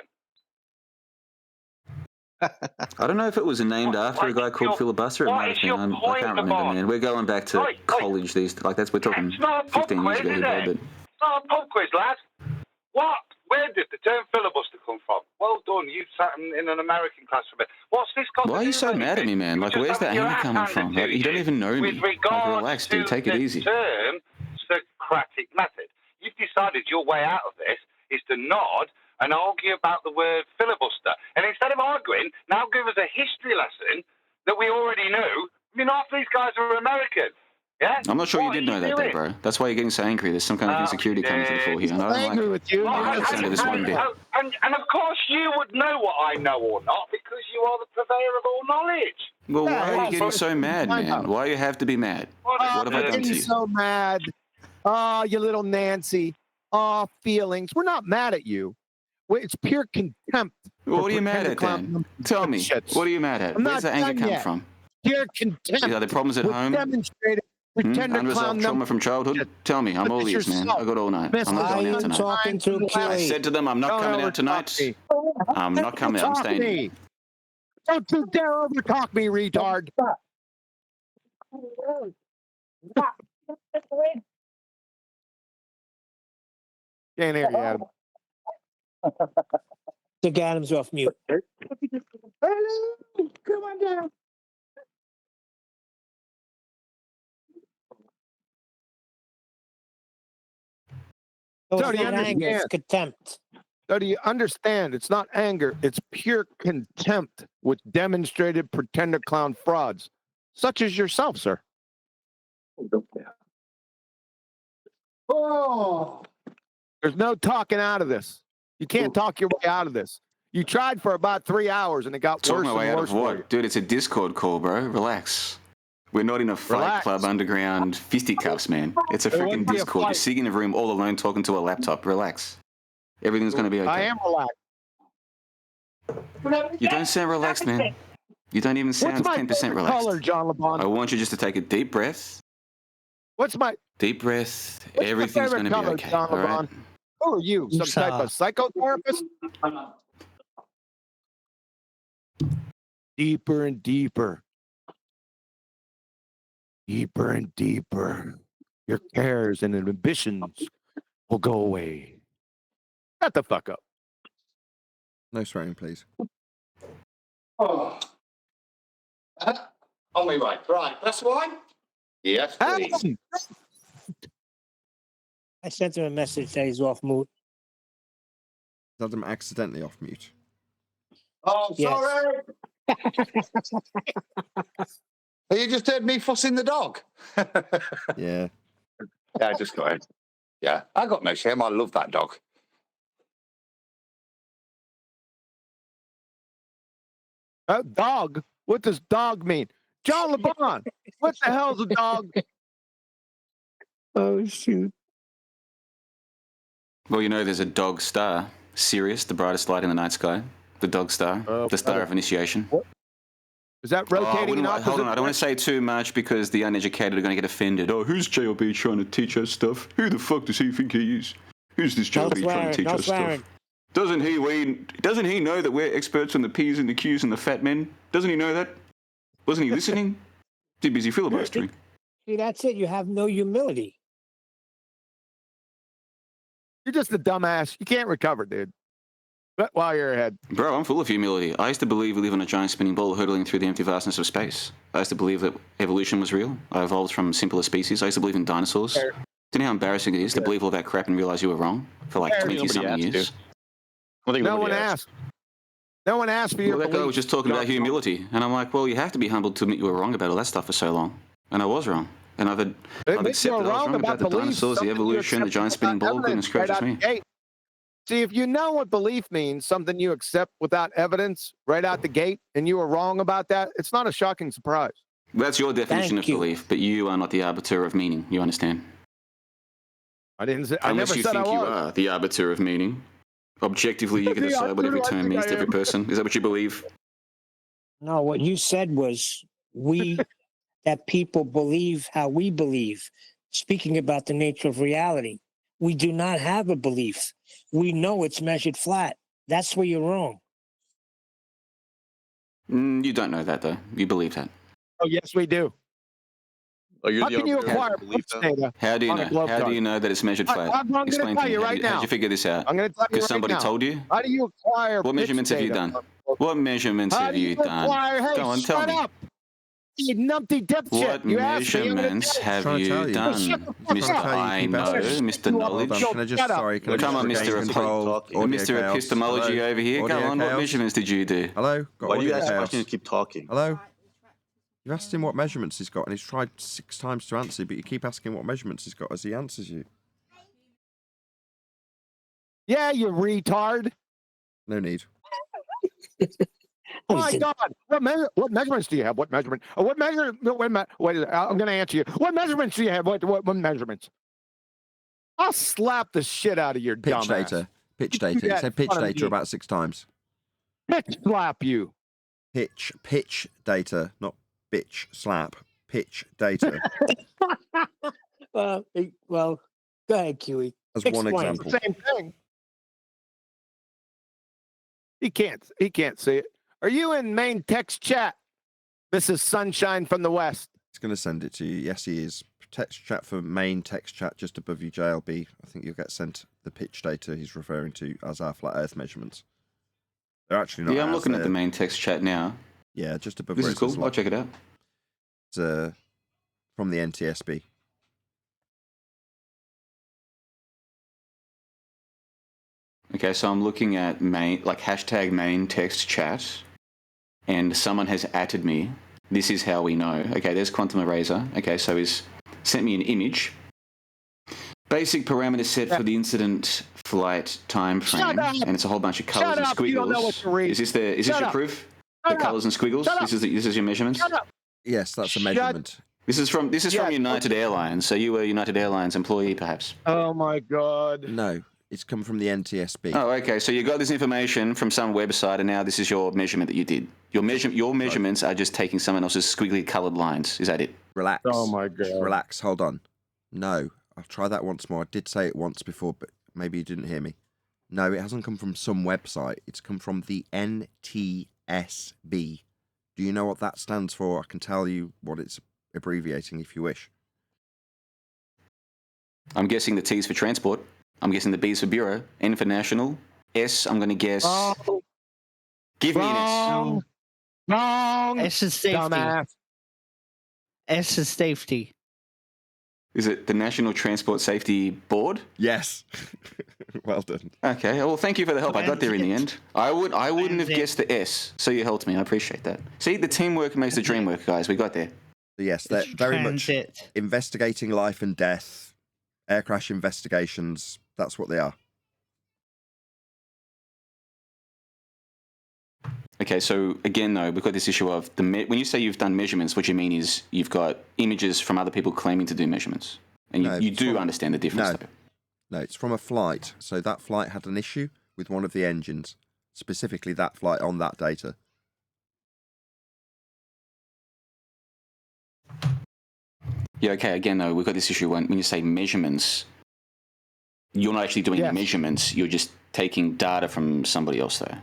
I don't know if it was named after a guy called Filibuster. It might have been. I can't remember, man. We're going back to college. We're talking 15 years ago.
It's not a pub quiz, lad. What? Where did the term filibuster come from? Well done. You sat in an American class for a bit. What's this got
Why are you so mad at me, man? Like, where's that anger coming from? Like, you don't even know me. Like, relax, dude. Take it easy.
Term Socratic method. You've decided your way out of this is to nod and argue about the word filibuster. And instead of arguing, now give us a history lesson that we already knew. I mean, half these guys are American. Yeah?
I'm not sure you did know that, though, bro. That's why you're getting so angry. There's some kind of insecurity coming to the fore here. And I don't like
with you.
I don't sound of this one bit.
And of course you would know what I know or not because you are the purveyor of all knowledge.
Well, why are you getting so mad, man? Why do you have to be mad? What have I done to you?
So mad. Oh, you little Nancy. Oh, feelings. We're not mad at you. It's pure contempt.
Well, what are you mad at, then? Tell me. What are you mad at? Where's the anger come from?
pure contempt.
Are there problems at
with
home?
Demonstrated pretender clown
Unresolved trauma
number.
from childhood? Tell me. I'm all ears, man. I got all night. I'm not going out tonight.
Talking to
I said to them, I'm not coming out tonight. I'm not coming out. I'm staying here.
Don't you dare overtalk me, retard. Can't hear you, Adam.
Take Adams off mute.
Hello, come on down.
So do you understand? It's contempt.
So do you understand? It's not anger. It's pure contempt with demonstrated pretender clown frauds, such as yourself, sir. Oh, there's no talking out of this. You can't talk your way out of this. You tried for about 3 hours and it got
Talk
worse
my way
and
out
worse
of
for
what?
you.
Dude, it's a Discord call, bro. Relax. We're not in a fight
Relax.
club underground fisticuffs, man. It's a
There
freaking
wouldn't be a
Discord. You're
fight.
sitting in a room all alone talking to a laptop. Relax. Everything's going to be okay.
I am relaxed.
You don't sound relaxed, man. You don't even sound
What's my
10%
favorite
relaxed.
color, John LeBon?
I want you just to take a deep breath.
What's my
Deep breath.
What's
Everything's
your
going
favorite
to be
color,
okay.
John
All right?
LeBon? Who are you? Some type of psychotherapist? Deeper and deeper. Deeper and deeper. Your cares and inhibitions will go away. Shut the fuck up.
No swearing, please.
Oh. Only right. Right. That's why?
Yes, please.
I sent him a message that he's off mute.
Had them accidentally off mute.
Oh,
Yes.
sorry. You just heard me fussing the dog.
Yeah.
Yeah, I just got it. Yeah, I got no shame. I love that dog.
Dog? What does dog mean? John LeBon, what the hell's a dog?
Oh, shoot.
Well, you know, there's a dog star, Sirius, the brightest light in the night sky. The dog star, the star of initiation.
Is that rotating in opposite
Hold on, I don't want to say too much because the uneducated are going to get offended. Oh, who's JLB trying to teach us stuff? Who the fuck does he think he is? Who's this JLB trying to teach us stuff? Doesn't he know that we're experts on the P's and the Q's and the fat men? Doesn't he know that? Wasn't he listening? Too busy filibustering.
See, that's it. You have no humility.
You're just a dumbass. You can't recover, dude. But while you're ahead.
Bro, I'm full of humility. I used to believe we live on a giant spinning ball hurtling through the empty vastness of space. I used to believe that evolution was real. I evolved from simpler species. I used to believe in dinosaurs. Do you know how embarrassing it is to believe all that crap and realize you were wrong for like 20-something years?
No one asked. No one asked for your
Well, that guy was just talking about humility. And I'm like, well, you have to be humble to admit you were wrong about all that stuff for so long. And I was wrong. And I've accepted I was wrong about the dinosaurs, the evolution, the giant spinning ball. Goodness gracious me.
See, if you know what belief means, something you accept without evidence right out the gate, and you were wrong about that, it's not a shocking surprise.
That's your definition of belief, but you are not the arbiter of meaning. You understand?
I didn't say. I
Unless
never
you
said
think
I
you
was.
are the arbiter of meaning. Objectively, you can decide what every term means to every person. Is that what you believe?
No, what you said was that people believe how we believe, speaking about the nature of reality. We do not have a belief. We know it's measured flat. That's where you're wrong.
You don't know that, though. You believe that.
Oh, yes, we do.
Oh,
How can you acquire belief data?
How do you
on a
know?
globe
How do
card?
you know that it's measured flat?
I'm going to
Explain
tell
to
you
me.
right
How'd
now.
you figure this out?
I'm going to tell you
Because
right
somebody
now.
told you?
How do you acquire
What measurements have you
data?
done? What measurements
How
have
do
you done?
acquire? Hey,
Go on, tell
shut
me.
up. You numpty dipshit.
What
You asked me, I'm gonna
measurements
tell you.
have you done, Mr. I know, Mr. Knowledge?
Can I just, sorry, can I
Come on,
just
Mr.
regain control?
Mr. Epistemology over here. Go on, what measurements did you do?
Hello? Got
Why do you
audio
ask
chaos.
questions and keep talking?
Hello? You asked him what measurements he's got, and he's tried 6 times to answer, but you keep asking what measurements he's got as he answers you.
Yeah, you retard.
No need.
Oh my God! What measurements do you have? What measurement? What measure? Wait, I'm going to answer you. What measurements do you have? What measurements? I'll slap the shit out of your
Pitch
dumbass.
data. Pitch data. He said pitch data about 6 times.
Pitch slap you.
Pitch data, not bitch, slap, pitch data.
Well, go ahead, Kiwi.
As one
Explain.
example.
Same thing. He can't see it. Are you in main text chat? This is Sunshine from the West.
He's going to send it to you. Yes, he is. Text chat for main text chat just above you, JLB. I think you'll get sent the pitch data he's referring to as our flat Earth measurements. They're actually not.
Yeah, I'm looking at the main text chat now.
Yeah, just above.
This
where
is
it says
cool. I'll check it out.
It's from the NTSB.
Okay, so I'm looking at hashtag main text chat, and someone has added me. This is how we know. Okay, there's Quantum Eraser. Okay, so he's sent me an image. Basic parameters set for the incident flight time frame, and it's a whole bunch of colors and squiggles.
You don't know what to read.
Is this your proof? The colors and squiggles. This is your measurements.
Yes, that's a measurement.
This is from United Airlines. So you were a United Airlines employee, perhaps?
Oh my God.
No, it's come from the NTSB.
Oh, okay. So you got this information from some website, and now this is your measurement that you did. Your measurements are just taking someone else's squiggly coloured lines. Is that it?
Relax.
Oh my God.
Relax. Hold on. No, I'll try that once more. I did say it once before, but maybe you didn't hear me. No, it hasn't come from some website. It's come from the NTSB. Do you know what that stands for? I can tell you what it's abbreviating if you wish.
I'm guessing the T is for transport. I'm guessing the B is for bureau. N for national. S, I'm going to guess.
Oh.
Give me an S.
Wrong.
S is safety.
Dumbass.
S is safety.
Is it the National Transport Safety Board?
Yes. Well done.
Okay. Well, thank you for the help. I got there in the end. I wouldn't have guessed the S, so you helped me. I appreciate that. See, the teamwork makes the dream work, guys. We got there.
Yes, they're very much investigating life and death, air crash investigations. That's what they are.
Okay, so again, though, we've got this issue of when you say you've done measurements, what you mean is you've got images from other people claiming to do measurements, and you do understand the difference.
No, it's from a flight. So that flight had an issue with one of the engines, specifically that flight on that data.
Yeah, okay, again, though, we've got this issue when you say measurements, you're not actually doing the measurements, you're just taking data from somebody else, though.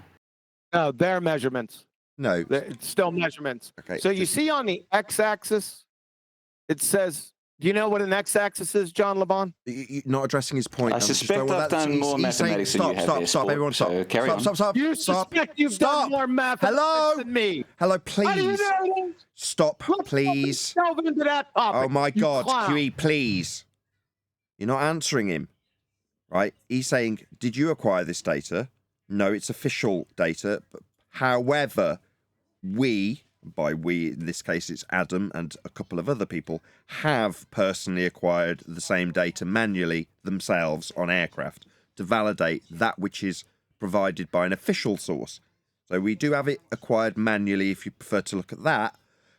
No, they're measurements.
No.
It's still measurements.
Okay.
So you see on the x-axis, it says, do you know what an x-axis is, John LeBon?
You're not addressing his point.
I suspect I've done more mathematics than you have.
Stop, everyone, stop.
So carry on.
Stop.
You suspect you've done more mathematics than me.
Hello,
How do you
please.
know?
Stop, please.
Delve into that topic,
Oh, my
you
God.
clown.
QE, please. You're not answering him, right? He's saying, did you acquire this data? No, it's official data. However, by we, in this case, it's Adam and a couple of other people, have personally acquired the same data manually themselves on aircraft to validate that which is provided by an official source. So we do have it acquired manually if you prefer to look at that.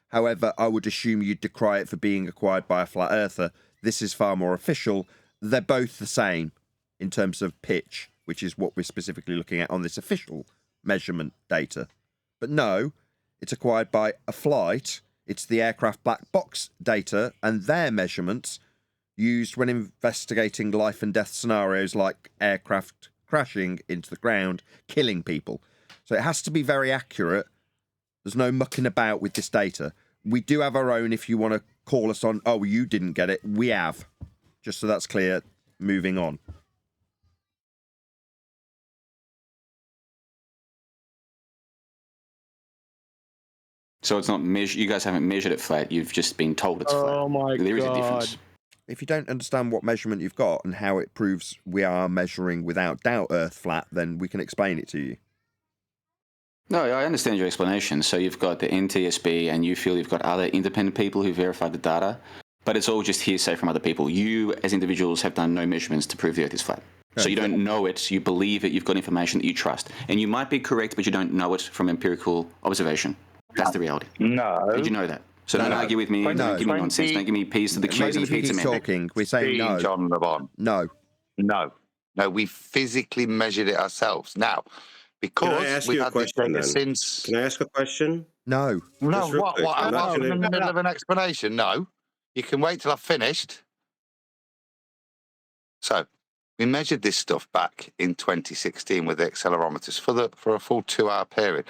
However, I would assume you'd decry it for being acquired by a flat earther. This is far more official. They're both the same in terms of pitch, which is what we're specifically looking at on this official measurement data. But no, it's acquired by a flight. It's the aircraft black box data and their measurements used when investigating life and death scenarios like aircraft crashing into the ground, killing people. So it has to be very accurate. There's no mucking about with this data. We do have our own if you want to call us on, oh, you didn't get it. We have. Just so that's clear, moving on.
So it's not you guys haven't measured it flat, you've just been told it's flat.
Oh my
There is a
God.
difference.
If you don't understand what measurement you've got and how it proves we are measuring without doubt Earth flat, then we can explain it to you.
No, I understand your explanation. So you've got the NTSB and you feel you've got other independent people who verify the data, but it's all just hearsay from other people. You, as individuals, have done no measurements to prove the Earth is flat. So you don't know it, you believe it, you've got information that you trust. And you might be correct, but you don't know it from empirical observation. That's the reality.
No.
Did you know that? So don't argue with me, don't give me nonsense, don't give me peas to the Q's and the pizza man.
Talking, we're saying no.
John LeBon.
No.
No, we physically measured it ourselves. Now, because
Can I ask
we've
you a
had this
question
data
then?
since...
Can I ask a question?
No.
No,
Just real
what?
quick,
What? Whilst I'm
imagine
in the
if-
middle of an explanation? No. You can wait till I've finished. So, we measured this stuff back in 2016 with the accelerometers for a full 2-hour period.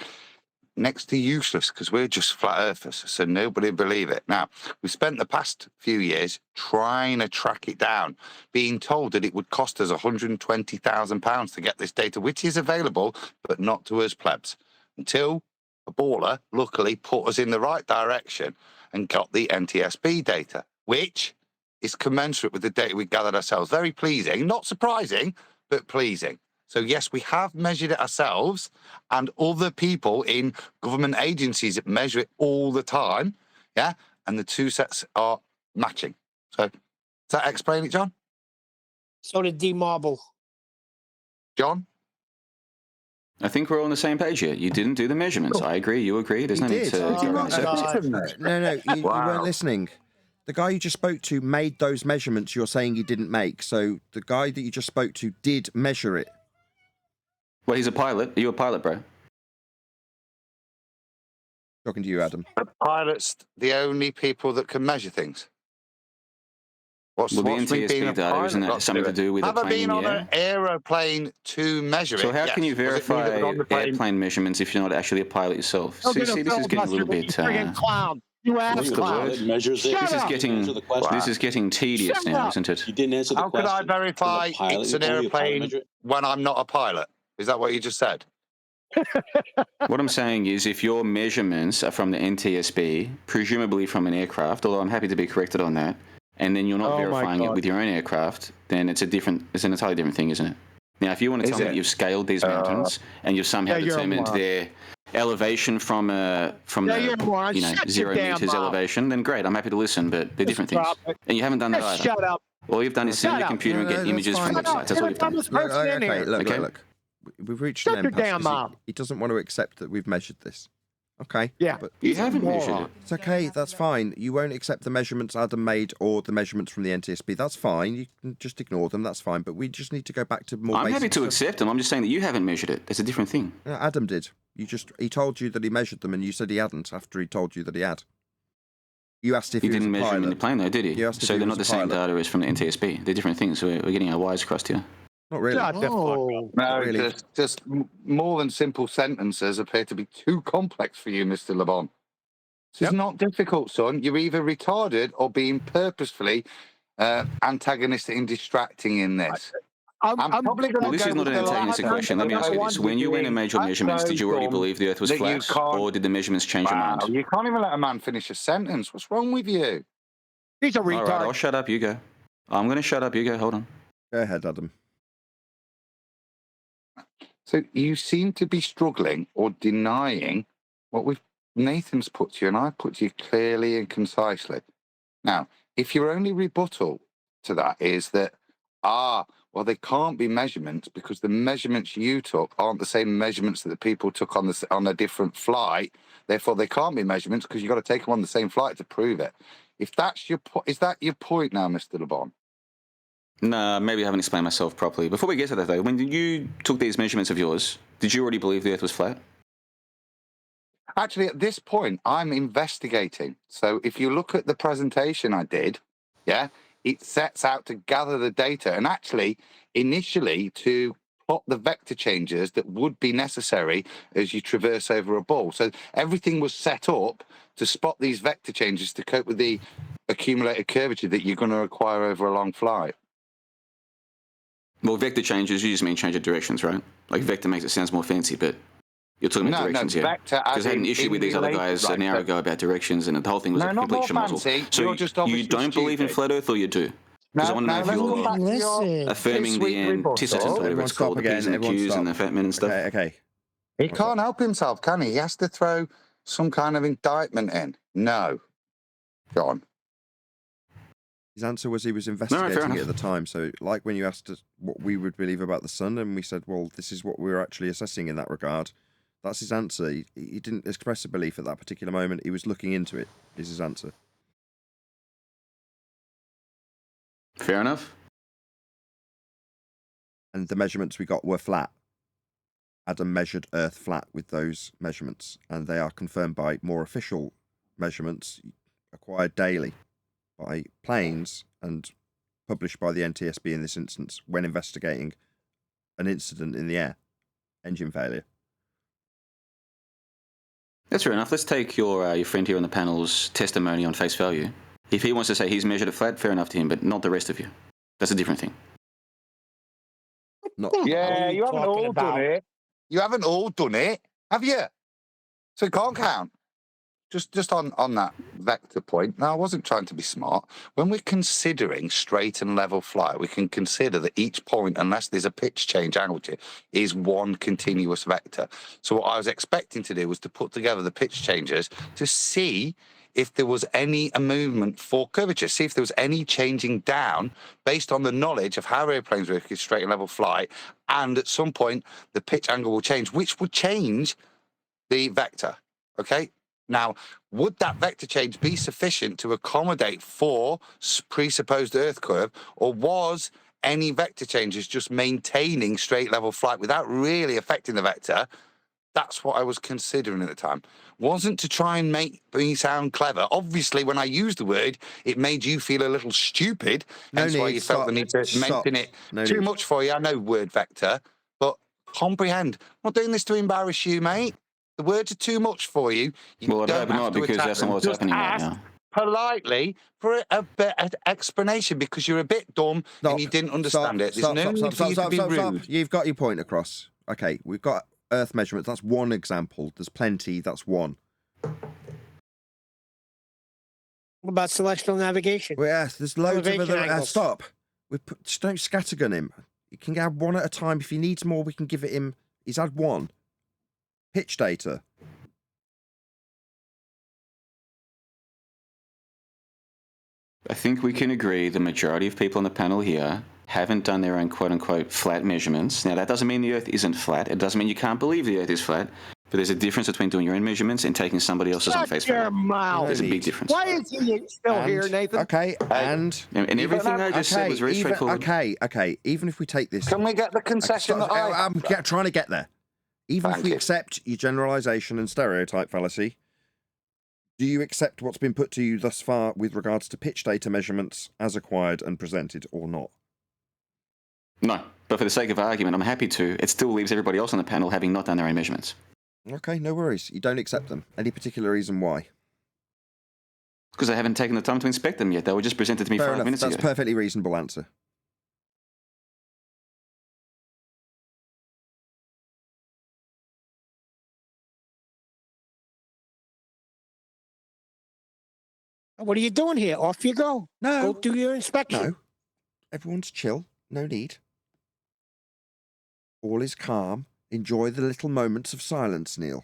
Next to useless because we're just flat earthers, so nobody believe it. Now, we spent the past few years trying to track it down, being told that it would cost us £120,000 to get this data, which is available, but not to us plebs, until a baller luckily put us in the right direction and got the NTSB data, which is commensurate with the data we gathered ourselves. Very pleasing, not surprising, but pleasing. So yes, we have measured it ourselves, and other people in government agencies measure it all the time, yeah? And the two sets are matching. So does that explain it, John?
So did D-Marble.
John?
I think we're all on the same page here. You didn't do the measurements. I agree. You agree. There's no need to go around in circles.
No, you weren't listening. The guy you just spoke to made those measurements you're saying he didn't make. So the guy that you just spoke to did measure it.
Well, he's a pilot. Are you a pilot, bro?
Talking to you, Adam.
Are pilots the only people that can measure things?
Well, the
what's me being
NTSB
a
data,
pilot
isn't
got
that something to
it?
do with a
Have I
plane
been
in
on
the
an
air?
aeroplane to measure it?
So how can you
Yes. Does it mean that
verify
we're on the plane?
airplane measurements if you're not actually a pilot yourself?
Don't get
See,
a
this is getting a little
filibuster,
bit.
you friggin' clown. You ass
What's the
clown.
word?
Measures it.
Shut
This is
up.
getting
Answer the question.
this is getting tedious
Shut
now,
up.
isn't it?
You didn't answer the
How could
question.
I verify
From a pilot,
it's an
only a pilot
aeroplane
measure it?
when I'm not a pilot? Is that what you just said?
What I'm saying is, if your measurements are from the NTSB, presumably from an aircraft, although I'm happy to be corrected on that, and then you're not verifying it with your own aircraft, then it's an entirely different thing, isn't it? Now, if you want to tell me that you've scaled these mountains and you've somehow determined their elevation from the
Shut your
0
damn
meters
mouth.
elevation, then great, I'm happy to listen, but they're different things. And you haven't done that
Just
either.
shut up.
All you've done is sit on
Shut
your
up.
computer and get images from
Shut up.
websites. That's all you've done.
Dumbest person in here.
Look. We've reached
Shut
an
your
impasse
damn
'cause
mouth.
he doesn't want to accept that we've measured this. Okay.
Yeah.
But
You haven't measured it.
it's okay. That's fine. You won't accept the measurements Adam made or the measurements from the NTSB. That's fine. You can just ignore them. That's fine. But we just need to go back to more
I'm
basic
happy to
stuff.
accept them. I'm just saying that you haven't measured it. That's a different thing.
No, Adam did. He told you that he measured them, and you said he hadn't after he told you that he had. You asked if
He
he
didn't
was a
measure them in the
pilot.
plane, though, did he?
You asked if
So
he
they're
was
not
a
the same
pilot.
data as from the NTSB. They're different things. So we're getting our wires crossed here.
Not really.
Shut the fuck up.
No,
really.
just more than simple sentences appear to be too complex for you, Mr. Le Bon. This is not difficult, son. You're either retarded or being purposefully antagonistic and distracting in this. I'm probably going to
Well, this is not an antagonistic question. Let me ask you this. When you went and made your measurements, did you already believe the Earth was flat, or did the measurements change your mind?
You can't even let a man finish a sentence. What's wrong with you?
He's a retard.
All right, I'll shut up. You go. I'm going to shut up. You go. Hold on.
Go ahead, Adam.
So you seem to be struggling or denying what Nathan's put to you and I put to you clearly and concisely. Now, if your only rebuttal to that is that, well, they can't be measurements because the measurements you took aren't the same measurements that the people took on a different flight. Therefore, they can't be measurements because you've got to take them on the same flight to prove it. If that's your is that your point now, Mr. Le Bon?
No, maybe I haven't explained myself properly. Before we get to that, though, when you took these measurements of yours, did you already believe the Earth was flat?
Actually, at this point, I'm investigating. So if you look at the presentation I did, yeah, it sets out to gather the data and actually initially to plot the vector changes that would be necessary as you traverse over a ball. So everything was set up to spot these vector changes to cope with the accumulated curvature that you're going to acquire over a long flight.
Well, vector changes, you just mean change of directions, right? Like vector makes it sound more fancy, but you're talking about directions here. Because I had an issue with these other guys an hour ago about directions, and the whole thing was a complete schmozzle. So you don't believe in flat Earth, or you do? Because I want to know if you're affirming the antithesis, whatever it's called, the P's and the Q's and the fat men and stuff.
Okay.
He can't help himself, can he? He has to throw some kind of indictment in. No. Go on.
His answer was he was investigating it at the time. So, like when you asked us what we would believe about the sun, and we said, well, this is what we're actually assessing in that regard. That's his answer. He didn't express a belief at that particular moment. He was looking into it, is his answer.
Fair enough.
And the measurements we got were flat. Adam measured Earth flat with those measurements, and they are confirmed by more official measurements acquired daily by planes and published by the NTSB in this instance when investigating an incident in the air, engine failure.
That's fair enough. Let's take your friend here on the panel's testimony on face value. If he wants to say he's measured it flat, fair enough to him, but not the rest of you. That's a different thing.
Yeah, you haven't all done it. You haven't all done it, have you? So it can't count. Just on that vector point. Now, I wasn't trying to be smart. When we're considering straight and level flight, we can consider that each point, unless there's a pitch change angle to it, is one continuous vector. So what I was expecting to do was to put together the pitch changes to see if there was any movement for curvature, see if there was any changing down based on the knowledge of how airplanes work in straight and level flight, and at some point the pitch angle will change, which would change the vector, okay? Now, would that vector change be sufficient to accommodate for presupposed Earth curve, or was any vector changes just maintaining straight level flight without really affecting the vector? That's what I was considering at the time. Wasn't to try and make me sound clever. Obviously, when I used the word, it made you feel a little stupid. Hence why you felt the need to mention it. Too much for you. I know word vector, but comprehend. I'm not doing this to embarrass you, mate. The words are too much for you.
Well, I hope not, because that's not what's happening right now.
Politely for a bit of explanation, because you're a bit dumb and you didn't understand it. There's no need for you to be rude.
You've got your point across. Okay, we've got Earth measurements. That's one example. There's plenty. That's one.
What about celestial navigation?
Well, yes, there's loads of other.
Angles.
Stop. Just don't scattergun him. You can have one at a time. If he needs more, we can give it him. He's had one. Pitch data.
I think we can agree the majority of people on the panel here haven't done their own quote-unquote flat measurements. Now, that doesn't mean the Earth isn't flat. It doesn't mean you can't believe the Earth is flat. But there's a difference between doing your own measurements and taking somebody else's on face value. There's a big difference.
Why is he still here, Nathan?
Okay, and
everything I just said was very straightforward.
Okay. Even if we take this,
can we get the concession?
I'm trying to get there. Even if we accept your generalisation and stereotype fallacy, do you accept what's been put to you thus far with regards to pitch data measurements as acquired and presented, or not?
No, but for the sake of argument, I'm happy to. It still leaves everybody else on the panel having not done their own measurements.
Okay, no worries. You don't accept them. Any particular reason why?
Because I haven't taken the time to inspect them yet. They were just presented to me 5 minutes ago.
That's a perfectly reasonable answer.
What are you doing here? Off you go.
No.
Go do your inspection.
No. Everyone's chill. No need. All is calm. Enjoy the little moments of silence, Neil.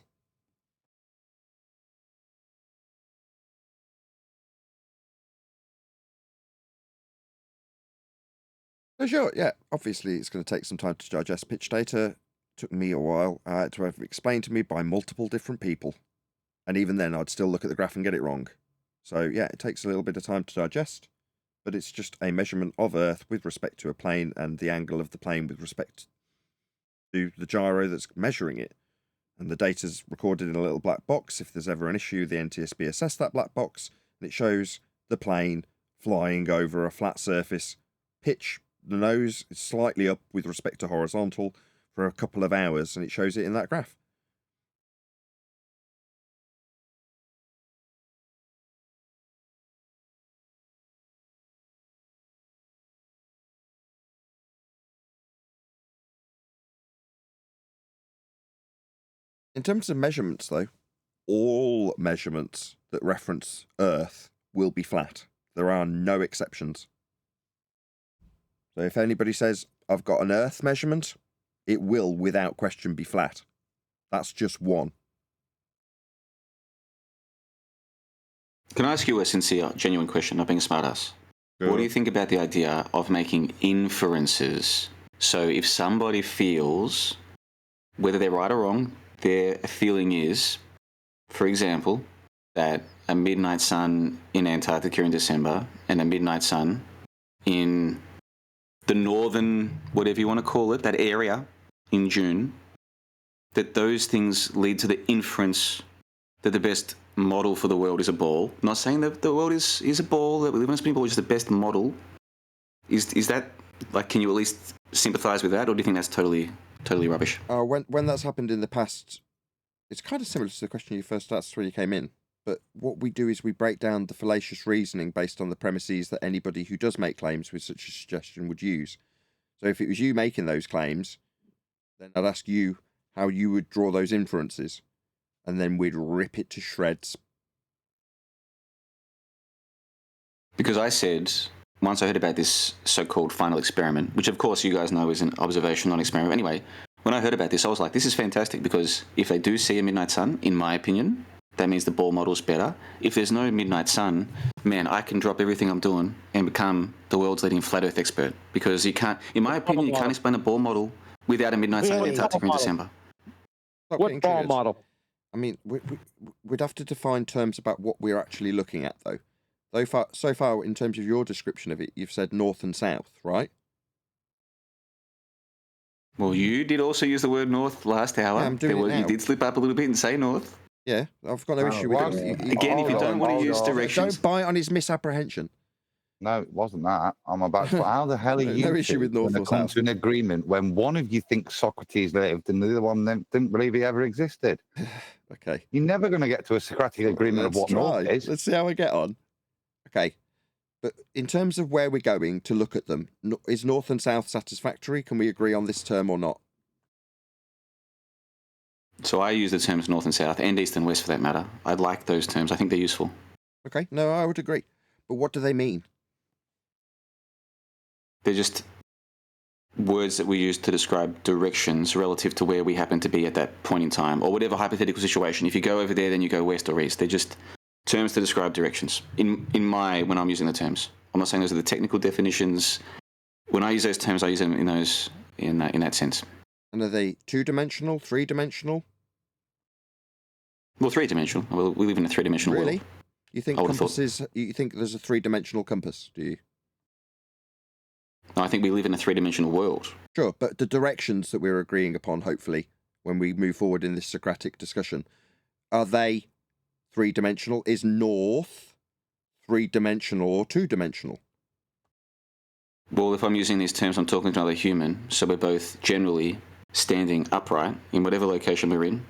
So sure, yeah, obviously it's going to take some time to digest pitch data. Took me a while to have explained to me by multiple different people. And even then, I'd still look at the graph and get it wrong. So yeah, it takes a little bit of time to digest, but it's just a measurement of Earth with respect to a plane and the angle of the plane with respect to the gyro that's measuring it. And the data's recorded in a little black box. If there's ever an issue, the NTSB assess that black box, and it shows the plane flying over a flat surface. Pitch, the nose is slightly up with respect to horizontal for a couple of hours, and it shows it in that graph. In terms of measurements, though, all measurements that reference Earth will be flat. There are no exceptions. So if anybody says, I've got an Earth measurement, it will, without question, be flat. That's just one.
Can I ask you a sincere, genuine question, not being a smartass? What do you think about the idea of making inferences? So if somebody feels, whether they're right or wrong, their feeling is, for example, that a midnight sun in Antarctica in December and a midnight sun in the northern, whatever you want to call it, that area in June, that those things lead to the inference that the best model for the world is a ball. I'm not saying that the world is a ball, that we live in a spinning ball is the best model. Is that, like, can you at least sympathise with that, or do you think that's totally rubbish?
When that's happened in the past, it's kind of similar to the question you first asked when you came in. But what we do is we break down the fallacious reasoning based on the premises that anybody who does make claims with such a suggestion would use. So if it was you making those claims, then I'd ask you how you would draw those inferences, and then we'd rip it to shreds.
Because I said, once I heard about this so-called final experiment, which of course you guys know is an observation, not an experiment. Anyway, when I heard about this, I was like, this is fantastic, because if they do see a midnight sun, in my opinion, that means the ball model's better. If there's no midnight sun, man, I can drop everything I'm doing and become the world's leading flat Earth expert. Because you can't, in my opinion, you can't explain a ball model without a midnight sun in Antarctic in December.
What ball model?
I mean, we'd have to define terms about what we're actually looking at, though. So far, in terms of your description of it, you've said north and south, right?
Well, you did also use the word north last hour.
Yeah, I'm doing it now.
You did slip up a little bit and say north.
Yeah, I've got no issue with it.
Again, if you don't want to use directions...
Don't bite on his misapprehension.
No, it wasn't that. I'm about to... How the hell are you
no issue with north
going to come to an agreement when one of you thinks Socrates lived and the other one didn't believe he ever existed?
Okay.
You're never going to get to a Socratic agreement of what north is.
Let's see how we get on. Okay. But in terms of where we're going to look at them, is north and south satisfactory? Can we agree on this term or not?
So I use the terms north and south, and east and west for that matter. I like those terms. I think they're useful.
Okay. No, I would agree. But what do they mean?
They're just words that we use to describe directions relative to where we happen to be at that point in time, or whatever hypothetical situation. If you go over there, then you go west or east. They're just terms to describe directions. When I'm using the terms, I'm not saying those are the technical definitions. When I use those terms, I use them in that sense.
And are they 2-dimensional, 3-dimensional?
Well, 3-dimensional. Well, we live in a 3-dimensional world.
Really? You think compasses? You think there's a 3-dimensional compass? Do you?
No, I think we live in a 3-dimensional world.
Sure, but the directions that we're agreeing upon, hopefully, when we move forward in this Socratic discussion, are they 3-dimensional? Is north 3-dimensional or 2-dimensional?
Well, if I'm using these terms, I'm talking to another human, so we're both generally standing upright in whatever location we're in,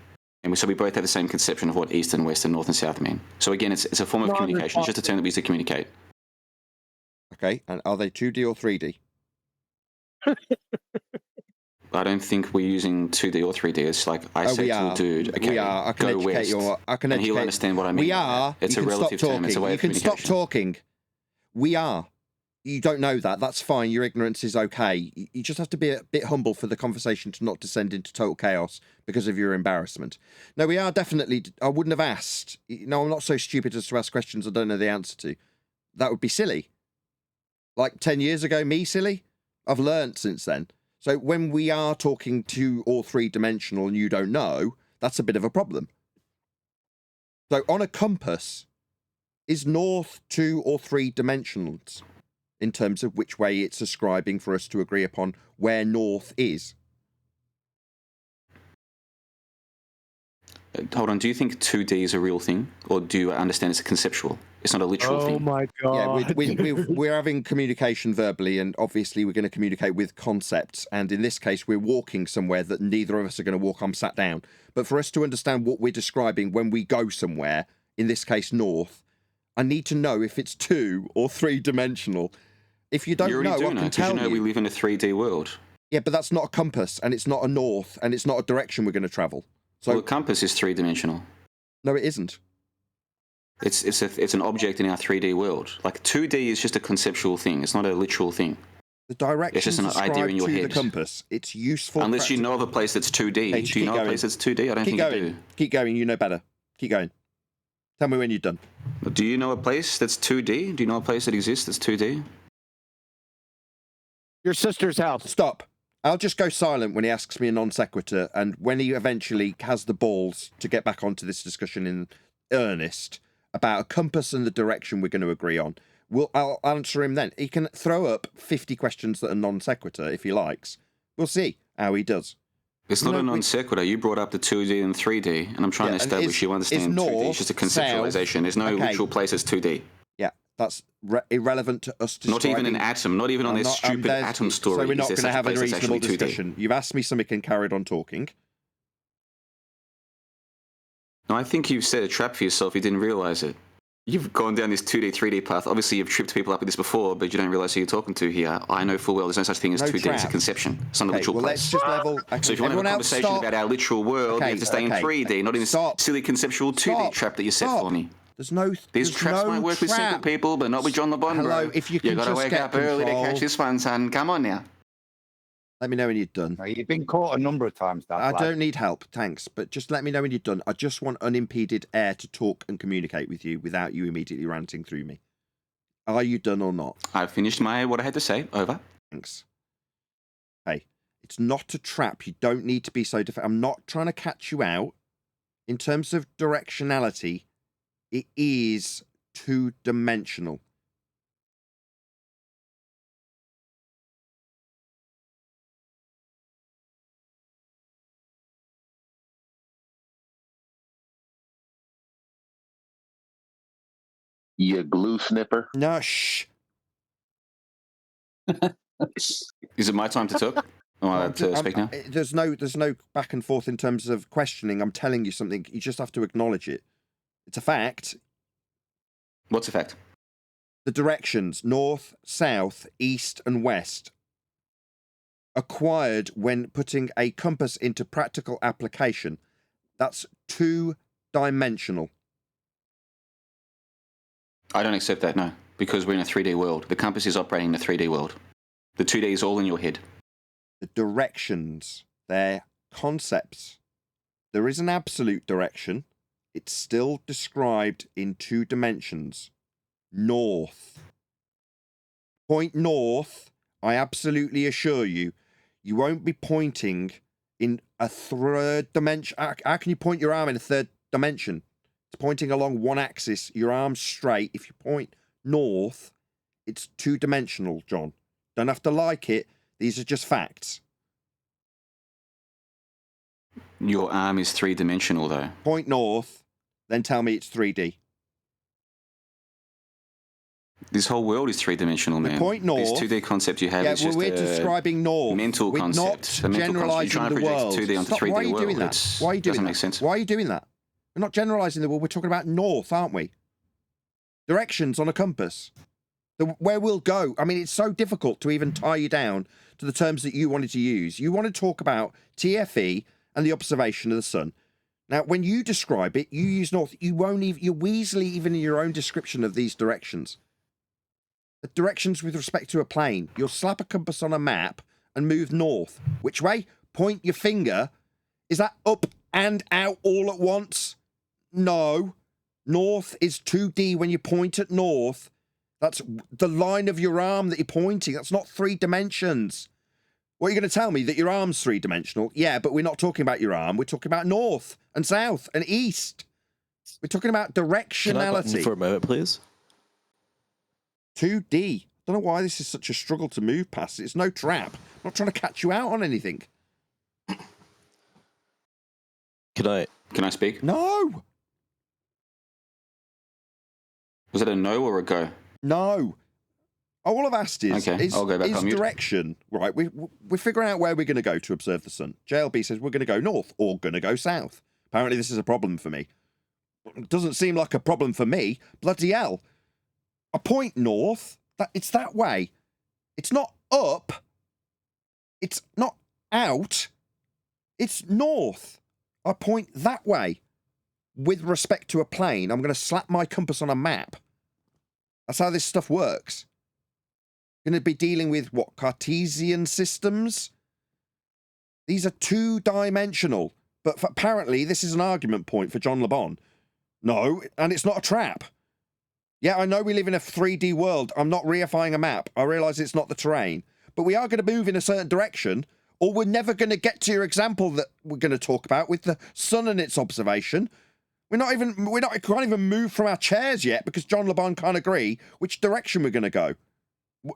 and so we both have the same conception of what east and west and north and south mean. So again, it's a form of communication. It's just a term that we use to communicate.
Okay, and are they 2D or 3D?
I don't think we're using 2D or 3D. It's like I say to a dude, okay,
we are. I can
go
educate
west,
you. I can
and
educate.
he'll understand what I mean.
We are.
It's a relative term. It's a way of communication.
You can stop talking. We are. You don't know that. That's fine. Your ignorance is okay. You just have to be a bit humble for the conversation to not descend into total chaos because of your embarrassment. No, we are definitely... I wouldn't have asked. No, I'm not so stupid as to ask questions I don't know the answer to. That would be silly. Like 10 years ago, me silly? I've learnt since then. So when we are talking 2 or 3-dimensional and you don't know, that's a bit of a problem. So on a compass, is north 2 or 3 dimensionals in terms of which way it's ascribing for us to agree upon where north is?
Hold on, do you think 2D is a real thing? Or do you understand it's a conceptual? It's not a literal thing.
Oh my God.
Yeah, we're having communication verbally, and obviously we're going to communicate with concepts. And in this case, we're walking somewhere that neither of us are going to walk on sat down. But for us to understand what we're describing when we go somewhere, in this case north, I need to know if it's 2 or 3-dimensional. If you don't know, I can tell you.
We live in a 3D world.
Yeah, but that's not a compass, and it's not a north, and it's not a direction we're going to travel. So
well, a compass is 3-dimensional.
No, it isn't.
It's an object in our 3D world. Like 2D is just a conceptual thing. It's not a literal thing.
The direction
it's just an idea in your head.
The compass. It's useful.
Unless you know of a place that's 2D.
Hey,
do you know a place that's 2D? I don't think you do.
Keep going. You know better. Keep going. Tell me when you're done.
Do you know a place that's 2D? Do you know a place that exists that's 2D?
Your sister's house.
Stop. I'll just go silent when he asks me a non sequitur, and when he eventually has the balls to get back onto this discussion in earnest about a compass and the direction we're going to agree on, I'll answer him then. He can throw up 50 questions that are non sequitur if he likes. We'll see how he does.
It's not a non sequitur. You brought up the 2D and 3D, and I'm trying to establish you understand 2D. It's just a conceptualization. There's no literal place as 2D.
Yeah, that's irrelevant to us.
Not even an atom. Not even on their stupid atom story.
So we're not going to have a reasonable discussion. You've asked me something and carried on talking.
No, I think you've set a trap for yourself. You didn't realize it. You've gone down this 2D, 3D path. Obviously, you've tripped people up with this before, but you don't realize who you're talking to here. I know full well there's no such thing as 2D. It's a conception. It's not a literal place.
Let's just level.
So if you want to have a conversation about our literal world, you have to stay in 3D, not in this silly conceptual 2D trap that you set for me. These traps might work with simple people, but not with John LeBon, bro.
Hello, if you can
got to wake up early to catch this one, son. Come on now.
Let me know when you're done.
No, you've been caught a number of times, Dad.
I don't need help, thanks. But just let me know when you're done. I just want unimpeded air to talk and communicate with you without you immediately ranting through me. Are you done or not?
I've finished what I had to say. Over.
Thanks. Hey, it's not a trap. You don't need to be so I'm not trying to catch you out. In terms of directionality, it is two-dimensional.
You glue snipper.
No, shh.
Is it my time to talk? Am I allowed to speak now?
There's no back and forth in terms of questioning. I'm telling you something. You just have to acknowledge it. It's a fact.
What's a fact?
The directions, north, south, east, and west, acquired when putting a compass into practical application. That's two-dimensional.
I don't accept that, no. Because we're in a 3D world. The compass is operating in a 3D world. The 2D is all in your head.
The directions, they're concepts. There is an absolute direction. It's still described in two dimensions. North. Point north, I absolutely assure you, you won't be pointing in a third dimension. How can you point your arm in a third dimension? It's pointing along one axis, your arm's straight. If you point north, it's two-dimensional, John. Don't have to like it. These are just facts.
Your arm is three-dimensional, though.
Point north, then tell me it's 3D.
This whole world is three-dimensional, man.
Point north.
This 2D concept you have is just
we're describing north.
Mental
we're
concept.
Not generalizing
you're trying to project 2D onto 3D
why are you
world.
Doing that? Why are you doing
doesn't
that?
make sense.
Why are you doing that? We're not generalizing the world. We're talking about north, aren't we? Directions on a compass. Where we'll go. I mean, it's so difficult to even tie you down to the terms that you wanted to use. You want to talk about TFE and the observation of the sun. Now, when you describe it, you use north. You won't even. You're weaselly even in your own description of these directions. The directions with respect to a plane. You'll slap a compass on a map and move north. Which way? Point your finger. Is that up and out all at once? No. North is 2D when you point at north. That's the line of your arm that you're pointing. That's not 3 dimensions. What are you going to tell me? That your arm's 3-dimensional? Yeah, but we're not talking about your arm. We're talking about north and south and east. We're talking about directionality.
Can I button for a moment, please?
2D. I don't know why this is such a struggle to move past. It's no trap. I'm not trying to catch you out on anything.
Can I speak?
No.
Was it a no or a go?
No. All I've asked is,
okay, I'll go back on mute.
Direction, right? We're figuring out where we're going to go to observe the sun. JLB says we're going to go north or going to go south. Apparently this is a problem for me. It doesn't seem like a problem for me. Bloody hell. I point north. It's that way. It's not up. It's not out. It's north. I point that way. With respect to a plane, I'm going to slap my compass on a map. That's how this stuff works. Going to be dealing with, what, Cartesian systems? These are 2-dimensional. But apparently, this is an argument point for John LeBon. No, and it's not a trap. Yeah, I know we live in a 3D world. I'm not reifying a map. I realise it's not the terrain. But we are going to move in a certain direction, or we're never going to get to your example that we're going to talk about with the sun and its observation. We can't even move from our chairs yet because John LeBon can't agree which direction we're going to go.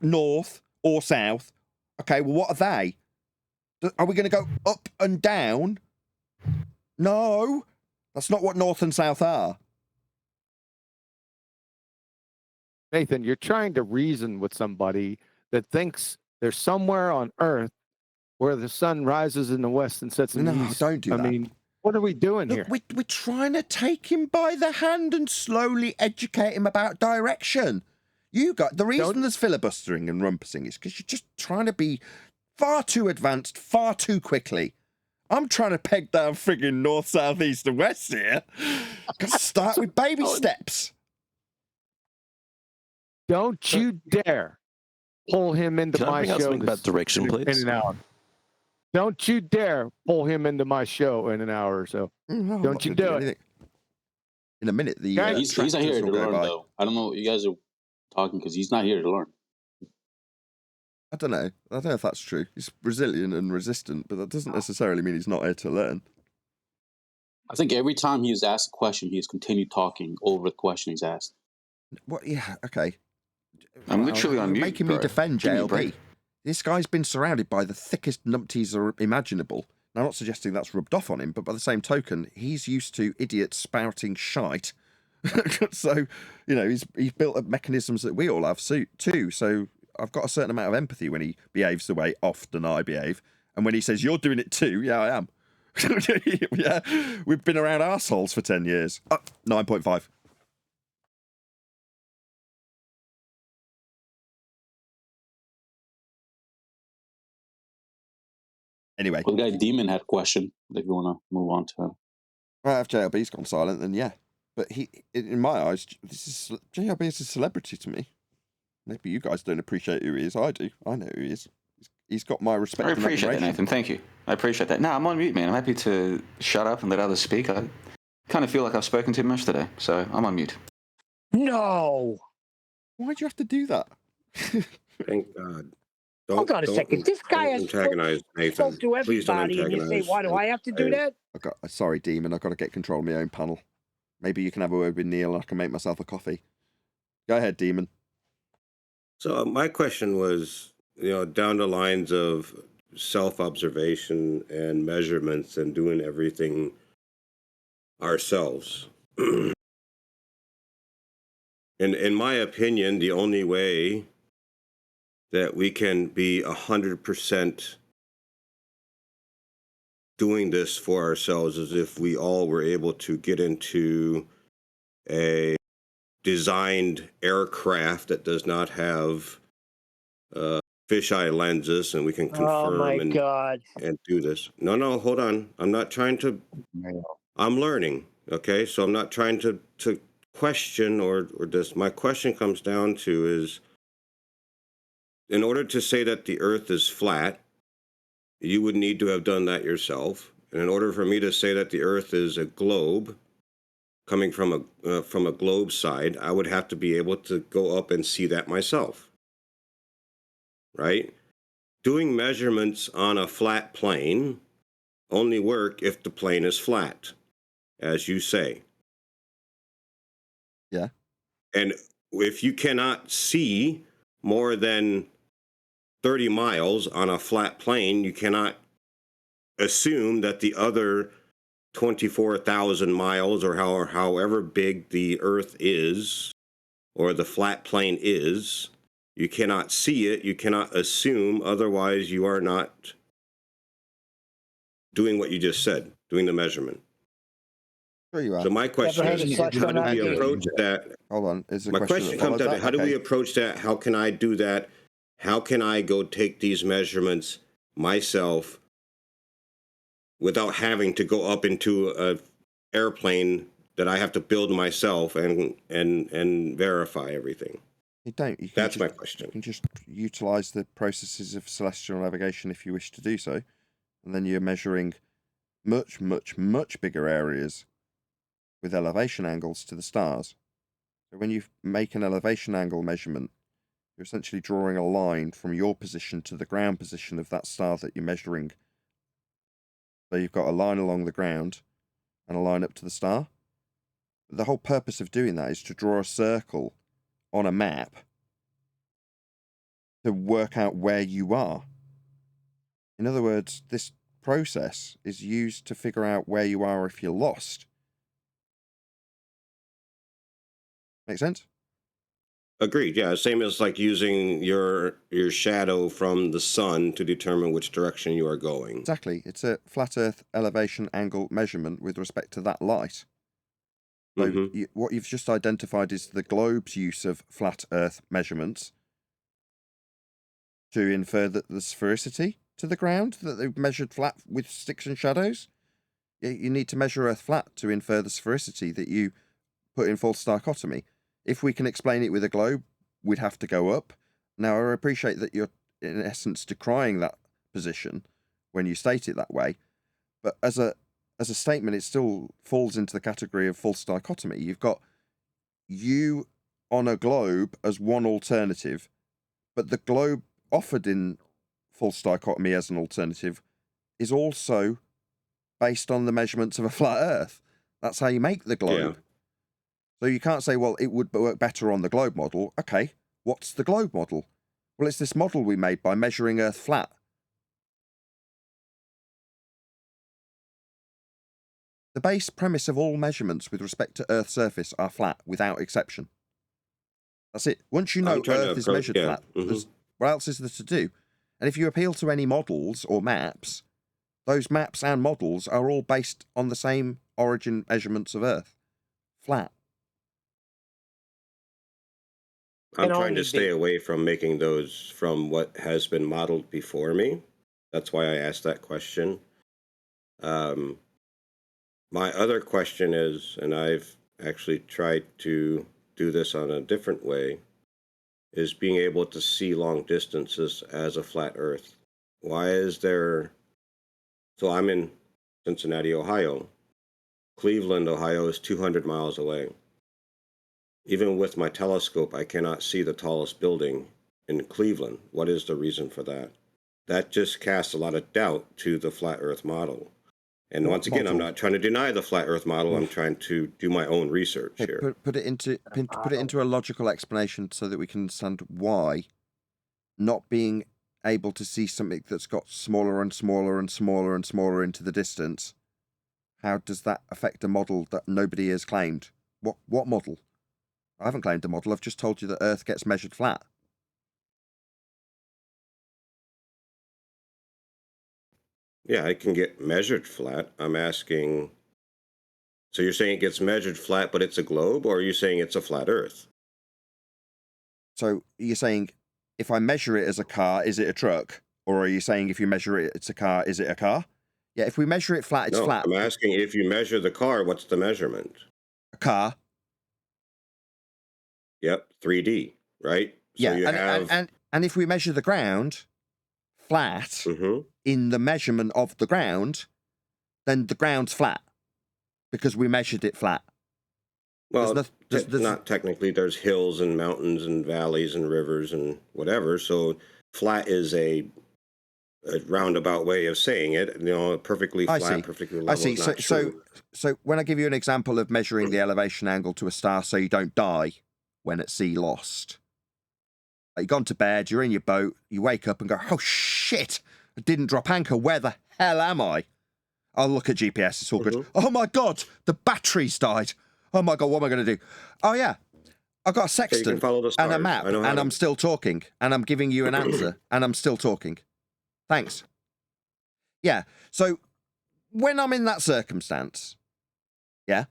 North or south. Okay, well, what are they? Are we going to go up and down? No, that's not what north and south are.
Nathan, you're trying to reason with somebody that thinks there's somewhere on Earth where the sun rises in the west and sets in the east.
No, don't do that.
I mean, what are we doing here?
We're trying to take him by the hand and slowly educate him about direction. The reason there's filibustering and rumpusing is because you're just trying to be far too advanced, far too quickly. I'm trying to peg down friggin' north, south, east, and west here. Gotta start with baby steps.
Don't you dare pull him into my show
something about direction, please?
in an hour. Don't you dare pull him into my show in an hour or so.
No,
don't you do it.
In a minute,
he's not here to learn, though. I don't know what you guys are talking because he's not here to learn.
I don't know if that's true. He's resilient and resistant, but that doesn't necessarily mean he's not here to learn.
I think every time he was asked a question, he has continued talking over the question he's asked.
What? Yeah, okay.
I'm literally on mute,
making me defend JLB. This guy's been surrounded by the thickest numpties imaginable. Now, I'm not suggesting that's rubbed off on him, but by the same token, he's used to idiots spouting shite. So, he's built up mechanisms that we all have too. So I've got a certain amount of empathy when he behaves the way often I behave. And when he says, you're doing it too, yeah, I am. Yeah, we've been around arseholes for 10 years. 9.5. Anyway.
Well, the guy Demon had a question, if you want to move on to him.
Well, if JLB's gone silent, then yeah. But in my eyes, JLB is a celebrity to me. Maybe you guys don't appreciate who he is. I do. I know who he is. He's got my respect.
I appreciate that, Nathan. Thank you. I appreciate that. No, I'm on mute, man. I'm happy to shut up and let others speak. I kind of feel like I've spoken too much today, so I'm on mute.
No.
Why'd you have to do that?
Thank God.
Hold on a second. This guy has
antagonize Nathan.
spoke to everybody, and you say, why do I have to do that?
Sorry, Demon. I've got to get control of my own panel. Maybe you can have a word with Neil and I can make myself a coffee. Go ahead, Demon.
So my question was, down the lines of self-observation and measurements and doing everything ourselves. In my opinion, the only way that we can be 100% doing this for ourselves is if we all were able to get into a designed aircraft that does not have fisheye lenses, and we can confirm and do this. No, hold on. I'm not trying to. I'm learning. Okay, so I'm not trying to question or this. My question comes down to is, in order to say that the Earth is flat, you would need to have done that yourself. And in order for me to say that the Earth is a globe, coming from a globe side, I would have to be able to go up and see that myself. Right? Doing measurements on a flat plane only work if the plane is flat, as you say.
Yeah.
And if you cannot see more than 30 miles on a flat plane, you cannot assume that the other 24,000 miles or however big the Earth is or the flat plane is, you cannot see it, you cannot assume, otherwise you are not doing what you just said, doing the measurement.
Sure you are.
So my question is, how do we approach that?
Hold on.
My question comes down to, how do we approach that? How can I do that? How can I go take these measurements myself without having to go up into an airplane that I have to build myself and verify everything?
You don't.
That's my question.
You can just utilize the processes of celestial navigation if you wish to do so. And then you're measuring much, much, much bigger areas with elevation angles to the stars. So when you make an elevation angle measurement, you're essentially drawing a line from your position to the ground position of that star that you're measuring. So you've got a line along the ground and a line up to the star. But the whole purpose of doing that is to draw a circle on a map to work out where you are. In other words, this process is used to figure out where you are if you're lost. Make sense?
Agreed. Yeah, same as like using your shadow from the sun to determine which direction you are going.
Exactly. It's a flat Earth elevation angle measurement with respect to that light. So what you've just identified is the globe's use of flat Earth measurements to infer that the sphericity to the ground that they've measured flat with sticks and shadows. You need to measure Earth flat to infer the sphericity that you put in false dichotomy. If we can explain it with a globe, we'd have to go up. Now, I appreciate that you're, in essence, decrying that position when you state it that way, but as a statement, it still falls into the category of false dichotomy. You've got you on a globe as one alternative, but the globe offered in false dichotomy as an alternative is also based on the measurements of a flat Earth. That's how you make the globe. Yeah. So you can't say, well, it would work better on the globe model. Okay, what's the globe model? Well, it's this model we made by measuring Earth flat. The base premise of all measurements with respect to Earth's surface are flat, without exception. That's it. Once you know Earth is measured flat, what else is there to do? And if you appeal to any models or maps, those maps and models are all based on the same origin measurements of Earth. Flat.
I'm trying to stay away from making those from what has been modeled before me. That's why I asked that question. My other question is, and I've actually tried to do this on a different way, is being able to see long distances as a flat Earth. Why is there... So I'm in Cincinnati, Ohio. Cleveland, Ohio is 200 miles away. Even with my telescope, I cannot see the tallest building in Cleveland. What is the reason for that? That just casts a lot of doubt to the flat Earth model. And once again, I'm not trying to deny the flat Earth model. I'm trying to do my own research here.
Put it into a logical explanation so that we can understand why not being able to see something that's got smaller and smaller and smaller and smaller into the distance. How does that affect a model that nobody has claimed? What model? I haven't claimed a model. I've just told you that Earth gets measured flat.
Yeah, it can get measured flat. I'm asking... So you're saying it gets measured flat, but it's a globe, or are you saying it's a flat Earth?
So you're saying, if I measure it as a car, is it a truck? Or are you saying if you measure it, it's a car, is it a car? Yeah, if we measure it flat, it's flat.
I'm asking if you measure the car, what's the measurement?
A car.
Yep, 3D, right? So
yeah,
you
and if we measure the ground flat in the measurement of the ground, then the ground's flat because we measured it flat.
Well, not technically. There's hills and mountains and valleys and rivers and whatever. So flat is a roundabout way of saying it. You know, perfectly flat, perfectly level.
I see.
Is not true.
So when I give you an example of measuring the elevation angle to a star so you don't die when at sea lost. You've gone to bed, you're in your boat, you wake up and go, oh shit, I didn't drop anchor, where the hell am I? I'll look at GPS, it's all good. Oh my God, the battery's died. Oh my God, what am I going to do? Oh yeah, I've got a sextant and a map and I'm still talking and I'm giving you an answer and I'm still talking. Thanks. Yeah, so when I'm in that circumstance, yeah,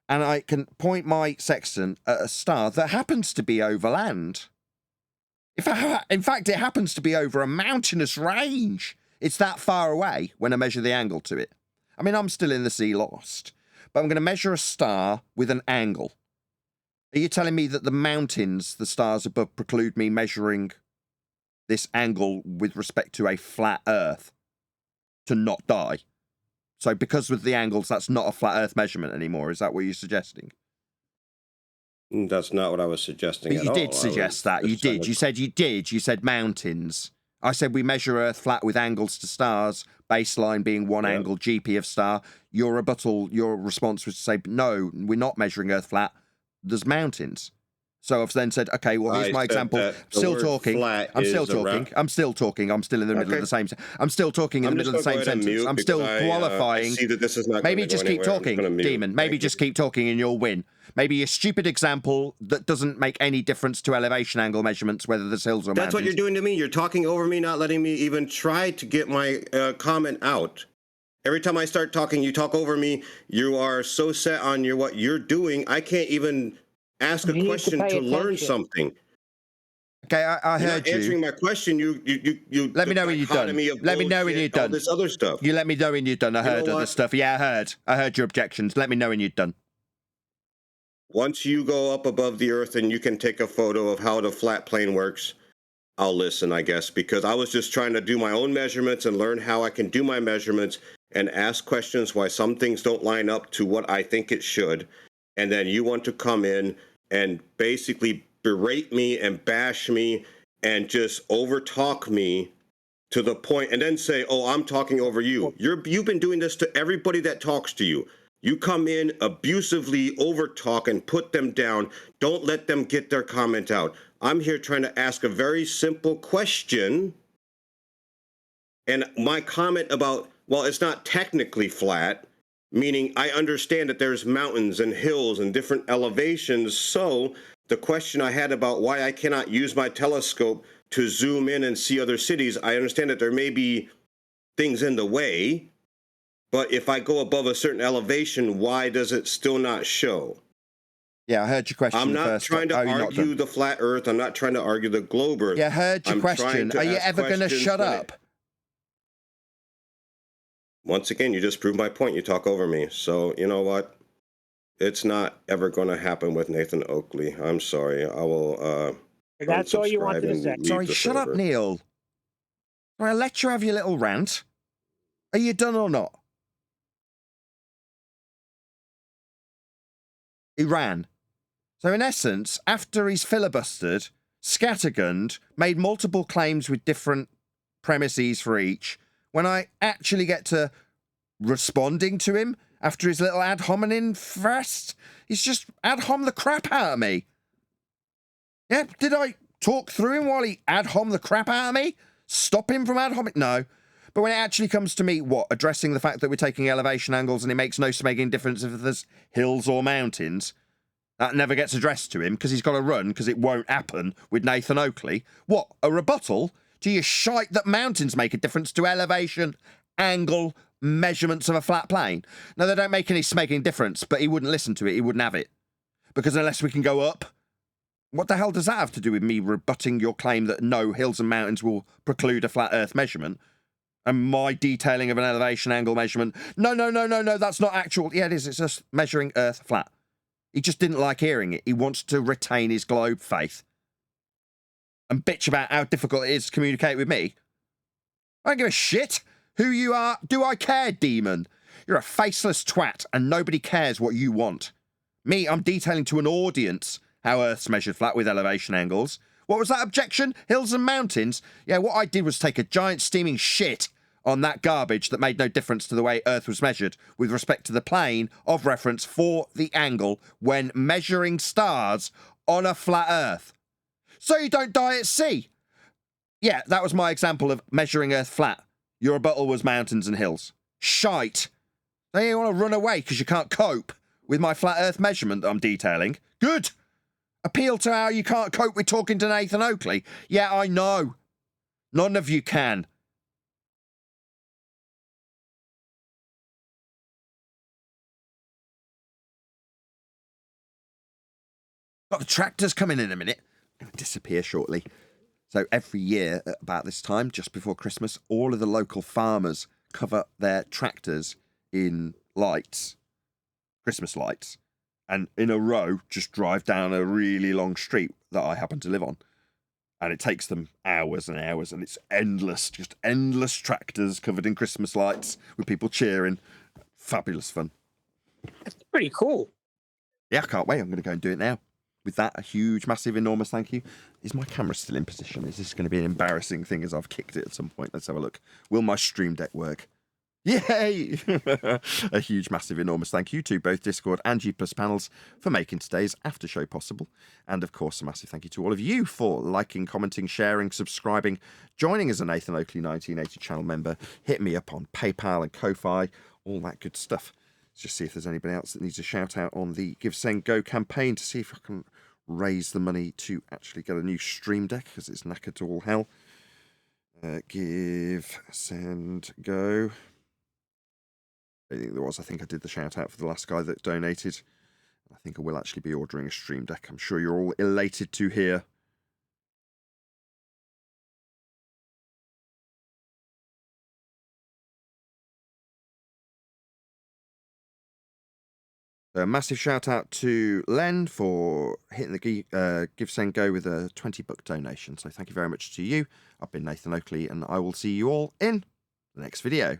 and I can point my sextant at a star that happens to be over land. In fact, it happens to be over a mountainous range. It's that far away when I measure the angle to it. I mean, I'm still in the sea lost, but I'm going to measure a star with an angle. Are you telling me that the mountains, the stars above, preclude me measuring this angle with respect to a flat Earth to not die? So because with the angles, that's not a flat Earth measurement anymore. Is that what you're suggesting?
That's not what I was suggesting
at all. But you did suggest that. You did. You said you did. You said mountains. I said we measure Earth flat with angles to stars, baseline being one angle, GP of star. Your rebuttal, your response was to say, no, we're not measuring Earth flat. There's mountains. So I've then said, okay, well, here's my example. I'm still talking. I'm still talking. I'm still talking. I'm still in the middle of the same. I'm still talking in the middle of the same sentence. I'm still qualifying.
I see that this is not
Maybe
gonna
just
go
keep
anywhere. I'm
talking,
gonna mute.
Demon. Maybe just keep talking and you'll win. Maybe a stupid example that doesn't make any difference to elevation angle measurements, whether there's hills or mountains.
That's what you're doing to me. You're talking over me, not letting me even try to get my comment out. Every time I start talking, you talk over me. You are so set on what you're doing. I can't even ask a question to learn something.
Okay, I
You're
heard
not answering my question. You
let me know when you're done. Let me know when you're done.
All this other stuff.
You let me know when you're done. I heard other stuff. Yeah, I heard your objections. Let me know when you're done.
Once you go up above the earth and you can take a photo of how the flat plane works, I'll listen, I guess, because I was just trying to do my own measurements and learn how I can do my measurements and ask questions why some things don't line up to what I think it should. And then you want to come in and basically berate me and bash me and just overtalk me to the point and then say, oh, I'm talking over you. You've been doing this to everybody that talks to you. You come in, abusively overtalk and put them down. Don't let them get their comment out. I'm here trying to ask a very simple question. And my comment about, well, it's not technically flat, meaning I understand that there's mountains and hills and different elevations. So the question I had about why I cannot use my telescope to zoom in and see other cities, I understand that there may be things in the way, but if I go above a certain elevation, why does it still not show?
Yeah, I heard your question.
I'm not trying to argue the flat earth. I'm not trying to argue the globe earth.
Yeah, I heard your question. Are you ever going to shut up?
Once again, you just proved my point. You talk over me. So, you know what? It's not ever going to happen with Nathan Oakley. I'm sorry. I will
that's all you wanted to say.
Sorry, shut up, Neil. I'll let you have your little rant. Are you done or not? He ran. So in essence, after he's filibustered, scattergunned, made multiple claims with different premises for each, when I actually get to responding to him after his little ad hominem thrust, he's just ad hom the crap out of me. Yeah, did I talk through him while he ad hom the crap out of me? Stop him from ad homing? No. But when it actually comes to me, addressing the fact that we're taking elevation angles and it makes no smagging difference if there's hills or mountains, that never gets addressed to him because he's got to run because it won't happen with Nathan Oakley. What, a rebuttal to your shite that mountains make a difference to elevation, angle, measurements of a flat plane? No, they don't make any smagging difference, but he wouldn't listen to it. He wouldn't have it. Because unless we can go up, what the hell does that have to do with me rebutting your claim that no, hills and mountains will preclude a flat earth measurement? And my detailing of an elevation angle measurement. No, that's not actual. Yeah, it is. It's just measuring Earth flat. He just didn't like hearing it. He wants to retain his globe faith. And bitch about how difficult it is to communicate with me. I don't give a shit who you are. Do I care, demon? You're a faceless twat and nobody cares what you want. Me, I'm detailing to an audience how Earth's measured flat with elevation angles. What was that objection? Hills and mountains? Yeah, what I did was take a giant steaming shit on that garbage that made no difference to the way Earth was measured with respect to the plane of reference for the angle when measuring stars on a flat Earth. So you don't die at sea. Yeah, that was my example of measuring Earth flat. Your rebuttal was mountains and hills. Shite. Now you want to run away because you can't cope with my flat Earth measurement that I'm detailing. Good. Appeal to how you can't cope with talking to Nathan Oakley. Yeah, I know. None of you can. Got the tractors coming in a minute. I'm going to disappear shortly. So every year at about this time, just before Christmas, all of the local farmers cover their tractors in lights, Christmas lights, and in a row just drive down a really long street that I happen to live on. And it takes them hours and hours, and it's endless, just endless tractors covered in Christmas lights with people cheering. Fabulous fun.
That's pretty cool.
Yeah, I can't wait. I'm going to go and do it now. With that, a huge, massive, enormous thank you. Is my camera still in position? Is this going to be an embarrassing thing as I've kicked it at some point? Let's have a look. Will my stream deck work? Yay! A huge, massive, enormous thank you to both Discord and G Plus panels for making today's after show possible. And of course, a massive thank you to all of you for liking, commenting, sharing, subscribing, joining as a Nathan Oakley 1980 channel member. Hit me up on PayPal and Ko-Fi, all that good stuff. Let's just see if there's anybody else that needs a shout out on the Give, Send, Go campaign to see if I can raise the money to actually get a new stream deck because it's knackered to all hell. Give, Send, Go. I don't think there was. I think I did the shout out for the last guy that donated. I think I will actually be ordering a stream deck. I'm sure you're all elated to hear. A massive shout out to Len for hitting the Give, Send, Go with a $20 donation. So thank you very much to you. I've been Nathan Oakley, and I will see you all in the next video.